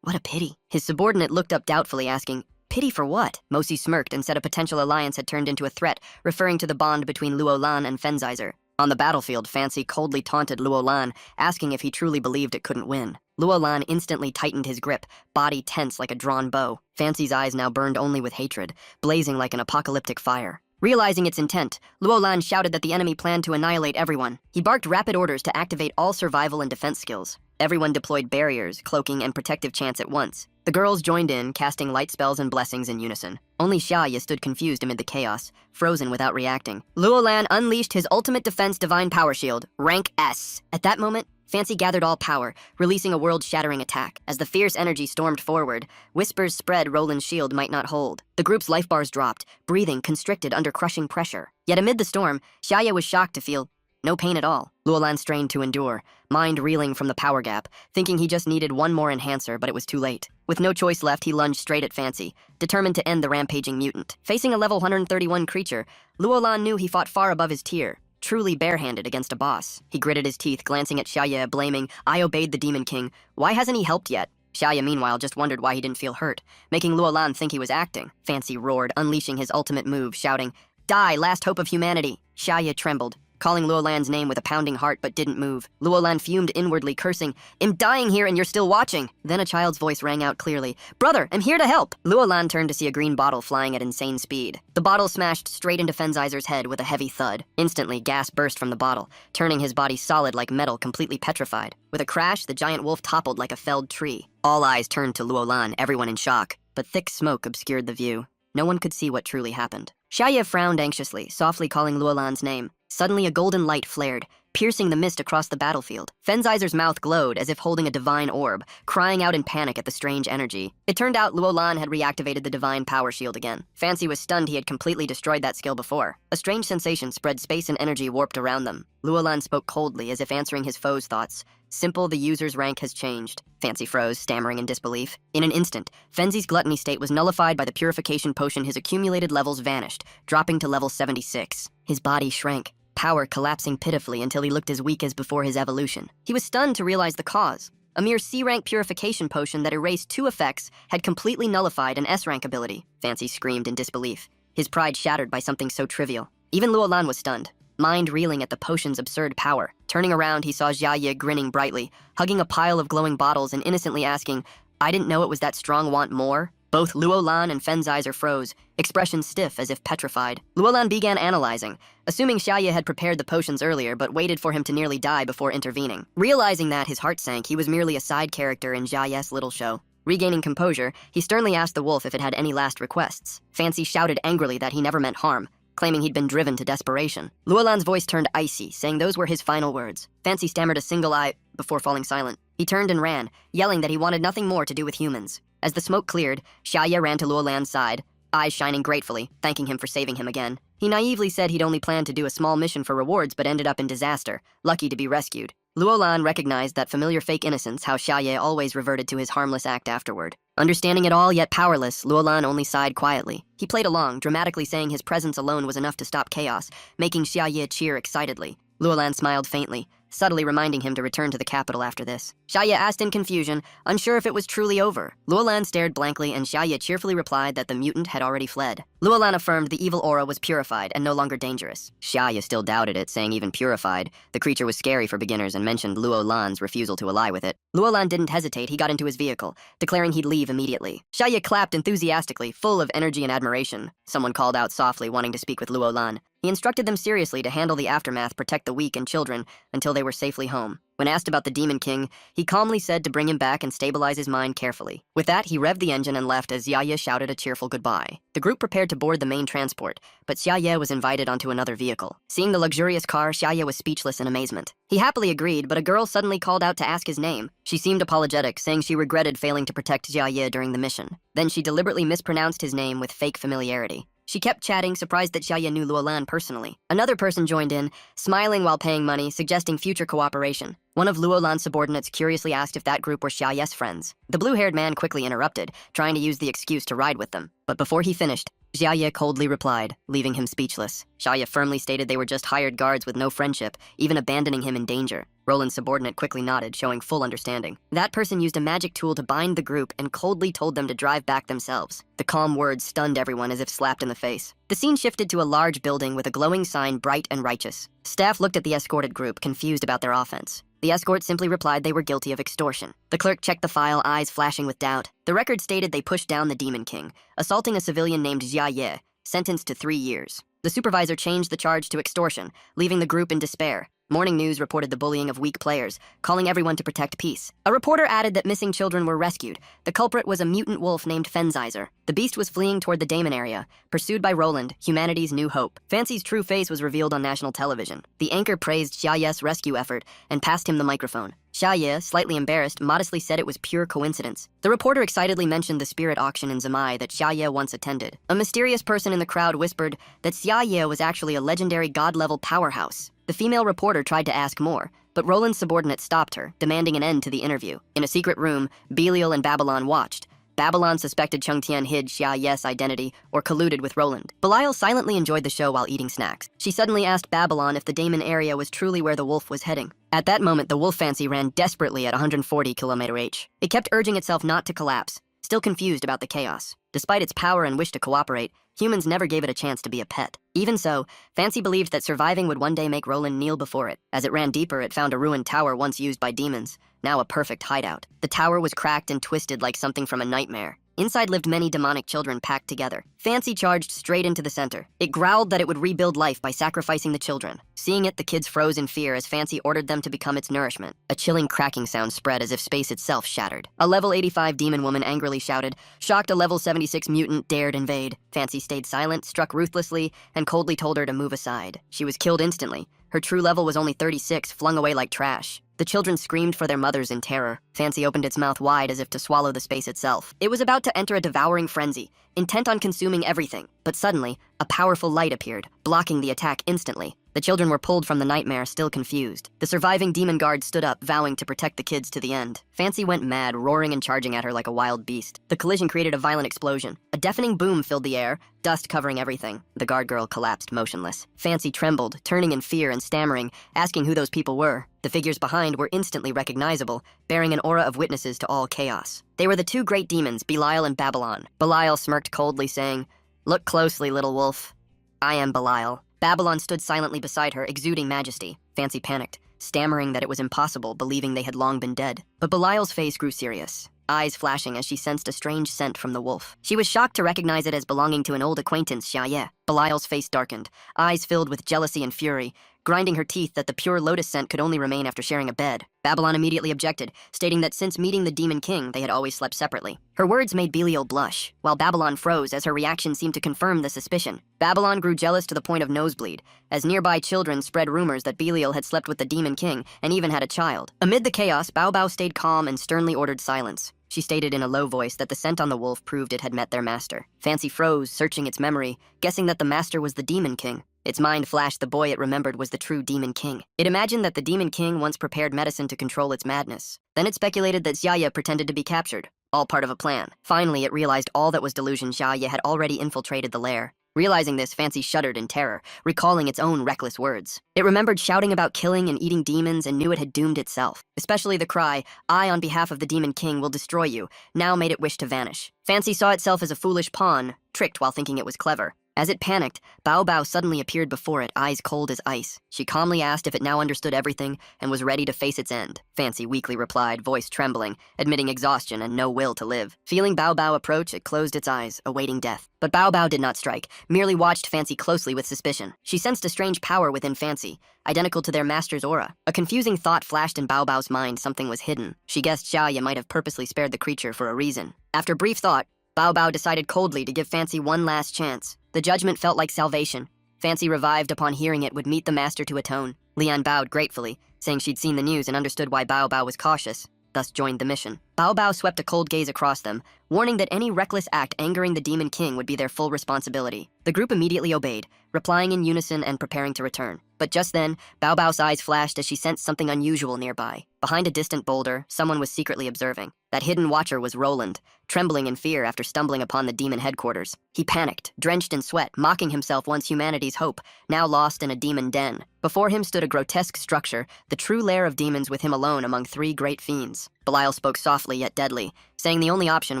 "What a pity." His subordinate looked up doubtfully, asking, "Pity for what?" Mosi smirked and said a potential alliance had turned into a threat, referring to the bond between Luolan and Fenzizer. On the battlefield, Fancy coldly taunted Luolan, asking if he truly believed it couldn't win. Luolan instantly tightened his grip, body tense like a drawn bow. Fancy's eyes now burned only with hatred, blazing like an apocalyptic fire. Realizing its intent, Luolan shouted that the enemy planned to annihilate everyone. He barked rapid orders to activate all survival and defense skills. Everyone deployed barriers, cloaking, and protective chants at once. The girls joined in, casting light spells and blessings in unison. Only Xiaoya stood confused amid the chaos, frozen without reacting. Luolan unleashed his ultimate defense divine power shield, rank S. At that moment, Fancy gathered all power, releasing a world-shattering attack. As the fierce energy stormed forward, whispers spread Roland's shield might not hold. The group's life bars dropped, breathing constricted under crushing pressure. Yet amid the storm, Xiaoya was shocked to feel no pain at all. Luolan strained to endure, mind reeling from the power gap, thinking he just needed one more enhancer, but it was too late. With no choice left, he lunged straight at Fancy, determined to end the rampaging mutant. Facing a level 131 creature, Luolan knew he fought far above his tier, truly barehanded against a boss. He gritted his teeth, glancing at Xiaoya, blaming, "I obeyed the Demon King. Why hasn't he helped yet?" Xiaoya, meanwhile, just wondered why he didn't feel hurt, making Luolan think he was acting. Fancy roared, unleashing his ultimate move, shouting, "Die, last hope of humanity!" Xiaoya trembled, calling Luolan's name with a pounding heart but didn't move. Luolan fumed inwardly, cursing, "I'm dying here and you're still watching!" Then a child's voice rang out clearly, "Brother, I'm here to help!" Luolan turned to see a green bottle flying at insane speed. The bottle smashed straight into Fenzizer's head with a heavy thud. Instantly, gas burst from the bottle, turning his body solid like metal, completely petrified. With a crash, the giant wolf toppled like a felled tree. All eyes turned to Luolan, everyone in shock, but thick smoke obscured the view. No one could see what truly happened. Xiaoya frowned anxiously, softly calling Luolan's name. Suddenly, a golden light flared, piercing the mist across the battlefield. Fenzizer's mouth glowed as if holding a divine orb, crying out in panic at the strange energy. It turned out Luolan had reactivated the divine power shield again. Fancy was stunned he had completely destroyed that skill before. A strange sensation spread, space and energy warped around them. Luolan spoke coldly, as if answering his foe's thoughts. "Simple, the user's rank has changed." Fancy froze, stammering in disbelief. In an instant, Fenzi's gluttony state was nullified by the purification potion. His accumulated levels vanished, dropping to level 76. His body shrank, power collapsing pitifully until he looked as weak as before his evolution. He was stunned to realize the cause. A mere C-rank purification potion that erased 2 effects had completely nullified an S-rank ability. Fancy screamed in disbelief, his pride shattered by something so trivial. Even Luolan was stunned, mind reeling at the potion's absurd power. Turning around, he saw Xiaoya grinning brightly, hugging a pile of glowing bottles and innocently asking, "I didn't know it was that strong, want more?" Both Luolan and Fenzizer froze, expressions stiff as if petrified. Luolan began analyzing, assuming Xiaoya had prepared the potions earlier but waited for him to nearly die before intervening. Realizing that, his heart sank. He was merely a side character in Xiaoya's little show. Regaining composure, he sternly asked the wolf if it had any last requests. Fancy shouted angrily that he never meant harm, claiming he'd been driven to desperation. Luolan's voice turned icy, saying those were his final words. Fancy stammered a single "I" before falling silent. He turned and ran, yelling that he wanted nothing more to do with humans. As the smoke cleared, Xiaoya ran to Luolan's side, eyes shining gratefully, thanking him for saving him again. He naively said he'd only planned to do a small mission for rewards but ended up in disaster, lucky to be rescued. Luolan recognized that familiar fake innocence, how Xiaoya always reverted to his harmless act afterward. Understanding it all yet powerless, Luolan only sighed quietly. He played along, dramatically saying his presence alone was enough to stop chaos, making Xiaoya cheer excitedly. Luolan smiled faintly, subtly reminding him to return to the capital after this. Xiaoye asked in confusion, unsure if it was truly over. Luolan stared blankly, and Xiaoye cheerfully replied that the mutant had already fled. Luolan affirmed the evil aura was purified and no longer dangerous. Xiaoye still doubted it, saying even purified, the creature was scary for beginners, and mentioned Luolan's refusal to ally with it. Luolan didn't hesitate. He got into his vehicle, declaring he'd leave immediately. Xiaoye clapped enthusiastically, full of energy and admiration. Someone called out softly, wanting to speak with Luolan. He instructed them seriously to handle the aftermath, protect the weak and children until they were safely home. When asked about the Demon King, he calmly said to bring him back and stabilize his mind carefully. With that, he revved the engine and left as Xiaoye shouted a cheerful goodbye. The group prepared to board the main transport, but Xiaoye was invited onto another vehicle. Seeing the luxurious car, Xiaoye was speechless in amazement. He happily agreed, but a girl suddenly called out to ask his name. She seemed apologetic, saying she regretted failing to protect Xiaoye during the mission. Then she deliberately mispronounced his name with fake familiarity. She kept chatting, surprised that Xiaoye knew Luolan personally. Another person joined in, smiling while paying money, suggesting future cooperation. One of Luolan's subordinates curiously asked if that group were Xiaoye's friends. The blue-haired man quickly interrupted, trying to use the excuse to ride with them. But before he finished, Xiaoye coldly replied, leaving him speechless. Xiaoye firmly stated they were just hired guards with no friendship, even abandoning him in danger. Roland's subordinate quickly nodded, showing full understanding. That person used a magic tool to bind the group and coldly told them to drive back themselves. The calm words stunned everyone as if slapped in the face. The scene shifted to a large building with a glowing sign bright and righteous. Staff looked at the escorted group, confused about their offense. The escort simply replied they were guilty of extortion. The clerk checked the file, eyes flashing with doubt. The record stated they pushed down the Demon King, assaulting a civilian named Xiaoye, sentenced to 3 years. The supervisor changed the charge to extortion, leaving the group in despair. Morning News reported the bullying of weak players, calling everyone to protect peace. A reporter added that missing children were rescued. The culprit was a mutant wolf named Fenzizer. The beast was fleeing toward the Daemon area, pursued by Roland, humanity's new hope. Fancy's true face was revealed on national television. The anchor praised Xiaoye's rescue effort and passed him the microphone. Xiaoye, slightly embarrassed, modestly said it was pure coincidence. The reporter excitedly mentioned the spirit auction in Zamai that Xiaoye once attended. A mysterious person in the crowd whispered that Xiaoye was actually a legendary god-level powerhouse. The female reporter tried to ask more, but Roland's subordinate stopped her, demanding an end to the interview. In a secret room, Belial and Babylon watched. Babylon suspected Chengtian hid Xiaoye's identity or colluded with Roland. Belial silently enjoyed the show while eating snacks. She suddenly asked Babylon if the Daemon area was truly where the wolf was heading. At that moment, the wolf fancy ran desperately at 140 km/h. It kept urging itself not to collapse, still confused about the chaos. Despite its power and wish to cooperate, humans never gave it a chance to be a pet. Even so, Fancy believed that surviving would one day make Roland kneel before it. As it ran deeper, it found a ruined tower once used by demons, now a perfect hideout. The tower was cracked and twisted like something from a nightmare. Inside lived many demonic children packed together. Fancy charged straight into the center. It growled that it would rebuild life by sacrificing the children. Seeing it, the kids froze in fear as Fancy ordered them to become its nourishment. A chilling cracking sound spread as if space itself shattered. A level 85 demon woman angrily shouted. Shocked, a level 76 mutant dared invade. Fancy stayed silent, struck ruthlessly, and coldly told her to move aside. She was killed instantly. Her true level was only 36, flung away like trash. The children screamed for their mothers in terror. Fancy opened its mouth wide as if to swallow the space itself. It was about to enter a devouring frenzy, intent on consuming everything. But suddenly, a powerful light appeared, blocking the attack instantly. The children were pulled from the nightmare, still confused. The surviving demon guard stood up, vowing to protect the kids to the end. Fancy went mad, roaring and charging at her like a wild beast. The collision created a violent explosion. A deafening boom filled the air, dust covering everything. The guard girl collapsed motionless. Fancy trembled, turning in fear and stammering, asking who those people were. The figures behind were instantly recognizable, bearing an aura of witnesses to all chaos. They were the two great demons, Belial and Babylon. Belial smirked coldly, saying, "Look closely, little wolf. I am Belial." Babylon stood silently beside her, exuding majesty. Fancy panicked, stammering that it was impossible, believing they had long been dead. But Belial's face grew serious, eyes flashing as she sensed a strange scent from the wolf. She was shocked to recognize it as belonging to an old acquaintance, Xiaoye. Belial's face darkened, eyes filled with jealousy and fury, grinding her teeth that the pure lotus scent could only remain after sharing a bed. Babylon immediately objected, stating that since meeting the Demon King, they had always slept separately. Her words made Belial blush, while Babylon froze as her reaction seemed to confirm the suspicion. Babylon grew jealous to the point of nosebleed, as nearby children spread rumors that Belial had slept with the Demon King and even had a child. Amid the chaos, Bao Bao stayed calm and sternly ordered silence. She stated in a low voice that the scent on the wolf proved it had met their master. Fancy froze, searching its memory, guessing that the master was the Demon King. Its mind flashed the boy it remembered was the true Demon King. It imagined that the Demon King once prepared medicine to control its madness. Then it speculated that Xiaoye pretended to be captured, all part of a plan. Finally, it realized all that was delusion. Xiaoye had already infiltrated the lair. Realizing this, Fancy shuddered in terror, recalling its own reckless words. It remembered shouting about killing and eating demons and knew it had doomed itself. Especially the cry, "I, on behalf of the Demon King, will destroy you," now made it wish to vanish. Fancy saw itself as a foolish pawn, tricked while thinking it was clever. As it panicked, Bao Bao suddenly appeared before it, eyes cold as ice. She calmly asked if it now understood everything and was ready to face its end. Fancy weakly replied, voice trembling, admitting exhaustion and no will to live. Feeling Bao Bao approach, it closed its eyes, awaiting death. But Bao Bao did not strike, merely watched Fancy closely with suspicion. She sensed a strange power within Fancy, identical to their master's aura. A confusing thought flashed in Bao Bao's mind, something was hidden. She guessed Xiaoya might have purposely spared the creature for a reason. After brief thought, Bao Bao decided coldly to give Fancy one last chance. The judgment felt like salvation. Fancy revived upon hearing it would meet the master to atone. Lian bowed gratefully, saying she'd seen the news and understood why Bao Bao was cautious, thus joined the mission. Bao Bao swept a cold gaze across them, warning that any reckless act angering the Demon King would be their full responsibility. The group immediately obeyed, replying in unison and preparing to return. But just then, Bao Bao's eyes flashed as she sensed something unusual nearby. Behind a distant boulder, someone was secretly observing. That hidden watcher was Roland, trembling in fear after stumbling upon the demon headquarters. He panicked, drenched in sweat, mocking himself once humanity's hope, now lost in a demon den. Before him stood a grotesque structure, the true lair of demons with him alone among three great fiends. Belial spoke softly yet deadly, saying the only option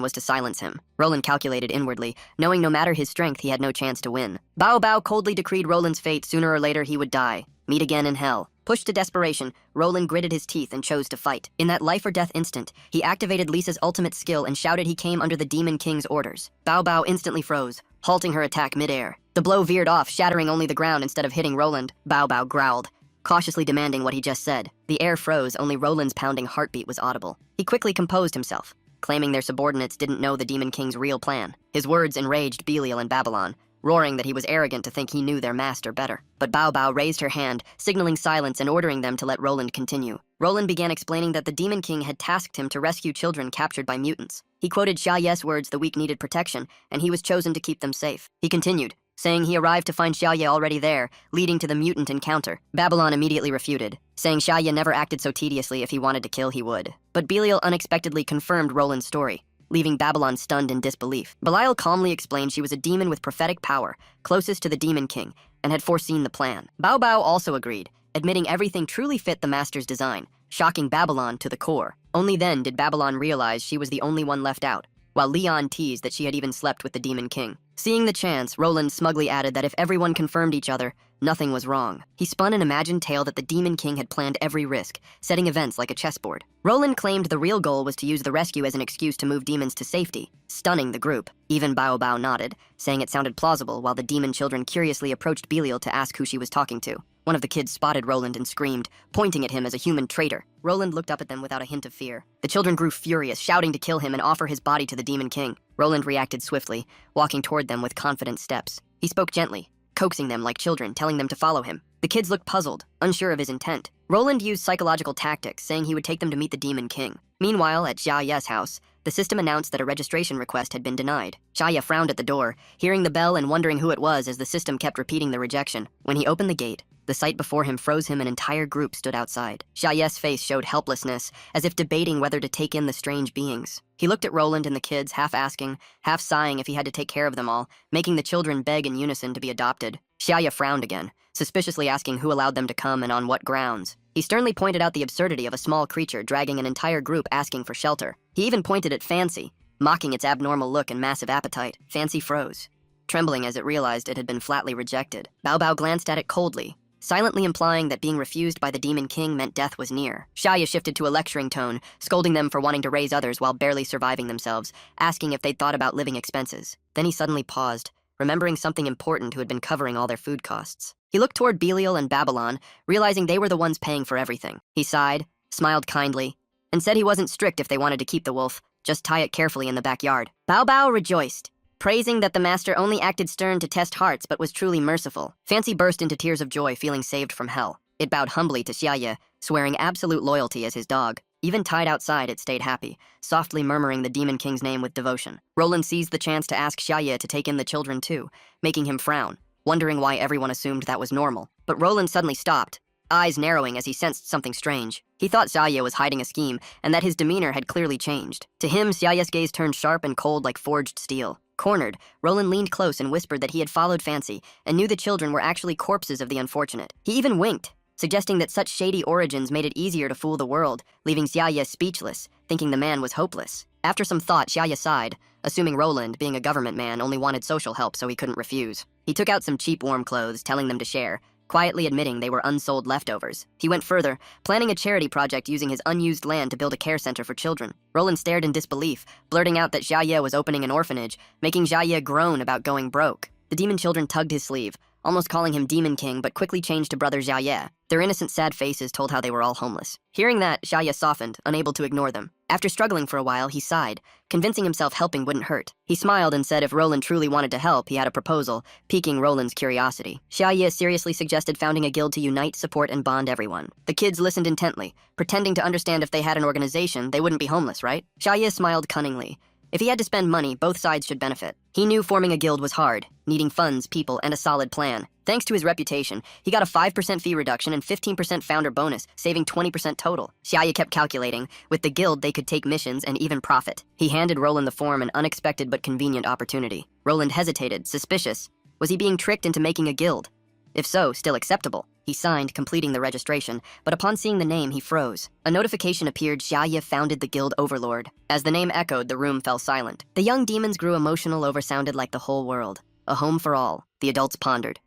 was to silence him. Roland calculated inwardly, knowing no matter his strength he had no chance to win. Bao Bao coldly decreed Roland's fate. Sooner or later he would die. Meet again in hell. Pushed to desperation, Roland gritted his teeth and chose to fight. In that life-or-death instant, he activated Lisa's ultimate skill and shouted he came under the Demon King's orders. Bao Bao instantly froze, halting her attack mid-air. The blow veered off, shattering only the ground instead of hitting Roland. Bao Bao growled, cautiously demanding what he just said. The air froze, only Roland's pounding heartbeat was audible. He quickly composed himself, claiming their subordinates didn't know the Demon King's real plan. His words enraged Belial and Babylon, roaring that he was arrogant to think he knew their master better. But Bao Bao raised her hand, signaling silence and ordering them to let Roland continue. Roland began explaining that the Demon King had tasked him to rescue children captured by mutants. He quoted Xiaoye's words, the weak needed protection, and he was chosen to keep them safe. He continued, saying he arrived to find Xiaoye already there, leading to the mutant encounter. Babylon immediately refuted, saying Xiaoye never acted so tediously. If he wanted to kill, he would. But Belial unexpectedly confirmed Roland's story, leaving Babylon stunned in disbelief. Belial calmly explained she was a demon with prophetic power, closest to the Demon King, and had foreseen the plan. Bao Bao also agreed, admitting everything truly fit the master's design, shocking Babylon to the core. Only then did Babylon realize she was the only one left out, while Leon teased that she had even slept with the Demon King. Seeing the chance, Roland smugly added that if everyone confirmed each other, nothing was wrong. He spun an imagined tale that the Demon King had planned every risk, setting events like a chessboard. Roland claimed the real goal was to use the rescue as an excuse to move demons to safety, stunning the group. Even Bao Bao nodded, saying it sounded plausible, while the demon children curiously approached Belial to ask who she was talking to. One of the kids spotted Roland and screamed, pointing at him as a human traitor. Roland looked up at them without a hint of fear. The children grew furious, shouting to kill him and offer his body to the Demon King. Roland reacted swiftly, walking toward them with confident steps. He spoke gently, coaxing them like children, telling them to follow him. The kids looked puzzled, unsure of his intent. Roland used psychological tactics, saying he would take them to meet the Demon King. Meanwhile, at Xiaoye's house, the system announced that a registration request had been denied. Xiaoye frowned at the door, hearing the bell and wondering who it was as the system kept repeating the rejection. When he opened the gate, the sight before him froze him. An entire group stood outside. Xiaoye's face showed helplessness, as if debating whether to take in the strange beings. He looked at Roland and the kids, half asking, half sighing if he had to take care of them all, making the children beg in unison to be adopted. Xiaoye frowned again, suspiciously asking who allowed them to come and on what grounds. He sternly pointed out the absurdity of a small creature dragging an entire group asking for shelter. He even pointed at Fancy, mocking its abnormal look and massive appetite. Fancy froze, trembling as it realized it had been flatly rejected. Bao Bao glanced at it coldly, silently implying that being refused by the Demon King meant death was near. Xiaoye shifted to a lecturing tone, scolding them for wanting to raise others while barely surviving themselves, asking if they'd thought about living expenses. Then he suddenly paused, remembering something important who had been covering all their food costs. He looked toward Belial and Babylon, realizing they were the ones paying for everything. He sighed, smiled kindly, and said he wasn't strict if they wanted to keep the wolf, just tie it carefully in the backyard. Bao Bao rejoiced, praising that the master only acted stern to test hearts but was truly merciful. Fancy burst into tears of joy, feeling saved from hell. It bowed humbly to Xiaoye, swearing absolute loyalty as his dog. Even tied outside, it stayed happy, softly murmuring the Demon King's name with devotion. Roland seized the chance to ask Xiaoye to take in the children too, making him frown, wondering why everyone assumed that was normal. But Roland suddenly stopped, eyes narrowing as he sensed something strange. He thought Xiaoye was hiding a scheme, and that his demeanor had clearly changed. To him, Xiaoye's gaze turned sharp and cold like forged steel. Cornered, Roland leaned close and whispered that he had followed Fancy and knew the children were actually corpses of the unfortunate. He even winked, suggesting that such shady origins made it easier to fool the world, leaving Xiaye speechless, thinking the man was hopeless. After some thought, Xiaye sighed, assuming Roland, being a government man, only wanted social help so he couldn't refuse. He took out some cheap warm clothes, telling them to share, quietly admitting they were unsold leftovers. He went further, planning a charity project using his unused land to build a care center for children. Roland stared in disbelief, blurting out that Xiaye was opening an orphanage, making Xiaye groan about going broke. The demon children tugged his sleeve, almost calling him Demon King, but quickly changed to Brother Xiaye. Their innocent, sad faces told how they were all homeless. Hearing that, Xiaye softened, unable to ignore them. After struggling for a while, he sighed, convincing himself helping wouldn't hurt. He smiled and said if Roland truly wanted to help, he had a proposal, piquing Roland's curiosity. Xiaye seriously suggested founding a guild to unite, support, and bond everyone. The kids listened intently, pretending to understand if they had an organization, they wouldn't be homeless, right? Xiaye smiled cunningly. If he had to spend money, both sides should benefit. He knew forming a guild was hard, needing funds, people, and a solid plan. Thanks to his reputation, he got a 5% fee reduction and 15% founder bonus, saving 20% total. Xiaye kept calculating. With the guild, they could take missions and even profit. He handed Roland the form, an unexpected but convenient opportunity. Roland hesitated, suspicious. Was he being tricked into making a guild? If so, still acceptable. He signed, completing the registration, but upon seeing the name, he froze. A notification appeared. Xiaye founded the guild Overlord. As the name echoed, the room fell silent. The young demons grew emotional. Over sounded like the whole world. A home for all, the adults pondered.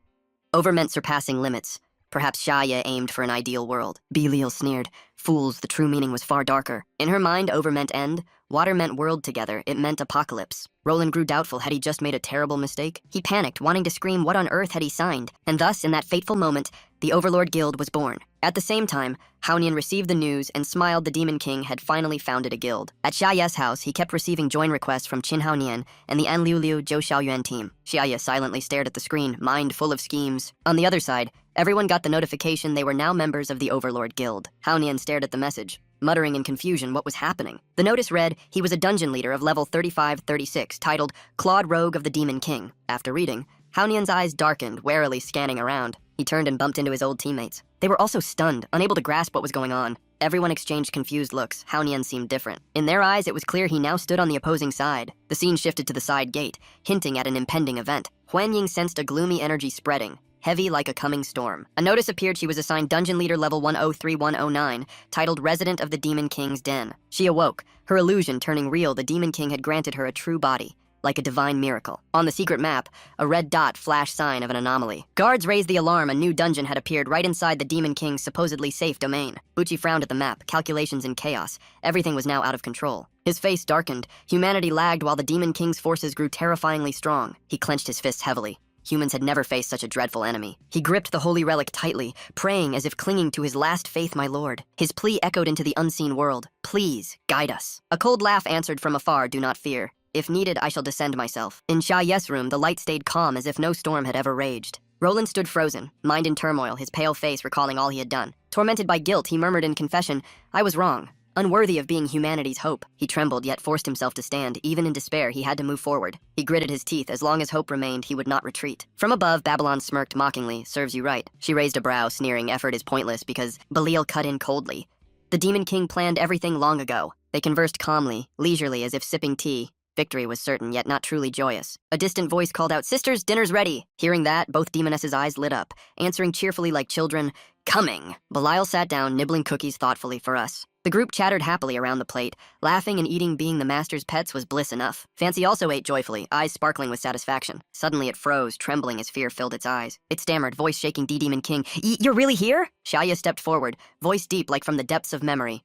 Over meant surpassing limits. Perhaps Xiaye aimed for an ideal world. Belial sneered. Fools, the true meaning was far darker. In her mind, over meant end. Water meant world together. It meant apocalypse. Roland grew doubtful. Had he just made a terrible mistake? He panicked, wanting to scream what on earth had he signed. And thus, in that fateful moment, the Overlord Guild was born. At the same time, Haonian received the news and smiled. The Demon King had finally founded a guild. At Xiaye's house, he kept receiving join requests from Qin Haonian and the Anliuliu Zhou Xiaoyuan team. Xiaye silently stared at the screen, mind full of schemes. On the other side, everyone got the notification they were now members of the Overlord Guild. Haonian stared at the message, muttering in confusion what was happening. The notice read he was a dungeon leader of level 3536, titled Claude Rogue of the Demon King. After reading, Haonian's eyes darkened, warily scanning around. He turned and bumped into his old teammates. They were also stunned, unable to grasp what was going on. Everyone exchanged confused looks. Haonian seemed different. In their eyes, it was clear he now stood on the opposing side. The scene shifted to the side gate, hinting at an impending event. Huanying sensed a gloomy energy spreading, heavy like a coming storm. A notice appeared. She was assigned Dungeon Leader level 103109, titled Resident of the Demon King's Den. She awoke, her illusion turning real. The Demon King had granted her a true body, like a divine miracle. On the secret map, a red dot flashed sign of an anomaly. Guards raised the alarm. A new dungeon had appeared right inside the Demon King's supposedly safe domain. Bucci frowned at the map, calculations in chaos. Everything was now out of control. His face darkened. Humanity lagged while the Demon King's forces grew terrifyingly strong. He clenched his fists heavily. Humans had never faced such a dreadful enemy. He gripped the holy relic tightly, praying as if clinging to his last faith, my lord. His plea echoed into the unseen world. Please, guide us. A cold laugh answered from afar, do not fear. If needed, I shall descend myself. In Xiaye's room, the light stayed calm as if no storm had ever raged. Roland stood frozen, mind in turmoil, his pale face recalling all he had done. Tormented by guilt, he murmured in confession, I was wrong, unworthy of being humanity's hope. He trembled, yet forced himself to stand. Even in despair, he had to move forward. He gritted his teeth. As long as hope remained, he would not retreat. From above, Babylon smirked mockingly, serves you right. She raised a brow, sneering, effort is pointless because Belial cut in coldly. The Demon King planned everything long ago. They conversed calmly, leisurely, as if sipping tea. Victory was certain, yet not truly joyous. A distant voice called out, Sisters, dinner's ready! Hearing that, both demonesses' eyes lit up, answering cheerfully like children, Coming! Belial sat down, nibbling cookies thoughtfully for us. The group chattered happily around the plate. Laughing and eating, being the master's pets, was bliss enough. Fancy also ate joyfully, eyes sparkling with satisfaction. Suddenly it froze, trembling as fear filled its eyes. It stammered, voice shaking, Demon King, You're really here? Xiaye stepped forward, voice deep like from the depths of memory.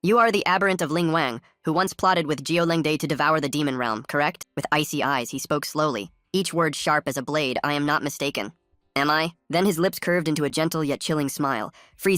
You are the aberrant of Ling Wang, who once plotted with Jiolengde to devour the demon realm, correct? With icy eyes, he spoke slowly, each word sharp as a blade. I am not mistaken. Am I? Then his lips curved into a gentle yet chilling smile, freezing